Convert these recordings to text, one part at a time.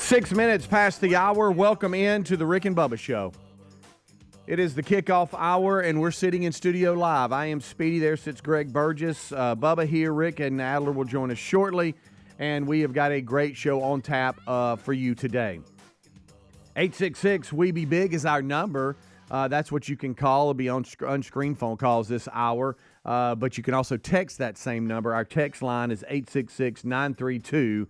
6 minutes past the hour. Welcome in to the Rick and Bubba Show. It is the kickoff hour, and we're sitting in studio live. I am Speedy. There sits Greg Burgess. Bubba here. Rick and Adler will join us shortly, and we have got a great show on tap for you today. 866-WE-BE-BIG is our number. That's what you can call. It'll be on-screen phone calls this hour, but you can also text that same number. Our text line is 866-932-3244.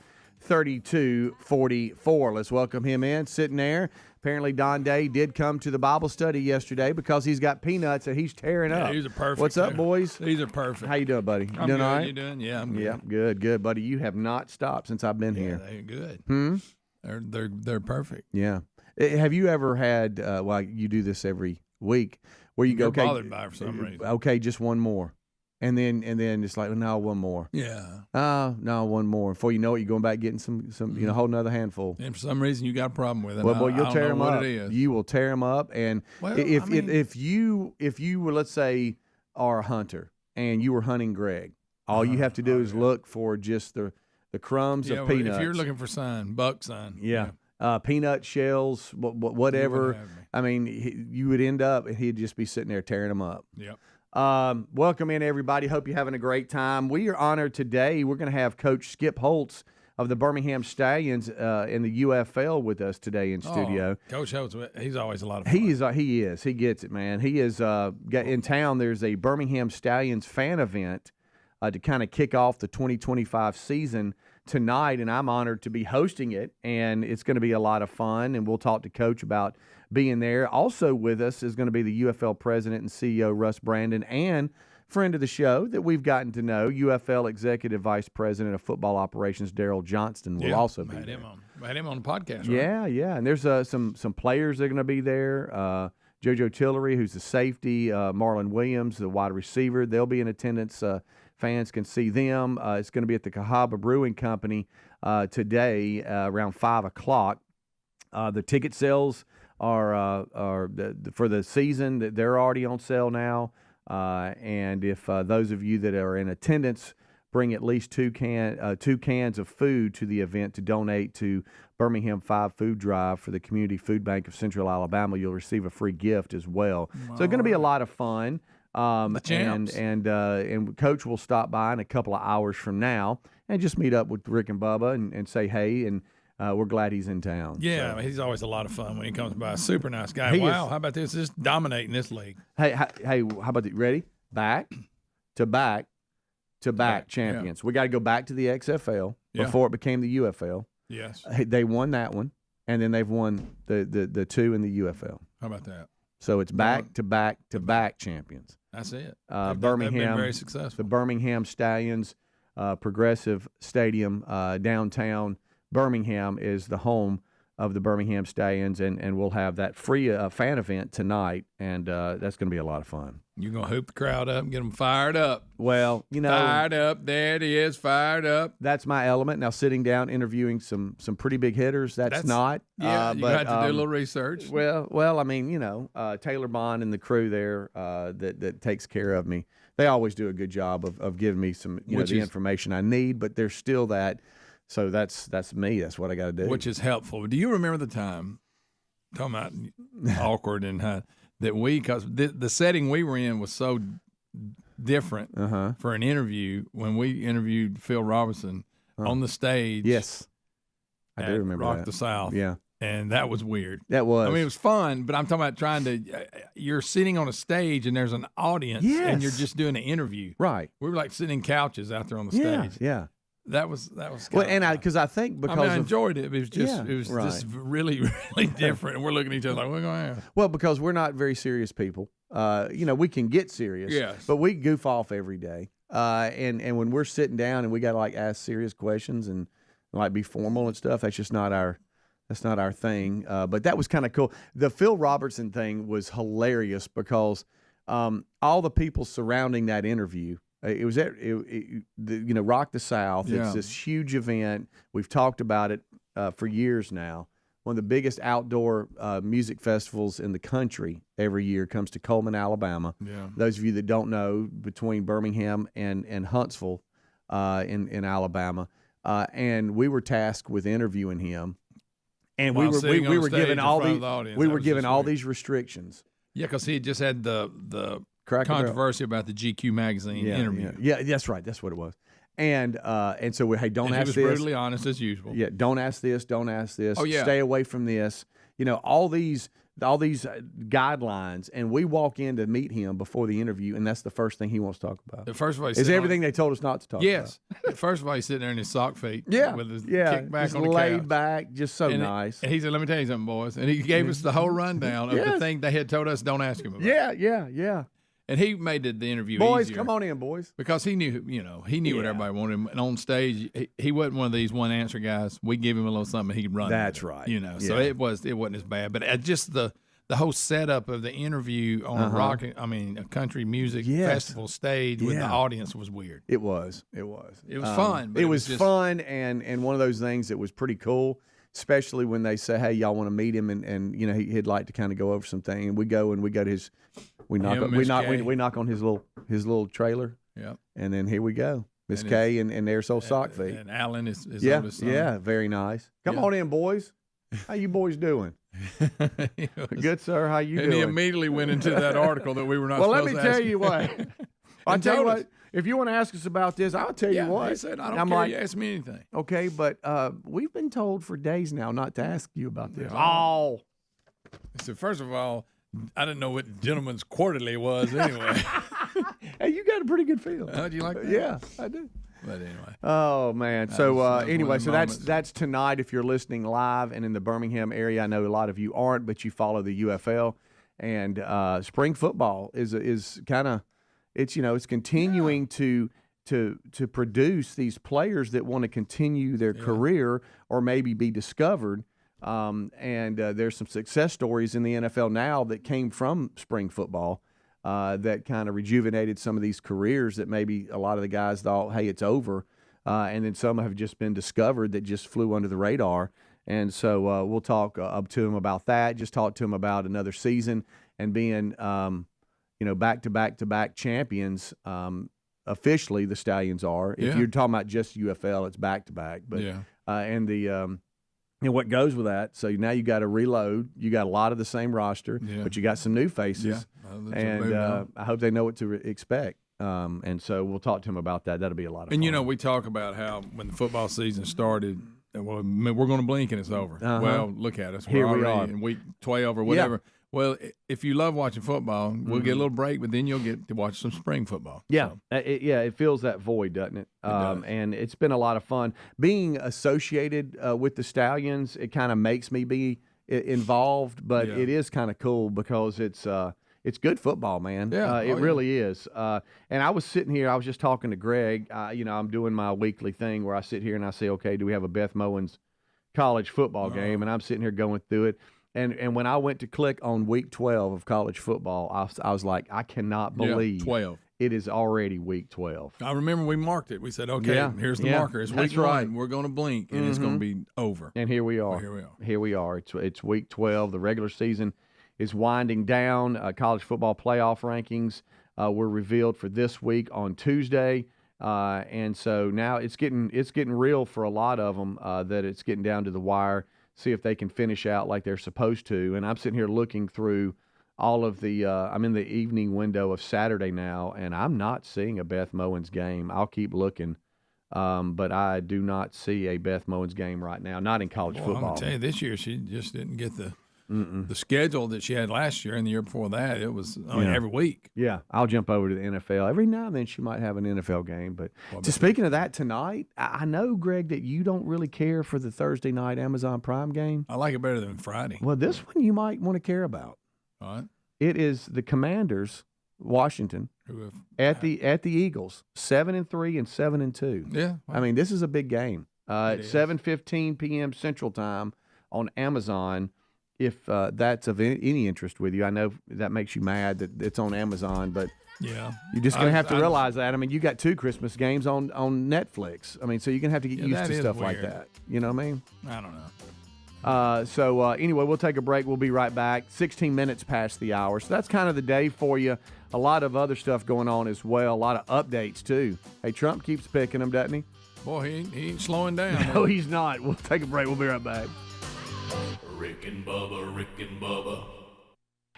Let's welcome him in, sitting there. Apparently, Don Day did come to the Bible study yesterday because he's got peanuts that he's tearing up. These are perfect. What's up, boys? These are perfect. How you doing, buddy? I'm doing good. all right? You doing? Yeah, I'm good. Yeah, good, buddy. You have not stopped since I've been here. They're good. They're perfect. Yeah. Have you ever had? Well, you do this every week, where you go, You're okay, bothered by it for some reason. Okay, just one more, and then it's like, no, one more. Yeah. No, one more. Before you know it, you're going back getting some a whole nother handful. And for some reason, you got a problem with it. Well, boy, you'll tear them up. It is. You will tear them up, and Well, if you were, let's say, are a hunter and you were hunting Greg, all you have to do is look for just the crumbs of peanuts. If you're looking for buck sign. Yeah. Peanut shells, whatever. I mean, you would end up, and he'd just be sitting there tearing them up. Yep. Welcome in, everybody. Hope you're having a great time. We are honored today. We're going to have Coach Skip Holtz of the Birmingham Stallions in the UFL with us today in studio. Coach Holtz, he's always a lot of fun. He is. He gets it, man. He is in town. There's a Birmingham Stallions fan event to kind of kick off the 2025 season tonight, and I'm honored to be hosting it, and it's going to be a lot of fun, and we'll talk to Coach about being there. Also with us is going to be the UFL president and CEO, Russ Brandon, and friend of the show that we've gotten to know, UFL executive vice president of football operations, Daryl Johnston, will also be there. Had him on the podcast, Yeah, right? and there's some players that are going to be there. JoJo Tillery, who's the safety, Marlon Williams, the wide receiver, they'll be in attendance. Fans can see them. It's going to be at the Cahaba Brewing Company today around 5 o'clock. The ticket sales are for the season. They're already on sale now. And if those of you that are in attendance bring at least two cans of food to the event to donate to Birmingham 5 Food Drive for the Community Food Bank of Central Alabama, you'll receive a free gift as well. So it's going to be a lot of fun. And Coach will stop by in a couple of hours from now and just meet up with Rick and Bubba and say hey, and we're glad he's in town. Yeah, so. He's always a lot of fun when he comes by. Super nice guy. How about this? Just dominating this league. Hey, how about the ready? Back to back champions. Yeah. We got to go back to the XFL before it became the UFL. Yes. They won that one, and then they've won the two in the UFL. How about that? So it's back to back champions. That's it. Birmingham, they've been very successful. The Birmingham Stallions Progressive Stadium downtown Birmingham is the home of the Birmingham Stallions, and we'll have that free fan event tonight, and that's going to be a lot of fun. You're going to hoop the crowd up and get them fired up. Well, fired up. There it is, fired up. That's my element. Now, sitting down, interviewing some pretty big hitters, that's not. Yeah, you got to do a little research. Well, I mean, Taylor Bond and the crew there that takes care of me, they always do a good job of giving me some the information I need, but there's still that. So that's me. That's what I got to do. Which is helpful. Do you remember the time, talking about awkward and that because the setting we were in was so different for an interview when we interviewed Phil Robertson on the stage. Yes, I do remember Rock that. the South. Yeah. And that was weird. That was. I mean, it was fun, but I'm talking about you're sitting on a stage and there's an audience and you're just doing an interview. Right. We were like sitting in couches out there on the stage. Yeah. That was well, and I think because I enjoyed it. It was just just really different. And we're looking at each other like, we're going. Well, because we're not very serious people. We can get serious, yes, but we goof off every day. And when we're sitting down and we got to like ask serious questions and like be formal and stuff, that's not our thing. But that was kind of cool. The Phil Robertson thing was hilarious because all the people surrounding that interview. It was Rock the South. Yeah. It's this huge event. We've talked about it for years now. One of the biggest outdoor music festivals in the country every year comes to Coleman, Alabama. Yeah. Those of you that don't know, between Birmingham and Huntsville in Alabama. And we were tasked with interviewing him. And While we were sitting on we were stage given in all front of these the audience. we That were was given just all weird. these restrictions. Yeah, because he had just had the Cracker Barrel. controversy about the GQ magazine interview. Yeah, that's right. That's what it was. And so we, hey, don't And ask he was this. brutally honest as usual. Yeah, don't ask this. Don't ask this. Oh, yeah. Stay away from this. You know, all these guidelines, and we walk in to meet him before the interview, and that's the first thing he wants to talk about. First of all, Is everything they told us not to talk yes. First of all, he's sitting there in his sock feet. about. With his Yeah, kick back just on the laid couch. back, just so And nice. And he said, "Let me tell you something, boys." And he gave us the whole rundown of the thing they had told us don't ask him about. Yeah. And he made the interview Boys, easier. come on in, boys. Because he knew, what everybody wanted. And on stage, he wasn't one of these one answer guys. We give him a little something, he'd run. That's with it, right. So it wasn't as bad. But just the whole setup of the interview on a country music festival stage with the audience was weird. It was. It was fun. But it was just fun, and one of those things that was pretty cool, especially when they say, "Hey, y'all want to meet him?" and he'd like to kind of go over something, and we go to his. We knock on his little trailer. Yeah. And then here we go. Miss K and their soul sock feet. And Alan is oldest son. Yeah, very nice. Come on in, boys. How you boys doing? Good, sir. How you doing? And he immediately went into that article that we were not well, supposed to let me tell ask you what. I'll tell you what. If you want to ask us about this, I'll tell you what. He said, I don't care. You ask me anything. Okay, but we've been told for days now not to ask you about this. Oh. He said, first of all, I didn't know what Gentleman's Quarterly was anyway. Hey, you got a pretty good feel. Do you like that? Yeah, I do. But anyway. Oh, man. So anyway, so that's tonight if you're listening live and in the Birmingham area. I know a lot of you aren't, but you follow the UFL. And spring football is kind of, it's continuing to produce these players that want to continue their career or maybe be discovered. And there's some success stories in the NFL now that came from spring football that kind of rejuvenated some of these careers that maybe a lot of the guys thought, hey, it's over. And then some have just been discovered that just flew under the radar. And so we'll talk up to him about that, just talk to him about another season and being, back-to-back champions. Officially, the Stallions are. If you're talking about just UFL, it's back-to-back. But and what goes with that, so now you got to reload. You got a lot of the same roster, but you got some new faces. Yeah. And I hope they know what to expect. And so we'll talk to him about that. That'll be a lot of fun. And, we talk about how when the football season started, well, we're going to blink and it's over. Well, look at us. Here we are. In week 12 or whatever. Yeah. Well, if you love watching football, we'll get a little break, but then you'll get to watch some spring football. Yeah, so. It fills that void, doesn't it? And it's been a lot of fun. Being associated with the Stallions, it kind of makes me be involved, but it is kind of cool because it's good football, man. Yeah, it really is. And I was sitting here, I was just talking to Greg. I'm doing my weekly thing where I sit here and I say, okay, do we have a Beth Mowins college football game? And I'm sitting here going through it. And when I went to click on week 12 of college football, I was like, I cannot believe 12. It is already week 12. I remember we marked it. We said, okay, here's the marker. It's week 1. We're going to blink, and it's going to be over. And here we are. Here we are. It's week 12. The regular season is winding down. College football playoff rankings were revealed for this week on Tuesday. And so now it's getting real for a lot of them that it's getting down to the wire. See if they can finish out like they're supposed to. And I'm sitting here looking through all of the I'm in the evening window of Saturday now, and I'm not seeing a Beth Mowins game. I'll keep looking, but I do not see a Beth Mowins game right now, not in college football. I'm going to tell you, this year she just didn't get the schedule that she had last year and the year before that. It was every week. Yeah, I'll jump over to the NFL. Every now and then she might have an NFL game. But speaking of that tonight, I know, Greg, that you don't really care for the Thursday night Amazon Prime game. I like it better than Friday. Well, this one you might want to care about. All right. It is the Commanders, Washington, at the Eagles, 7-3 and 7-2. Yeah. Wow. I mean, this is a big game. At 7:15 p.m. Central Time on Amazon. If that's of any interest with you, I know that makes you mad that it's on Amazon, but you're just going to have to realize that. I mean, you got 2 Christmas games on Netflix. I mean, so you're going to have to get used to stuff like that. You know what I mean? I don't know. Anyway, we'll take a break. We'll be right back. 16 minutes past the hour. So that's kind of the day for you. A lot of other stuff going on as well. A lot of updates, too. Hey, Trump keeps picking them, doesn't he? Boy, he ain't slowing down. No, he's not. We'll take a break. We'll be right back. Rick and Bubba, Rick and Bubba.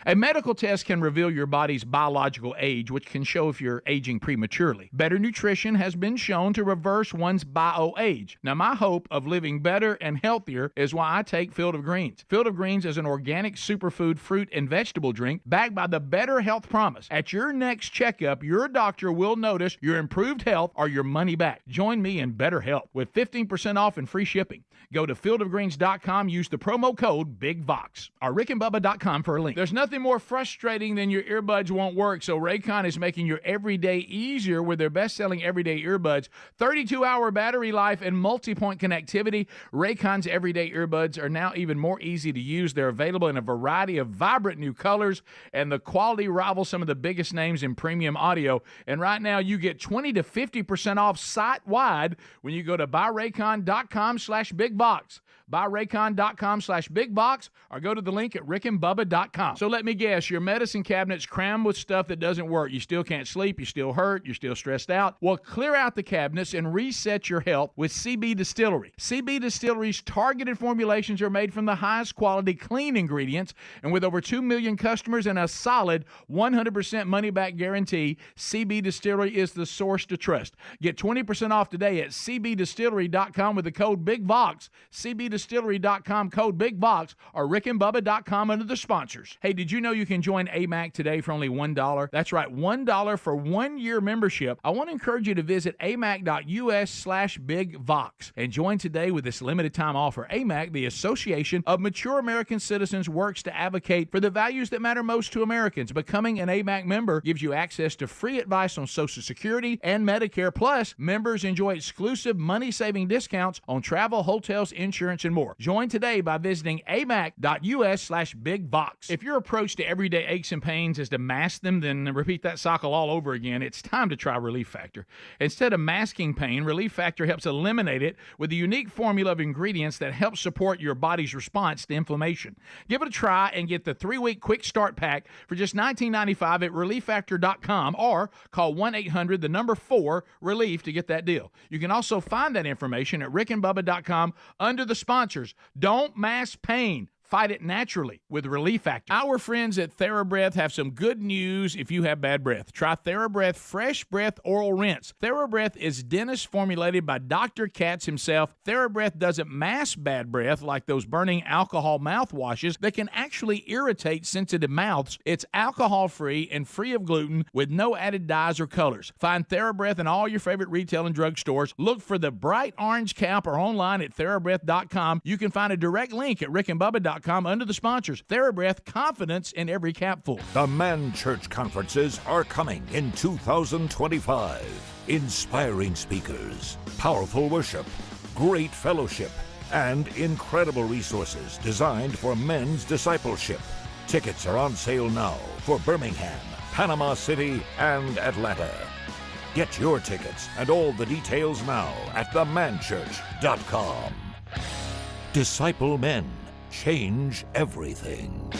A medical test can reveal your body's biological age, which can show if you're aging prematurely. Better nutrition has been shown to reverse one's bio-age. Now, my hope of living better and healthier is why I take Field of Greens. Field of Greens is an organic superfood fruit and vegetable drink backed by the Better Health Promise. At your next checkup, your doctor will notice your improved health or your money back. Join me in better health with 15% off and free shipping. Go to fieldofgreens.com, use the promo code BIGVOX, or rickandbubba.com for a link. There's nothing more frustrating than your earbuds won't work, so Raycon is making your everyday easier with their best-selling everyday earbuds. 32-hour battery life and multi-point connectivity. Raycon's everyday earbuds are now even more easy to use. They're available in a variety of vibrant new colors, and the quality rivals some of the biggest names in premium audio. And right now, you get 20 to 50% off site-wide when you go to buyraycon.com/bigbox. Buyraycon.com/bigbox, or go to the link at rickandbubba.com. So let me guess, your medicine cabinet's crammed with stuff that doesn't work. You still can't sleep, you still hurt, you're still stressed out. Well, clear out the cabinets and reset your health with CB Distillery. CB Distillery's targeted formulations are made from the highest quality clean ingredients, and with over 2 million customers and a solid 100% money-back guarantee, CB Distillery is the source to trust. Get 20% off today at cbdistillery.com with the code BIGVOX, cbdistillery.com code BIGVOX, or rickandbubba.com under the sponsors. Hey, did you know you can join Amac today for only $1? That's right, $1 for 1 year membership. I want to encourage you to visit amac.us/BigVox and join today with this limited time offer. Amac, the Association of Mature American Citizens, works to advocate for the values that matter most to Americans. Becoming an Amac member gives you access to free advice on Social Security and Medicare. Plus, members enjoy exclusive money-saving discounts on travel, hotels, insurance, and more. Join today by visiting amac.us/BigVox. If your approach to everyday aches and pains is to mask them, then repeat that cycle all over again. It's time to try Relief Factor. Instead of masking pain, Relief Factor helps eliminate it with a unique formula of ingredients that helps support your body's response to inflammation. Give it a try and get the 3-week quick start pack for just $19.95 at relieffactor.com, or call 1-800-4-RELIEF to get that deal. You can also find that information at rickandbubba.com under the sponsors. Don't mask pain. Fight it naturally with Relief Factor. Our friends at TheraBreath have some good news if you have bad breath. Try TheraBreath Fresh Breath Oral Rinse. TheraBreath is dentist formulated by Dr. Gaetz himself. TheraBreath doesn't mask bad breath like those burning alcohol mouthwashes that can actually irritate sensitive mouths. It's alcohol-free and free of gluten with no added dyes or colors. Find TheraBreath in all your favorite retail and drug stores. Look for the bright orange cap or online at TheraBreath.com. You can find a direct link at rickandbubba.com under the sponsors. TheraBreath, confidence in every capful. The Man Church Conferences are coming in 2025. Inspiring speakers, powerful worship, great fellowship, and incredible resources designed for men's discipleship. Tickets are on sale now for Birmingham, Panama City, and Atlanta. Get your tickets and all the details now at themanchurch.com. Disciple men. Change everything.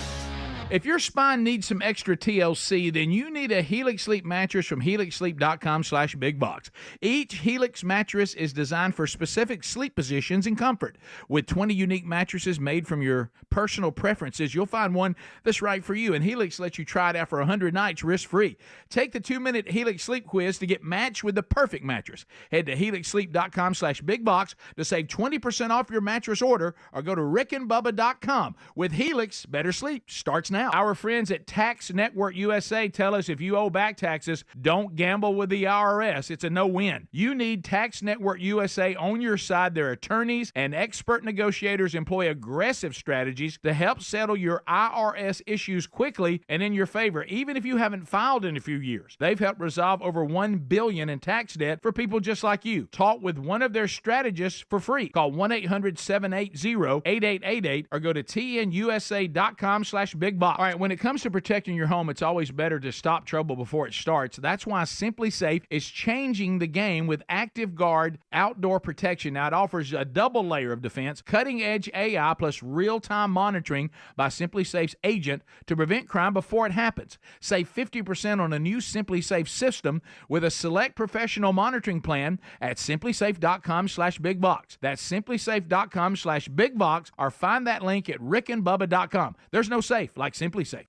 If your spine needs some extra TLC, then you need a Helix Sleep mattress from helixsleep.com/bigbox. Each Helix mattress is designed for specific sleep positions and comfort. With 20 unique mattresses made from your personal preferences, you'll find one that's right for you, and Helix lets you try it out for 100 nights risk-free. Take the 2-minute Helix Sleep quiz to get matched with the perfect mattress. Head to helixsleep.com/bigbox to save 20% off your mattress order, or go to rickandbubba.com. With Helix, better sleep starts now. Our friends at Tax Network USA tell us if you owe back taxes, don't gamble with the IRS. It's a no-win. You need Tax Network USA on your side. Their attorneys and expert negotiators employ aggressive strategies to help settle your IRS issues quickly and in your favor, even if you haven't filed in a few years. They've helped resolve over $1 billion in tax debt for people just like you. Talk with one of their strategists for free. Call 1-800-780-8888 or go to tnusa.com/bigbox. box. All right, when it comes to protecting your home, it's always better to stop trouble before it starts. That's why Simply Safe is changing the game with Active Guard outdoor protection. Now, it offers a double layer of defense, cutting-edge AI plus real-time monitoring by Simply Safe's agent to prevent crime before it happens. Save 50% on a new Simply Safe system with a select professional monitoring plan at simplysafe.com/bigbox. That's simplysafe.com/bigbox, or find that link at rickandbubba.com. There's no safe like Simply Safe.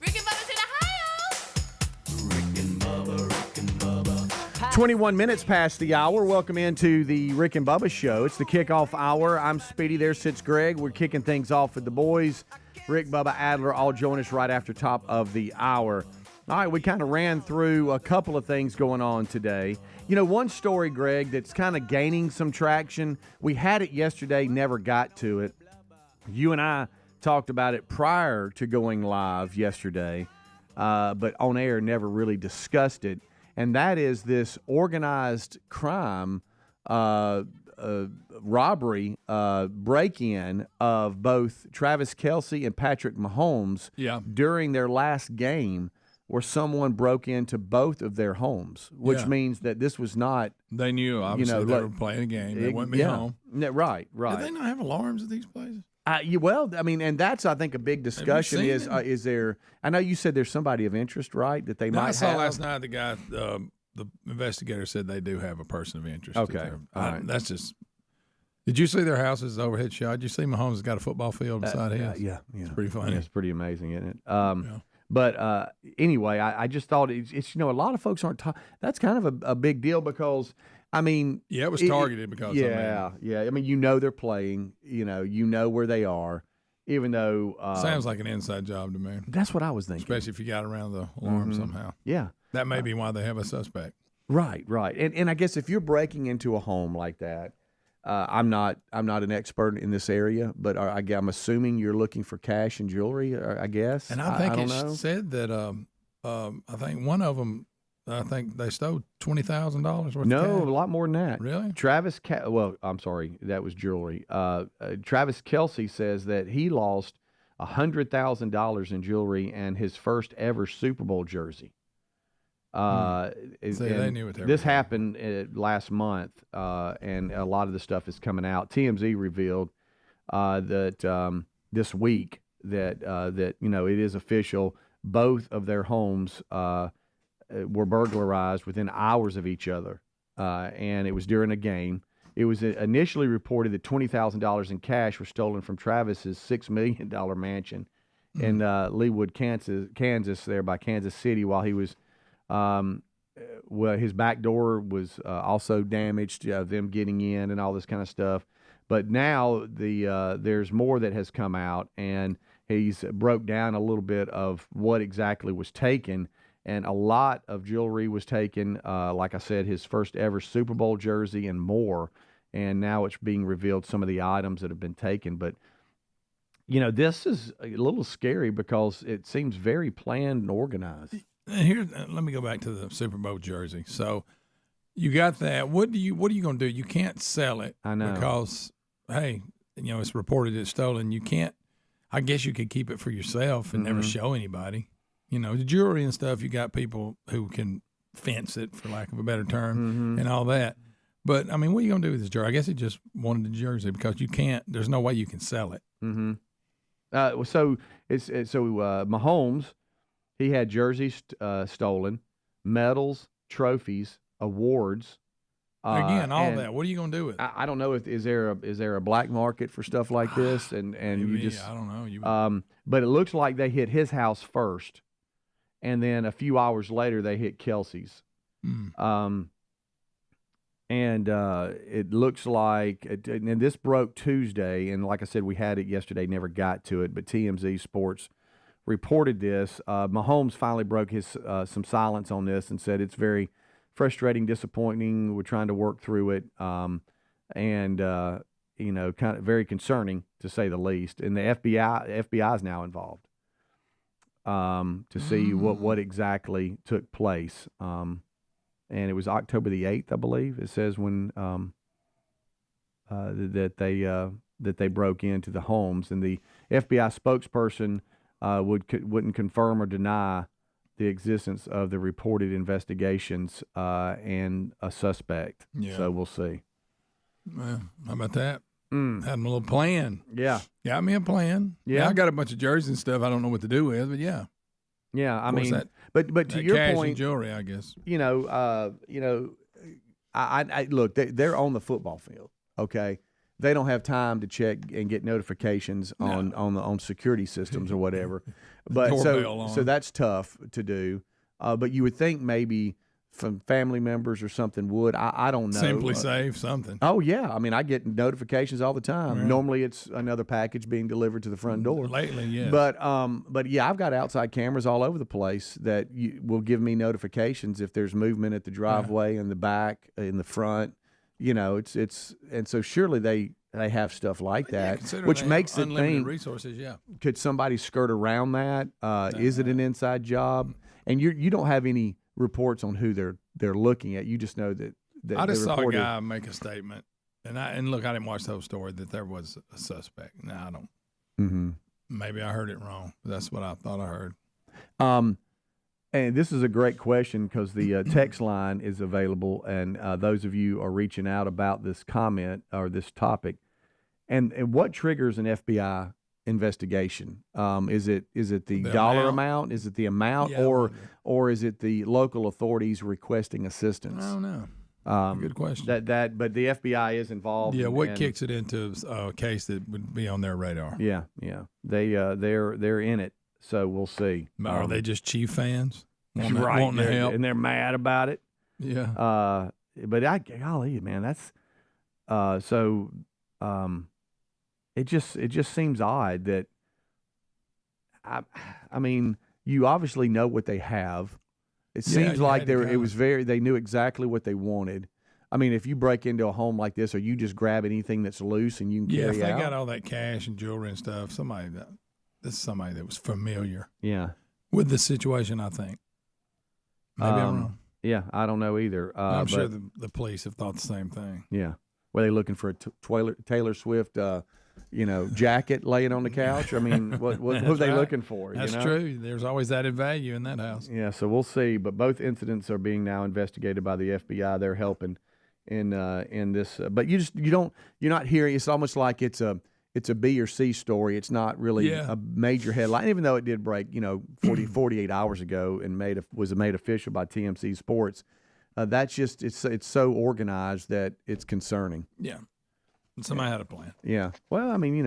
Rick and Bubba's in Ohio. Rick and Bubba, Rick and Bubba. 21 minutes past the hour. Welcome into the Rick and Bubba Show. It's the kickoff hour. I'm Speedy. There sits Greg. We're kicking things off with the boys. Rick, Bubba, Adler all join us right after top of the hour. All right, we kind of ran through a couple of things going on today. You know, one story, Greg, that's kind of gaining some traction. We had it yesterday, never got to it. You and I talked about it prior to going live yesterday, but on air never really discussed it. And that is this organized crime robbery, break-in of both Travis Kelce and Patrick Mahomes during their last game, where someone broke into both of their homes, which means that this was not. They knew, obviously, they were playing a game. They wouldn't be home. Right. Do they not have alarms at these places? Well, I mean, and that's, I think, a big discussion is there. I know you said there's somebody of interest, right? That they might have. I saw last night the guy, the investigator said they do have a person of interest. Okay. All right. That's just. Did you see their house's overhead shot? Did you see Mahomes has got a football field beside his? Yeah. It's pretty funny. Yeah, it's pretty amazing, isn't it? But anyway, I just thought it's a lot of folks aren't. That's kind of a big deal because, I mean, it was targeted because yeah. I mean, they're playing. You know where they are, even though sounds like an inside job to me. That's what I was thinking, especially if you got around the alarm somehow. Yeah, that may be why they have a suspect. Right, and I guess if you're breaking into a home like that. I'm not an expert in this area, but I'm assuming you're looking for cash and jewelry, I guess. And I think I it don't know. said that I think one of them, I think they stole $20,000 worth of cash. No, a lot more than that. Really? I'm sorry, that was jewelry. Travis Kelce says that he lost $100,000 in jewelry and his first ever Super Bowl jersey. They knew what they were this doing. happened last month, and a lot of the stuff is coming out. TMZ revealed that this week that it is official. Both of their homes were burglarized within hours of each other, and it was during a game. It was initially reported that $20,000 in cash was stolen from Travis's $6 million mansion in Leawood, Kansas, there by Kansas City, while he was. His back door was also damaged, them getting in and all this kind of stuff. But now there's more that has come out, and he's broke down a little bit of what exactly was taken. And a lot of jewelry was taken, like I said, his first ever Super Bowl jersey and more. And now it's being revealed some of the items that have been taken. But, this is a little scary because it seems very planned and organized. Here, let me go back to the Super Bowl jersey. So you got that. What are you going to do? You can't sell it. I know. Because, hey, it's reported it's stolen. You can't. I guess you could keep it for yourself and never show anybody. The jewelry and stuff, you got people who can fence it, for lack of a better term, and all that. But, I mean, what are you going to do with this jersey? I guess he just wanted the jersey because you can't. There's no way you can sell it. So Mahomes. He had jerseys stolen, medals, trophies, awards. Again, all that. What are you going to do with it? I don't know if is there a black market for stuff like this, and Maybe, you just I don't know. But it looks like they hit his house first, and then a few hours later they hit Kelsey's. And it looks like, and this broke Tuesday, and like I said, we had it yesterday, never got to it, but TMZ Sports reported this. Mahomes finally broke his some silence on this and said it's very frustrating, disappointing. We're trying to work through it, and kind of very concerning to say the least. And the FBI is now involved to see what exactly took place. And it was October the 8th, I believe. It says when that they broke into the homes, and the FBI spokesperson wouldn't confirm or deny the existence of the reported investigations and a suspect. Yeah. So we'll see. Well, how about that? Had a little plan. Yeah. Got me a plan. Yeah. I got a bunch of jerseys and stuff I don't know what to do with, but yeah. Yeah, I Of course mean, that- but to That your cash point, and jewelry, I guess. I look, they're on the football field. Okay, they don't have time to check and get notifications on security systems or whatever. But Doorbell so on. that's tough to do. But you would think maybe from family members or something would. I don't know. Simply save something. Oh yeah, I mean I get notifications all the time. Yeah. Normally it's another package being delivered to the front door. Lately, yes. But yeah, I've got outside cameras all over the place that will give me notifications if there's movement at the driveway, in the back, in the front. It's and so surely they have stuff like that, considering which they makes have it unlimited think: resource. Yeah. could somebody skirt around that? Is it an inside job? And you don't have any reports on who they're looking at. You just know that I just they saw a reported- guy make a statement, and look, I didn't watch the whole story, that there was a suspect. Now I don't. Mm-hmm. Maybe I heard it wrong. But that's what I thought I heard. And this is a great question because the text line is available, and those of you are reaching out about this comment or this topic. And what triggers an FBI investigation? Is it the dollar amount? Is it the amount, Yeah, or is it the local authorities requesting assistance? I don't know. Good question. But the FBI is involved. Yeah, what and- kicks it into a case that would be on their radar? Yeah, they're in it. So we'll see. Are they just Chief fans? Wanting to They're- help? and they're mad about it. Yeah. But golly, man, that's it just seems odd that I mean, you obviously know what they have. It Yeah, seems you like had to kinda- they knew exactly what they wanted. I mean, if you break into a home like this, or you just grab anything that's loose and you can Yeah, carry if they out. got all that cash and jewelry and stuff, this is somebody that was familiar Yeah. with the situation, I think. Maybe I'm wrong. Yeah, I don't know either. I'm sure but- the police have thought the same thing. Yeah. Were they looking for a Taylor Swift, jacket laying on the couch? I mean, what were they right. looking for? That's you know? true. There's always added value in that house. Yeah, so we'll see. But both incidents are being now investigated by the FBI. They're helping in this. But you're not hearing. It's almost like it's a B or C story. It's not really Yeah. a major headline, even though it did break 48 hours ago and was made official by TMC Sports. That's just it's so organized that it's concerning. Yeah. Somebody had a plan. Yeah. Well, I mean,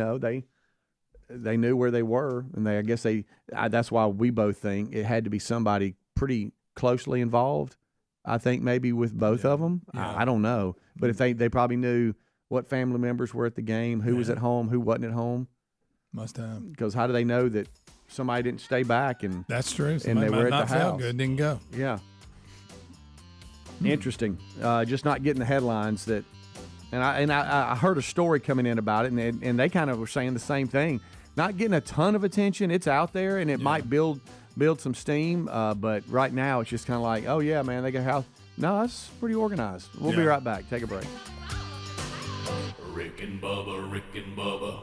they knew where they were, and that's why we both think it had to be somebody pretty closely involved. I think maybe with both of them. Yeah. I don't know, but if they probably knew what family members were at the game, who was at home, who wasn't at home, Must have. because how do they know that somebody didn't stay back and That's true. they Somebody were might at not the felt house. good, didn't go. yeah. Interesting. Just not getting the headlines that, and I heard a story coming in about it, and they kind of were saying the same thing. Not getting a ton of attention. It's out there, and it might build some steam. But right now, it's just kind of like, oh yeah, man, they got a house. No, that's pretty organized. We'll be Yeah. right back. Take a break. Rick and Bubba, Rick and Bubba.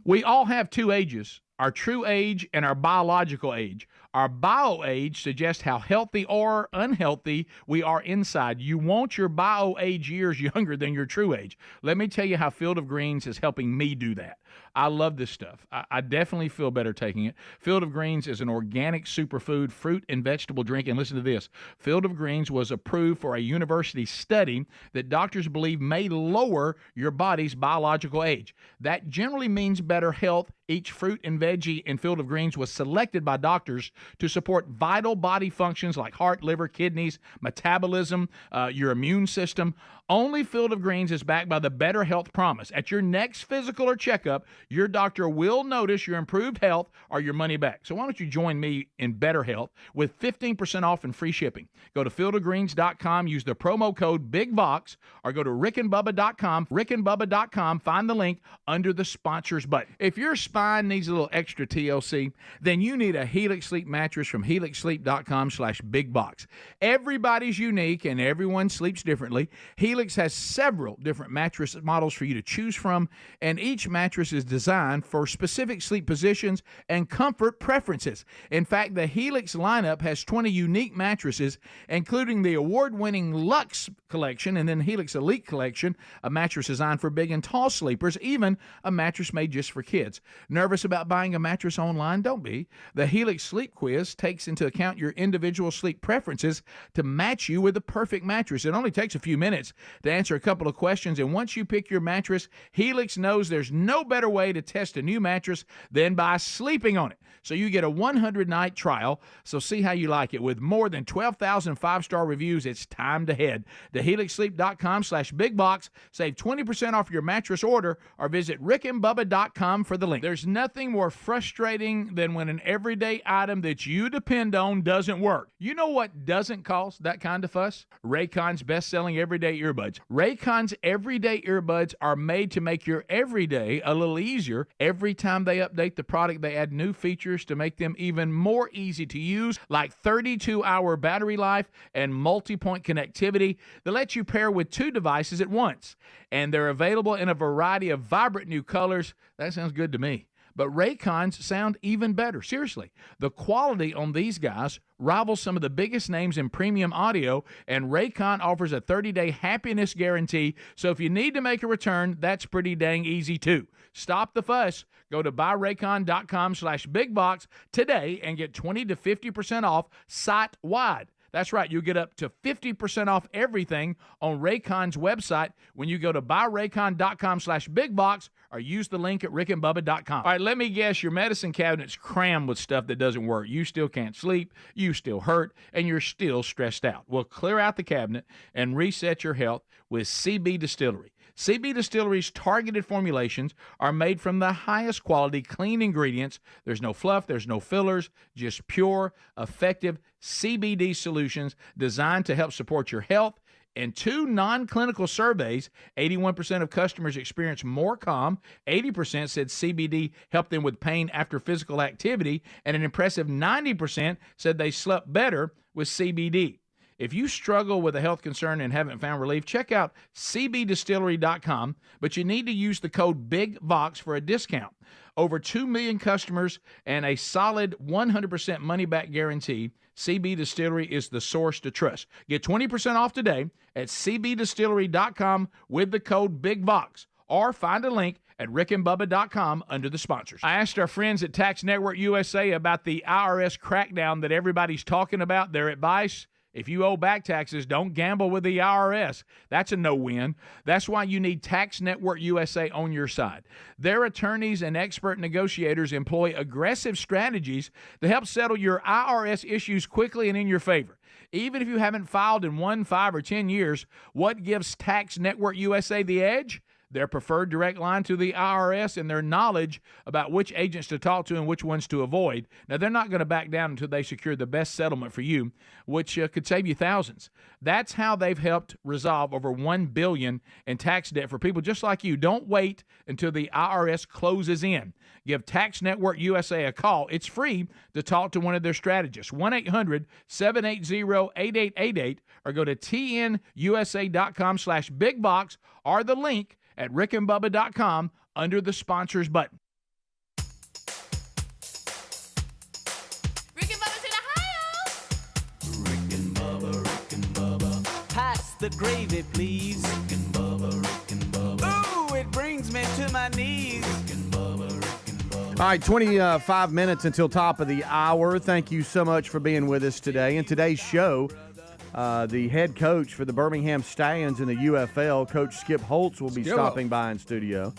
We all have two ages, our true age and our biological age. Our bio age suggests how healthy or unhealthy we are inside. You want your bio age years younger than your true age. Let me tell you how Field of Greens is helping me do that. I love this stuff. I definitely feel better taking it. Field of Greens is an organic superfood, fruit and vegetable drink. And listen to this. Field of Greens was approved for a university study that doctors believe may lower your body's biological age. That generally means better health. Each fruit and veggie in Field of Greens was selected by doctors to support vital body functions like heart, liver, kidneys, metabolism, your immune system. Only Field of Greens is backed by the Better Health Promise. At your next physical or checkup, up, your doctor will notice your improved health or your money back. So why don't you join me in better health with 15% off and free shipping? Go to fieldofgreens.com, use the promo code BIGBOX, or go to rickandbubba.com, rickandbubba.com, find the link under the sponsors button. If your spine needs a little extra TLC, then you need a Helix Sleep mattress from helixsleep.com/bigbox. Everybody's unique and everyone sleeps differently. Helix has several different mattress models for you to choose from, and each mattress is designed for specific sleep positions and comfort preferences. In fact, the Helix lineup has 20 unique mattresses, including the award-winning Luxe collection and then Helix Elite collection, a mattress designed for big and tall sleepers, even a mattress made just for kids. Nervous about buying a mattress online? Don't be. The Helix Sleep Quiz takes into account your individual sleep preferences to match you with the perfect mattress. It only takes a few minutes to answer a couple of questions, and once you pick your mattress, Helix knows there's no better way to test a new mattress than by sleeping on it. So you get a 100-night trial, so see how you like it. With more than 12,000 five-star reviews, it's time to head to helixsleep.com/bigbox. Save 20% off your mattress order, or visit rickandbubba.com for the link. There's nothing more frustrating than when an everyday item that you depend on doesn't work. You know what doesn't cause that kind of fuss? Raycon's best-selling everyday earbuds. Raycon's everyday earbuds are made to make your everyday a little easier. Every time they update the product, they add new features to make them even more easy to use, like 32-hour battery life and multi-point connectivity that lets you pair with 2 devices at once. And they're available in a variety of vibrant new colors. That sounds good to me. But Raycons sound even better. Seriously, the quality on these guys rivals some of the biggest names in premium audio, and Raycon offers a 30-day happiness guarantee, so if you need to make a return, that's pretty dang easy too. Stop the fuss. Go to buyraycon.com/bigbox today and get 20 to 50% off site-wide. That's right, you get up to 50% off everything on Raycon's website when you go to buyraycon.com/bigbox or use the link at rickandbubba.com. All right, let me guess, your medicine cabinet's crammed with stuff that doesn't work. You still can't sleep, you still hurt, and you're still stressed out. Well, clear out the cabinet and reset your health with CB Distillery. CB Distillery's targeted formulations are made from the highest quality clean ingredients. There's no fluff, there's no fillers, just pure, effective CBD solutions designed to help support your health. In 2 non-clinical surveys, 81% of customers experienced more calm, 80% said CBD helped them with pain after physical activity, and an impressive 90% said they slept better with CBD. If you struggle with a health concern and haven't found relief, check out cbdistillery.com, but you need to use the code BIGVOX for a discount. Over 2 million customers and a solid 100% money-back guarantee, CB Distillery is the source to trust. Get 20% off today at cbdistillery.com with the code BIGVOX, or find a link at rickandbubba.com under the sponsors. I asked our friends at Tax Network USA about the IRS crackdown that everybody's talking about. Their advice: if you owe back taxes, don't gamble with the IRS. That's a no-win. That's why you need Tax Network USA on your side. Their attorneys and expert negotiators employ aggressive strategies to help settle your IRS issues quickly and in your favor. Even if you haven't filed in 1, 5, or 10 years, what gives Tax Network USA the edge? Their preferred direct line to the IRS and their knowledge about which agents to talk to and which ones to avoid. Now, they're not going to back down until they secure the best settlement for you, which could save you thousands. That's how they've helped resolve over $1 billion in tax debt for people just like you. Don't wait until the IRS closes in. Give Tax Network USA a call. It's free to talk to one of their strategists. 1-800-780-8888, or go to tnusa.com/bigbox, or the link at rickandbubba.com under the sponsors button. Rick and Bubba's in Ohio. Rick and Bubba. Pass the gravy, please. Rick and Bubba. Ooh, it brings me to my knees. Rick and Bubba. All right, 25 minutes until top of the hour. Thank you so much for being with us today. In today's show, the head coach for the Birmingham Stallions in the UFL, Coach Skip Holtz, will be stopping by in studio.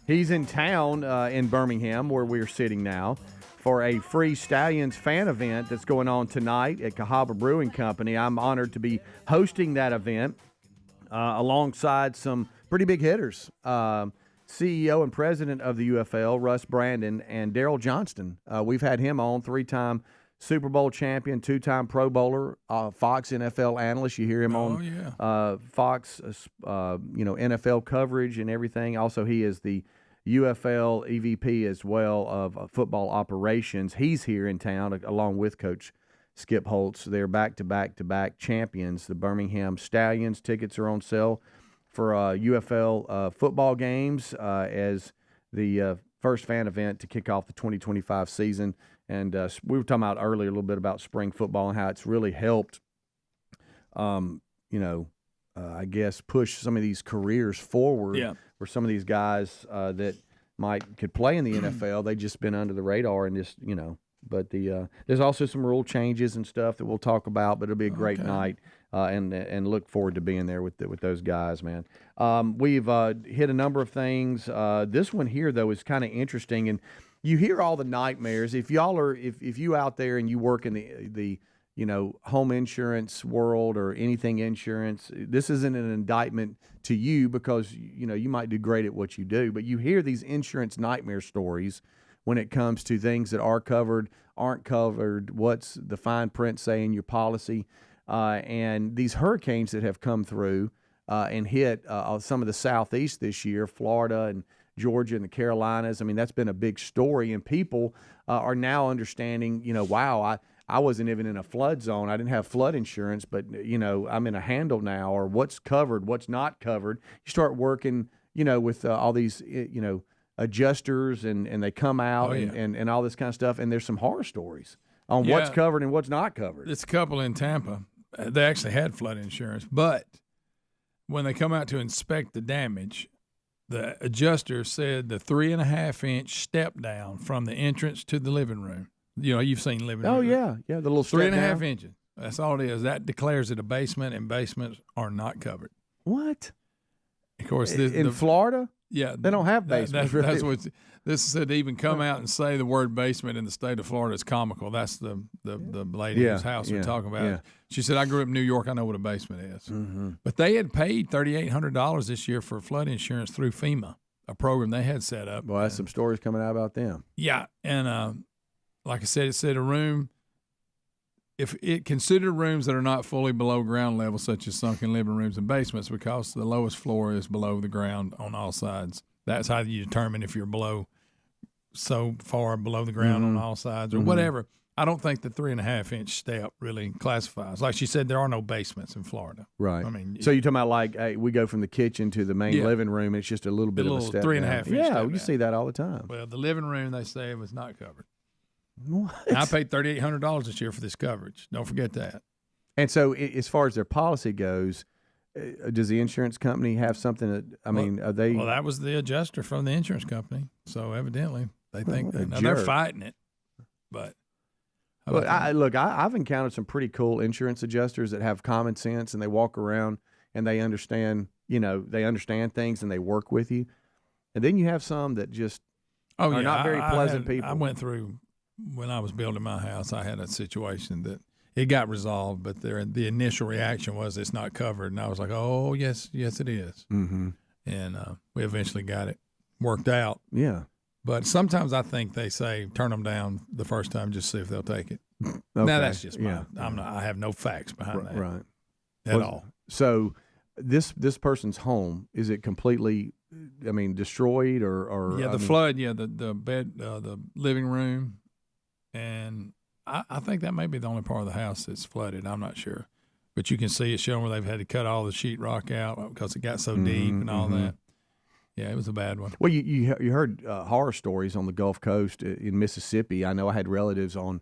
He's in town in Birmingham, where we're sitting now, for a free Stallions fan event that's going on tonight at Cahaba Brewing Company. I'm honored to be hosting that event alongside some pretty big hitters. CEO and president of the UFL, Russ Brandon, and Daryl Johnston. We've had him on, 3-time Super Bowl champion, 2-time Pro Bowler, Fox NFL analyst. You hear him on Fox, NFL coverage and everything. Also, he is the UFL EVP as well of football operations. He's here in town along with Coach Skip Holtz. They're back-to-back champions, the Birmingham Stallions. Tickets are on sale for UFL football games as the first fan event to kick off the 2025 season. And we were talking about earlier a little bit about spring football and how it's really helped, I guess, push some of these careers forward for some of these guys that could play in the NFL. They've just been under the radar and just, But there's also some rule changes and stuff that we'll talk about, but it'll be a great night. And look forward to being there with those guys, man. We've hit a number of things. This one here, though, is kind of interesting, and you hear all the nightmares. If you out there and you work in the home insurance world or anything insurance, this isn't an indictment to you because you might do great at what you do, but you hear these insurance nightmare stories when it comes to things that are covered, aren't covered. What's the fine print say in your policy? And these hurricanes that have come through and hit some of the Southeast this year, Florida and Georgia and the Carolinas. I mean, that's been a big story, and people are now understanding, wow, I wasn't even in a flood zone. I didn't have flood insurance, but, I'm in a handle now, or what's covered, what's not covered. You start working, with all these, adjusters, and they come out and all this kind of stuff, and there's some horror stories on what's covered and what's not covered. It's a couple in Tampa. They actually had flood insurance, but when they come out to inspect the damage, the adjuster said the 3.5-inch step down from the entrance to the living room. You've seen living room. Oh, yeah. The little step 3.5 down. inches. That's all it is. That declares it a basement, and basements are not covered. What? Of course, in Florida? Yeah, they don't have basements. That's what this said. To even come out and say the word basement in the state of Florida is comical. That's the lady whose house we're talking about. Yeah. She said, "I grew up in New York. I know what a basement is." Mm-hmm. But they had paid $3,800 this year for flood insurance through FEMA, a program they had set up. Well, that's some stories coming out about them. Yeah, and like I said, it said a room. If it considered rooms that are not fully below ground level, such as sunken living rooms and basements, because the lowest floor is below the ground on all sides. That's how you determine if you're so far below the ground on all sides or whatever. I don't think the 3.5-inch step really classifies. Like she said, there are no basements in Florida. Right. I mean, so you're talking about hey, we go from the kitchen to the main living room. It's just a little bit of a step 3.5-inch step. Yeah, you see that all the time. Well, the living room, they say, was not covered. What? I paid $3,800 this year for this coverage. Don't forget that. And so, as far as their policy goes, does the insurance company have something that? Are they? Well, that was the adjuster from the insurance company. So evidently, they think they're fighting it. But I've encountered some pretty cool insurance adjusters that have common sense and they walk around and they understand. They understand things and they work with you. And then you have some that just are not very pleasant people. I went through. When I was building my house, I had a situation that it got resolved, but the initial reaction was it's not covered. And I was like, oh, yes, it is. Mm-hmm. And we eventually got it worked out. Yeah. But sometimes I think they say turn them down the first time, just see if they'll take it. Okay. Now, that's just I have no facts behind that. Right. At all. So this person's home, is it completely, destroyed or Yeah, the flood, the bed, the living room. And I think that may be the only part of the house that's flooded. I'm not sure. But you can see it showing where they've had to cut all the sheetrock out because it got so deep and all that. Yeah, it was a bad one. Well, you heard horror stories on the Gulf Coast in Mississippi. I know I had relatives on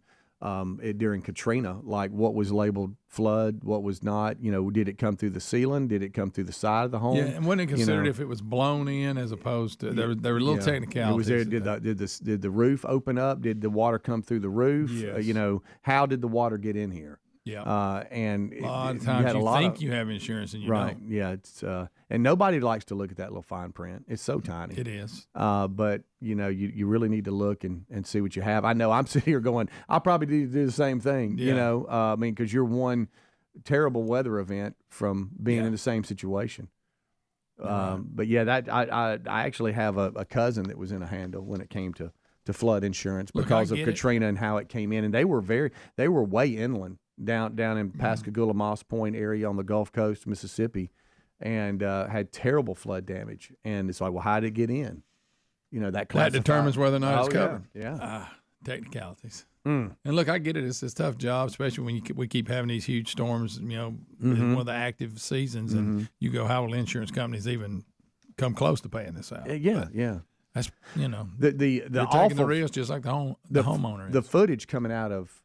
during Katrina, like what was labeled flood, what was not. Did it come through the ceiling? Did it come through the side of the home? Yeah, and wasn't it considered if it was blown in as opposed to there were little technicalities. It was there. Did the roof open up? Did the water come through the roof? Yes. How did the water get in here? Yeah. And a lot of times you think you have insurance and you don't. Yeah. It's and nobody likes to look at that little fine print. It's so tiny. It is. But you really need to look and see what you have. I know I'm sitting here going, I'll probably do the same thing. Yeah. Because you're one terrible weather event from being in the same situation. But yeah, that I actually have a cousin that was in a handle when it came to flood insurance because of Katrina and how it came in, and they were way inland down in Pascagoula, Moss Point area on the Gulf Coast, Mississippi, and had terrible flood damage. And it's like, well, how did it get in? That determines whether or not it's covered. Yeah. Technicalities. And look, I get it. It's a tough job, especially when we keep having these huge storms. One of the active seasons, and you go, how will insurance companies even come close to paying this out? Yeah. That's the you're awful, taking the risk just like the homeowner. The footage coming out of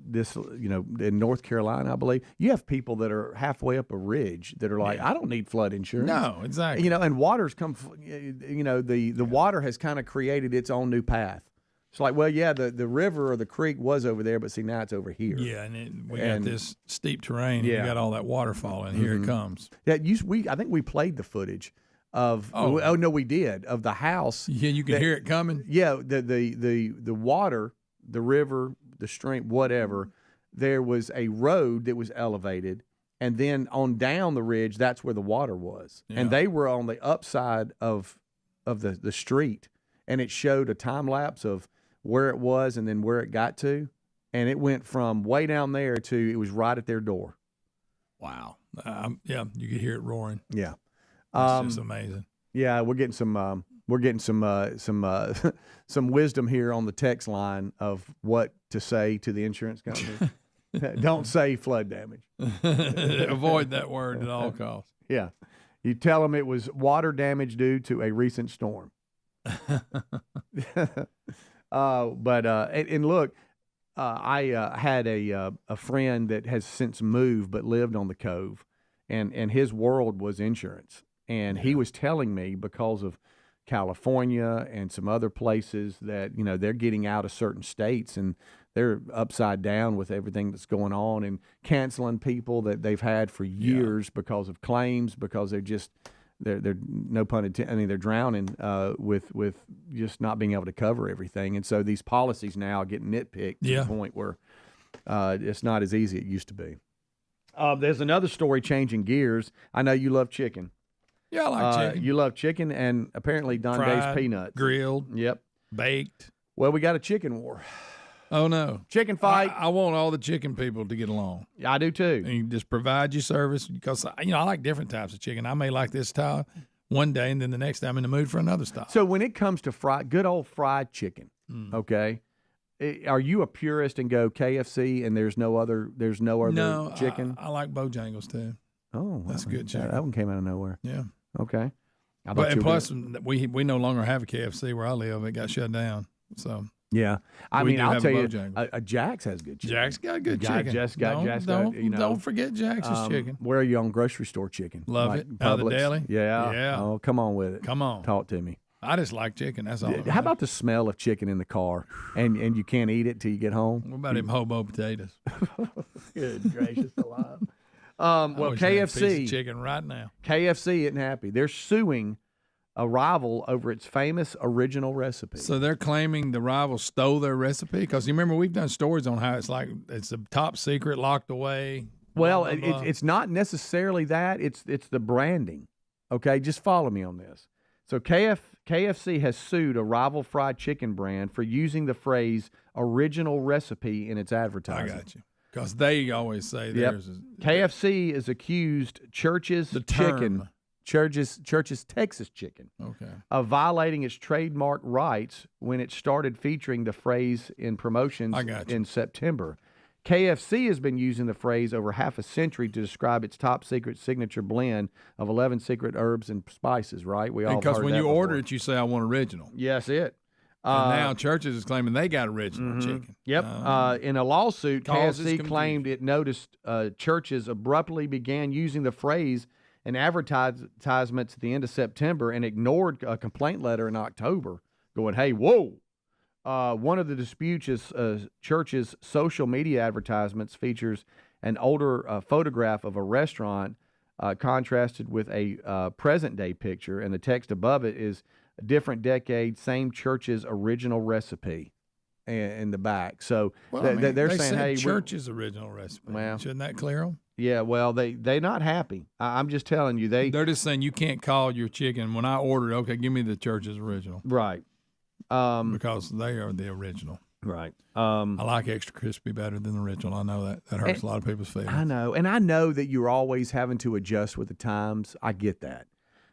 this, in North Carolina, I believe, you have people that are halfway up a ridge that are like, I don't need flood insurance. No, exactly. And water's come. The water has kind of created its own new path. It's like, well, yeah, the river or the creek was over there, but see, now it's over here. Yeah, and we got this steep terrain. And you got all that waterfall, and here it comes. Yeah, I think we played the footage of. Oh no, we did of the house. Yeah, you can hear it coming. Yeah, the water, the river, the stream, whatever. There was a road that was elevated, and then on down the ridge, that's where the water was, and they were on the upside of the street, and it showed a time lapse of where it was and then where it got to, and it went from way down there to it was right at their door. Wow. Yeah, you could hear it roaring. Yeah, it's just amazing. Yeah, we're getting some some wisdom here on the text line of what to say to the insurance company. Don't say flood damage. Avoid that word at all costs. Yeah, you tell them it was water damage due to a recent storm. And look, I had a friend that has since moved but lived on the Cove, and his world was insurance. And he was telling me because of California and some other places that, they're getting out of certain states and they're upside down with everything that's going on and canceling people that they've had for years because of claims, because they're no pun intended. I mean, they're drowning with just not being able to cover everything, and so these policies now get nitpicked to the point where it's not as easy as it used to be. There's another story changing gears. I know you love chicken. Yeah, I like chicken. You love chicken, and apparently Don Day's peanuts. Grilled. Yep. Baked. Well, we got a chicken war. Oh, no. Chicken fight. I want all the chicken people to get along. I do, too. And you just provide your service because, I like different types of chicken. I may like this style one day, and then the next day I'm in the mood for another style. So when it comes to good old fried chicken, okay, are you a purist and go KFC and there's no other chicken? I like Bojangles, too. Oh, that's good chicken. That one came out of nowhere. Yeah. Okay. And plus, we no longer have a KFC where I live. It got shut down. So yeah, I mean, I'll tell you, a Jack's has good chicken. Jack's got good chicken. Don't forget Jack's chicken. Where are you on grocery store chicken? Love it. Out of the deli. Yeah. Oh, come on with it. Come on. Talk to me. I just like chicken. That's all. How about the smell of chicken in the car, and you can't eat it till you get home? What about them hobo potatoes? Good gracious alive. Well, KFC chicken right now. KFC isn't happy. They're suing a rival over its famous original recipe. So they're claiming the rival stole their recipe? Because you remember we've done stories on how it's a top secret, locked away. Well, blah, blah, blah. It's not necessarily that. It's the branding. Okay, just follow me on this. So KFC has sued a rival fried chicken brand for using the phrase original recipe in its advertising. I got you. Because they always say theirs is. KFC is accused Church's Chicken, Church's Texas Chicken, of violating its trademark rights when it started featuring the phrase in promotions in September. KFC has been using the phrase over half a century to describe its top secret signature blend of 11 secret herbs and spices, right? We all because heard when that you before. order it, you say, I want original. Yes, it. And now Church's is claiming they got original chicken. Yep. In a lawsuit, KFC claimed it noticed Church's abruptly began using the phrase in advertisements at the end of September and ignored a complaint letter in October, going, hey, whoa. One of the disputes is Church's social media advertisements features an older photograph of a restaurant contrasted with a present-day picture, and the text above it is a different decade, same Church's original recipe in the back. So they're saying, hey, Church's original recipe. Well, shouldn't that clear them? Yeah, well, they're not happy. I'm just telling you, They're just saying you can't call your chicken when I ordered. Okay, give me the church's original right. because they are the original. Right. I like extra crispy better than the original. I know that hurts a lot of people's feelings. I know, and I know that you're always having to adjust with the times. I get that,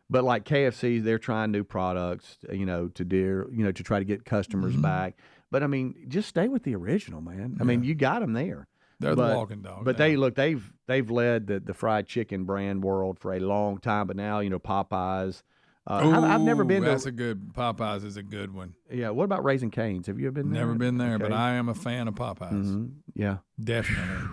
but like KFC, they're trying new products, to try to get customers back. But I mean, just stay with the original, man. I mean, you got them there. They're the walking dog. But they've led the fried chicken brand world for a long time. But now, Popeyes. I've never been That's a good Popeyes is a good one. Yeah. What about Raising Cane's? Have you ever been there? Never been there, Okay. but I am a fan of Popeyes. Mm-hmm. Yeah. Definitely.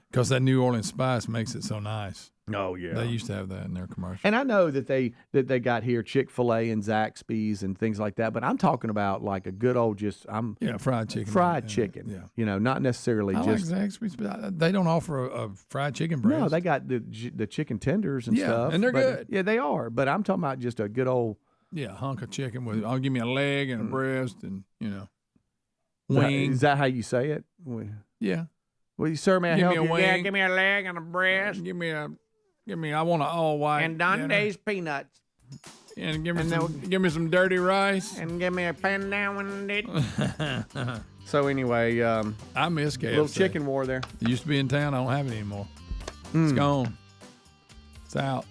Because that New Orleans spice makes it so nice. Oh yeah. They used to have that in their commercials. And I know that they got here Chick-fil-A and Zaxby's and things like that, but I'm talking about like a good old fried chicken. Fried chicken. Yeah. Not necessarily I just like Zaxby's, but they don't offer a fried chicken breast. No, they got the chicken tenders and stuff. and they're good. Yeah, they are. But I'm talking about just a good old hunk of chicken with. I'll give me a leg and a breast and wing. Is that how you say it? Yeah. Will you, sir, may I Give help me a you? wing. Yeah, give me a leg and a breast. Give me. I want an all white. And Donde's peanuts. And give me some dirty rice. And give me a pan down with it. So anyway, I miss KFC. little chicken war there. It used to be in town. I don't have it anymore. It's gone. It's out.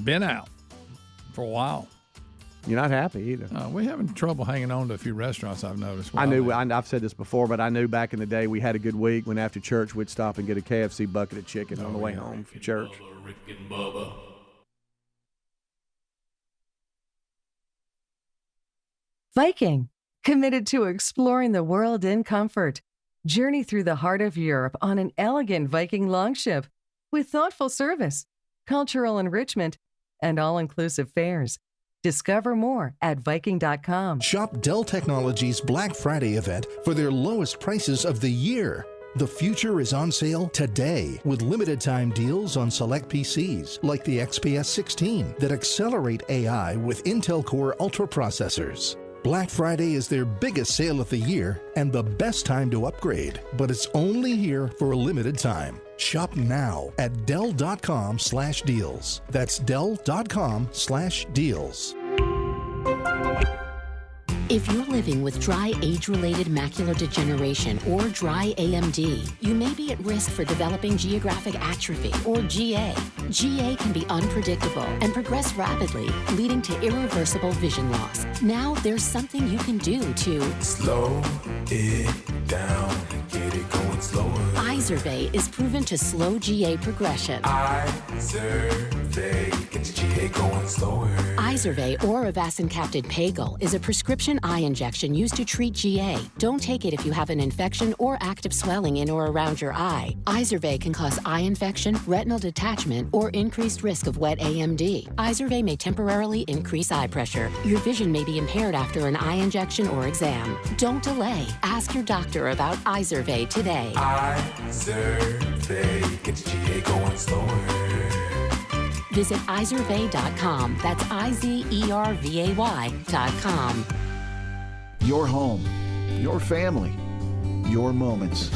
Been out for a while. You're not happy either. We're having trouble hanging on to a few restaurants, I've noticed. I've said this before, but I knew back in the day we had a good week when after church we'd stop and get a KFC bucket of chicken on the way home from church. Bubba, Rick and Bubba. Viking, committed to exploring the world in comfort. Journey through the heart of Europe on an elegant Viking longship with thoughtful service, cultural enrichment, and all-inclusive fares. Discover more at Viking.com. Shop Dell Technologies' Black Friday event for their lowest prices of the year. The future is on sale today with limited time deals on select PCs like the XPS 16 that accelerate AI with Intel Core Ultra processors. Black Friday is their biggest sale of the year and the best time to upgrade, but it's only here for a limited time. Shop now at Dell.com/deals. That's Dell.com/deals. If you're living with dry age-related macular degeneration or dry AMD, you may be at risk for developing geographic atrophy or GA. GA can be unpredictable and progress rapidly, leading to irreversible vision loss. Now there's something you can do to Slow it down and get it going slower. Izervay is proven to slow GA progression. Izervay gets GA going slower. Izervay or avacincaptad pagel is a prescription eye injection used to treat GA. Don't take it if you have an infection or active swelling in or around your eye. Izervay can cause eye infection, retinal detachment, or increased risk of wet AMD. Izervay may temporarily increase eye pressure. Your vision may be impaired after an eye injection or exam. Don't delay. Ask your doctor about Izervay today. Izervay gets GA going slower. Visit Izervay.com. That's IZERVAY.com. Your home, your family, your moments.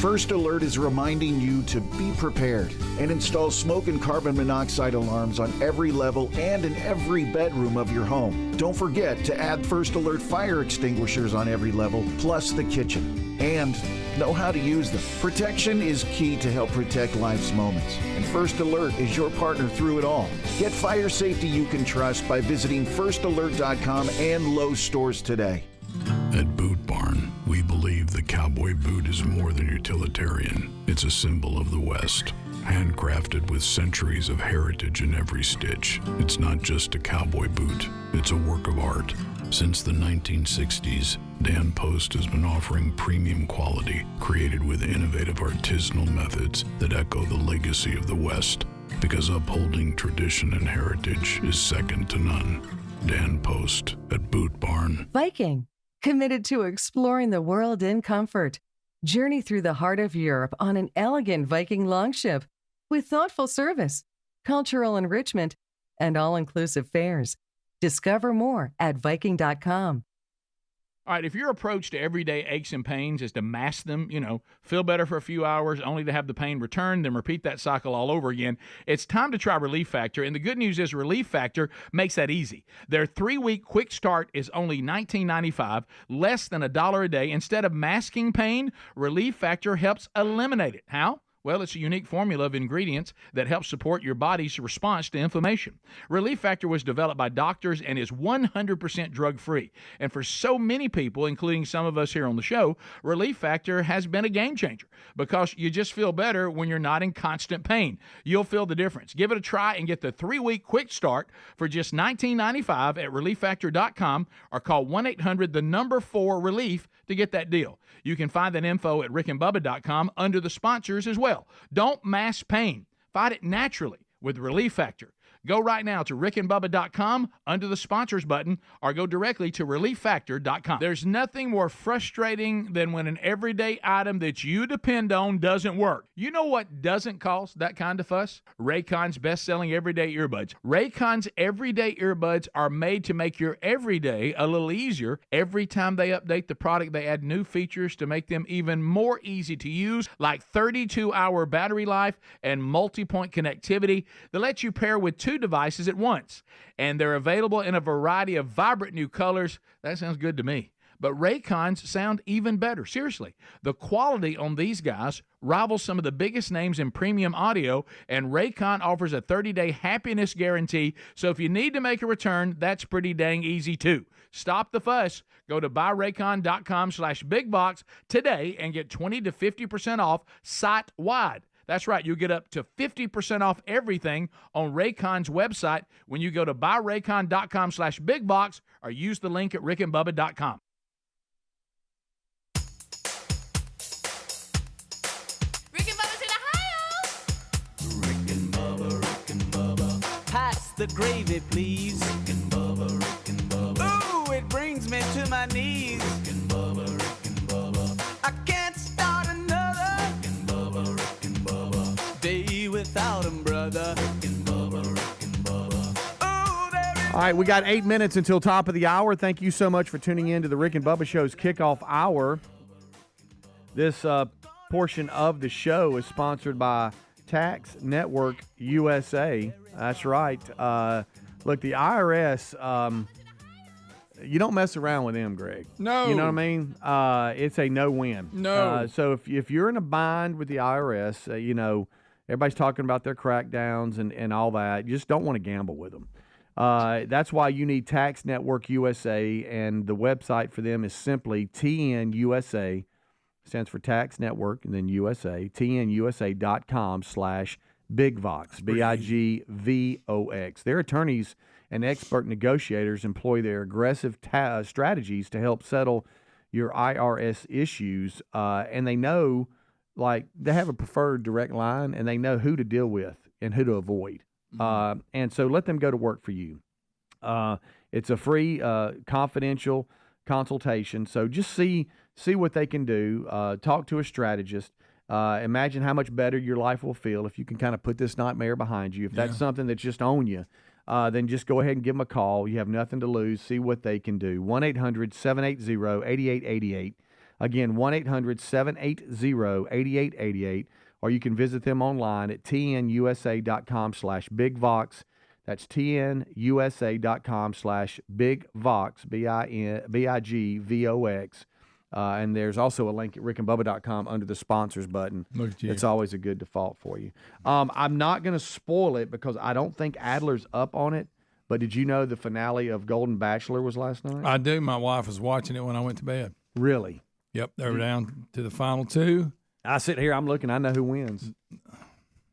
First Alert is reminding you to be prepared and install smoke and carbon monoxide alarms on every level and in every bedroom of your home. Don't forget to add First Alert fire extinguishers on every level, plus the kitchen. And know how to use them. Protection is key to help protect life's moments. And First Alert is your partner through it all. Get fire safety you can trust by visiting firstalert.com and Lowe's stores today. At Boot Barn, we believe the cowboy boot is more than utilitarian. It's a symbol of the West, handcrafted with centuries of heritage in every stitch. It's not just a cowboy boot, it's a work of art. Since the 1960s, Dan Post has been offering premium quality created with innovative artisanal methods that echo the legacy of the West, because upholding tradition and heritage is second to none. Dan Post at Boot Barn. Viking, committed to exploring the world in comfort. Journey through the heart of Europe on an elegant Viking longship with thoughtful service, cultural enrichment, and all-inclusive fares. Discover more at Viking.com. All right, if your approach to everyday aches and pains is to mask them, feel better for a few hours only to have the pain return, then repeat that cycle all over again, it's time to try Relief Factor. And the good news is Relief Factor makes that easy. Their 3-week quick start is only $19.95, less than $1 a day. Instead of masking pain, Relief Factor helps eliminate it. How? Well, it's a unique formula of ingredients that helps support your body's response to inflammation. Relief Factor was developed by doctors and is 100% drug-free. And for so many people, including some of us here on the show, Relief Factor has been a game changer because you just feel better when you're not in constant pain. You'll feel the difference. Give it a try and get the 3-week quick start for just $19.95 at relieffactor.com or call 1-800-4-RELIEF to get that deal. You can find that info at rickandbubba.com under the sponsors as well. Don't mask pain. Fight it naturally with Relief Factor. Go right now to rickandbubba.com under the sponsors button or go directly to relieffactor.com. There's nothing more frustrating than when an everyday item that you depend on doesn't work. You know what doesn't cause that kind of fuss? Raycon's best-selling everyday earbuds. Raycon's everyday earbuds are made to make your everyday a little easier. Every time they update the product, they add new features to make them even more easy to use, like 32-hour battery life and multi-point connectivity that lets you pair with 2 devices at once, and they're available in a variety of vibrant new colors. That sounds good to me. But Raycon's sound even better. Seriously, the quality on these guys rivals some of the biggest names in premium audio, and Raycon offers a 30-day happiness guarantee, so if you need to make a return, that's pretty dang easy too. Stop the fuss. Go to buyraycon.com/bigbox today and get 20 to 50% off site-wide. That's right, you get up to 50% off everything on Raycon's website when you go to buyraycon.com/bigbox or use the link at rickandbubba.com. Rick and Bubba's in Ohio. Rick and Bubba. Pass the gravy, please. Rick and Bubba. Ooh, it brings me to my knees. Rick and Bubba. I can't start another day without him, brother. All right, we got 8 minutes until top of the hour. Thank you so much for tuning in to the Rick and Bubba Show's kickoff hour. This portion of the show is sponsored by Tax Network USA. That's right. Look, the IRS, you don't mess around with them, Greg. No. You know what I mean? It's a no-win. No. So if you're in a bind with the IRS, everybody's talking about their crackdowns and all that. You just don't want to gamble with them. That's why you need Tax Network USA, and the website for them is simply TNUSA, stands for Tax Network, and then USA, TNUSA.com/BigVox, BIGVOX. Their attorneys and expert negotiators employ their aggressive strategies to help settle your IRS issues, and they know, they have a preferred direct line, and they know who to deal with and who to avoid. And so let them go to work for you. It's a free, confidential consultation. So just see what they can do. Talk to a strategist. Imagine how much better your life will feel if you can kind of put this nightmare behind you. If that's something that's just on you, then just go ahead and give them a call. You have nothing to lose. See what they can do. 1-800-780-8888. Again, 1-800-780-8888. Or you can visit them online at tnusa.com/bigvox. That's tnusa.com/bigvox, BIGVOX. And there's also a link at rickandbubba.com under the sponsors button. Look at you. It's always a good default for you. I'm not going to spoil it because I don't think Adler's up on it. But did you know the finale of Golden Bachelor was last night? I do. My wife was watching it when I went to bed. Really? Yep. They were down to the final 2. I sit here, I'm looking, I know who wins.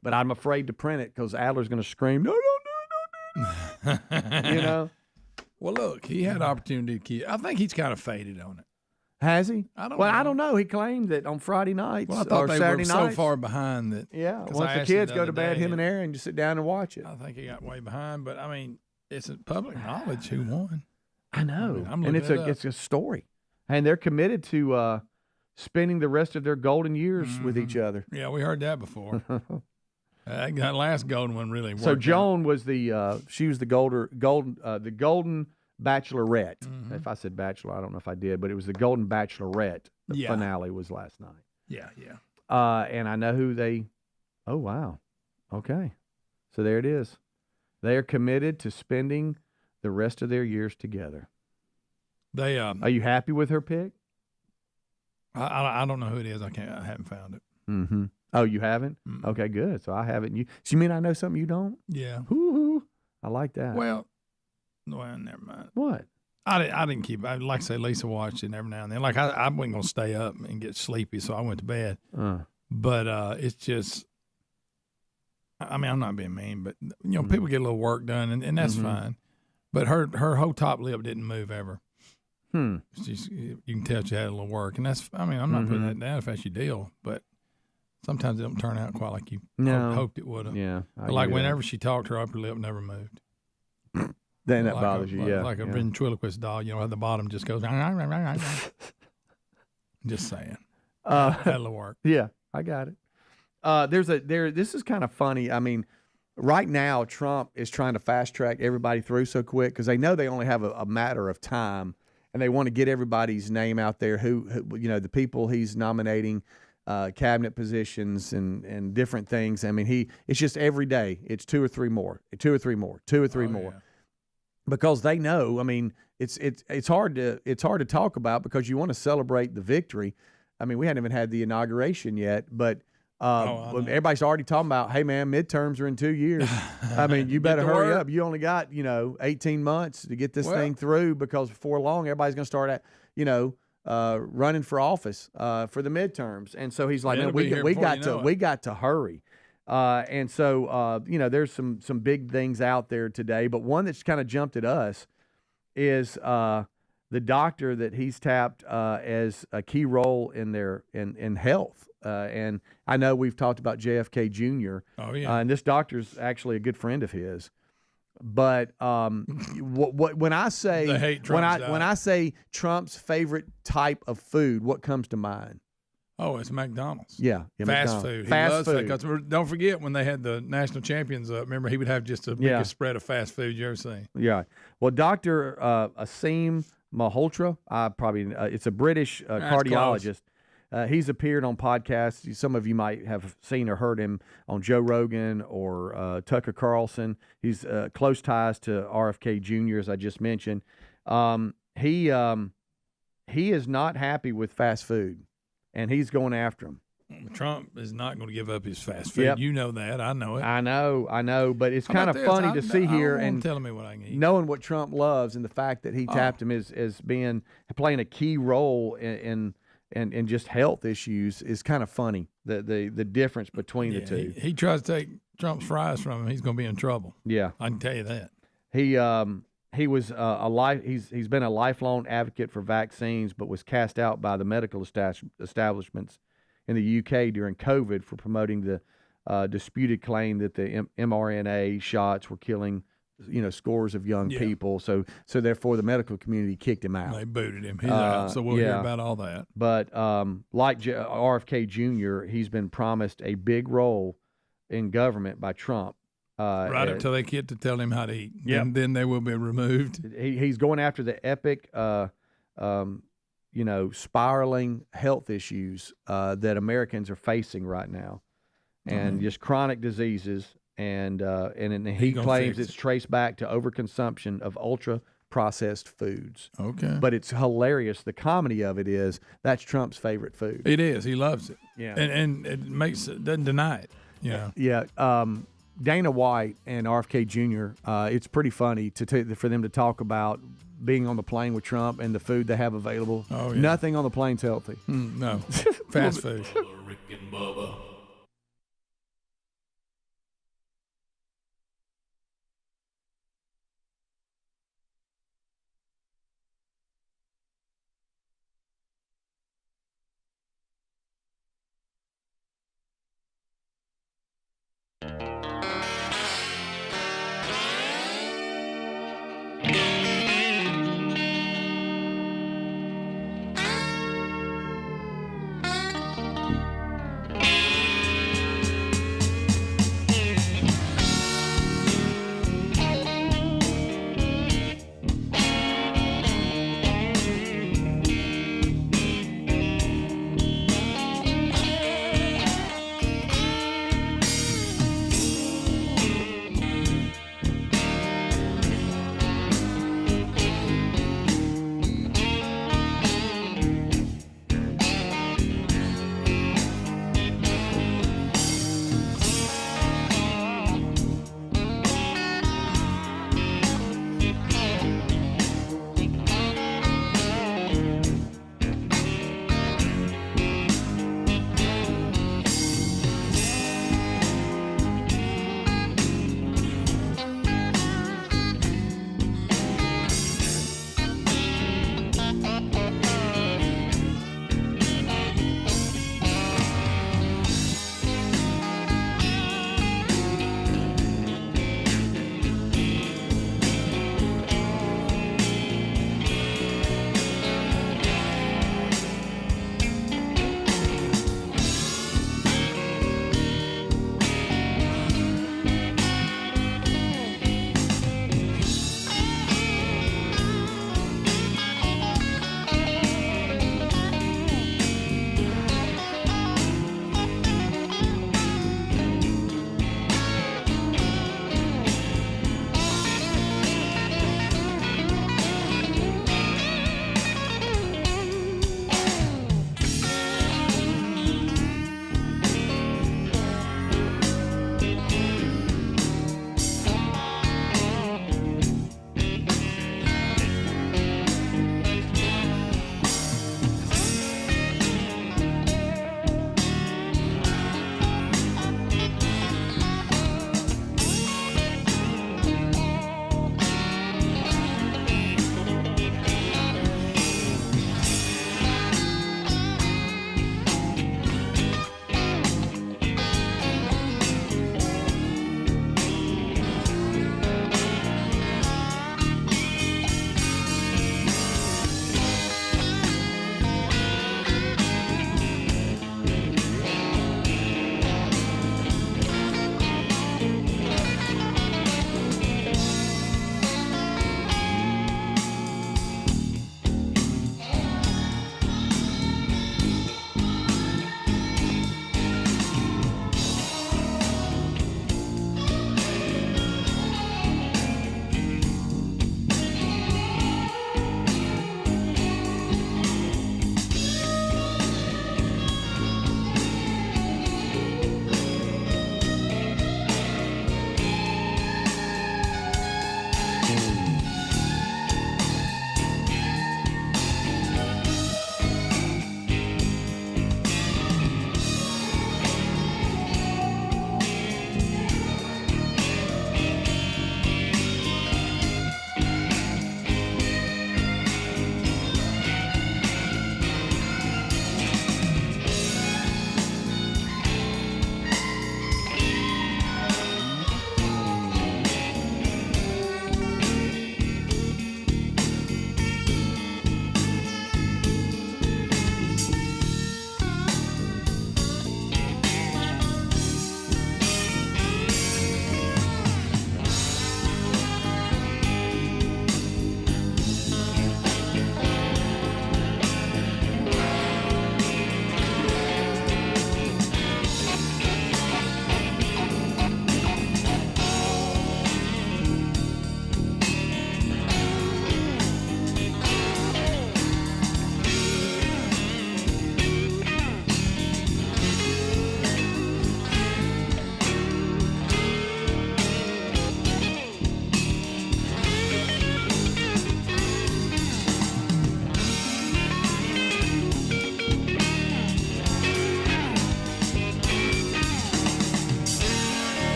But I'm afraid to print it because Adler's going to scream, no. You know? Well, look, he had opportunity to keep. I think he's kind of faded on it. Has he? I don't know. He claimed that on Friday nights I thought or they Saturday were nights. so far behind that. Yeah, once I the asked kids him go the to other bed, day, him and Aaron just sit down and watch it. I think he got way behind, but I mean, it's public knowledge who won. I know, I'm and looking it's a story, and they're committed to spending the rest of their golden years with each other. Yeah, we heard that before. That last golden one really worked. So Joan was the she was the golden Bachelorette. If I said Bachelor, I don't know if I did, but it was the Golden Bachelorette. The finale was last night. Yeah, yeah. And I know who they. Oh wow. Okay, so there it is. They are committed to spending the rest of their years together. They Are you happy with her pick? I don't know who it is. I haven't found it. Mm-hmm. Oh, you haven't? Mm-mm. Okay, good. So I haven't. So you mean I know something you don't? Yeah. Hoo-hoo. I like that. Well, never mind. What? I didn't keep. Like I say, Lisa watched it every now and then. Like I wasn't gonna stay up and get sleepy, so I went to bed. But it's just. I mean, I'm not being mean, but people get a little work done, and that's fine. But her whole top lip didn't move ever. You can tell she had a little work, and that's. I mean, I'm not putting that down if that's your deal, but sometimes it don't turn out quite like you hoped it would have. Yeah, but like whenever she talked, her upper lip never moved. Then that like bothers you, yeah. Like a ventriloquist doll, how the bottom just goes. Just saying. Had a little work. Yeah, I got it. This is kind of funny. I mean, right now Trump is trying to fast track everybody through so quick because they know they only have a matter of time, and they want to get everybody's name out there. Who the people he's nominating, cabinet positions and different things. I mean, it's just every day it's two or three more. Yeah. Because they know. I mean, it's hard to talk about because you want to celebrate the victory. I mean, we hadn't even had the inauguration yet, but everybody's already talking about, hey man, midterms are in 2 years. I mean, you better hurry up. You only got 18 months to get this thing through because before long everybody's going to start running for office for the midterms. And so he's like, man, we got to hurry. And so there's some big things out there today, but one that's kind of jumped at us is the doctor that he's tapped as a key role in health. And I know we've talked about JFK Jr. Oh yeah. And this doctor's actually a good friend of his. But when I say when I say Trump's favorite type of food, what comes to mind? Oh, it's McDonald's. Yeah, fast food. Fast food. Because don't forget when they had the national champions up. Remember, he would have just the biggest spread of fast food you ever seen. Yeah. Well, Dr. Asim Malhotra, it's a British cardiologist. He's appeared on podcasts. Some of you might have seen or heard him on Joe Rogan or Tucker Carlson. He's close ties to RFK Jr., as I just mentioned. He is not happy with fast food. And he's going after him. Trump is not going to give up his fast food. Yep. You know that. I know it. I know. But it's kind of funny to see here and telling me what I can eat. Knowing what Trump loves and the fact that he tapped him as playing a key role in just health issues is kind of funny. The difference between the two. He tries to take Trump's fries from him. He's going to be in trouble. Yeah, I can tell you that. He was he's been a lifelong advocate for vaccines, but was cast out by the medical establishments in the UK during COVID for promoting the disputed claim that the mRNA shots were killing scores of young people. So therefore the medical community kicked him out. They booted him. He's out. So we'll hear about all that. But like RFK Jr., he's been promised a big role in government by Trump. Right up till they get to tell him how to eat. Yep. And then they will be removed. He's going after the epic, spiraling health issues that Americans are facing right now, and just chronic diseases. And he claims it's traced back to overconsumption of ultra-processed foods. Okay. But it's hilarious. The comedy of it is that's Trump's favorite food. It is. He loves it. Yeah. And it doesn't deny it. Yeah. Yeah. Dana White and RFK Jr., it's pretty funny for them to talk about being on the plane with Trump and the food they have available. Oh, yeah. Nothing on the plane's healthy. No. Fast food. Rick and Bubba.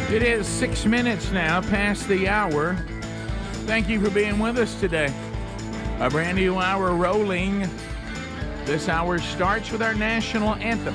It is 6 minutes now past the hour. Thank you for being with us today. A brand new hour rolling. This hour starts with our national anthem.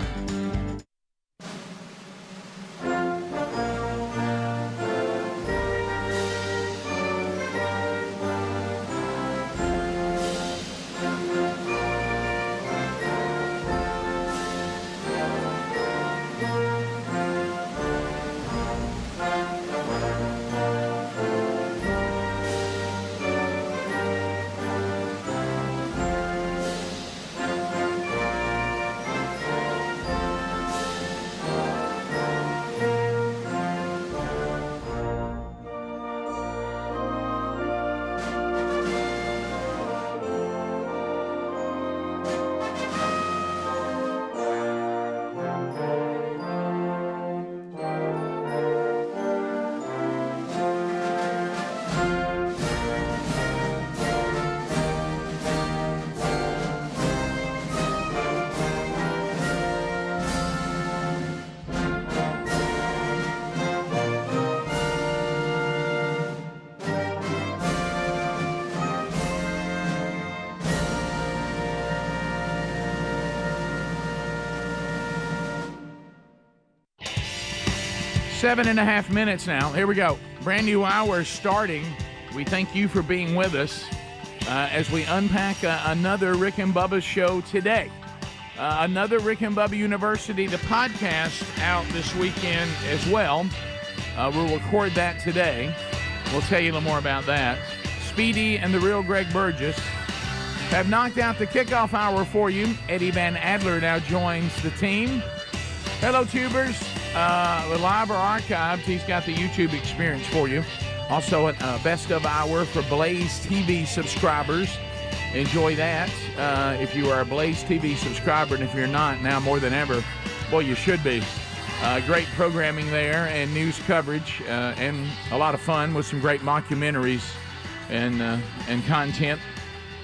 Seven and a half minutes now. Here we go. Brand new hour starting. We thank you for being with us as we unpack another Rick and Bubba show today. Another Rick and Bubba University, the podcast, out this weekend as well. We'll record that today. We'll tell you a little more about that. Speedy and the real Greg Burgess have knocked out the kickoff hour for you. Eddie Van Adler now joins the team. Hello, tubers. Live or archived, he's got the YouTube experience for you. Also, a best of hour for Blaze TV subscribers. Enjoy that. If you are a Blaze TV subscriber, and if you're not, now more than ever, boy, you should be. Great programming there and news coverage and a lot of fun with some great mockumentaries and content.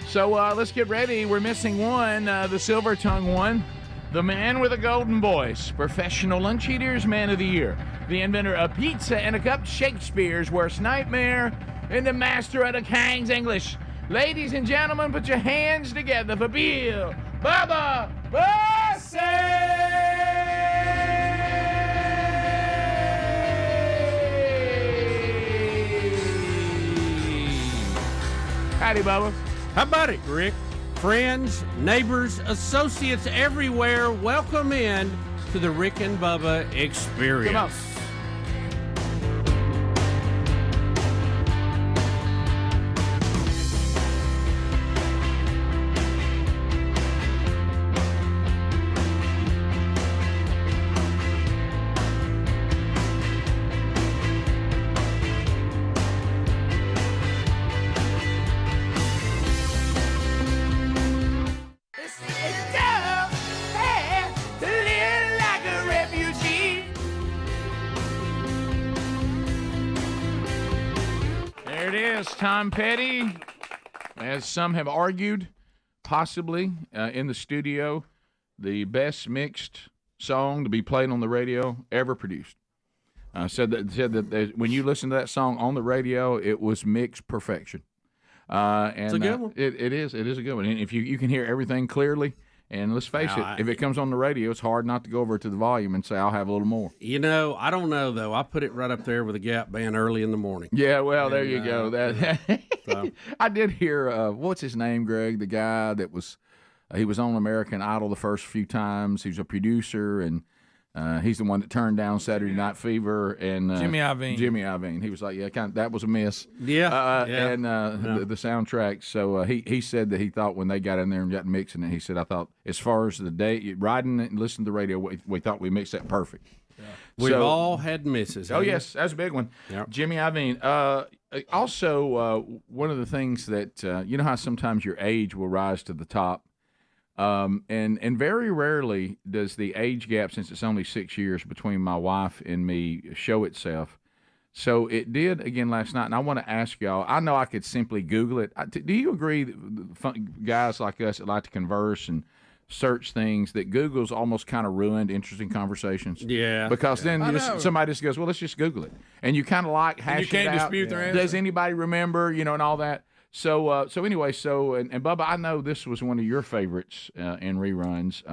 So let's get ready. We're missing one, the silver tongue one. The man with a golden voice, professional lunch eaters, man of the year, the inventor of pizza and a cup, Shakespeare's worst nightmare, and the master of the King's English. Ladies and gentlemen, put your hands together for Bill Bubba Bussey! Howdy, Bubba. How about it, Rick? Friends, neighbors, associates everywhere, welcome in to the Rick and Bubba experience. Come on. Tom Petty, as some have argued, possibly in the studio, the best mixed song to be played on the radio ever produced. Said that when you listen to that song on the radio, it was mixed perfection. And it's a good one. It is a good one. And if you can hear everything clearly, and let's face it, if it comes on the radio, it's hard not to go over to the volume and say, I'll have a little more. You know, I don't know, though. I put it right up there with the Gap Band early in the morning. Yeah, well, there you go. So. I did hear, what's his name, Greg? The guy that he was on American Idol the first few times. He was a producer, and he's the one that turned down Saturday Night Fever. And Jimmy Iovine. He was like, that was a miss. Yeah. And the soundtrack. So he said that he thought when they got in there and got mixing it, he said, I thought as far as the day, riding it and listening to the radio, we thought we mixed that perfect. Yeah. We've all had misses. Oh, yes. That's a big one. Yep. Jimmy Iovine. Also, one of the things that, you know how sometimes your age will rise to the top. And very rarely does the age gap, since it's only 6 years between my wife and me, show itself. So it did again last night, and I want to ask y'all. I know I could simply Google it. Do you agree that guys like us that like to converse and search things that Google's almost kind of ruined interesting conversations. Yeah. Because then somebody just goes, well, let's just Google it. And you kind of like hash you can't it out. dispute their answer. Does anybody remember, and all that? So anyway, and Bubba, I know this was one of your favorites in reruns.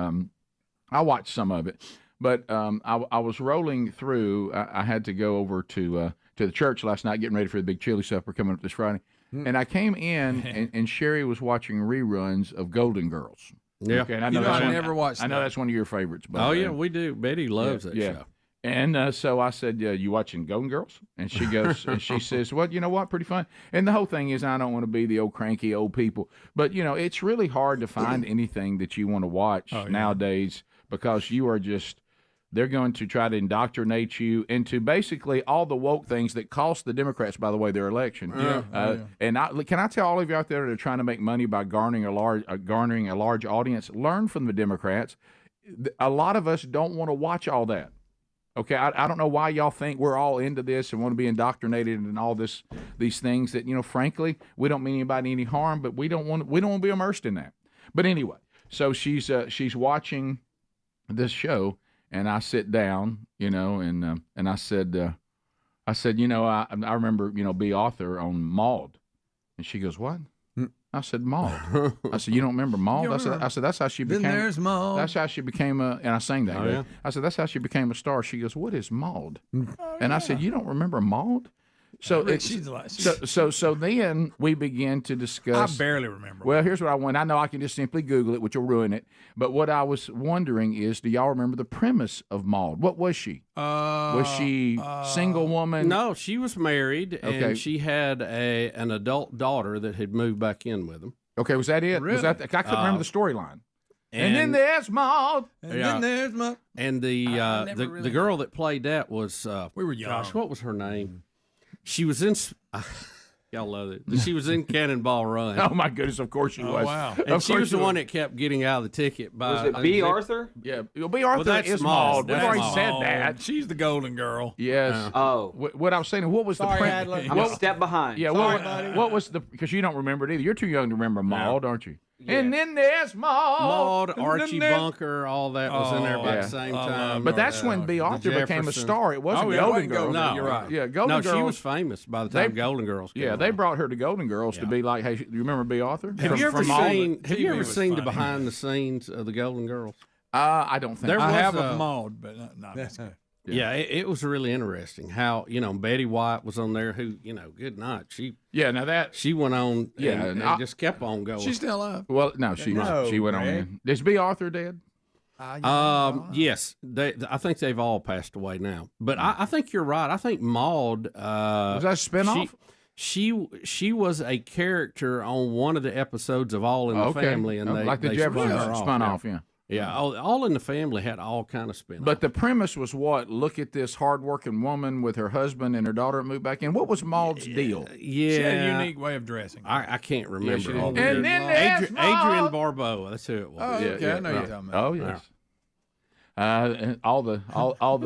I watched some of it, but I was rolling through. I had to go over to the church last night, getting ready for the big chili supper coming up this Friday. And I came in, and Sherry was watching reruns of Golden Girls. Yeah. Okay, and I know I never watched I know that. that's one of your favorites. But, Oh, yeah, we do. Betty loves that show. And so I said, you watching Golden Girls? And she goes, and she says, well, you know what? Pretty fun. And the whole thing is, I don't want to be the old cranky old people. But, it's really hard to find anything that you want to watch nowadays because you are just, they're going to try to indoctrinate you into basically all the woke things that cost the Democrats, by the way, their election. And can I tell all of you out there that are trying to make money by garnering a large audience, learn from the Democrats. A lot of us don't want to watch all that. Okay, I don't know why y'all think we're all into this and want to be indoctrinated in all these things that, frankly, we don't mean anybody any harm, but we don't want to be immersed in that. But anyway, so she's watching this show. And I sit down, and I said, I remember, B. Arthur on Maude. And she goes, what? I said, Maude. I said, you don't remember Maude? I said, that's how she became. Then there's Maude. That's how she became and I sang that. Yeah. I said, that's how she became a star. She goes, what is Maude? And I said, you don't remember Maude? So then we began to discuss. I barely remember. Well, here's what I want. I know I can just simply Google it, which will ruin it. But what I was wondering is, do y'all remember the premise of Maude? What was she? Was she single woman? No, she was married, and she had an adult daughter that had moved back in with him. Okay, was that it? Really? Was that? I couldn't remember the storyline. And then there's Maude. Then there's Maude. And the girl that played that was we were young. Gosh, what was her name? She was in. Y'all love it. She was in Cannonball Run. Oh my goodness! Of course she was. Wow! And she was the one that kept getting out of the ticket. Was it B. Arthur? Yeah, B. Arthur is Maude. We've already said that. She's the Golden Girl. Yes. Oh. What I was saying. What was Sorry, the Adler. I'm a step behind. Yeah. What was the? Because you don't remember it either. You're too young to remember Maude, aren't you? Yeah. And then there's Maude. Archie Bunker, all that was in there about the same time. But that's when B. Arthur became a star. It wasn't Golden Girls. No, you're right. Yeah, Golden Girls. No, she was famous by the time Golden Girls came out. They brought her to Golden Girls to be like, hey, you remember B. Arthur? Have you ever seen the behind the scenes of the Golden Girls? I don't think I have a Maude, but not this good. Yeah, it was really interesting how, Betty White was on there who, good night. She went on and just kept on going. She's still alive. Well, no, she went on. Is B. Arthur dead? Yes. I think they've all passed away now. But I think you're right. I think Maude was that a spinoff? She was a character on one of the episodes of All in the Family, and like the Jeffersons spun off. Yeah, all in the Family had all kind of spin-offs. But the premise was what? Look at this hard-working woman with her husband and her daughter moved back in. What was Maude's deal? Yeah, she had a unique way of dressing. I can't remember. Yeah, all and then Adrian Barbeau. That's who it was. Oh, okay, I know you're talking about. Oh yes. And all the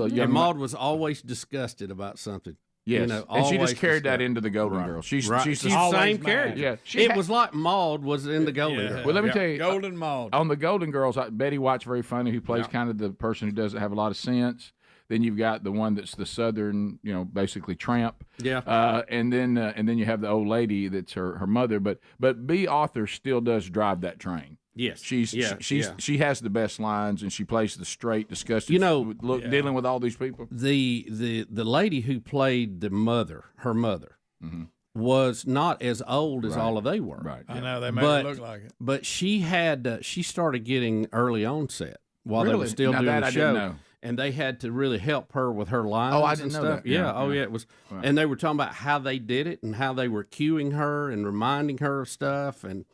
young and Maude was always disgusted about something. Yes, and she just carried that into the Golden Girls. She's the same character. Yeah, it was like Maude was in the Golden Girls. Well, let me tell you, Golden Maude. On the Golden Girls, Betty White's very funny. Who plays kind of the person who doesn't have a lot of sense. Then you've got the one that's the Southern, basically tramp. Yeah. And then you have the old lady that's her mother. But B. Arthur still does drive that train. Yes, she has the best lines, and she plays the straight, disgusting. Dealing with all these people. The lady who played her mother, was not as old as all of they were. Right, I know they made it look like it. But she started getting early onset while they were still doing the show. I didn't know. And they had to really help her with her lines. Oh, I didn't know stuff. that. Yeah. It was, and they were talking about how they did it and how they were cueing her and reminding her of stuff, and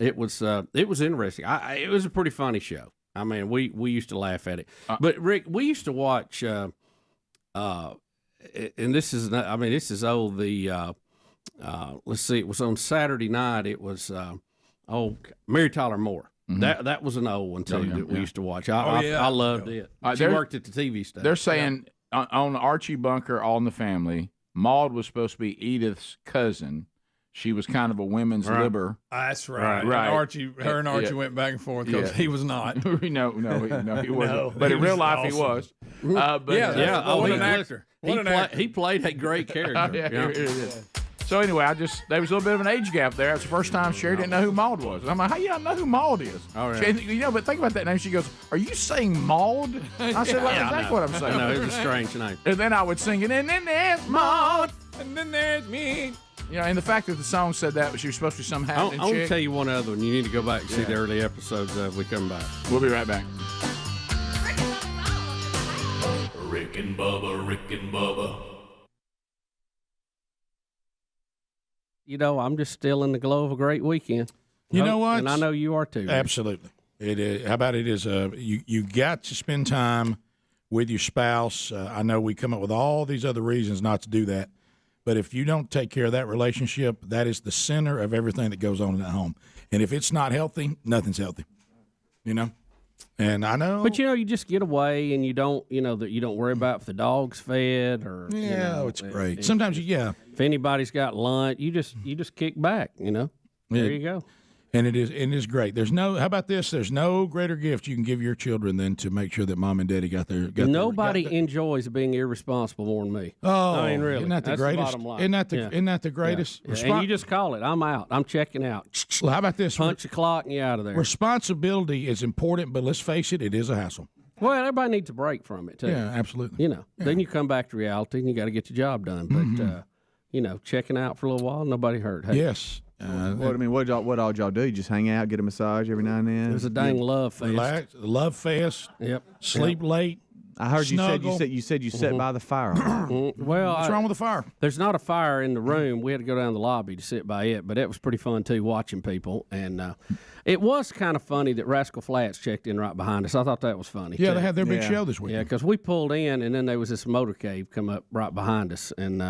it was interesting. It was a pretty funny show. I mean, we used to laugh at it. But Rick, we used to watch, and this is old. Let's see, it was on Saturday night. It was Mary Tyler Moore. Mm-hmm. That was an old one too that we used to watch. I loved it. She worked at the TV station. They're saying on Archie Bunker, All in the Family, Maude was supposed to be Edith's cousin. She was kind of a women's libber. That's right. Right. And her and Archie went back and forth because he was not. no, he wasn't. No, but he in real was life, he awesome. was. What an actor. He played a great character. Here it is. So anyway, there was a little bit of an age gap there. It was the first time Sherry didn't know who Maud was. And I'm like, how you not know who Maud is? Oh, yeah. But think about that name. She goes, "Are you saying Maud?" I said, "Well, that's what I'm saying." No, it's a strange name. And then I would sing it, and then there's Maud, and then there's me. And the fact that the song said that she was supposed to be some I happening want to chick. tell you one other one. You need to go back and see the early episodes of We Come Back. We'll be right back. Rick and Bubba, Rick and Bubba. I'm just still in the glow of a great weekend. You know what? And I know you are too. Rick. Absolutely. It is. How about it is you got to spend time with your spouse. I know we come up with all these other reasons not to do that, but if you don't take care of that relationship, that is the center of everything that goes on in that home. And if it's not healthy, nothing's healthy. And I know. But you just get away and you don't worry about if the dog's fed or it's great. Sometimes if anybody's got lunch, you just kick back, There you go. And it is great. How about this? There's no greater gift you can give your children than to make sure that mom and daddy got their. Nobody enjoys being irresponsible more than me. Oh, I mean, really, isn't that the that's greatest? The bottom line. Isn't that the greatest? Yeah. And you just call it. I'm out. I'm checking out. Well, how about this? Punch the clock and you're out of there. Responsibility is important, but let's face it is a hassle. Well, everybody needs a break from it too. Yeah, absolutely. Then you come back to reality and you got to get your job done. But checking out for a little while, nobody hurt. Hey. Yes. What all y'all do? You just hang out, get a massage every now and then. It was a dang love fest. Relax, love fest. Yep. Sleep late. I heard snuggle. you said you sat by the fire. Well, what's wrong with the fire? There's not a fire in the room. We had to go down the lobby to sit by it, but it was pretty fun too, watching people. And it was kind of funny that Rascal Flatts checked in right behind us. I thought that was funny. Yeah, too. they had their big show this week. Yeah, because we pulled in, and then there was this motorcade come up right behind us, and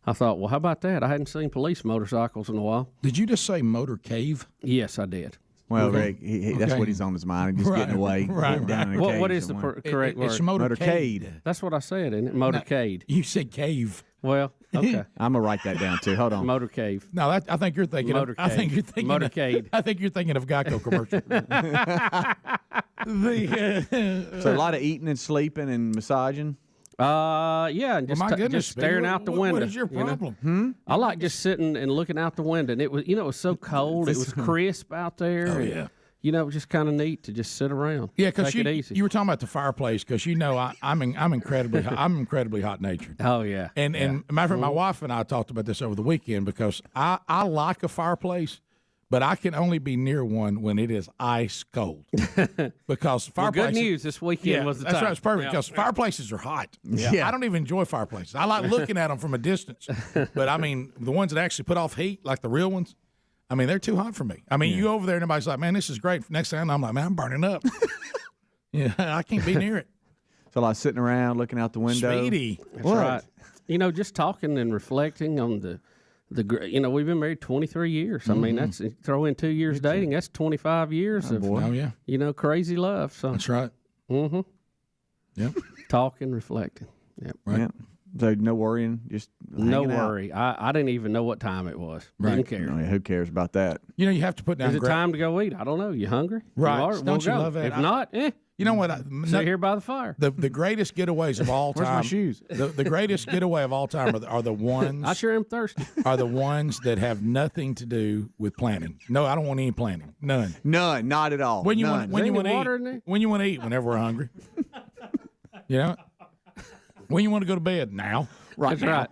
I thought, well, how about that? I hadn't seen police motorcycles in a while. Did you just say motor cave? Yes, I did. Well, Rick, that's what he's on his mind. He's getting away. Down in a cave What is the somewhere. correct word? It's motorcade. That's what I said, isn't it? Motorcade. You said cave. Well, okay. I'm gonna write that down too. Hold on. Motor cave. No, I think you're thinking. Motorcade. I think you're thinking. Motorcade. I think you're thinking of Geico commercial. So a lot of eating and sleeping and massaging. Yeah, and just, my goodness, just staring out the window. What is your problem? I like just sitting and looking out the window. And it was, it was so cold. It was crisp out there. Oh, and, yeah. It was just kind of neat to just sit around. Yeah, because it easy. you were talking about the fireplace because I'm incredibly hot natured. Oh yeah. And matter of fact, my wife and I talked about this over the weekend because I like a fireplace, but I can only be near one when it is ice cold. Because fireplaces. Good news this weekend was the that's time. right. It's perfect because fireplaces are hot. Yeah. I don't even enjoy fireplaces. I like looking at them from a distance, but I mean the ones that actually put off heat, like the real ones. I mean, they're too hot for me. I mean, you over there and everybody's like, man, this is great. Next thing I'm like, man, I'm burning up. I can't be near it. So like sitting around looking out the window. Speedy. That's right. Just talking and reflecting on the we've been married 23 years. I mean, that's throw in 2 years dating. That's 25 years of crazy love. So that's right. Mm-hmm. Yep. Talking, reflecting. Yep. Right. Yep. So no worrying, just no hanging out. worry. I didn't even know what time it was. Right. Didn't care. No, who cares about that? You have to put down. Is it time to go eat? I don't know. You hungry? Right. You are? Don't we'll you go. love that? If not, You know what? sit here by the fire. The greatest getaways of all time. Where's my shoes? The greatest getaway of all time are the ones. I sure am thirsty. Are the ones that have nothing to do with planning. No, I don't want any planning. None. None. Not at all. When you None. want to water in eat. there? When you want to eat. Whenever we're hungry. When you want to go to bed. Now. That's right.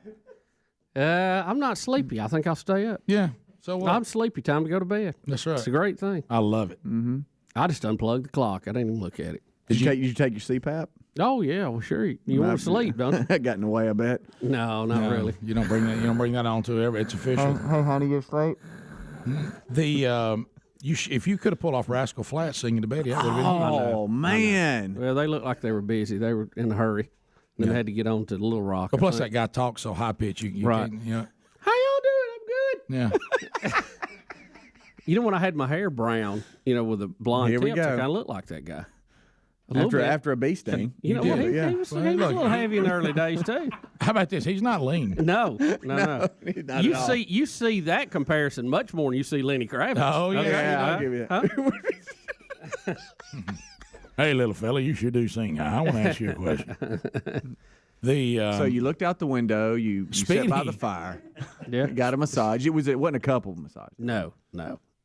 I'm not sleepy. I think I'll stay up. Yeah. So what? I'm sleepy. Time to go to bed. That's right. It's a great thing. I love it. Mm-hmm. I just unplugged the clock. I didn't even look at it. Did you take your CPAP? Oh yeah, well sure. You want to sleep, don't you? That got in the way, I bet. No, not really. You don't bring that. You don't bring that on to it's official. Hey, honey, you sleep? If you could have pulled off Rascal Flatts singing to Betty, that would have been. Oh man! Well, they looked like they were busy. They were in a hurry. Then they had to get on to the Little Rock. But plus, that guy talks so high pitched. You Right. can't, How y'all doing? I'm good. Yeah. When I had my hair brown, with a blonde Here we tips, I go. kind of looked like that guy. After a bee sting. You know what? He was a little heavy in the early days too. How about this? He's not lean. No. Not You at all. see that comparison much more than you see Lenny Kravitz. Oh, yeah. Yeah, I'll give you that. Hey, little fella, you sure do sing. I want to ask you a question. So you looked out the window. You sat by the fire. Yeah. Got a massage. It wasn't a couple massage. No,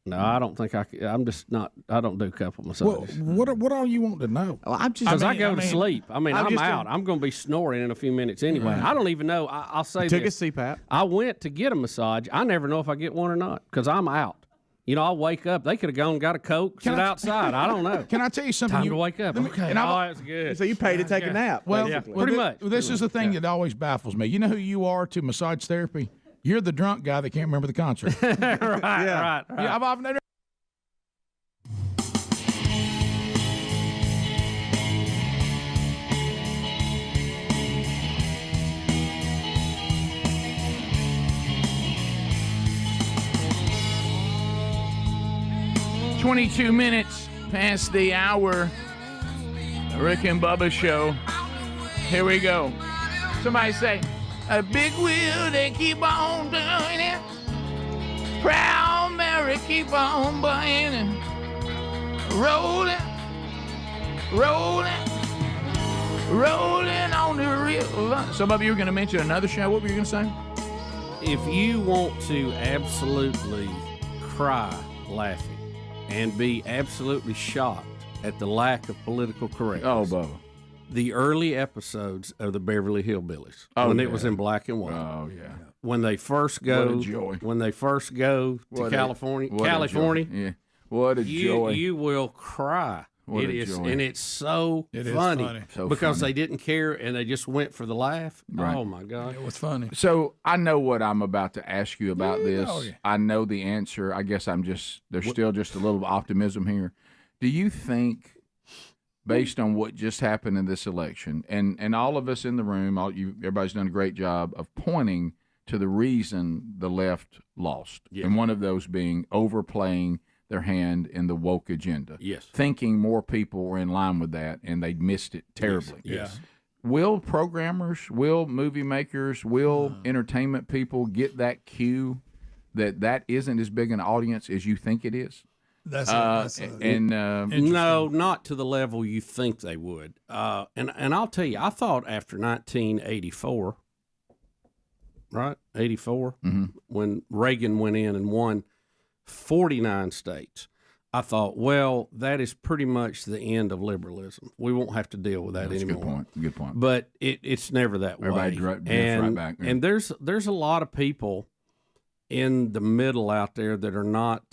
I don't think I could. I'm just not. I don't do couple massages. Well, what all you want to know? Well, I'm just Because I go to sleep. I'm just out. I'm going to be snoring in a few minutes anyway. I don't even know. I'll say took this. a CPAP. I went to get a massage. I never know if I get one or not because I'm out. You know, I'll wake up. They could have gone and got a Coke, sit outside. I don't know. Can I tell you something? Time to wake up. Okay. that's good. So you paid to take a nap. Well, basically. pretty much. This is the thing that always baffles me. You know who you are to massage therapy? You're the drunk guy that can't remember the concert. right. Yeah, I've never. $22 minutes past the hour. Rick and Bubba show. Here we go. Somebody say, a big wheel, they keep on turning. Proud Mary keep on burning. Rolling, rolling, rolling on the river. Some of you are going to mention another show. What were you going to say? If you want to absolutely cry laughing and be absolutely shocked at the lack of political correctness. Oh, Bubba. The early episodes of the Beverly Hillbillies when it was in black and white. Oh, yeah. When they first go, What a joy. when they first go to California, Yeah. What a joy. you will cry. What It a is, joy. and it's so It is funny, funny. So because funny. they didn't care and they just went for the laugh. Right. Oh my God! It was funny. So I know what I'm about to ask you about this. Oh, yeah. I know the answer. I guess there's still just a little optimism here. Do you think, based on what just happened in this election, and all of us in the room, everybody's done a great job of pointing to the reason the left lost, and one of those being overplaying their hand in the woke agenda. Yes. Thinking more people were in line with that, and they missed it terribly. Yes. Will programmers, will movie makers, will entertainment people get that cue that isn't as big an audience as you think it is? No, not to the level you think they would. And I'll tell you, I thought after 1984, right, 84, when Reagan went in and won 49 states, I thought, well, that is pretty much the end of liberalism. We won't have to deal with that anymore. Good point. But it's never that way. Everybody drifts right back. Yeah. And there's a lot of people in the middle out there that are not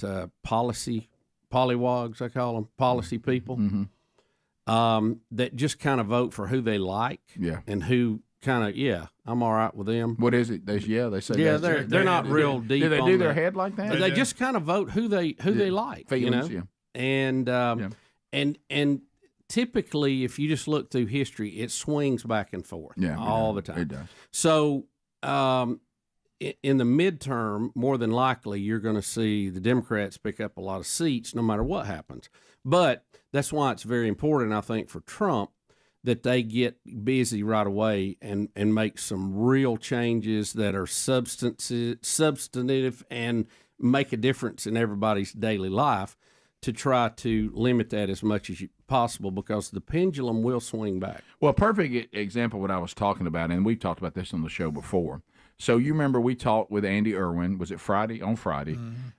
pollywogs, I call them, policy people, that just kind of vote for who they like, and who kind of, I'm all right with them. What is it? They say they're not real deep. Do they on do their that. head like that? They just kind of vote who they like, Feelings, you know, and typically, if you just look through history, it swings back and forth all the time. It does. So, in the midterm, more than likely, you're going to see the Democrats pick up a lot of seats no matter what happens. But that's why it's very important, I think, for Trump that they get busy right away and make some real changes that are substantive and make a difference in everybody's daily life to try to limit that as much as possible, because the pendulum will swing back. Well, a perfect example of what I was talking about, and we've talked about this on the show before. So you remember we talked with Andy Irwin, was it Friday,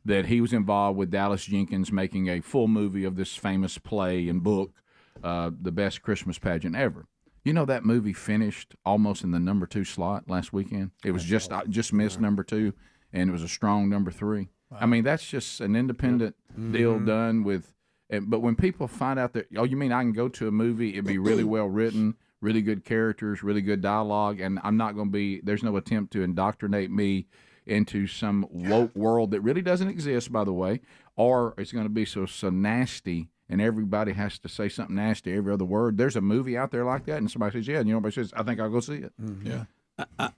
that he was involved with Dallas Jenkins making a full movie of this famous play and book, The Best Christmas Pageant Ever. You know, that movie finished almost in the number 2 slot last weekend. It was just missed number 2, and it was a strong number 3. Wow. I mean, that's just an independent deal done with. But when people find out that, you mean I can go to a movie, it'd be really well written, really good characters, really good dialogue, and I'm not going to be, there's no attempt to indoctrinate me into some woke world that really doesn't exist, by the way, or it's going to be so nasty and everybody has to say something nasty every other word. There's a movie out there like that, and somebody says, and nobody says, I think I'll go see it. Yeah.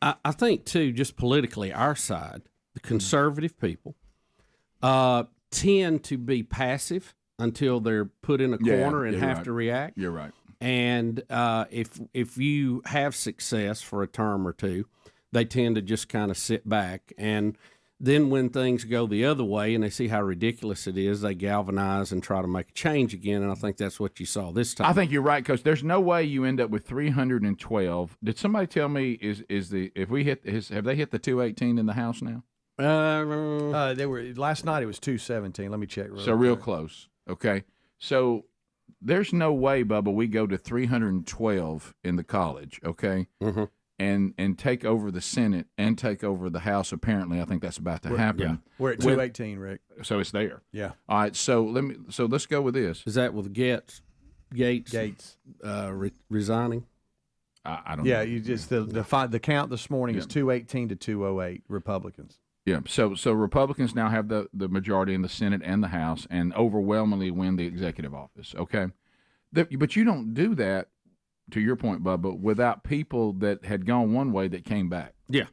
I think, too, just politically, our side, the conservative people, tend to be passive until they're put in a corner and have to react. You're right. And if you have success for a term or two, they tend to just kind of sit back. And then when things go the other way and they see how ridiculous it is, they galvanize and try to make a change again. And I think that's what you saw this time. I think you're right, Coach. There's no way you end up with 312. Did somebody tell me have they hit the 218 in the House now? They were last night. It was 217. Let me check. Real close. Okay, so there's no way, Bubba, we go to 312 in the college. Okay. Mm-hmm. And take over the Senate and take over the House. Apparently, I think that's about to happen. Yeah. We're at 218, Rick. So it's there. Yeah. All right. So let's go with this. Is that with Gaetz resigning? I don't. Yeah. know. You just the count this morning is 218 to 208 Republicans. Yeah. So Republicans now have the majority in the Senate and the House and overwhelmingly win the executive office. Okay. But you don't do that, to your point, Bubba, without people that had gone one way that came back. Yeah.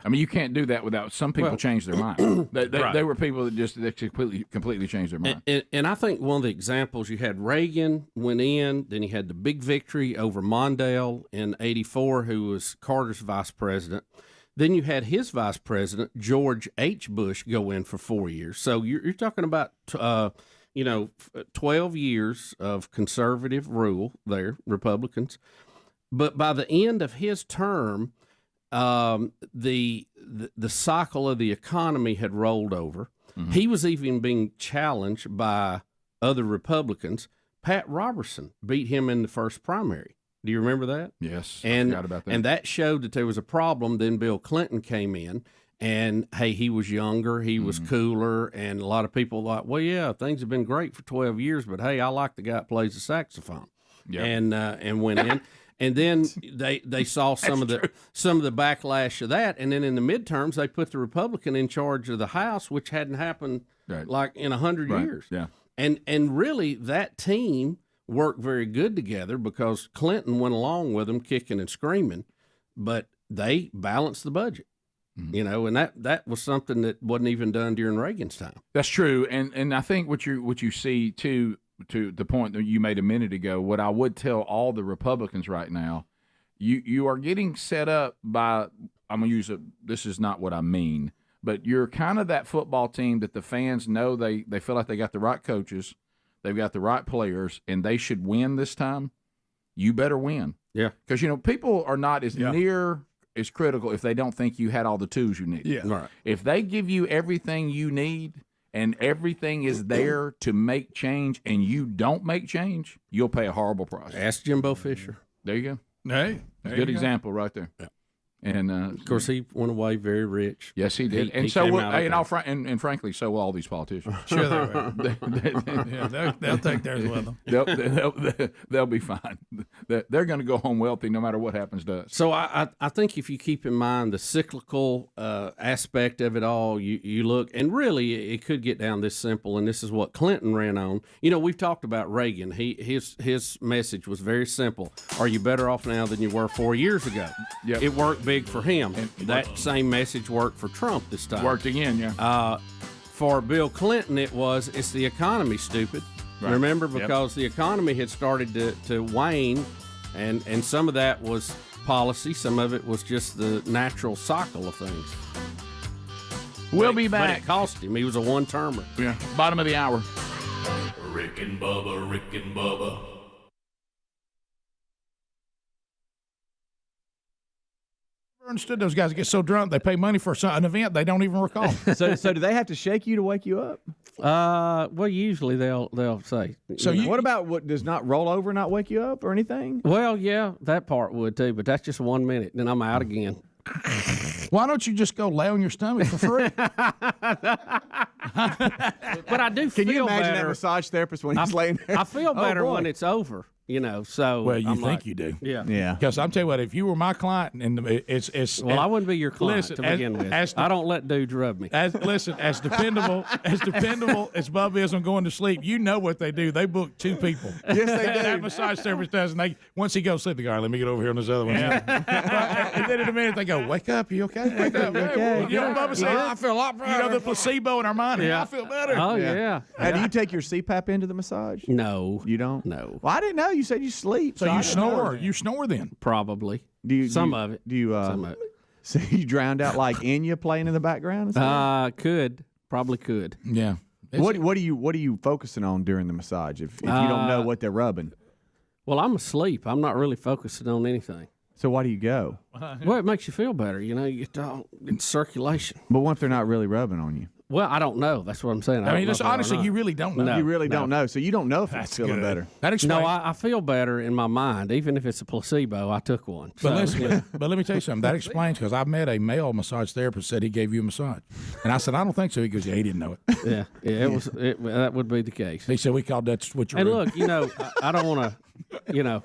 I mean, you can't do that without some people change their mind. They were people that completely changed their mind. And I think one of the examples, you had Reagan went in, then he had the big victory over Mondale in '84, who was Carter's vice president. Then you had his vice president, George H. Bush, go in for 4 years. So you're talking about 12 years of conservative rule there, Republicans. But by the end of his term, the cycle of the economy had rolled over. Mm-hmm. He was even being challenged by other Republicans. Pat Robertson beat him in the first primary. Do you remember that? Yes, and, I forgot about that. And that showed that there was a problem. Then Bill Clinton came in. And, hey, he was younger, he was cooler, and a lot of people thought, well, yeah, things have been great for 12 years, but, hey, I like the guy that plays the saxophone. Yep. And went in. And then they saw some of the backlash of that, and then in the midterms, they put the Republican in charge of the House, which hadn't happened like in 100 years. Yeah. And really, that team worked very good together because Clinton went along with them, kicking and screaming, but they balanced the budget. And that was something that wasn't even done during Reagan's time. That's true, and I think what you see too, to the point that you made a minute ago, what I would tell all the Republicans right now, you are getting set up by, I'm gonna use this is not what I mean, but you're kind of that football team that the fans know they feel like they got the right coaches, they've got the right players, and they should win this time. You better win, because people are not as near. Is critical if they don't think you had all the tools you need. Yeah. Right. If they give you everything you need and everything is there to make change and you don't make change, you'll pay a horrible price. Ask Jimbo Fisher. There you go. Hey, good example right there. Yeah. And of course, he went away very rich. Yes, he did. And frankly, so will all these politicians. Sure, they will. They'll take theirs with them. They'll be fine. They're going to go home wealthy no matter what happens to us. So I think if you keep in mind the cyclical aspect of it all, you look, and really it could get down this simple, and this is what Clinton ran on. We've talked about Reagan. His message was very simple. Are you better off now than you were 4 years ago? Yep. It worked big for him. And that same message worked for Trump this time. Worked again, yeah. For Bill Clinton, it's the economy, stupid. Right. Remember, because the economy had started to wane, and some of that was policy, some of it was just the natural cycle of things. We'll be back. But it cost him. He was a one-termer. Yeah. Bottom of the hour. Rick and Bubba, Rick and Bubba. Understood those guys get so drunk they pay money for an event they don't even recall. So do they have to shake you to wake you up? Well, usually they'll say. So what about what does not roll over, not wake you up or anything? Well, yeah, that part would too, but that's just 1 minute, then I'm out again. Why don't you just go lay on your stomach for free? But I do feel better. Can you imagine that massage therapist when he's laying there? I feel better when it's over. So well, you think you do, yeah. Because I'm telling you what, if you were my client, and it's well, I wouldn't be your client to begin with. I don't let dudes rub me. As dependable as Bubba is on going to sleep, you know what they do. They book two people. Yes, they do. That massage therapist does, and once he goes to sleep, they go, all right, let me get over here on this other one. Yeah. And then in a minute they go, wake up, you okay? Wake up, okay. You know what Bubba said? I feel a lot better. You know the placebo in our mind. Yeah. I feel better. Oh yeah. Now, do you take your CPAP into the massage? No, you don't. No. Well, I didn't know. you said you sleep. So I you didn't know snore. that. You snore then. Probably. Some of it. Do you? Some of it. So you drowned out like Enya playing in the background? Could. Probably could. Yeah. What are you focusing on during the massage if you don't know what they're rubbing? Well, I'm asleep. I'm not really focusing on anything. So why do you go? Well, it makes you feel better. You know, you get circulation. But what if they're not really rubbing on you? Well, I don't know. That's what I'm saying. I mean, don't just know if honestly, they're you not. really don't know. No, You really no. don't know, so you don't know if it's feeling better. That explains. No, I feel better in my mind, even if it's a placebo. I took one. But So, listen, but let me tell you something. That explains because I met a male massage therapist said he gave you a massage, and I said I don't think so. He goes, yeah, he didn't know it. yeah, it was. That would be the case. He said we called that switcheroo. And look, you know, I don't want to, you know.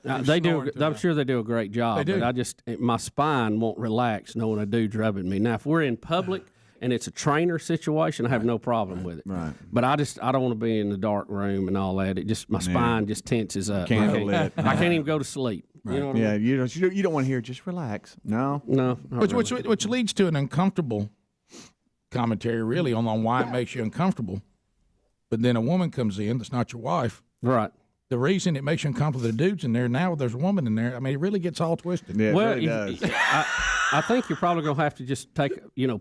They do. I'm sure they do a great job. They do. But my spine won't relax knowing a dude's rubbing me. Now, if we're in public and it's a trainer situation, I have no problem with it. Right. But I don't want to be in the dark room and all that. It just my spine just tenses up. Can't I can't even go to sleep. Right. You know what I Yeah, mean? you don't want to hear just relax. No. No. not Which really. which leads to an uncomfortable commentary, really, on why it makes you uncomfortable. But then a woman comes in that's not your wife. Right. The reason it makes you uncomfortable, the dude's in there. Now there's a woman in there. I mean, it really gets all twisted. Yeah, well, it really does. I think you're probably gonna have to just take,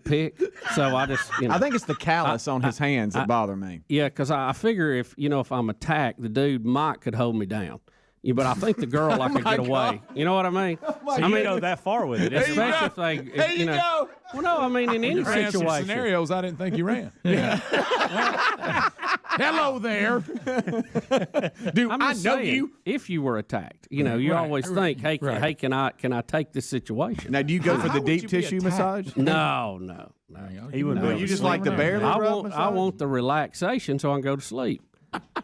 pick. So I just, I think it's the callus on his hands that bother me. Yeah, because I figure if I'm attacked, the dude could hold me down. Yeah, but I think the girl I could get away. You know what I mean? So you go that far with it. Especially if they, you know. Well, no, I mean in any You ran some situation. scenarios I didn't think you ran. Yeah. Hello there. Dude, I'm I just know saying, you. If you were attacked, you always think, hey, can I take this situation? Now, do you go for the deep would you be tissue attacked? massage? No. He wouldn't. No. You just like the barely rub I want the relaxation so I can go to sleep.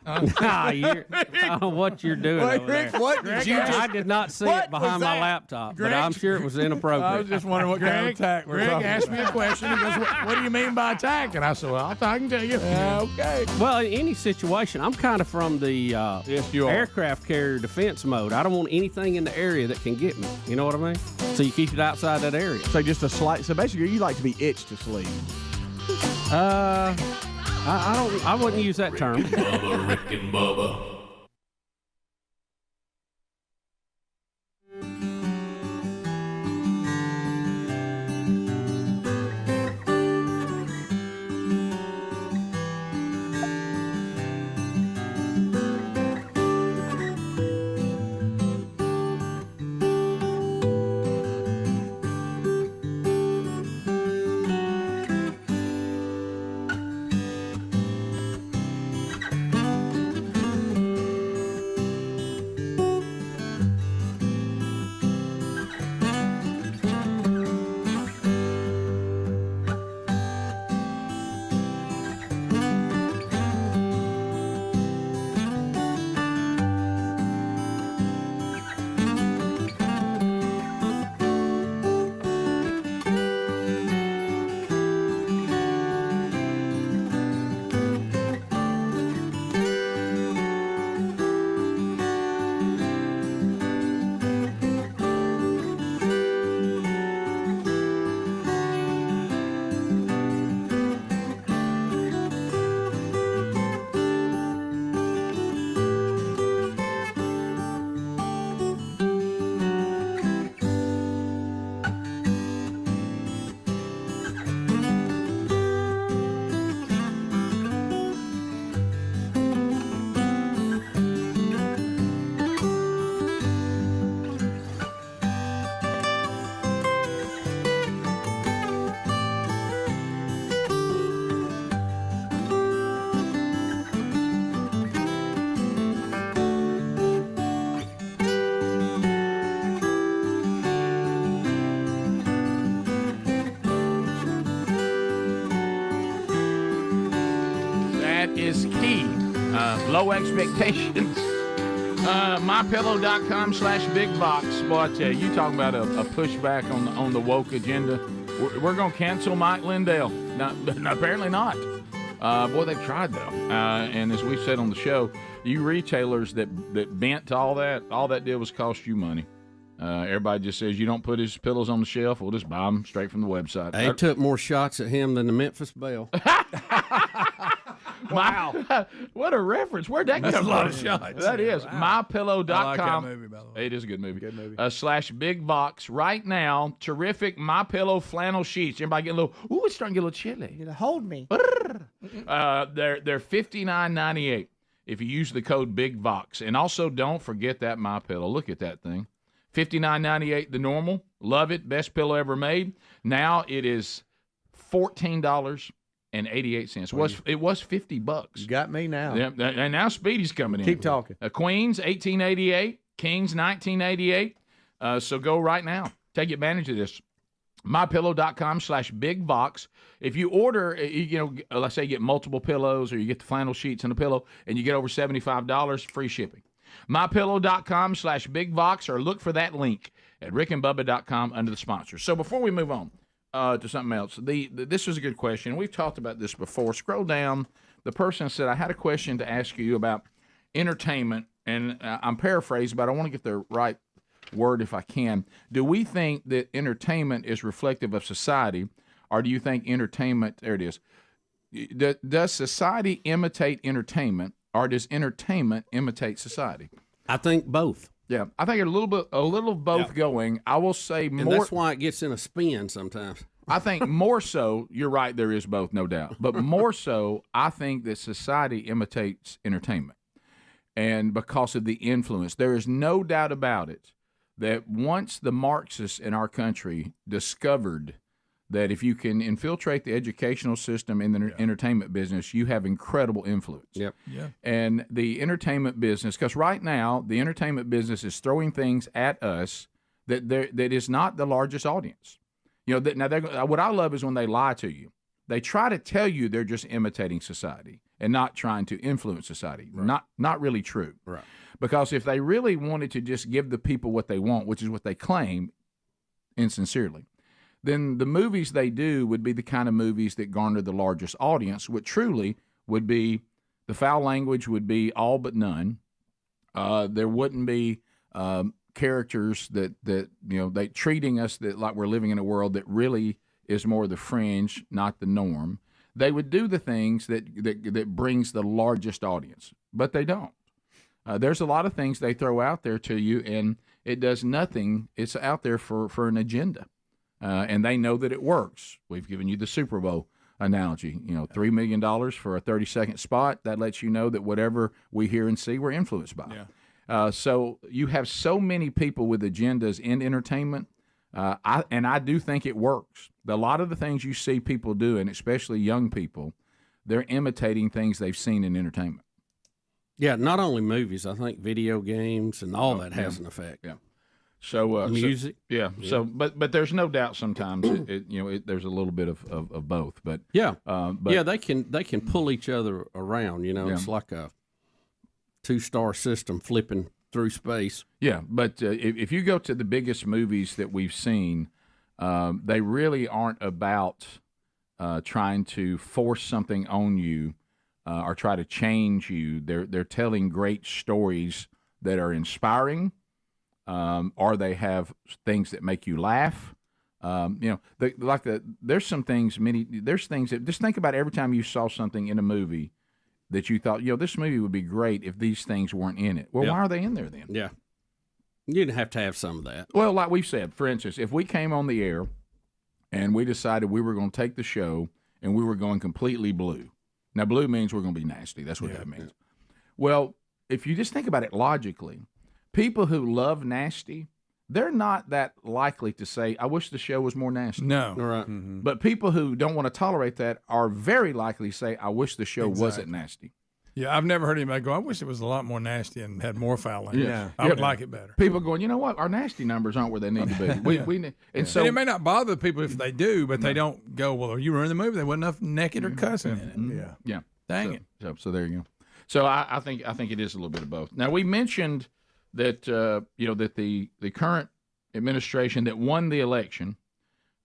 I don't know what you're doing over Rick, there. what did you I did not see What it behind was my that? laptop, Greg? but I'm sure it was inappropriate. I was just wondering what kind of attack we're talking asked me a question. He goes, what do you mean by attack? And I said, well, I can tell you. Okay. Well, in any situation, I'm kind of from the you are. aircraft carrier defense mode. I don't want anything in the area that can get me. You know what I mean? So you keep it outside that area. So just a slight. So basically, you like to be itched to sleep. I wouldn't use that term. Bubba, Rick and Bubba. Is key. Low expectations. MyPillow.com/big box. But you talking about a pushback on the woke agenda? We're going to cancel Mike Lindell. No, apparently not. Boy, they've tried though. And as we said on the show, you retailers that bent to all that did was cost you money. Everybody just says you don't put his pillows on the shelf. We'll just buy them straight from the website. They took more shots at him than the Memphis Belle. Wow. What a reference. Where'd that come from? That's a lot of shots. That is. MyPillow.com. I like that movie, by the way. It is a good movie. / Big Vox. Right now, terrific MyPillow flannel sheets. Everybody get a little, ooh, it's starting to get a little chilly. Hold me. They're $59.98 if you use the code BIGVOX. And also, don't forget that MyPillow. Look at that thing. $59.98 the normal. Love it. Best pillow ever made. Now it is $14.88. It was $50. You got me now. Yeah, and now Speedy's coming in. Keep talking. Queens $18.88. Kings $19.88. So go right now. Take advantage of this. MyPillow.com / Big Vox. If you order, let's say you get multiple pillows or you get the flannel sheets and a pillow and you get over $75, free shipping. MyPillow.com / Big Vox, or look for that link at rickandbubba.com under the sponsors. So before we move on to something else, this was a good question. We've talked about this before. Scroll down. The person said, I had a question to ask you about entertainment, and I'm paraphrasing, but I want to get the right word if I can. Do we think that entertainment is reflective of society, or do you think entertainment, there it is, does society imitate entertainment, or does entertainment imitate society? I think both. Yeah, I think a little of both going. I will say more. And that's why it gets in a spin sometimes. I think more so, you're right, there is both, no doubt. But more so, I think that society imitates entertainment. And because of the influence, there is no doubt about it that once the Marxists in our country discovered that if you can infiltrate the educational system in the entertainment business, you have incredible influence. Yep. Yeah. And the entertainment business, because right now the entertainment business is throwing things at us that is not the largest audience. Now what I love is when they lie to you. They try to tell you they're just imitating society and not trying to influence society. Right. Not really true. Right. Because if they really wanted to just give the people what they want, which is what they claim insincerely, then the movies they do would be the kind of movies that garner the largest audience, which truly would be the foul language would be all but none. There wouldn't be characters that they treating us like we're living in a world that really is more the fringe, not the norm. They would do the things that brings the largest audience, but they don't. There's a lot of things they throw out there to you, and it does nothing. It's out there for an agenda, and they know that it works. We've given you the Super Bowl analogy. $3 million for a 30-second spot. That lets you know that whatever we hear and see, we're influenced by. Yeah. So you have so many people with agendas in entertainment, I do think it works. A lot of the things you see people doing, especially young people, they're imitating things they've seen in entertainment. Yeah, not only movies. I think video games and all that has an effect. Yeah. So music. So but there's no doubt sometimes there's a little bit of both. But they can pull each other around. It's like a 2-star system flipping through space. Yeah, but if you go to the biggest movies that we've seen, they really aren't about trying to force something on you or try to change you. They're telling great stories that are inspiring, or they have things that make you laugh. There's some things. There's things that just think about every time you saw something in a movie that you thought, this movie would be great if these things weren't in it. Well, why are they in there then? Yeah. You'd have to have some of that. Well, like we've said, for instance, if we came on the air and we decided we were going to take the show and we were going completely blue. Now, blue means we're going to be nasty. That's what that means. Well, if you just think about it logically, people who love nasty, they're not that likely to say, I wish the show was more nasty. No. Right. Mm-hmm. But people who don't want to tolerate that are very likely to say, I wish the show wasn't nasty. Yeah, I've never heard anybody go, I wish it was a lot more nasty and had more foul language. Yeah. I would like it better. People going, you know what? Our nasty numbers aren't where they need to be. So it may not bother people if they do, but they don't go, well, you were in the movie, there wasn't enough naked or cussing in it. Yeah. Dang it. So there you go. So I think it is a little bit of both. Now, we mentioned that that the current administration that won the election,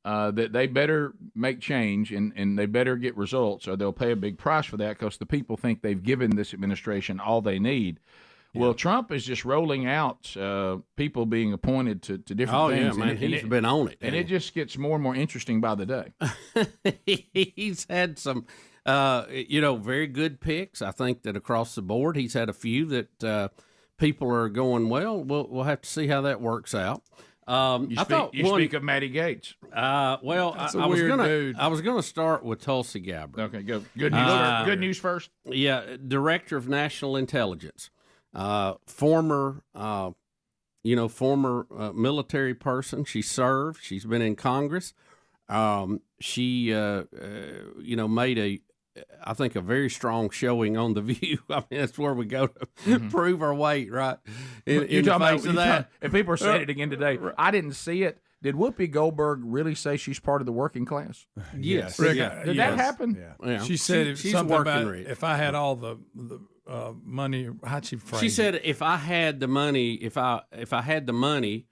that they better make change and they better get results, or they'll pay a big price for that, because the people think they've given this administration all they need. Yeah. Well, Trump is just rolling out people being appointed to different things. Oh, yeah, man. He's been on it. And it just gets more and more interesting by the day. He's had some Very good picks. I think that across the board, he's had a few that people are going, well, we'll have to see how that works out. You speak of Matty Gaetz. I was gonna start with Tulsi Gabbard. Okay, go. Good news. Good news first. Yeah, Director of National Intelligence, former military person. She served. She's been in Congress. She made I think a very strong showing on The View. I mean, that's where we go to prove our weight, right? You're talking about that. If people are saying it again today, I didn't see it. Did Whoopi Goldberg really say she's part of the working class? Yes. Did that happen? Yeah. She said she's something working about rich. if I had all the money, how'd she phrase She it? said, if I had the money, if I had the money,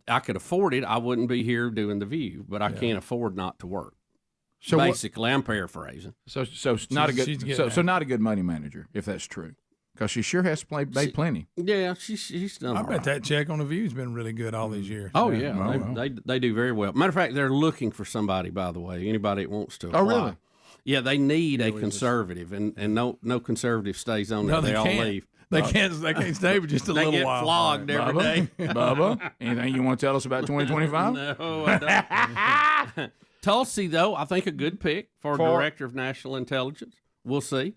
I could afford it. I wouldn't be here doing The View, but I can't afford not to work. So basically, I'm paraphrasing. So not a good money manager, if that's true, because she sure has made plenty. Yeah, she's done. I all bet right. that check on The View's been really good all these years. Oh yeah, they do very well. Matter of fact, they're looking for somebody. By the way, anybody that wants to apply. Oh really? Yeah, they need a conservative, and no conservative stays on there. They all leave. They can't stay for just a little while. They get flogged every day. Bubba, anything you want to tell us about 2025? No, I don't. Tulsi, though, I think a good pick for Director of National Intelligence. We'll see.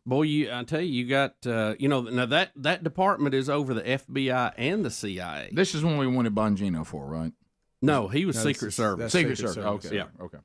Boy, I tell you got, now that department is over the FBI and the CIA. This is one we wanted Bongino for, right? No, he was Secret Service. Secret Service. Okay. Yeah. Okay.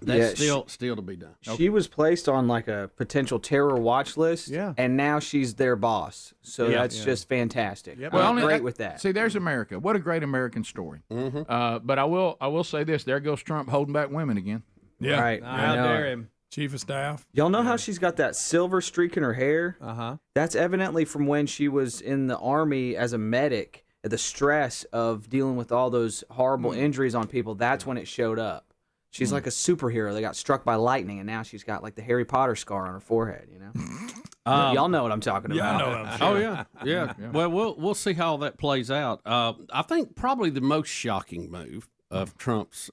That's still to be done. She was placed on like a potential terror watch list, and now she's their boss. So that's just fantastic. Yep. I'm great with that. See, there's America. What a great American story. But I will say this: there goes Trump holding back women again. Yeah, right. How dare him? Chief of Staff. Y'all know how she's got that silver streak in her hair? That's evidently from when she was in the Army as a medic. The stress of dealing with all those horrible injuries on people. That's when it showed up. She's like a superhero that got struck by lightning, and now she's got like the Harry Potter scar on her forehead. You know, y'all know what I'm talking about. Yeah, I know what I'm saying. Oh yeah. Well, we'll see how that plays out. I think probably the most shocking move of Trump's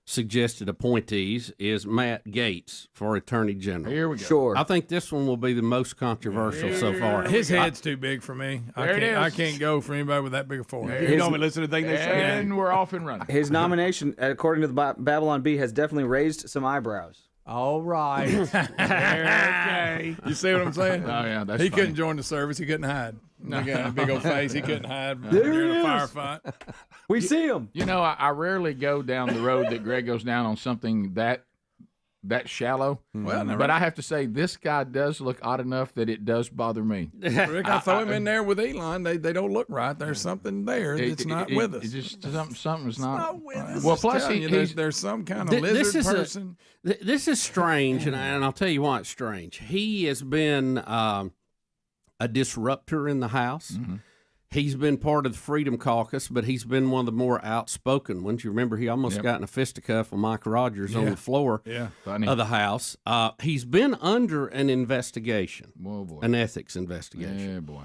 suggested appointees is Matt Gaetz for Attorney General. Here we go. Sure. I think this one will be the most controversial so far. His head's too big for me. I can't go for anybody with that big a forehead. You don't even listen to things they say. And we're off and running. His nomination, according to the Babylon Bee, has definitely raised some eyebrows. All right. Okay. You see what I'm saying? Oh yeah, that's he funny. couldn't join the service. He couldn't hide. He got a big old face. He couldn't hide There during he a is. firefight. We see him. You know, I rarely go down the road that Greg goes down on something that shallow. Well, but I have to say, this guy does look odd enough that it does bother me. Rick, I throw him in there with Elon. They don't look right. There's something there that's not with us. It's just something's not with us. Well, Just plus telling you, there's some kind of lizard person. This is strange, and I'll tell you why it's strange. He has been a disruptor in the House. Mm-hmm. He's been part of the Freedom Caucus, but he's been one of the more outspoken ones. You remember he almost got in a fisticuff with Mike Rogers on the floor of the House. He's been under an investigation, an ethics investigation. Yeah, boy.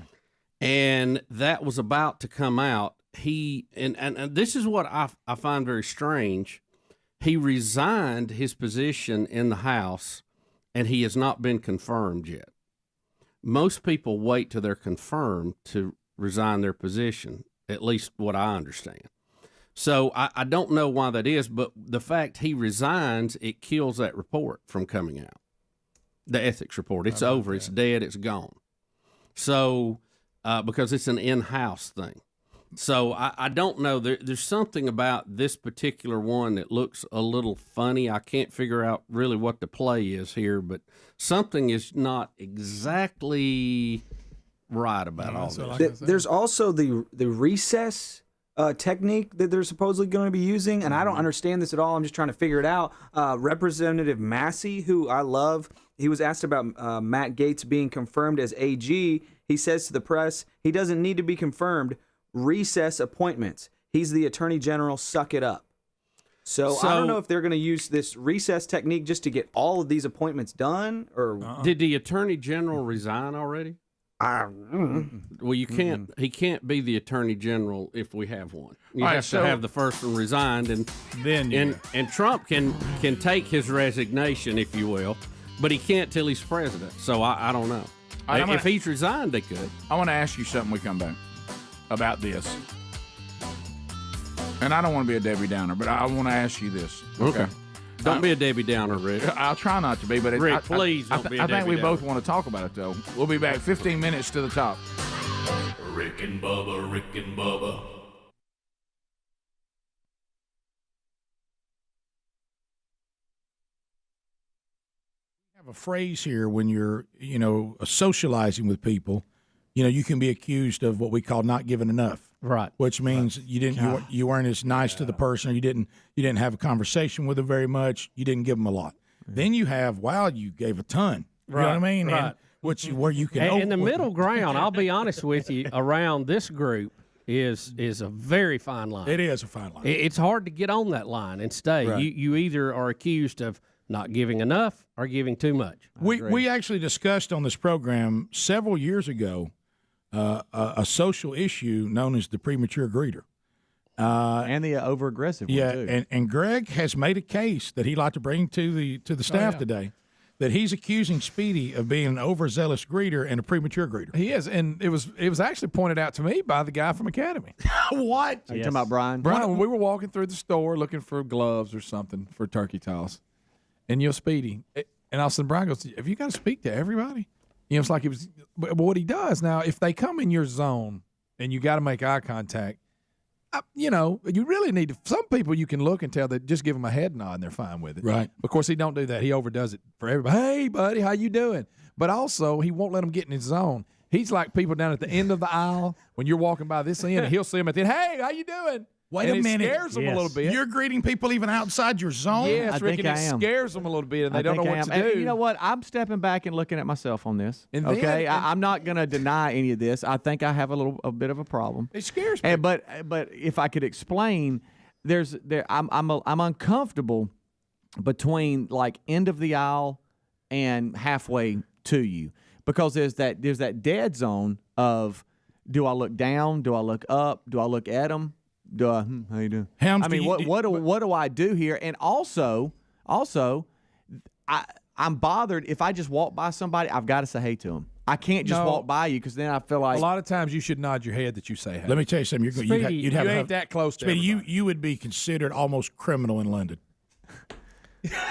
And that was about to come out. And this is what I find very strange. He resigned his position in the House, and he has not been confirmed yet. Most people wait till they're confirmed to resign their position, at least what I understand. So I don't know why that is, but the fact he resigns, it kills that report from coming out. The ethics report. It's over. It's dead. It's gone. So, because it's an in-house thing. So I don't know. There's something about this particular one that looks a little funny. I can't figure out really what the play is here, but something is not exactly right about all this. There's also the recess technique that they're supposedly going to be using, and I don't understand this at all. I'm just trying to figure it out. Representative Massey, who I love, he was asked about Matt Gaetz being confirmed as AG. He says to the press, he doesn't need to be confirmed. Recess appointments. He's the Attorney General. Suck it up. So I don't know if they're going to use this recess technique just to get all of these appointments done, or did the Attorney General resign already? Well, you can't. He can't be the Attorney General if we have one. You have to have the first one resigned, and then and Trump can take his resignation, if you will. but he can't till he's president. So I don't know. If he's resigned, they could. I want to ask you something. We come back about this, and I don't want to be a Debbie Downer, but I want to ask you this. Okay. Don't be a Debbie Downer, Rick. I'll try not to be, but Rick, please don't be a I Debbie think we Downer. both want to talk about it, though. We'll be back 15 minutes to the top. Rick and Bubba, Rick and Bubba. Have a phrase here when you're, socializing with people. You can be accused of what we call not giving enough. Right. Which means you weren't as nice to the person, or you didn't have a conversation with them very much. You didn't give them a lot. Then you have, you gave a ton. You know what I mean? Right. And where you can And the middle ground, I'll be honest with you, around this group is a very fine line. It is a fine line. It's hard to get on that line and stay. Right. You either are accused of not giving enough or giving too much. We actually discussed on this program several years ago a social issue known as the premature greeter. And the over-aggressive one, too. And Greg has made a case that he'd like to bring to the staff today, that he's accusing Speedy of being an overzealous greeter and a premature greeter. He is, and it was actually pointed out to me by the guy from Academy. What? Are you talking about Brian? Brian, when we were walking through the store looking for gloves or something for turkey toss, and Speedy, and all of a sudden Brian goes, "Have you got to speak to everybody?" It's like it was. But what he does now, if they come in your zone and you got to make eye contact, you really need to. Some people you can look and tell that just give them a head nod and they're fine with it. Right. Of course, he don't do that. He overdoes it for everybody. Hey, buddy, how you doing? But also, he won't let them get in his zone. He's like people down at the end of the aisle when you're walking by this end, and he'll see them at the end. Hey, how you doing? Wait and a minute. It scares them a little bit. You're greeting people even outside your zone? Yes, I Rick, think and I it am. scares them a little bit, and they don't know what to do. And you know what? I'm stepping back and looking at myself on this. And okay, then- I'm not going to deny any of this. I think I have a bit of a problem. It scares me. And, but if I could explain, I'm uncomfortable between like end of the aisle and halfway to you, because there's that dead zone of, do I look down? Do I look up? Do I look at them? How you doing? Helms, I mean, what do I do here? And also, I'm bothered if I just walk by somebody. I've got to say hey to them. I can't just walk by you, because then I feel like a lot of times you should nod your head that you say hey. Let me tell you something. You'd have you ain't that close to Speedy, everybody. you would be considered almost criminal in London.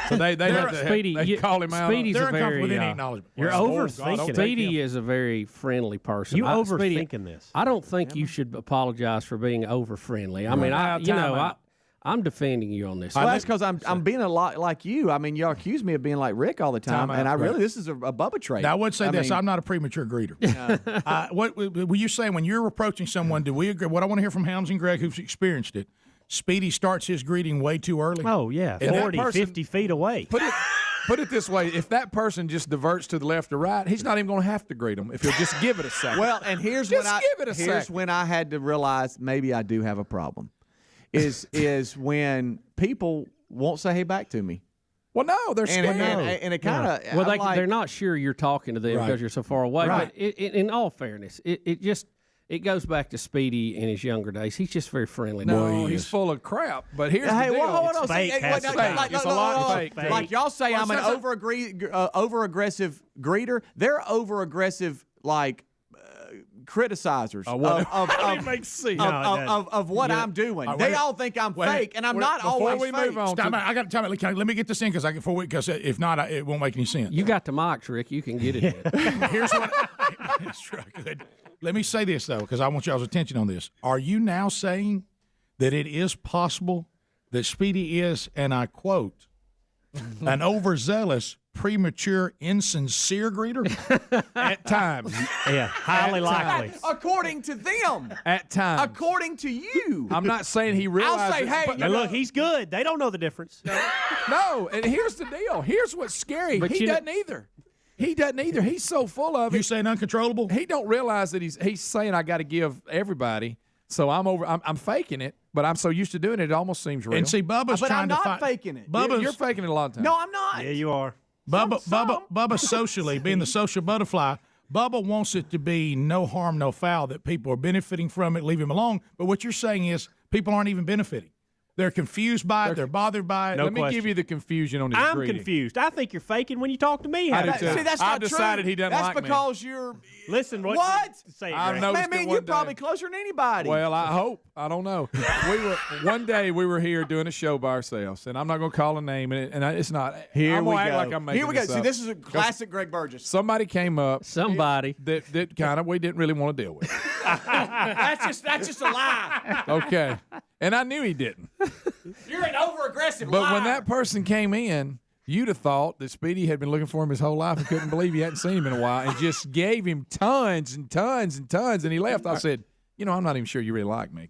So they have to Speedy, they call him out. Speedy's They're a very, uncomfortable with any acknowledgement. You're overthinking it. Speedy is a very friendly person. You Speedy, overthinking this. I don't think you should apologize for being over friendly. I mean, Time I'm defending you on this. Well, that's because I'm being a lot like you. I mean, y'all accuse me of being like Rick all the time, Time and out. I really this is a Bubba trait. Now, I would say this: mean, I'm not a premature greeter. What were you saying when you're approaching someone? Do we agree? What I want to hear from Helms and Greg, who've experienced it. Speedy starts his greeting way too early. Oh, yeah, And that 40, person- 50 feet away. Put it this way: if that person just diverts to the left or right, he's not even going to have to greet him if he'll just give it a second. Well, and here's Just when give it a here's second. when I had to realize maybe I do have a problem. Is when people won't say hey back to me. Well, no, they're scared. And it kind of Well, they're not sure you're talking to them Right. because you're so far away. Right. But in all fairness, it goes back to Speedy in his younger days. He's just very friendly. No, he's full of crap. But here's Hey, the deal. hold on. It's fake, has to be. It's a lot of fake. Like y'all say, I'm an over aggressive greeter. They're over aggressive criticizers of what I'm doing. They all think I'm fake, and I'm not always we fake. move on, I got to tell you. Let me get this in because if not, it won't make any sense. You got the mics, Rick. You can get it. Here's what. That's true. Good. Let me say this though, because I want y'all's attention on this. Are you now saying that it is possible that Speedy is, and I quote, an overzealous, premature, insincere greeter? at times. Yeah, highly likely. According to them. At times. According to you. I'm not saying he realizes. I'll say, hey, but- Now, look, he's good. They don't know the difference. No, and here's the deal. Here's what's scary. But He doesn't either. He doesn't either. He's so full of it. You saying uncontrollable? He don't realize that he's saying I got to give everybody. So I'm faking it, but I'm so used to doing it, it almost seems real. And see, Bubba's But trying I'm to not find. faking it. You're faking it a lot of times. No, I'm not. Yeah, you are. Bubba socially, being the social butterfly, Bubba wants it to be no harm, no foul, that people are benefiting from it, leave him alone. But what you're saying is people aren't even benefiting. They're confused by it. They're bothered by it. No Let me give question. you the confusion on his I'm greeting. confused. I think you're faking when you talk to me. I do Howard. too. See, that's I not decided true. he doesn't that's like me. because you're. Listen, What? Say it, I've Greg. noticed Man, it you're one probably day. closer than anybody. Well, I hope. I don't know. One day we were here doing a show by ourselves, and I'm not going to call a name, and it's not. Here I'm we gonna go. act like I'm making Here we go. this See, up. this is a classic Greg Burgess. Somebody came up. Somebody. That kind of we didn't really want to deal with. that's just a lie. Okay. And I knew he didn't. You're an over-aggressive But liar. when that person came in, you'd have thought that Speedy had been looking for him his whole life and couldn't believe he hadn't seen him in a while and just gave him tons and tons and tons. And he left. I said, I'm not even sure you really like me.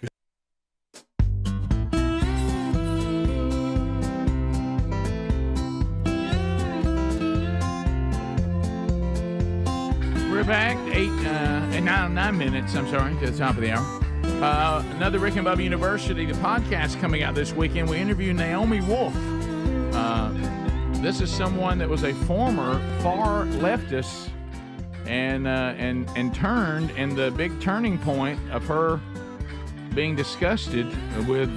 We're back. 9 minutes, I'm sorry, to the top of the hour. Another Rick and Bubba University, the podcast coming out this weekend. We interview Naomi Wolf. This is someone that was a former far leftist and turned, and the big turning point of her being disgusted with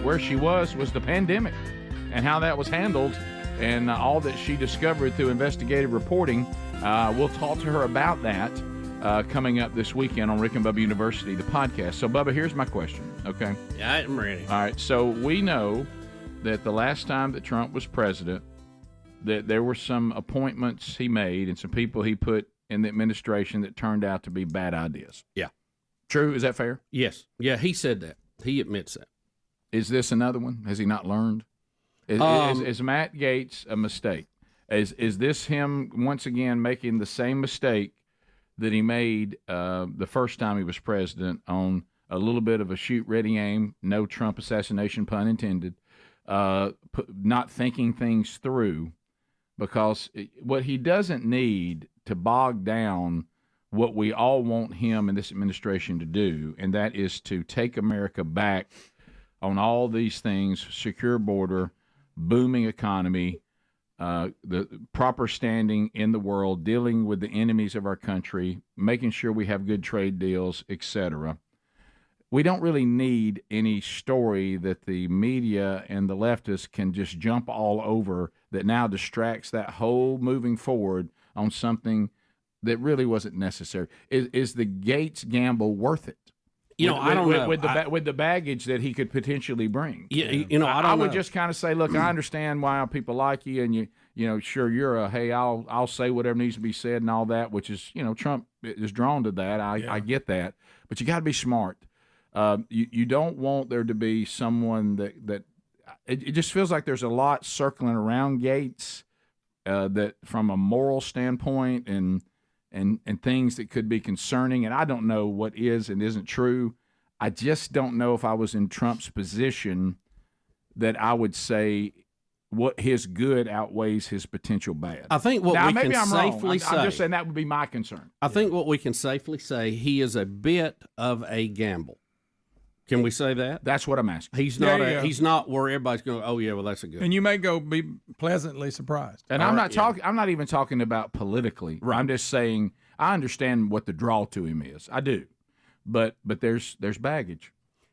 where she was the pandemic and how that was handled and all that she discovered through investigative reporting. We'll talk to her about that coming up this weekend on Rick and Bubba University, the podcast. So, Bubba, here's my question, okay? Yeah, I'm ready. All right, so we know that the last time that Trump was president, that there were some appointments he made and some people he put in the administration that turned out to be bad ideas. Yeah. True? Is that fair? Yes. Yeah, he said that. He admits that. Is this another one? Has he not learned? Is Matt Gaetz a mistake? Is this him once again making the same mistake that he made the first time he was president on a little bit of a shoot, ready, aim, no Trump assassination, pun intended, not thinking things through? Because what he doesn't need to bog down what we all want him and this administration to do, and that is to take America back on all these things: secure border, booming economy, the proper standing in the world, dealing with the enemies of our country, making sure we have good trade deals, etc. We don't really need any story that the media and the leftists can just jump all over that now distracts that whole moving forward on something that really wasn't necessary. Is the Gaetz gamble worth it? I don't know. With the baggage that he could potentially bring. Yeah, I don't I would know. just kind of say, look, I understand why people like you, and sure, you're a, hey, I'll say whatever needs to be said and all that, which is, Trump is drawn to that. I get that, but you got to be smart. You don't want there to be someone that it just feels like there's a lot circling around Gaetz that from a moral standpoint and things that could be concerning. And I don't know what is and isn't true. I just don't know if I was in Trump's position that I would say what his good outweighs his potential bad. I think what we can safely say. I'm just saying that would be my concern. I think what we can safely say, he is a bit of a gamble. Can we say that? That's what I'm asking. He's not. He's not where everybody's going. Oh yeah, well that's a good. And you may be pleasantly surprised. And I'm not talking. I'm not even talking about politically. Right. I'm just saying I understand what the draw to him is. I do, but there's baggage.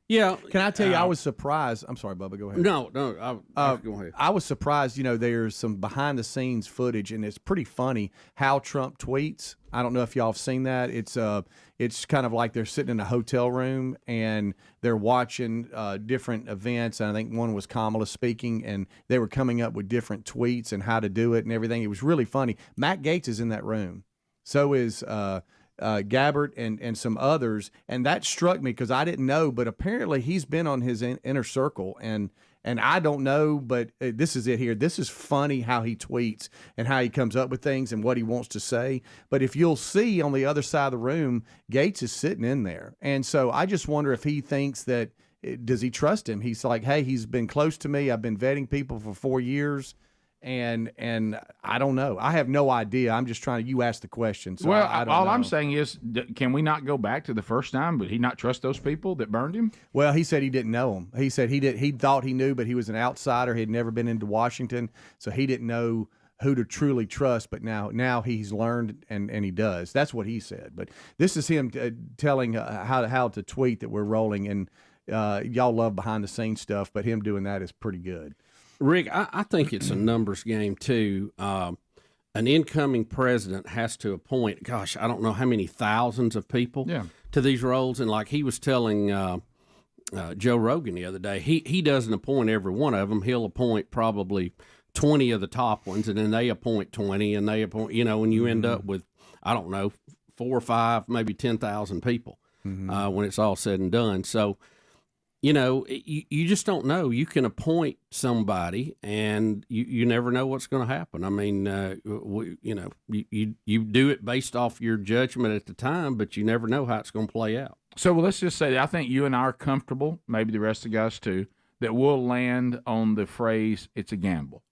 Yeah. Can I tell you, I was surprised. I'm sorry, Bubba, go ahead. No, go ahead. I was surprised, there's some behind-the-scenes footage, and it's pretty funny how Trump tweets. I don't know if y'all have seen that. It's kind of like they're sitting in a hotel room, and they're watching different events, and I think one was Kamala speaking, and they were coming up with different tweets and how to do it and everything. It was really funny. Matt Gaetz is in that room. So is Gabbard and some others, and that struck me because I didn't know, but apparently he's been on his inner circle, and I don't know, but this is it here. This is funny how he tweets and how he comes up with things and what he wants to say. But if you'll see on the other side of the room, Gaetz is sitting in there, and so I just wonder if he thinks that, does he trust him? He's like, hey, he's been close to me. I've been vetting people for 4 years. And I don't know. I have no idea. I'm just trying to. You ask the question. So well, I don't all know. I'm saying is, can we not go back to the first time? Would he not trust those people that burned him? Well, he said he didn't know them. He said he did. He thought he knew, but he was an outsider. He had never been into Washington, so he didn't know who to truly trust. But now he's learned, and he does. That's what he said. But this is him telling how to tweet that we're rolling. And y'all love behind the scenes stuff, but him doing that is pretty good. Rick, I think it's a numbers game too. An incoming president has to appoint, gosh, I don't know how many thousands of people to these roles. And like he was telling Joe Rogan the other day, he doesn't appoint every one of them. He'll appoint probably 20 of the top ones, and then they appoint 20, and they appoint, and you end up with, I don't know, 4 or 5, maybe 10,000 people when it's all said and done. So, you just don't know. You can appoint somebody, and you never know what's going to happen. I mean, you do it based off your judgment at the time, but you never know how it's going to play out. So let's just say that I think you and I are comfortable, maybe the rest of the guys too, that we'll land on the phrase, it's a gamble.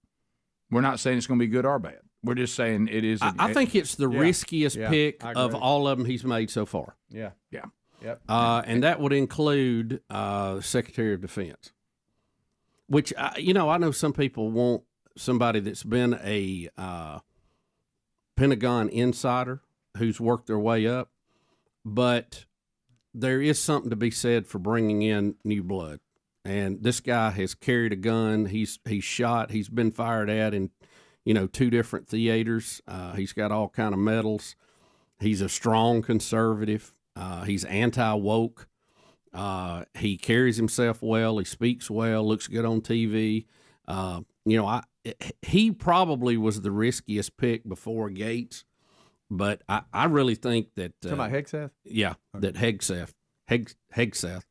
We're not saying it's going to be good or bad. We're just saying it is. I think it's the riskiest pick of all of them he's made so far. Yeah. Yep. And that would include Secretary of Defense, which, I know some people want somebody that's been a Pentagon insider who's worked their way up, but there is something to be said for bringing in new blood. And this guy has carried a gun. He's shot. He's been fired at in, 2 different theaters. He's got all kind of medals. He's a strong conservative. He's anti-woke. He carries himself well. He speaks well. Looks good on TV. He probably was the riskiest pick before Gaetz, but I really think that. Talking about Hegseth? Yeah, that Hegseth.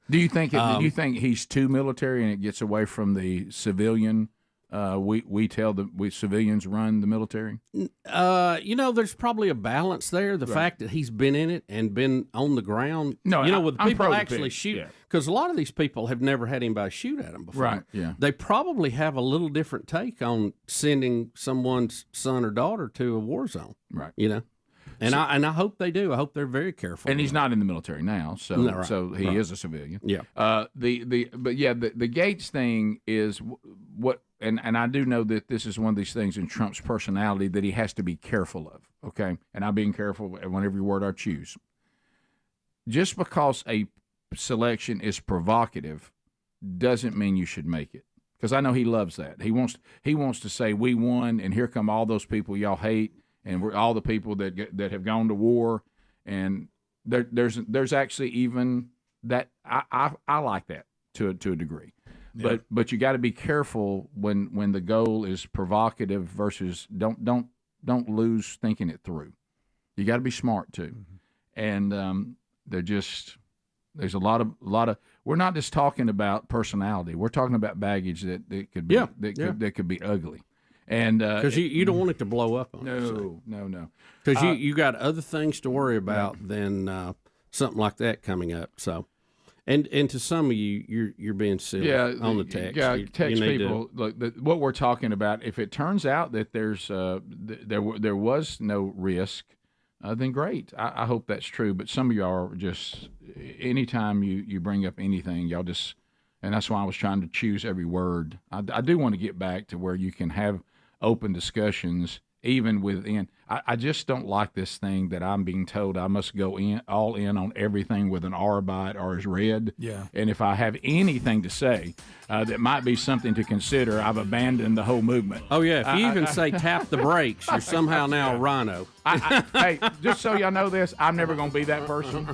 Do you think? Do you think he's too military and it gets away from the civilian? We civilians run the military. There's probably a balance there. The fact that he's been in it and been on the ground. No, with I'm people pro actually shoot, because a lot of these people have never had anybody shoot at them before. Right. Yeah. They probably have a little different take on sending someone's son or daughter to a war zone. Right. And I hope they do. I hope they're very careful. And he's not in the military now, so he is a civilian. Yeah. The Gaetz thing is what, and I do know that this is one of these things in Trump's personality that he has to be careful of. Okay, and I'm being careful on every word I choose. Just because a selection is provocative doesn't mean you should make it. Because I know he loves that. He wants to say we won, and here come all those people y'all hate. And we're all the people that have gone to war, and there's actually even that I like that to a degree, but you got to be careful when the goal is provocative versus don't lose thinking it through. You got to be smart too, and there's a lot of we're not just talking about personality. We're talking about baggage that could be that could be ugly. And because you don't want it to blow up on no. Because you got other things to worry about than something like that coming up. So, and to some of you're being silly on the text. Yeah, text people. Look, what we're talking about. If it turns out that there's there was no risk, then great. I hope that's true. But some of y'all are just anytime you bring up anything, y'all just. And that's why I was trying to choose every word. I do want to get back to where you can have open discussions, even within. I just don't like this thing that I'm being told I must go all in on everything with an R by it or is red. Yeah. And if I have anything to say that might be something to consider, I've abandoned the whole movement. Oh, yeah. If you even say tap the brakes, you're somehow now a rhino. Hey, just so y'all know this, I'm never going to be that person.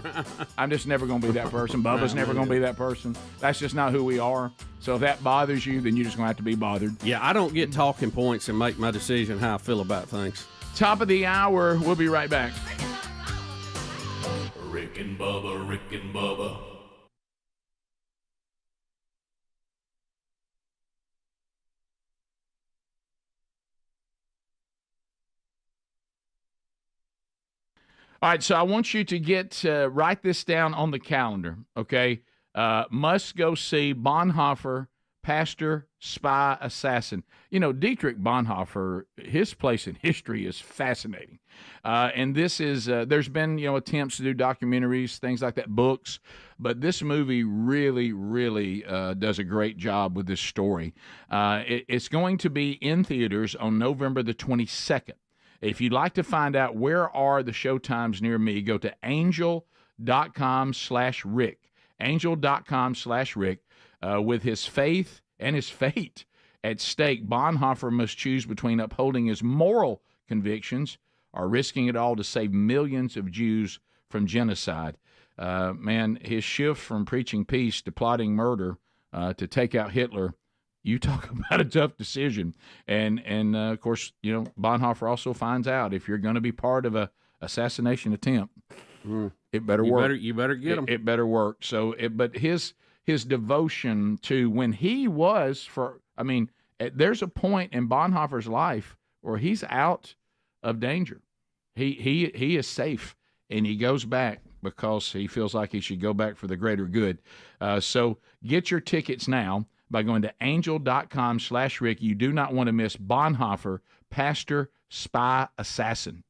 I'm just never going to be that person. Bubba's never going to be that person. That's just not who we are. So if that bothers you, then you're just going to have to be bothered. Yeah, I don't get talking points and make my decision how I feel about things. Top of the hour. We'll be right back. Rick and Bubba, Rick and Bubba. All right, so I want you to write this down on the calendar, okay? Must go see Bonhoeffer, Pastor, Spy, Assassin. Dietrich Bonhoeffer, his place in history is fascinating. And this is, there's been, attempts to do documentaries, things like that, books, but this movie really, really does a great job with this story. It's going to be in theaters on November the 22nd. If you'd like to find out where are the showtimes near me, go to angel.com/Rick. Angel.com/Rick. With his faith and his fate at stake, Bonhoeffer must choose between upholding his moral convictions or risking it all to save millions of Jews from genocide. Man, his shift from preaching peace to plotting murder to take out Hitler, you talk about a tough decision. And of course, Bonhoeffer also finds out if you're going to be part of a assassination attempt, it better work. You better get him. It better work. So, but his devotion to when he was there's a point in Bonhoeffer's life where he's out of danger. He is safe, and he goes back because he feels like he should go back for the greater good. So get your tickets now by going to angel.com/Rick. You do not want to miss Bonhoeffer, Pastor, Spy, Assassin.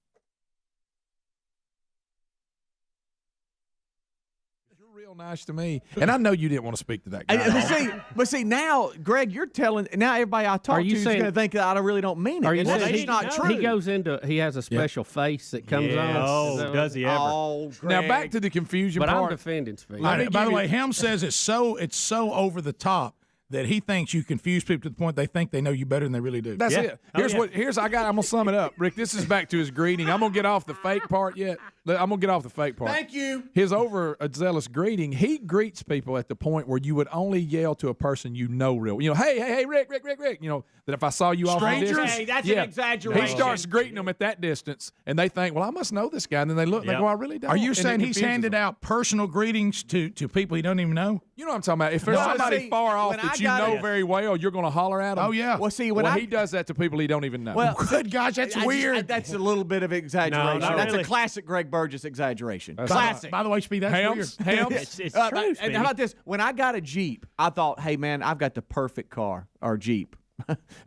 Real nice to me, and I know you didn't want to speak to that guy. But see, now, Greg, you're telling now everybody I talk to is going to think that I really don't mean it. Are you saying it's not true? He has a special face that comes on. Oh, does he ever? Oh, now back to the confusion but part. I'm defending Speed. By the way, Helm says it's so over the top that he thinks you confuse people to the point they think they know you better than they really do. That's it. I'm gonna sum it up, Rick. This is back to his greeting. I'm gonna get off the fake part yet. I'm gonna get off the fake part. Thank you. His overzealous greeting. He greets people at the point where you would only yell to a person you know real. Hey, Rick. That if I saw you off in the distance, hey, that's an exaggeration. He starts greeting them at that distance, and they think, well, I must know this guy. And then they look, they go, I really don't. Are you And saying it he's confuses handed them. out personal greetings to people he don't even know? You know what I'm talking about? If there's somebody far off that you know very well, you're going to holler at him. Oh, yeah. Well, see, he does that to people he don't even know. Well, good gosh, that's weird. That's a little bit of exaggeration. No, That's really. a classic Greg Burgess exaggeration. Classic. By the way, Speed, that's Hams? weird. Hams? It's true, And Speedy. how about this? When I got a Jeep, I thought, hey, man, I've got the perfect car or Jeep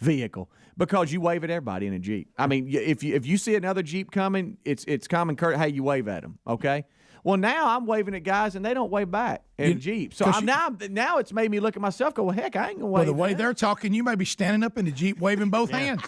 vehicle because you wave at everybody in a Jeep. I mean, if you see another Jeep coming, it's common courtesy. Hey, you wave at them, okay? Well, now I'm waving at guys, and they don't wave back in Jeeps. So now it's made me look at myself go, well, heck, I ain't going to wave. Well, the way back. they're talking, you may be standing up in the Jeep waving both hands.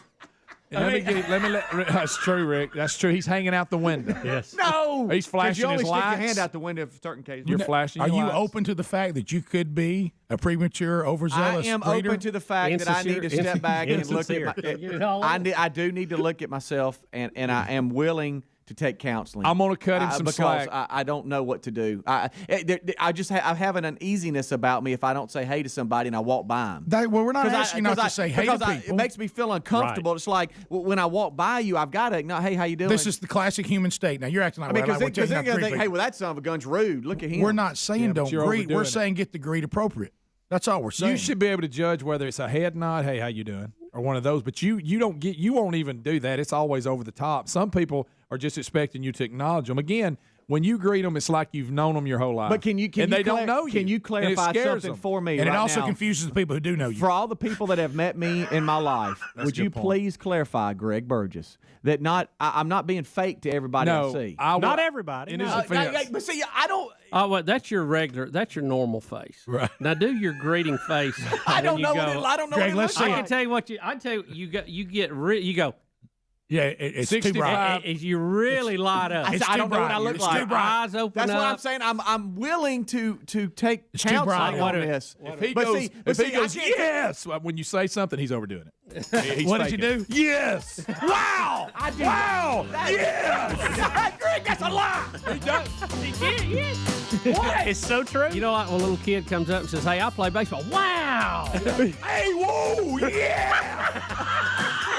That's true, Rick. That's true. He's hanging out the window. Yes. No. He's flashing you only his stick lights. your hand out the window for certain cases. You're flashing Are your you lights. open to the fact that you could be a premature, I overzealous am reader? open to the fact that I need to step back and look at I do need to look at myself, and I am willing to take counseling. I'm going to cut him some because slack. I don't know what to do. I have an uneasiness about me if I don't say hey to somebody and I walk by them. We're not asking you not to say hey to people. It makes me feel uncomfortable. Right. It's like when I walk by you, I've got to acknowledge, hey, how you doing? This is the classic human state. Now, you're acting like because we're they're taking going out to three think, hey, people. well, that son of a gun's rude. Look at him. We're not saying but don't you're greet. overdoing We're it. saying get the greet appropriate. That's all we're saying. You should be able to judge whether it's a head nod, hey, how you doing, or one of those. But you won't even do that. It's always over the top. Some people are just expecting you to acknowledge them. Again, when you greet them, it's like you've known them your whole life. But they don't know you. Can you clarify something for me? And right it also now? confuses the people who do know you. For all the people that have met me in my life, would you please clarify, Greg Burgess, that I'm not being fake to everybody I see. Not everybody. In No. his offense. But see, I don't. Oh, well, that's your normal face. Right. Now do your greeting face. I don't know. I don't know. Greg, what it let's looks see like. I can tell you what you go. Yeah, it's too 65. bright. You really light up. I don't know what I look It's like. too bright. Eyes open That's up. what I'm saying. I'm willing to take It's too bright. counseling on this. If he But goes, see, if he I goes can't- yes, when you say something, he's overdoing it. He's What did you faking. do? Yes. Wow. Wow. Yes. Greg, that's a lie. He does. What? It's so true. You know, like when a little kid comes up and says, "Hey, I play baseball." Wow. Hey, whoa, yeah.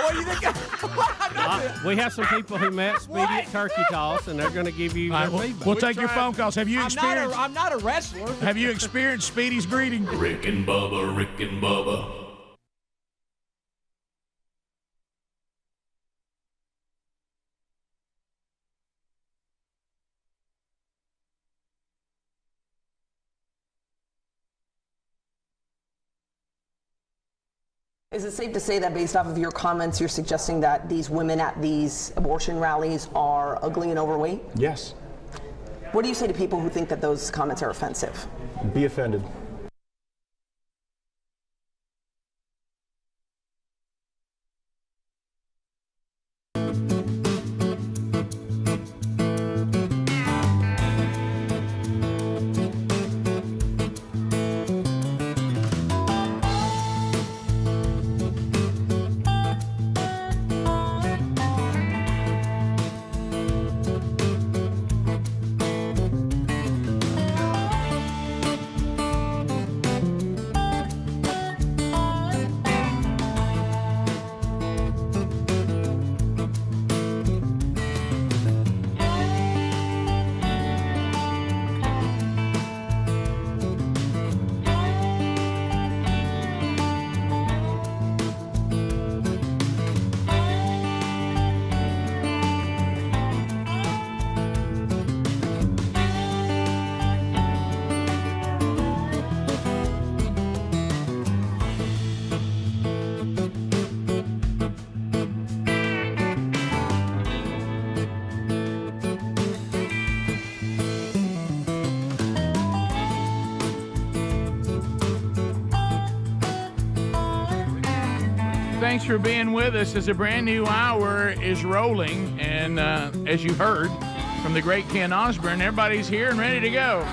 What do you think? We have some people who met Speedy at Turkey Toss, and they're going to give you their feedback. We'll take your phone calls. Have you experienced? I'm not a wrestler. Have you experienced Speedy's greeting? Rick and Bubba. Is it safe to say that based off of your comments, you're suggesting that these women at these abortion rallies are ugly and overweight? Yes. What do you say to people who think that those comments are offensive? Be offended. Thanks for being with us as a brand new hour is rolling. And as you heard from the great Ken Osborne, everybody's here and ready to go.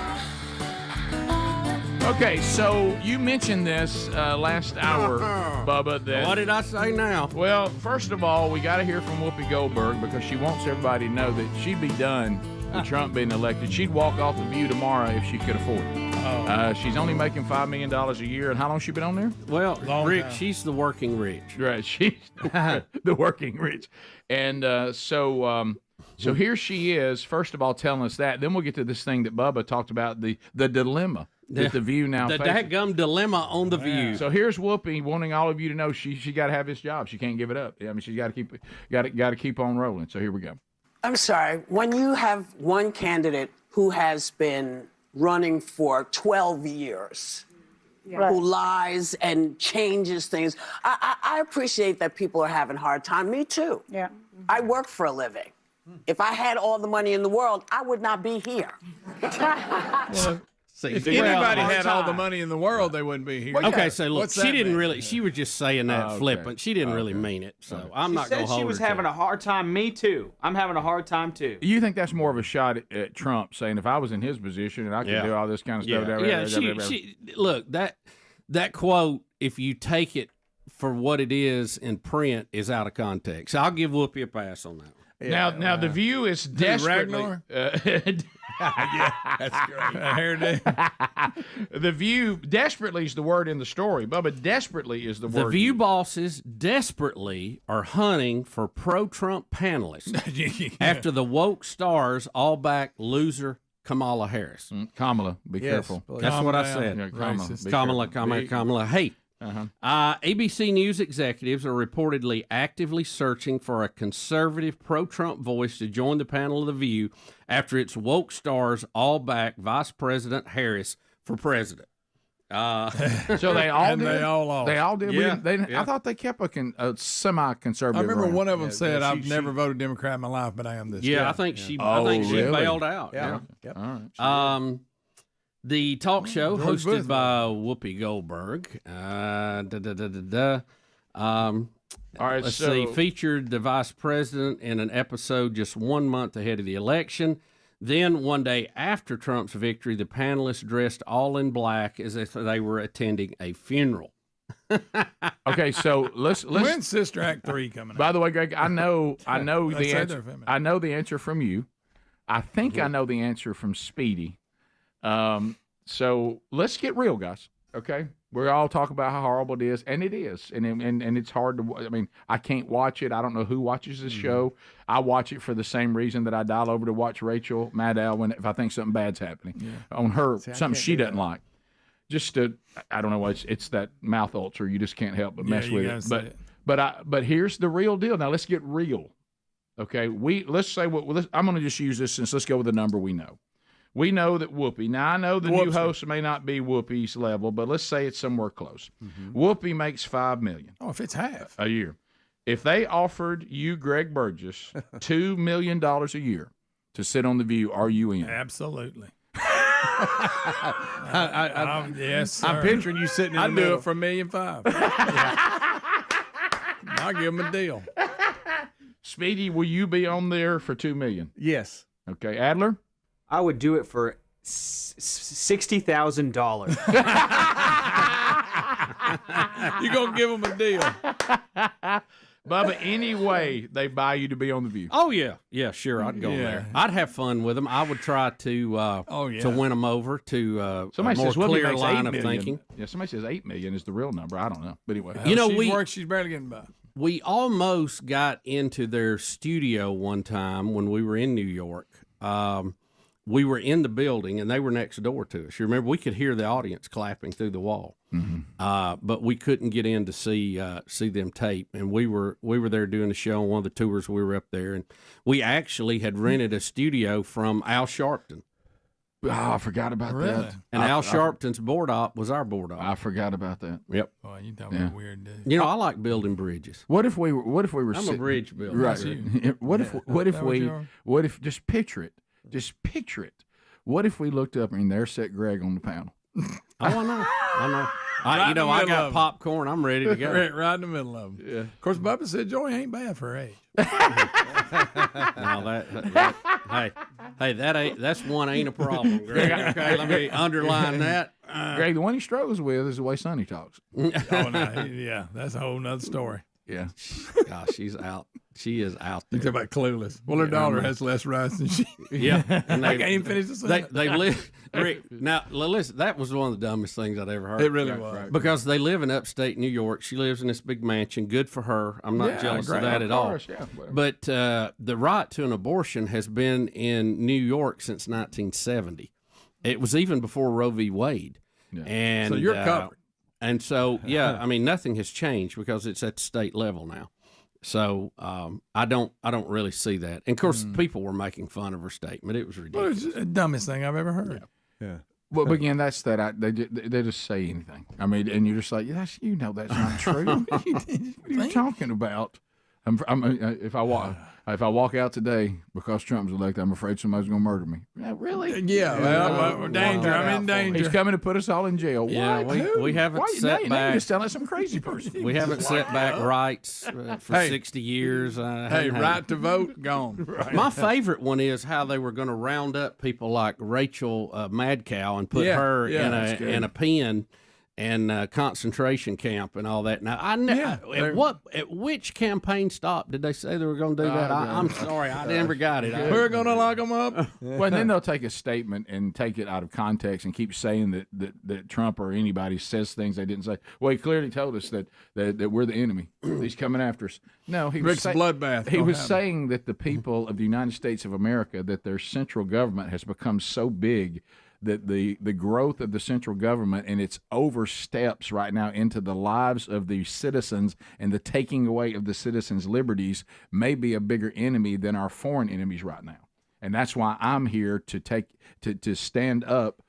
Okay, so you mentioned this last hour, Bubba. That, what did I say now? Well, first of all, we got to hear from Whoopi Goldberg because she wants everybody to know that she'd be done with Trump being elected. She'd walk off the View tomorrow if she could afford it. She's only making $5 million a year. And how long has she been on there? Well, Rick, she's the working rich. Right, she's the working rich. And so here she is, first of all, telling us that. Then we'll get to this thing that Bubba talked about, the dilemma that the View now the faces. dadgum dilemma on the View. So here's Whoopi wanting all of you to know she got to have this job. She can't give it up. I mean, she's got to keep on rolling. So here we go. I'm sorry. When you have one candidate who has been running for 12 years, who lies and changes things, I appreciate that people are having a hard time. Me too. Yeah. I work for a living. If I had all the money in the world, I would not be here. If anybody had all the money in the world, they wouldn't be here. Okay, so look, she didn't really. She was just saying that flippant. She didn't really mean it. So I'm not going to hold her. She was having a hard time. Me too. I'm having a hard time too. You think that's more of a shot at Trump saying, if I was in his position and I could do all this kind of stuff? Look, that quote, if you take it for what it is in print, is out of context. I'll give Whoopi a pass on that. Now the View is desperately. Yeah, that's great. The View desperately is the word in the story. Bubba, desperately is the word. The View bosses desperately are hunting for pro-Trump panelists after the woke stars all back loser Kamala Harris. Kamala, be careful. That's what I said. Yeah, Kamala. Hey. ABC News executives are reportedly actively searching for a conservative pro-Trump voice to join the panel of The View after its woke stars all back Vice President Harris for president. So they all did. They all lost. They all did. Yeah. I thought they kept a semi-conservative. I remember run. one of them said, "I've never voted Democrat in my life, but I am this." Yeah, guy. I think she really? bailed out. Yeah. Yep. All right. The talk show George hosted Bush. by Whoopi Goldberg. All right, let's so- see. Featured the vice president in an episode just 1 month ahead of the election. Then one day after Trump's victory, the panelists dressed all in black as if they were attending a funeral. Okay, so let's. When's Sister Act 3 coming out? By the way, Greg, I know They the say answer. they're feminine. I know the answer from you. I think I know the answer from Speedy. So let's get real, guys. Okay, we're all talking about how horrible it is, and it is, and it's hard to. I mean, I can't watch it. I don't know who watches this show. I watch it for the same reason that I dial over to watch Rachel Maddow if I think something bad's happening on her, something she doesn't like. Just to, I don't know what it's that mouth ulcer. You just can't help but mess with it. But here's the real deal. Now let's get real. Okay, let's say I'm going to just use this since let's go with the number we know. We know that Whoopi. Now I know the new host may not be Whoopi's level, but let's say it's somewhere close. Whoopi makes $5 million. Oh, if it's half a year. If they offered you, Greg Burgess, $2 million a year to sit on The View, are you in? Absolutely. Yes, sir. I'm picturing you sitting in I'd the do middle. it for $1.5 million. I'll give him a deal. Speedy, will you be on there for $2 million? Yes. Okay, Adler. I would do it for $60,000. You gonna give him a deal? Bubba, any way they buy you to be on The View? Oh yeah, sure. I'd go there. I'd have fun with them. I would try to win them over to a Somebody more says Whoopi clear makes line $8 of million. thinking. Yeah, somebody says $8 million is the real number. I don't know, but anyway, She's barely getting by. We almost got into their studio one time when we were in New York. We were in the building and they were next door to us. You remember, we could hear the audience clapping through the wall, but we couldn't get in to see them tape. And we were there doing the show on one of the tours. We were up there, and we actually had rented a studio from Al Sharpton. Oh, I forgot about that. And Al Sharpton's board op was our board op. I forgot about that. Yep. Boy, you talking about weird dude. You know, I like building bridges. What if we were? I'm a bridge builder. Right. What if just picture it? Just picture it. What if we looked up and there sat Greg on the panel? Oh, I know. Right I in the middle got of 'em. popcorn. I'm ready to go. Right in the middle of them. Yeah. Of course, Bubba said Joy ain't bad for her age. No, that's one ain't a problem, Greg. Okay, let me underline that. Greg, the one he struggles with is the way Sonny talks. Oh no, yeah, that's a whole nother story. Yeah. Gosh, she's out. She is out You there. talk about clueless. Well, her daughter has less rights than she. Yeah, and I can't even finish the sentence. They live. Rick, now listen, that was one of the dumbest things I'd ever heard. It really was. Because they live in upstate New York. She lives in this big mansion. Good for her. I'm not Yeah, jealous great. of that Of at course, all. yeah, whatever. But the right to an abortion has been in New York since 1970. It was even before Roe v. Wade. Yeah. And So you're covered. And so, yeah, I mean, nothing has changed because it's at the state level now. So I don't really see that. And of course, people were making fun of her statement. It was Well, ridiculous. it's the dumbest thing I've ever heard. Yeah. Well, but again, that's that. They just say anything. I mean, and you're just like, that's that's not true. What are you talking about? If I walk out today because Trump's elected, I'm afraid somebody's going to murder me. Yeah, really? Yeah, well, we're danger. I'm in danger. He's coming to put us all in jail. Yeah, What? we haven't Why? set Now back. you're just telling some crazy person. We haven't set back rights for Hey. 60 years. Hey, hadn't had right it. to vote, gone. My favorite one is how they were going to round up people like Rachel Madcow and put Yeah, her yeah, that's good. in a pen and concentration camp and all that. Now, at which campaign stop did they say they were going to do that? I'm sorry, I never got it. We're going to lock them up. Well, and then they'll take a statement and take it out of context and keep saying that Trump or anybody says things they didn't say. Well, he clearly told us that we're the enemy. He's coming after us. No, he Rick's was bloodbath. He Don't was happen. saying that the people of the United States of America, that their central government has become so big that the growth of the central government and its oversteps right now into the lives of the citizens and the taking away of the citizens' liberties may be a bigger enemy than our foreign enemies right now. And that's why I'm here to stand up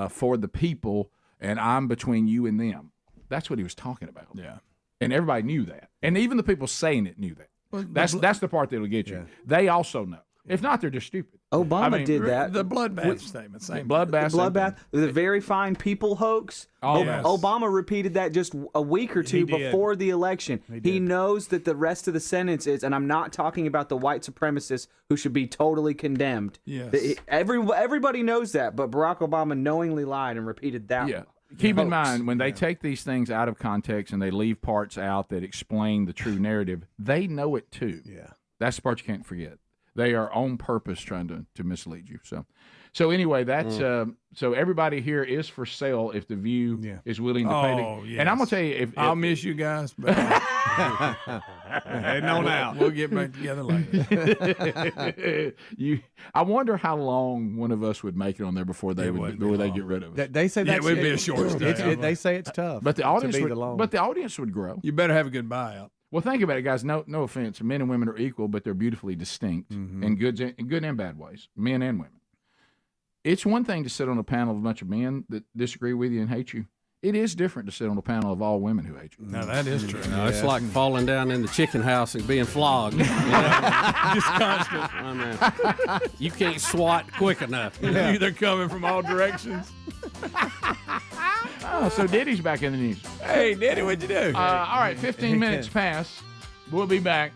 for the people, and I'm between you and them. That's what he was talking about. Yeah. And everybody knew that. And even the people saying it knew that. That's the part that'll get you. Yeah. They also know. If not, they're just stupid. Obama did that. The bloodbath statement. Same. Bloodbath. The bloodbath, the very fine people hoax. Oh, yes. Obama repeated that just a week or two He did. before the election. He He did. knows that the rest of the sentence is, and I'm not talking about the white supremacists who should be totally condemned. Yes. Everybody knows that, but Barack Obama knowingly lied and repeated that. Yeah. Keep in hoax. mind, when they take these things out of context and they leave parts out that explain the true narrative, they know it too. Yeah. That's the part you can't forget. They are on purpose trying to mislead you. So anyway, that's so everybody here is for sale if the View is willing to pay. Yes. And I'm gonna tell you, if I'll miss you guys, but heading on out. We'll get back together later. I wonder how long one of us would make it on there before they get rid of us. They say that it would be a short stay. They say it's tough. But the audience to be would, the long. but the audience would grow. You better have a good buyout. Well, think about it, guys. No offense. Men and women are equal, but they're beautifully distinct in good and bad ways, men and women. It's one thing to sit on a panel of a bunch of men that disagree with you and hate you. It is different to sit on a panel of all women who hate you. No, that is true. No, it's like falling down in the chicken house and being flogged. You know? Just constant. I mean, you can't swat quick enough. They're coming from all directions. Oh, so Diddy's back in the news. Hey, Diddy, what'd you do? All right, 15 minutes past. We'll be back.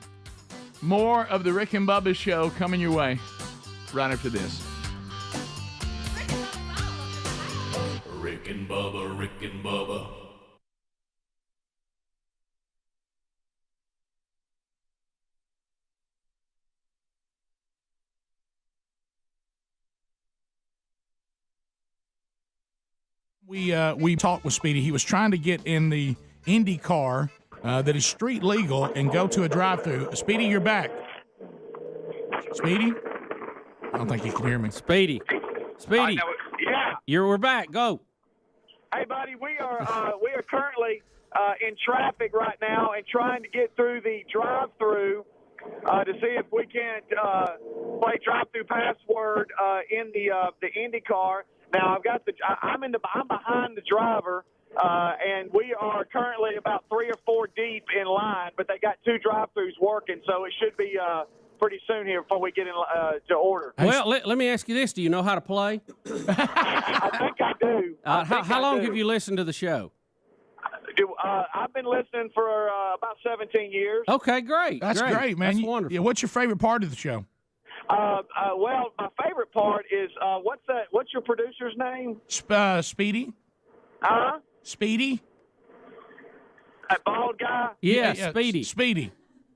More of the Rick and Bubba show coming your way right after this. Rick and Bubba, Rick and Bubba. We talked with Speedy. He was trying to get in the Indy car that is street legal and go to a drive-thru. Speedy, you're back. Speedy? I don't think he can hear me. Speedy. Yeah. We're back. Go. Hey, buddy, we are currently in traffic right now and trying to get through the drive-thru to see if we can't play drive-thru password in the Indy car. Now I'm behind the driver, and we are currently about 3 or 4 deep in line. But they got 2 drive-thrus working, so it should be pretty soon here before we get in to order. Well, let me ask you this: do you know how to play? I think I do. How long have you listened to the show? I've been listening for about 17 years. Okay, great. That's great, man. That's wonderful. Yeah, what's your favorite part of the show? Well, my favorite part is what's your producer's name? Speedy. Speedy. That bald guy. Yeah, Speedy. Speedy.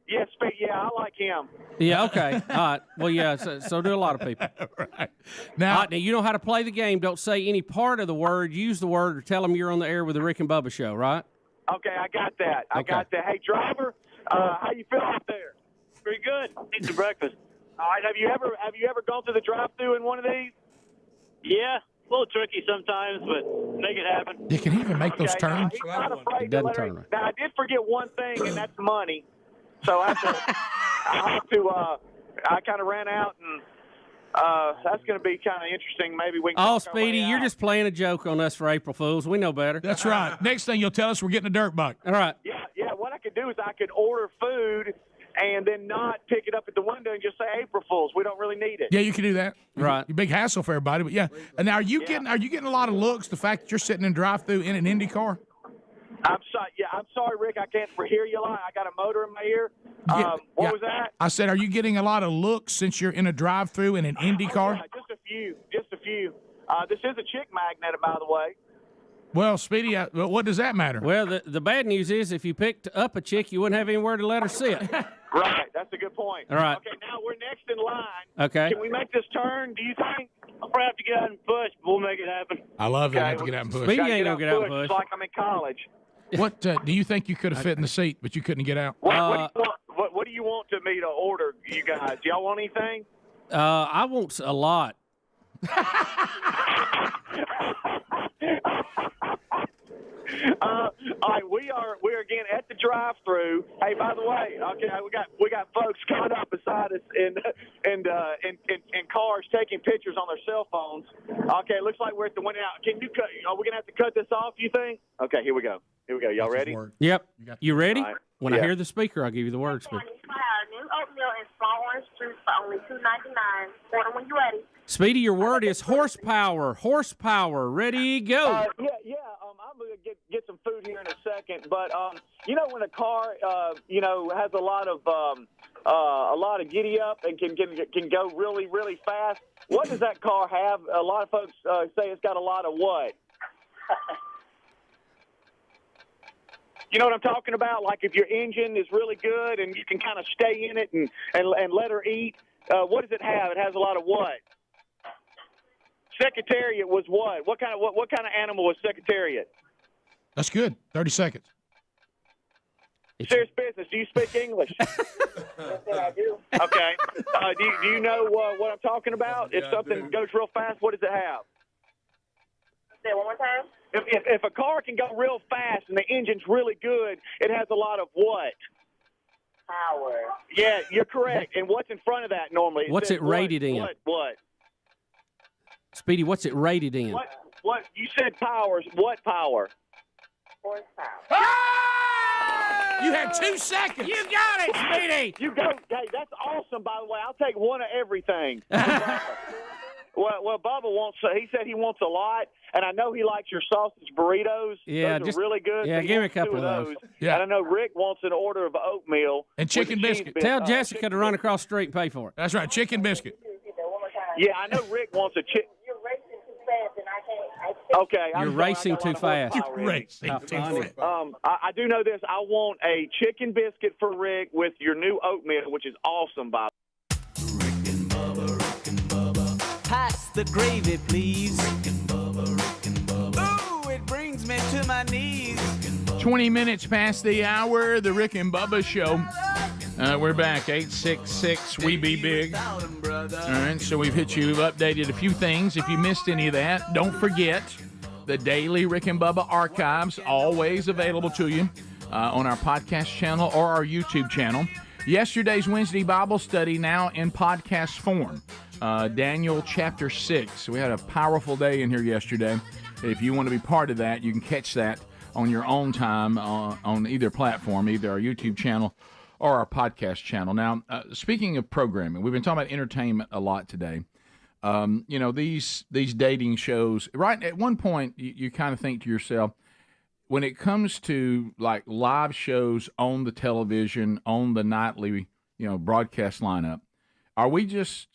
Yeah, Speedy. Yeah, I like him. Yeah, okay. All right. Well, yeah, so do a lot of people. Right. Now, you know how to play the game. Don't say any part of the word. Use the word or tell them you're on the air with the Rick and Bubba show, right? Okay, I got that. I got that. Hey, driver, how you feel out there? Pretty good. Eat some breakfast. All right. Have you ever gone through the drive-thru in one of these? Yeah. A little tricky sometimes, but make it happen. You can even make those turns. He's not afraid to let her. Now, I did forget one thing, and that's money. So I kind of ran out, and that's going to be kind of interesting. Maybe we can. Oh, Speedy, you're just playing a joke on us for April Fools. We know better. That's right. Next thing you'll tell us we're getting a dirt bike. All right. Yeah. What I could do is I could order food and then not pick it up at the window and just say April Fools. We don't really need it. Yeah, you can do that. Right. A big hassle for everybody, but yeah. And now, are you getting a lot of looks? The fact that you're sitting in drive-thru in an Indy car. I'm sorry. Yeah, I'm sorry, Rick. I can't hear you a lot. I got a motor in my ear. What was that? I said, are you getting a lot of looks since you're in a drive-thru in an Indy car? Yeah, just a few. This is a chick magnet, by the way. Well, Speedy, what does that matter? Well, the bad news is if you picked up a chick, you wouldn't have anywhere to let her sit. Right. That's a good point. All right. Okay, now we're next in line. Okay. Can we make this turn, do you think? I'll probably have to get out and push, but we'll make it happen. I love that. I have to get out and push. Speedy ain't going to get out and push. It's like I'm in college. What do you think you could have fit in the seat, but you couldn't get out? What do you want me to order, you guys? Do y'all want anything? I want a lot. All right, we are again at the drive-thru. Hey, by the way, okay, we got folks coming up beside us in cars taking pictures on their cell phones. Okay, it looks like we're at the window. Are we gonna have to cut this off? You think? Okay, here we go. Y'all ready? Yep. You ready? Right. When I hear the speaker, I'll give you the words. New oatmeal and small orange juice for only $2.99. Order when you're ready. Speedy, your word is horsepower. Horsepower. Ready, go. I'm gonna get some food here in a second, but when a car has a lot of giddy up and can go really really fast, what does that car have? A lot of folks say it's got a lot of what? You know what I'm talking about? Like if your engine is really good and you can kind of stay in it and let her eat. What does it have? It has a lot of what? Secretariat was what? What kind of animal was Secretariat? That's good. 30 seconds. Serious business. Do you speak English? Yes, I do. Okay. Do you know what I'm talking about? If something goes real fast, what does it have? Say it one more time. If a car can go real fast and the engine's really good, it has a lot of what? Power. Yeah, you're correct. And what's in front of that normally? What's it rated in? What? Speedy, what's it rated in? What? You said powers. What power? Horsepower. You had 2 seconds. You got it, Speedy. You go. Hey, that's awesome, by the way. I'll take one of everything. Well, Bubba wants. He said he wants a lot, and I know he likes your sausage burritos. Yeah, those are really good. Yeah, so give me a couple of those. Yeah. And I know Rick wants an order of oatmeal and chicken biscuit. Tell Jessica to run across the street and pay for it. That's right, chicken biscuit. Yeah, I know Rick wants a chicken. You're racing too fast, and I can't. Okay, You're racing too fast. You're racing too fast. I do know this. I want a chicken biscuit for Rick with your new oatmeal, which is awesome, by Pass the gravy, please. Ooh, it brings me to my knees. 20 minutes past the hour, the Rick and Bubba Show. We're back, 866 We Be Big. All right, so we've hit you, we've updated a few things. If you missed any of that, don't forget the daily Rick and Bubba archives, always available to you on our podcast channel or our YouTube channel. Yesterday's Wednesday Bible study now in podcast form. Daniel chapter 6. We had a powerful day in here yesterday. If you want to be part of that, you can catch that on your own time on either platform, either our YouTube channel or our podcast channel. Now, speaking of programming, we've been talking about entertainment a lot today. These dating shows, right at one point, you kind of think to yourself, when it comes to like live shows on the television, on the nightly, broadcast lineup, are we just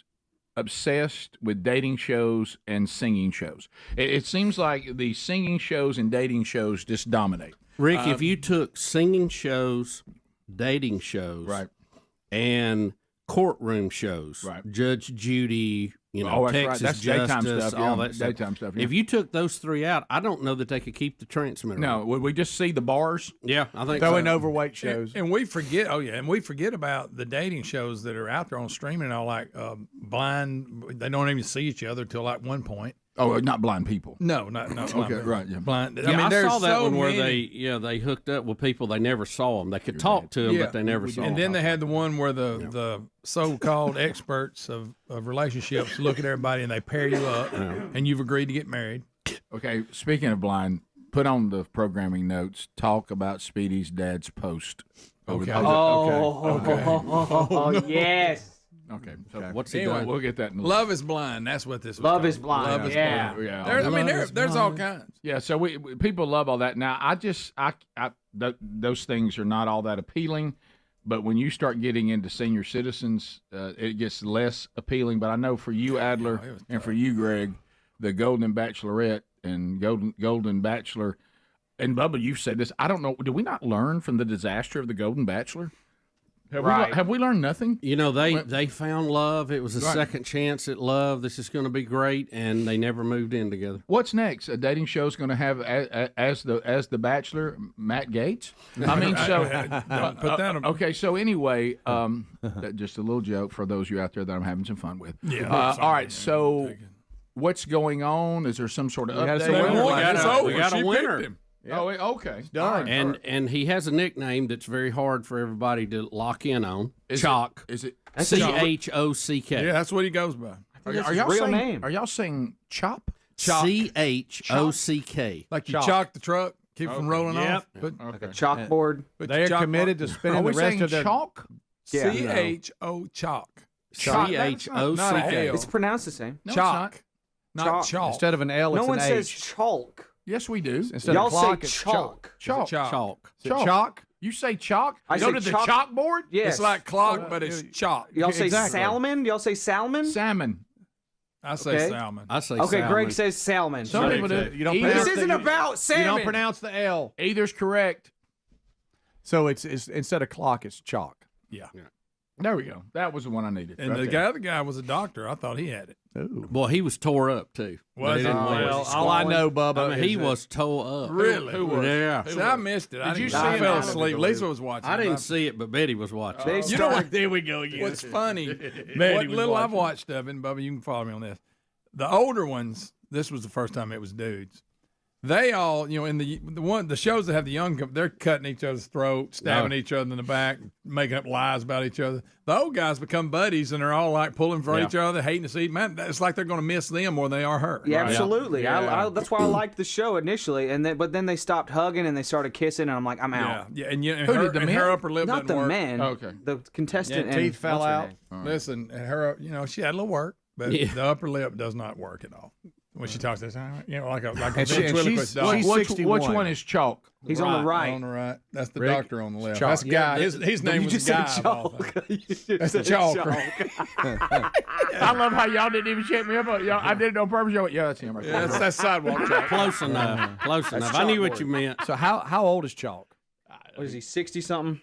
obsessed with dating shows and singing shows? It seems like the singing shows and dating shows just dominate. Rick, if you took singing shows, dating shows, right, and courtroom shows, right, Judge Judy, that's Texas right. That's Justice, daytime stuff, all yeah. that stuff. Daytime stuff. Yeah. If you took those three out, I don't know that they could keep the transmitter. No, would we just see the bars? Yeah, I think throwing so. overweight shows. And we forget. Oh yeah, and we forget about the dating shows that are out there on streaming and all. Like blind, they don't even see each other till like one point. Oh, not blind people. No, not okay, right. Yeah, blind. Yeah, I there's saw that so one where many. they hooked up with people they never saw them. They could talk to them, but they never saw them. And then they had the one where the so-called experts of relationships look at everybody and they pair you up, and you've agreed to get married. Okay, speaking of blind, put on the programming notes. Talk about Speedy's dad's post. Okay. Oh, yes. Okay. So what's he anyway, done? we'll get that. Love is blind. That's what this was. Love called. is blind. Love is Yeah. blind. Yeah. There's all kinds. Yeah. So we people love all that. Now, those things are not all that appealing. But when you start getting into senior citizens, it gets less appealing. But I know for you, Adler, and for you, Greg, the Golden Bachelorette and Golden Bachelor, and Bubba, you've said this. I don't know. Did we not learn from the disaster of the Golden Bachelor? Have we learned nothing? They found love. It was a second chance at love. This is going to be great, and they never moved in together. What's next? A dating show is going to have as the Bachelor, Matt Gaetz. I mean, so put that. Okay, so anyway, just a little joke for those of you out there that I'm having some fun with. Yeah. All right. So, what's going on? Is there some sort of update? We got a winner. Yeah. Oh, okay. It's done. And he has a nickname that's very hard for everybody to lock in on. Chalk. Is it CHOCK? Yeah, that's what he goes by. Are y'all real saying, name. Are y'all saying chop? CHOCK. Like you chalk the truck, keep it from rolling off. But Like a chalkboard. They are committed to spending the rest of their chalk? CHO chalk. CHOCK. It's pronounced the same. No, Chalk. Not Not chalk. instead of an L, No it's one an says H. chalk. Yes, we do. Instead Y'all of clock, say it's chalk. Chalk. Chalk. Is it chalk? You say chalk? I Go say to the chalk- chalkboard? Yes. It's like clock, but it's chalk. Y'all say Exactly. salmon? Y'all say salmon? Salmon. I say Okay. salmon. I say Okay, salmon. Greg says salmon. Some people do. You don't Either- pronounce This isn't about salmon. You don't pronounce the L. Either's correct. So it's instead of clock, it's chalk. Yeah. There we go. That was the one I needed. And right the there. other guy was a doctor. I thought he had it. Ooh. Well, he was tore up too. Was They he? didn't Well, want it. All I know, Bubba, I mean, he is that- was tore up. Really? Who was? Yeah. See, I missed it. I Did you didn't- see I him? fell I asleep. Lisa was watching. I didn't see it, but Betty was watching. They You know what? There we go again. What's funny? Man, what he was little I've watching. watched of it, and Bubba, you can follow me on this. The older ones, this was the first time it was dudes. They all, in the shows that have the young, they're cutting each other's throat, stabbing each other in the back, making up lies about each other. The old guys become buddies, and they're all like pulling for each other, hating to see. Man, it's like they're going to miss them more than they are her. Yeah, absolutely. Yeah. That's why I liked the show initially, but then they stopped hugging and they started kissing, and I'm like, I'm out. Yeah, and Who her, did the and men? her upper lip Not doesn't the work. men. Okay. The contestant Yeah, and teeth fell what's her out. name? Listen, her, she had a little work, but the upper lip does not work at all. When she talks this, like a And she's dog. Which 61. one is chalk? He's on the right. On the right. That's the Rick, doctor on the left. Chalk. That's Guy. His name You was just Guy. said of all chalk. things. You just That's the said chalk. I love how y'all didn't even check me up. I did it on purpose. Yeah, that's him. Right there. Yeah, that's sidewalk chalk. Close enough. Close enough. I knew what you meant. So how old is chalk? What is he, 60-something?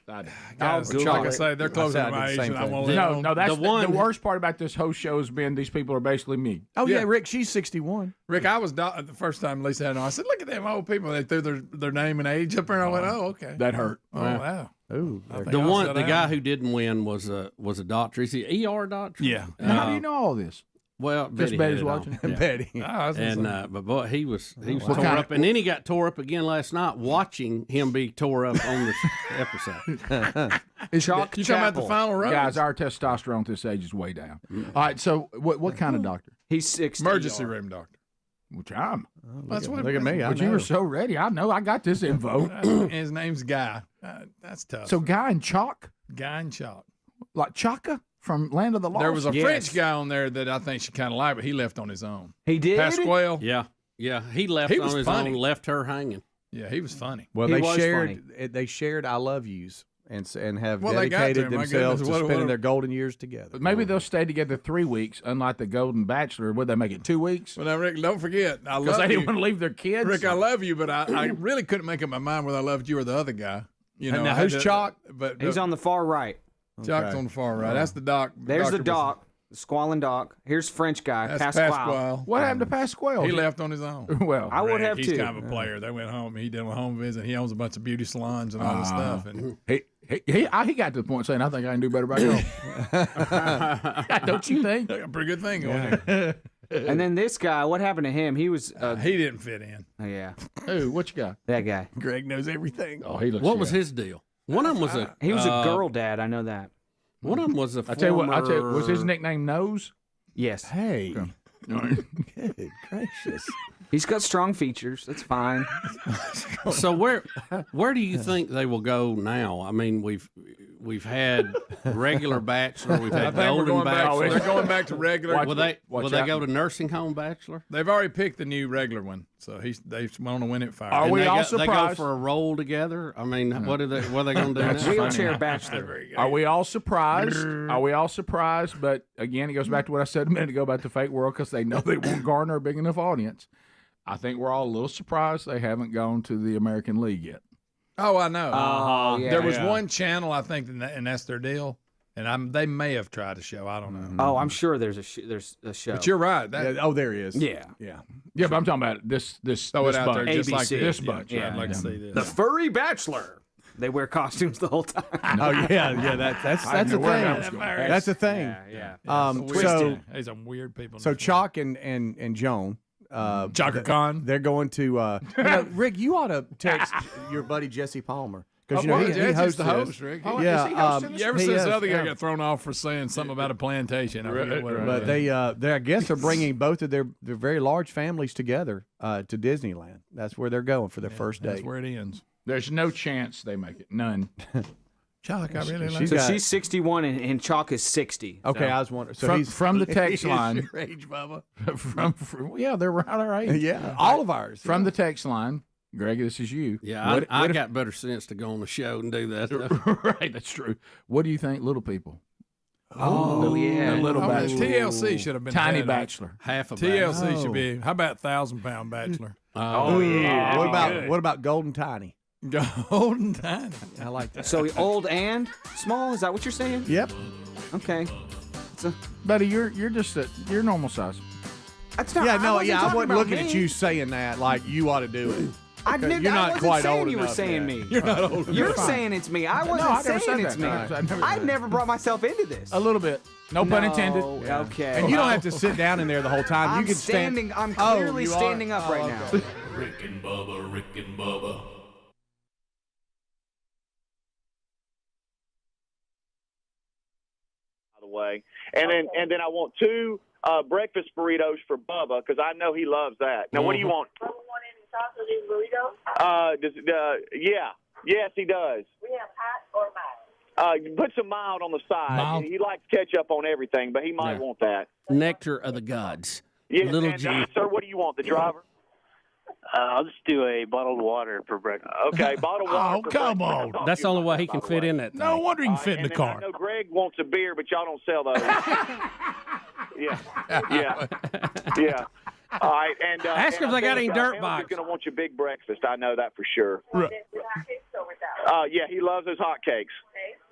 Guys, Google like I it. say, they're closer to my age, and I won't let them. No, that's The one- the worst part about this whole show has been these people are basically me. Oh yeah, Yeah. Rick, she's 61. Rick, I was the first time Lisa had it on. I said, "Look at them old people. They threw their name and age up there." And I went, "Oh, okay." That hurt. Oh wow. Ooh, I think The I'll one, sit the down. guy who didn't win was a doctor. Is he ER doctor? Yeah. How do you know all this? Well, Just Betty Betty's had it on. watching? Yeah. Betty. Oh, I was gonna And say. but boy, he was What tore kind up, and then he got tore up again last night. Watching him be tore up on this episode. Chalk You talking about the Chapel. final row? Guys, our testosterone at this age is way down. All right, so what kind of doctor? He's 60. Emergency room doctor. Which I'm. That's what. Look at me. I But you were know. so ready. I know. I got this info. His name's Guy. That's tough. So guy in chalk, Guy and chalk. like Chaka from Land of the Lost. There was a Yes. French guy on there that I think she kind of liked, but he left on his own. He did? Pasquale. Yeah, he left He on was his funny. own, left her hanging. Yeah, he was funny. Well, He they was shared I love yous and have Well, they got dedicated to, my themselves goodness, to what- spending what- their golden years together. But maybe they'll stay together 3 weeks, unlike the Golden Bachelor. Would they make it 2 weeks? Well, now, Rick, don't forget, I Because love they you. didn't want to leave their kids. Rick, I love you, but I really couldn't make up my mind whether I loved you or the other guy. You know, And now I had who's to- Chalk? But He's on the far right. Chalk's on the far right. That's the doc. There's the Dr. doc, the squalling doc. Here's French guy, That's Pasquale. Pasquale. What happened to Pasquale? He left on his own. Well, I would have he's too. kind of a player. They went home. He did a home visit. He owns a bunch of beauty salons and all this stuff. And he got to the point saying, I think I can do better by home. Don't you think? a pretty good thing going there. And then this guy, what happened to him? He was. He didn't fit in. Yeah. Who? What you got? That guy. Greg knows everything. Oh, he looks. What was his deal? One of them was a. He was a girl dad. I know that. One of them was a. I tell you what. Was his nickname Nose? Yes. Hey. Good gracious. He's got strong features. That's fine. So where do you think they will go now? I mean, we've had regular Bachelor, we've had Golden Bachelor. They're going back to regular. Will they go to nursing home Bachelor? They've already picked the new regular one, so they want to win it fire. Are we all surprised? They go for a roll together. I mean, what are they going to do now? Wheelchair Bachelor. Are we all surprised? Are we all surprised? But again, it goes back to what I said a minute ago about the fake world because they know they won't garner a big enough audience. I think we're all a little surprised they haven't gone to the American League yet. Oh, I know. Yeah, there was one channel, I think, and that's their deal. And they may have tried a show. I don't know. Oh, I'm sure there's a show. But you're right. There he is. Yeah. Yeah. Yeah, but I'm talking about this Throw it out there bunch. just like ABC. this bunch. Yeah, I'd like to see this. The Furry Bachelor. They wear costumes the whole time. Oh yeah. That's a thing. That's a thing. Yeah. There's some weird people. So Chalk and Joan. Chaka Khan. They're going to. Rick, you ought to text your buddy Jesse Palmer because he Jesse's hosts the host, Rick. Oh, yeah, You ever since the other guy got thrown off for saying something about a plantation? I forget what it was. But they I guess they're bringing both of their very large families together to Disneyland. That's where they're going for their first date. That's where it ends. There's no chance they make it. None. Chalk, I really like. So she's 61 and Chalk is 60. Okay, So. I was wondering. So From the text line. Your age, Bubba. Yeah, they're around our age. Yeah, all of ours. From the text line, Greg, this is you. Yeah, I got better sense to go on the show and do that stuff. Right, that's true. What do you think, little people? Oh, yeah. The little I mean, bachelor. TLC should have been Tiny ahead. bachelor. Half a TLC should be. How about 1,000-pound bachelor? Oh, yeah. What about Golden Tiny? Golden Tiny. I like that. So old and small? Is that what you're saying? Yep. Okay. Buddy, you're just you're normal size. That's not. Yeah, no, wasn't yeah. I talking wasn't about looking at me. you saying that like you ought to do it. You're not wasn't quite saying old you were enough saying yet. me. You're not old. You're fine. saying it's me. I wasn't I never saying said it's that. me. No, I never brought myself into this. A little bit. No pun intended. Okay. And you don't have to sit down in there the whole time. I'm you can standing. stand. I'm clearly you are? standing up right now. Okay. Rick and Bubba, Rick and Bubba. Way, and then I want 2 breakfast burritos for Bubba because I know he loves that. Now, what do you want? Bubba want any chocolate burritos? Yes, he does. We have hot or mild. Put some mild on the side. Mild. He likes ketchup on everything, but he might want that. Nectar of the gods. Yeah, Little and, G. sir, what do you want? The driver? I'll just do a bottled water for breakfast. Okay, bottled water. Oh, for come breakfast. on. That's the only way he can fit in that thing. No wonder he can fit in the And car. I know Greg wants a beer, but y'all don't sell those. Yeah. All right, and Ask if they got any dirt box. He's going to want your big breakfast. I know that for sure. With hot cakes or without? Yeah, he loves those hot cakes.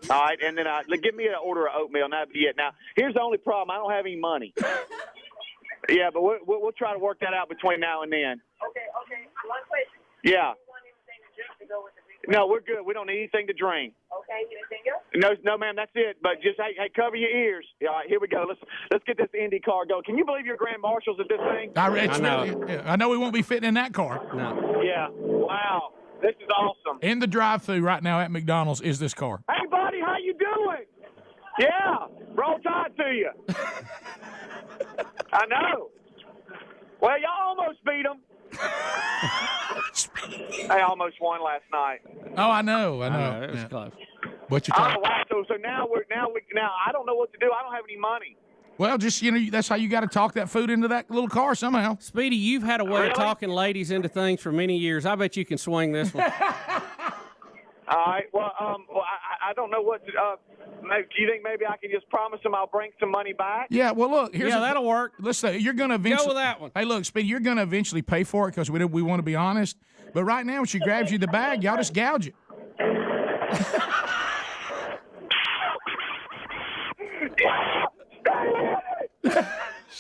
Okay. All right, and then give me an order of oatmeal, and that'd be it. Now, here's the only problem: I don't have any money. Yeah, but we'll try to work that out between now and then. Okay. One question. Yeah. Do you want anything to drink to go with the big No, we're good. We don't need anything to drink. Okay. Anything else? No, ma'am, that's it. But just hey, cover your ears. All right, here we go. Let's get this Indy car going. Can you believe your grand marshals at this thing? I know we won't be fitting in that car. No. Yeah. Wow. This is awesome. In the drive-thru right now at McDonald's is this car. Hey, buddy, how you doing? Yeah. Roll tide to you. I know. Well, y'all almost beat them. I almost won last night. Oh, I know. It was close. What you Oh, talking? wow. So now we I don't know what to do. I don't have any money. Well, just, that's how you got to talk that food into that little car somehow. Speedy, you've had a way of talking ladies into things for many years. I bet you can swing this one. All right. Well, I don't know what. Do you think maybe I can just promise them I'll bring some money back? Yeah. Well, look. That'll work. Let's say you're going to eventually go with that one. Hey, look, Speedy, you're going to eventually pay for it because we want to be honest. But right now, when she grabs you the bag, y'all just gouge it.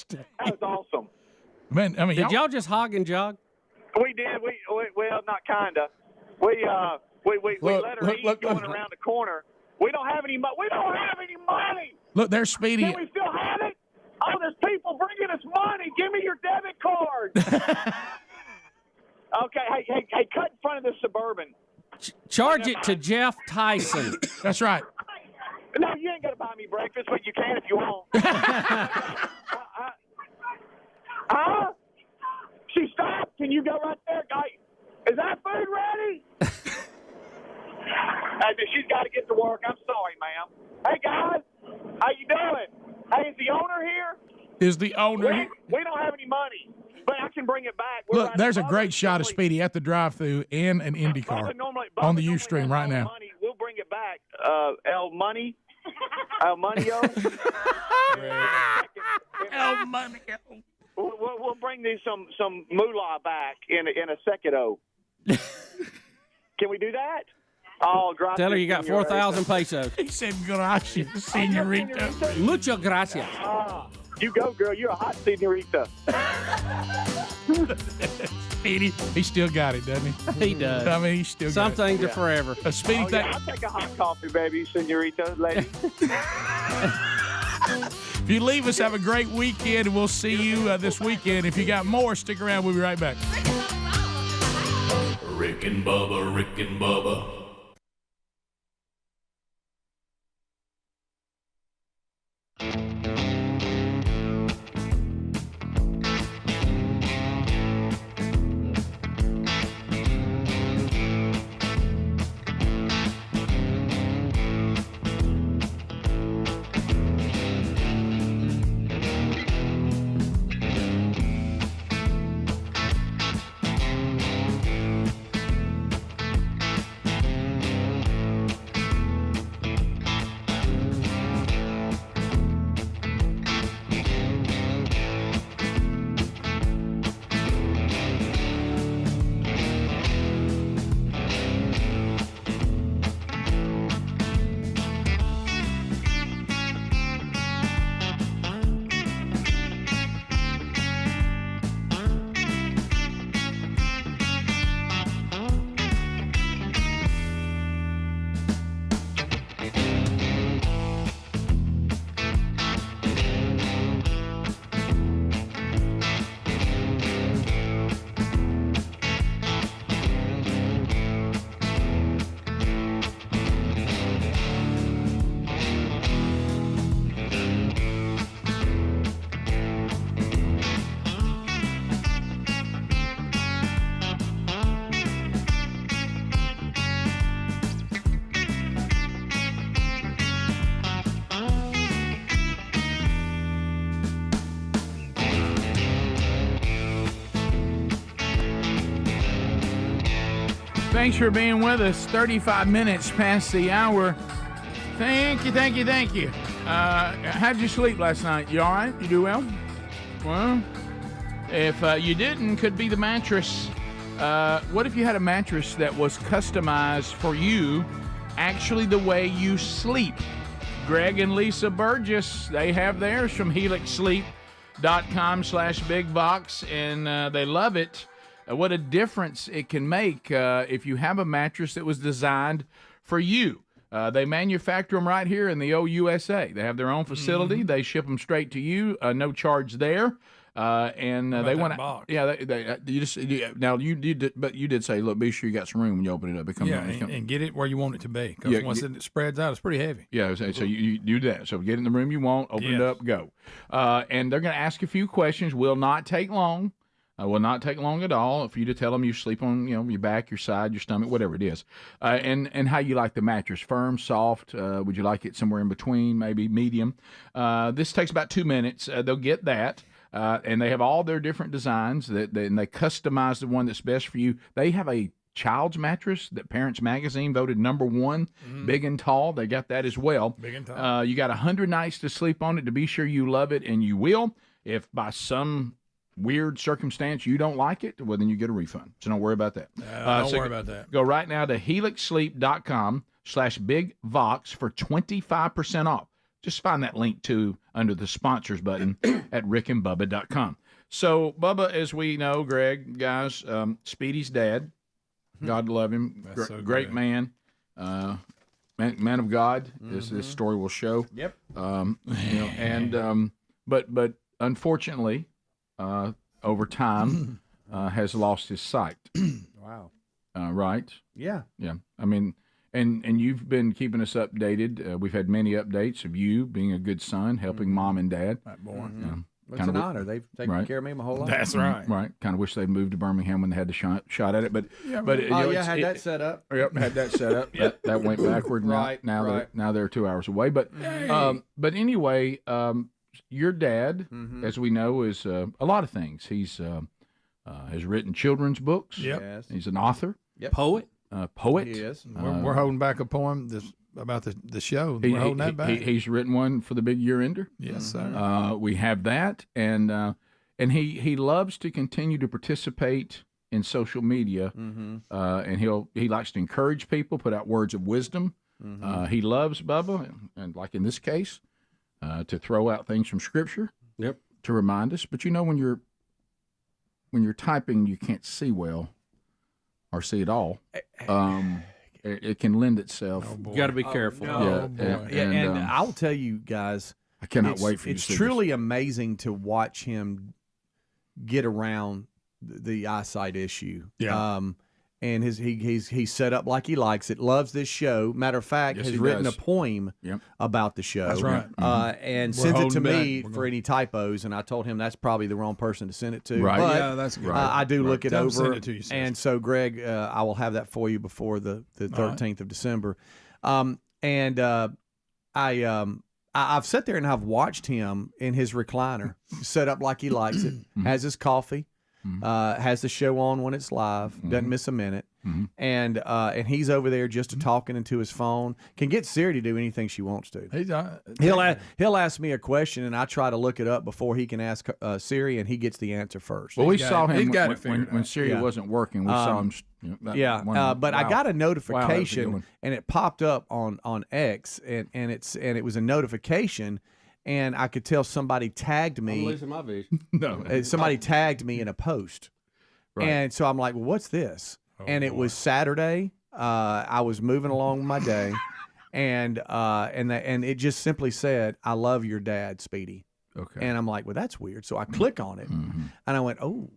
That was awesome. Man, I mean, did y'all just hog and jog? We did. We well, not kinda. We let her eat going around the corner. We don't have any money. We don't have any money. Look, there's Speedy. Can we still have it? Oh, there's people bringing us money. Give me your debit card. Okay, hey, cut in front of this Suburban. Charge it to Jeff Tyson. That's right. No, you ain't gonna buy me breakfast, but you can if you want. She stopped. Can you go right there, guy? Is that food ready? She's got to get to work. I'm sorry, ma'am. Hey, guys, how you doing? Hey, is the owner here? Is the owner here? We don't have any money, but I can bring it back. Look, there's a great shot of Speedy at the drive-thru in an Indy car on the Ustream right now. Money. We'll bring it back. El Money. El Money-o. El Money-o. We'll bring these some moolah back in a second-o. Can we do that? Oh, gracias. Tell her you got 4,000 pesos. He said gracias, senorita. Mucho gracias. You go, girl. You're a hot senorita. Speedy, he still got it, doesn't he? He does. I mean, he still got Some it. things are forever. A Speedy thing. I'll take a hot coffee, baby, senorita, lady. If you leave us, have a great weekend, and we'll see you this weekend. If you got more, stick around. We'll be right back. Rick and Bubba, Rick and Bubba. Thanks for being with us. 35 minutes past the hour. Thank you. How'd you sleep last night? You all right? You do well? Well, if you didn't, could be the mattress. What if you had a mattress that was customized for you, actually the way you sleep? Greg and Lisa Burgess, they have theirs from helixsleep.com/bigbox, and they love it. What a difference it can make if you have a mattress that was designed for you. They manufacture them right here in the old USA. They have their own facility. They ship them straight to you, no charge there. And they want to. Yeah, you did, but you did say, look, be sure you got some room when you open it up. And get it where you want it to be. Because once it spreads out, it's pretty heavy. Yeah, so you do that. So get it in the room you want, open it up, go. And they're going to ask a few questions. Will not take long. Will not take long at all for you to tell them you sleep on, your back, your side, your stomach, whatever it is, and how you like the mattress, firm, soft. Would you like it somewhere in between, maybe medium? This takes about 2 minutes. They'll get that, and they have all their different designs and they customize the one that's best for you. They have a child's mattress that Parents Magazine voted #1, big and tall. They got that as well. Big and tall. You got 100 nights to sleep on it to be sure you love it, and you will. If by some weird circumstance you don't like it, well, then you get a refund. So don't worry about that. Don't worry about that. Go right now to helixsleep.com/bigvox for 25% off. Just find that link too under the sponsors button at rickandbubba.com. So, Bubba, as we know, Greg, guys, Speedy's dad, God love him, so great good. man, man of God, as this story will show. Yep. But unfortunately, over time, has lost his sight. Wow. Right? Yeah. Yeah. I mean, and you've been keeping us updated. We've had many updates of you being a good son, helping mom and dad. That boy. It's an honor. They've taken care of me my whole life. That's right. Right. Kind of wish they'd moved to Birmingham when they had the shot at it, but had that set up. Yep, had that set up. that went backward. Right. Now they're 2 hours away. But anyway, your dad, as we know, is a lot of things. He's has written children's books. Yep. Yes. He's an author. Yep. Poet. Poet. He is. We're holding back a poem about the show. We're holding that back. He's written one for the Big Year Ender. Yes, sir. We have that, and he loves to continue to participate in social media, and he likes to encourage people, put out words of wisdom. He loves, Bubba, and like in this case, to throw out things from Scripture. Yep. To remind us, but when you're typing, you can't see well or see at all. It can lend itself. You got to be careful. And I'll tell you guys, I cannot wait for you to It's see truly amazing to watch him get around the eyesight issue. Yeah. And he's set up like he likes it. Loves this show. Matter of fact, Yes, has he written does. a poem about the show. That's right. And We're sends it to holding me back. for any typos. And I told him that's probably the wrong person to send it to. Right. But, Yeah, that's good. I do look it Tell him over. to send it to you, sis. And so, Greg, I will have that for you before the 13th of December. I've sat there and I've watched him in his recliner, set up like he likes it, has his coffee, has the show on when it's live, doesn't miss a minute, and he's over there just talking into his phone. Can get Siri to do anything she wants to. He'll ask me a question and I try to look it up before he can ask Siri, and he gets the answer first. Well, we saw him when when Siri wasn't working. We saw him. But I got a notification, one. and it popped up on X, and it was a notification, and I could tell somebody tagged I'm me. losing my vision. No. Somebody tagged me in a post, and so I'm like, "Well, what's this?" And it was Saturday. I was moving along my day, and it just simply said, "I love your dad, Speedy." Okay. And I'm like, "Well, that's weird." So I click on it, and I went, "Oh."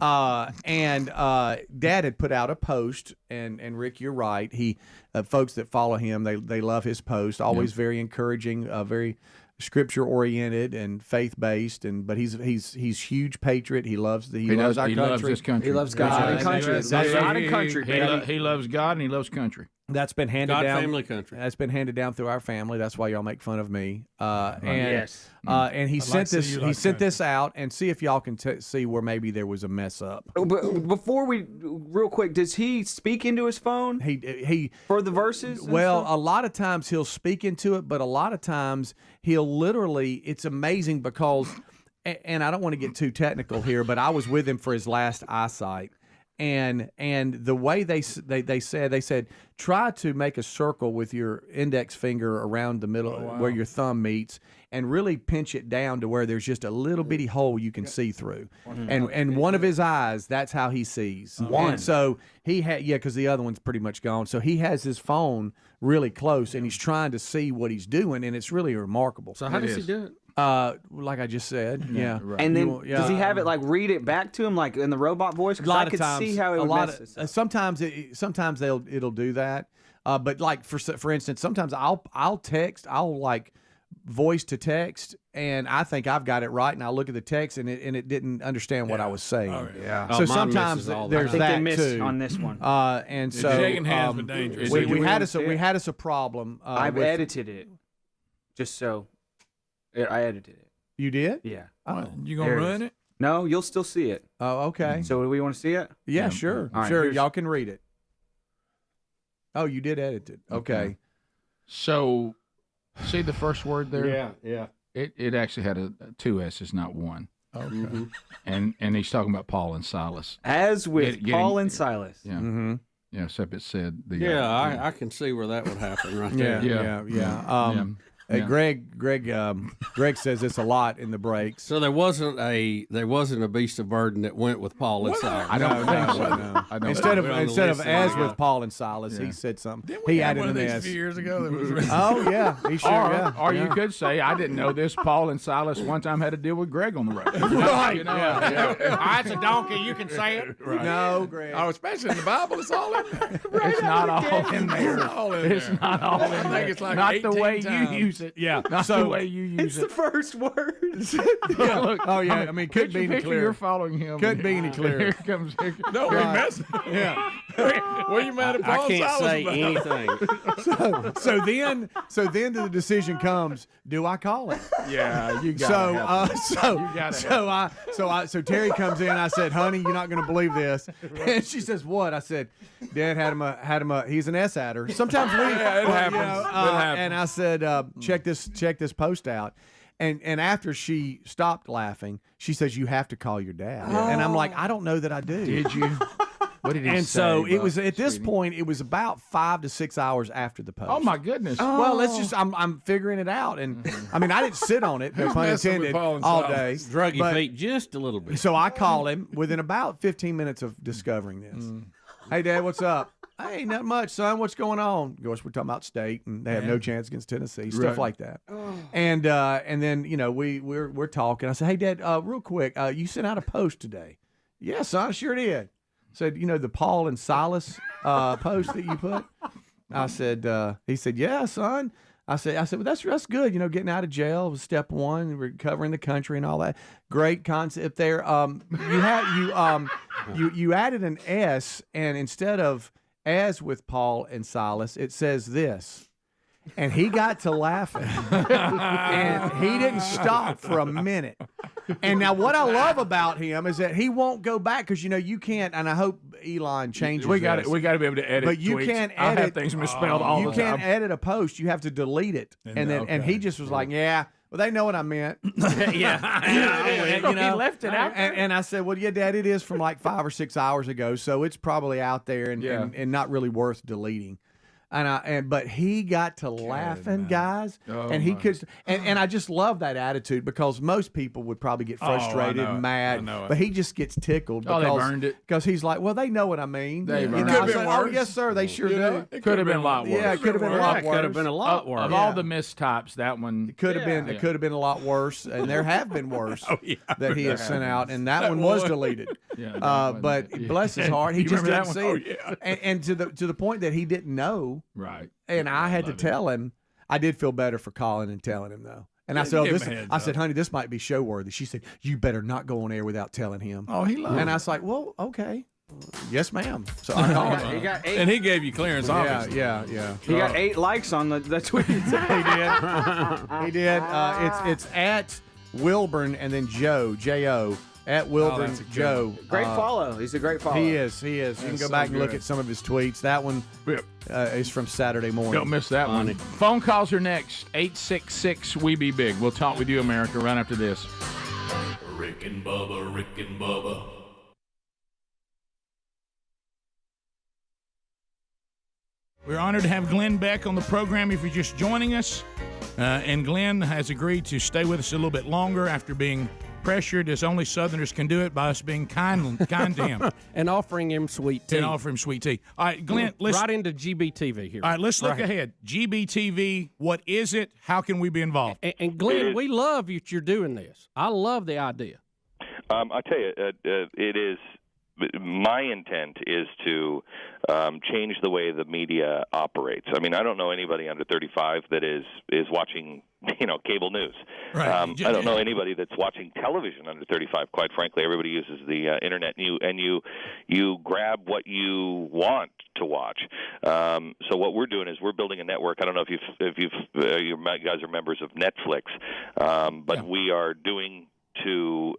Dad had put out a post, and Rick, you're right. He, folks that follow him, they love his post. Always very encouraging, very scripture oriented and faith based. But he's huge patriot. He loves our country. He loves his country. He loves God and country. That's God and country, baby. He loves God and he loves country. That's been handed God, down. family, country. That's been handed down through our family. That's why y'all make fun of me. And he I'd sent like to this. see you He like sent country. this out, and see if y'all can see where maybe there was a mess up. But before we, real quick, does he speak into his phone? He for the verses? and Well, stuff? a lot of times he'll speak into it, but a lot of times he'll literally. It's amazing because, and I don't want to get too technical here, but I was with him for his last eyesight. And the way they said try to make a circle with your index finger around the middle where your thumb meets, and really pinch it down to where there's just a little bitty hole you can see through. And one of his eyes, that's how he sees. One. And so he had because the other one's pretty much gone. So he has his phone really close, and he's trying to see what he's doing, and it's really remarkable. So how does he do it? Like I just said, yeah. And then does he have it like read it back to him like in the robot voice? A Because lot I could of times, see how it would mess this up. sometimes it'll do that. But like for instance, sometimes I'll text, I'll like voice to text, and I think I've got it right, and I look at the text, and it didn't understand what I was saying. So sometimes there's I think that they missed too on this one. And so shaking hands with dangerous. we had us a problem. I've edited it, just so I edited it. You did? Yeah. You gonna ruin it? No, you'll still see it. Oh, okay. So do we want to see it? Yeah, sure. All right, sure. here's- Y'all can read it. Oh, you did edit it. Okay. So, see the first word there? Yeah. It actually had two S's, not one. Okay. And he's talking about Paul and Silas. As with Getting- Paul and Silas. Yeah. Mm-hmm. Yeah, except it said the. I can see where that would happen right there. Yeah. Hey, Greg says this a lot in the breaks. So there wasn't a beast of burden that went with Paul and Silas. I don't think so. No. I don't Instead think of so. as with Paul and Silas, he said something. He added an S. A few years ago. That was Oh yeah, he sure. Or you could say, I didn't know this. Paul and Silas one time had to deal with Greg on the road. Right. You know, That's a donkey. You can say it. Right. No, Greg. Oh, especially in the Bible, it's all in there. It's not all in there. It's all in It's there. not all in there. I think it's like not the 18 way times. you use it. Yeah. Not So- the way you use It's it. the first word. Yeah. Look, Oh yeah. I mean, couldn't be any picture clearer. you're following him. Couldn't be any clearer. Here comes. Don't be messing. Yeah. What are you mad at Paul I can't Silas say about? anything. So then the decision comes: do I call him? Yeah, you got So Terry comes in. I said, "Honey, you're not going to believe this." And she says, "What?" I said, "Dad had him a. He's an S adder. Sometimes we. Yeah, it happens. It happens. And I said, check this post out." And after she stopped laughing, she says, "You have to call your dad." And I'm like, "I don't know that I do." Did you? What did he And say? so it was Buck, at this sweetie? point. It was about 5 to 6 hours after the post. Oh my goodness! Well, let's just. I'm figuring it out, and I mean, I didn't sit on it, no Who's pun messing with intended, Paul and all Silas? day. Drug your But- feet just a little bit. So I call him within about 15 minutes of discovering this. Hey, Dad, what's up? Hey, not much, son. What's going on? Of course, we're talking about state, and they have no chance against Tennessee, stuff Right. like that. And then we're talking. I said, hey, Dad, real quick, you sent out a post today. Yeah, son, I sure did. Said, the Paul and Silas post that you put. I said, he said, yeah, son. I said, well, that's good. Getting out of jail was step one, recovering the country and all that. Great concept there. You added an S, and instead of as with Paul and Silas, it says this. And he got to laughing, and he didn't stop for a minute. And now, what I love about him is that he won't go back because you can't. And I hope Elon changes. We got this. We got to be able to edit. But you tweets. can't I have edit things misspelled all You the time. can't edit a post. You have to delete it. And he just was like, yeah. Well, they know what I meant. Yeah. He left it out there. And I said, well, yeah, Dad, it is from like 5 or 6 hours ago, so it's probably out there and not really worth deleting. But he got to laughing, guys, and he could, and I just love that attitude because most people would probably get frustrated and mad, but he just gets tickled because they've earned it. Because he's like, well, they know what I mean. They've earned I it. said, oh, yes, sir, they sure do. It could have been a lot worse. Yeah, it could have been a lot worse. Could have been a lot worse. Of all the mistypes, that one It could have been. It could have been a lot worse, and there have been worse that he has sent out, and that one was deleted. But bless his heart, he You just remember didn't that see it, and to the point that he didn't know. Right. And I had to tell him. I did feel better for calling and telling him though. And I said, "Oh, give him a heads I said, up. honey, this might be show worthy." She said, "You better not go on air without telling him." Oh, he loved And it. I was like, "Well, okay, yes, ma'am." So I called him. He got 8. And he gave you clearance, obviously. Yeah. He got 8 likes on the tweet. He did. He did. It's at Wilburn and then Joe, J-O, at Wilburn that's a good Joe. Great follow. He's a great follow. He is. You can That's go so back and look good. at some of his tweets. That one is from Saturday morning. Don't miss that one. Phone calls are next. 866 We Be Big. We'll talk with you, America, right after this. Rick and Bubba, Rick and Bubba. We're honored to have Glenn Beck on the program if you're just joining us. And Glenn has agreed to stay with us a little bit longer after being pressured, as only Southerners can do it, by us being kind to him. And offering him sweet tea. All right, Glenn, let's... Right into GBTV here. All right, let's look Right. ahead. GBTV, what is it? How can we be involved? And Glenn, we love that you're doing this. I love the idea. I tell you, it is my intent is to change the way the media operates. I mean, I don't know anybody under 35 that is watching, cable news. Right. I don't know anybody that's watching television under 35. Quite frankly, everybody uses the internet, and you grab what you want to watch. So what we're doing is we're building a network. I don't know if you guys are members of Netflix, but we are doing to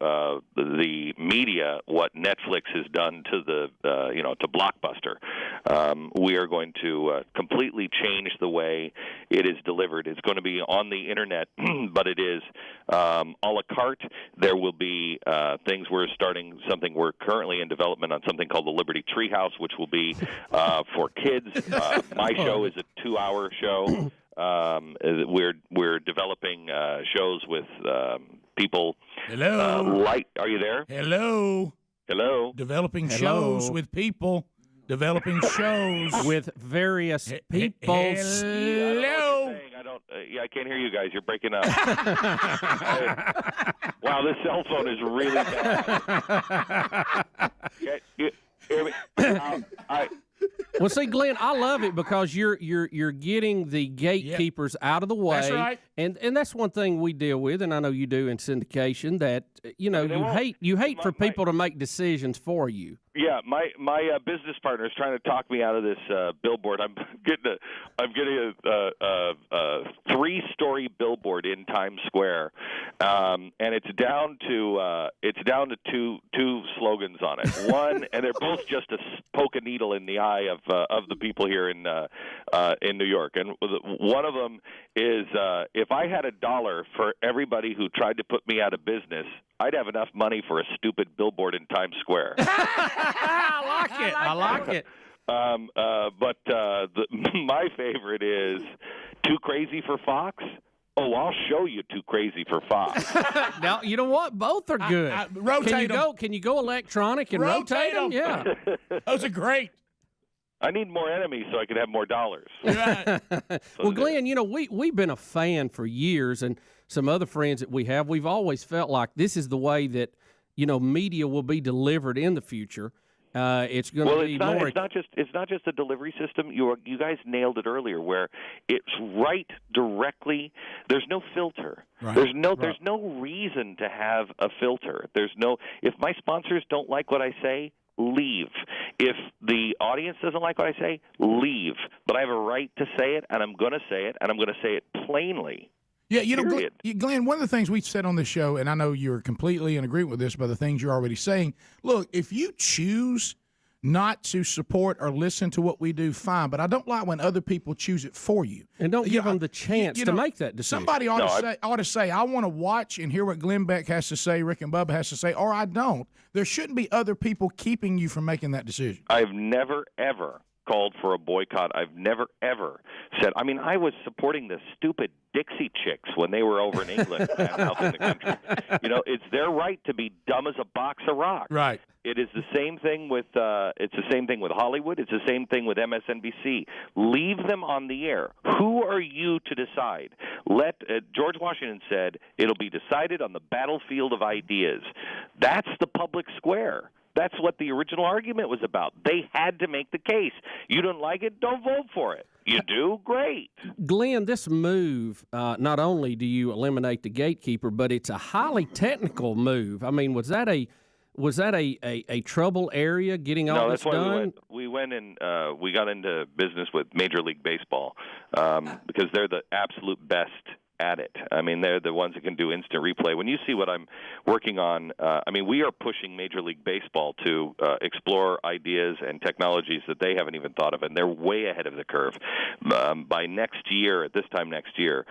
the media what Netflix has done to the to Blockbuster. We are going to completely change the way it is delivered. It's going to be on the internet, but it is a la carte. There will be things. We're starting something. We're currently in development on something called the Liberty Treehouse, which will be for kids. My show is a 2-hour show. We're developing shows with people. Hello. Are you there? Hello. Hello. Developing shows with people. Developing shows with various people. Hello. I can't hear you guys. You're breaking up. Wow, this cell phone is really bad. You hear me? Well, see, Glenn, I love it because you're getting the gatekeepers out of the way. That's right. And that's one thing we deal with, and I know you do in syndication, that you hate for people to make decisions for you. Yeah, my business partner is trying to talk me out of this billboard. I'm getting a 3-story billboard in Times Square, and it's down to two slogans on it. One, and they're both just to poke a needle in the eye of the people here in New York. And one of them is if I had $1 for everybody who tried to put me out of business, I'd have enough money for a stupid billboard in Times Square. I like it. But my favorite is Too Crazy for Fox. Oh, I'll show you Too Crazy for Fox. Now, you know what? Both are good. Rotate them. Can you go electronic and rotate them? Yeah. Those are great. I need more enemies so I can have more dollars. Well, Glenn, we've been a fan for years, and some other friends that we have, we've always felt like this is the way that, media will be delivered in the future. It's going to be more. It's not just a delivery system. You guys nailed it earlier, where it's right directly. There's no filter. Right. There's no reason to have a filter. If my sponsors don't like what I say, leave. If the audience doesn't like what I say, leave. But I have a right to say it, and I'm going to say it, and I'm going to say it plainly. Yeah, Glenn, one of the things we've said on this show, and I know you're completely in agreement with this by the things you're already saying, look, if you choose not to support or listen to what we do, fine, but I don't like when other people choose it for you. And don't give them the chance to make that decision. Somebody ought to say, I want to watch and hear what Glenn Beck has to say, Rick and Bubba has to say, or I don't. There shouldn't be other people keeping you from making that decision. I've never, ever called for a boycott. I've never, ever said, I was supporting the stupid Dixie Chicks when they were over in England and out in the country. It's their right to be dumb as a box of rocks. Right. It is the same thing with Hollywood. It's the same thing with MSNBC. Leave them on the air. Who are you to decide? George Washington said it'll be decided on the battlefield of ideas. That's the public square. That's what the original argument was about. They had to make the case. You don't like it? Don't vote for it. You do? Great. Glenn, this move, not only do you eliminate the gatekeeper, but it's a highly technical move. I mean, was that a trouble area getting all this done? No, that's why we went and we got into business with Major League Baseball because they're the absolute best at it. I mean, they're the ones that can do instant replay. When you see what I'm working on, we are pushing Major League Baseball to explore ideas and technologies that they haven't even thought of, and they're way ahead of the curve. By next year, at this time next year,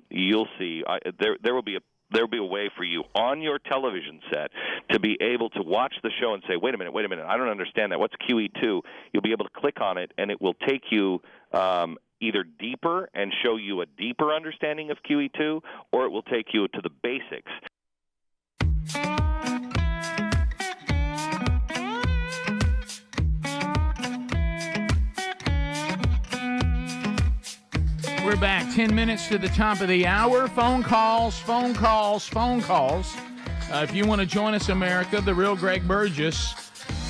you'll see there will be a way for you on your television set to be able to watch the show and say, wait a minute, I don't understand that. What's QE2? You'll be able to click on it, and it will take you either deeper and show you a deeper understanding of QE2, or it will take you to the basics. We're back 10 minutes to the top of the hour. Phone calls. If you want to join us, America, the real Greg Burgess,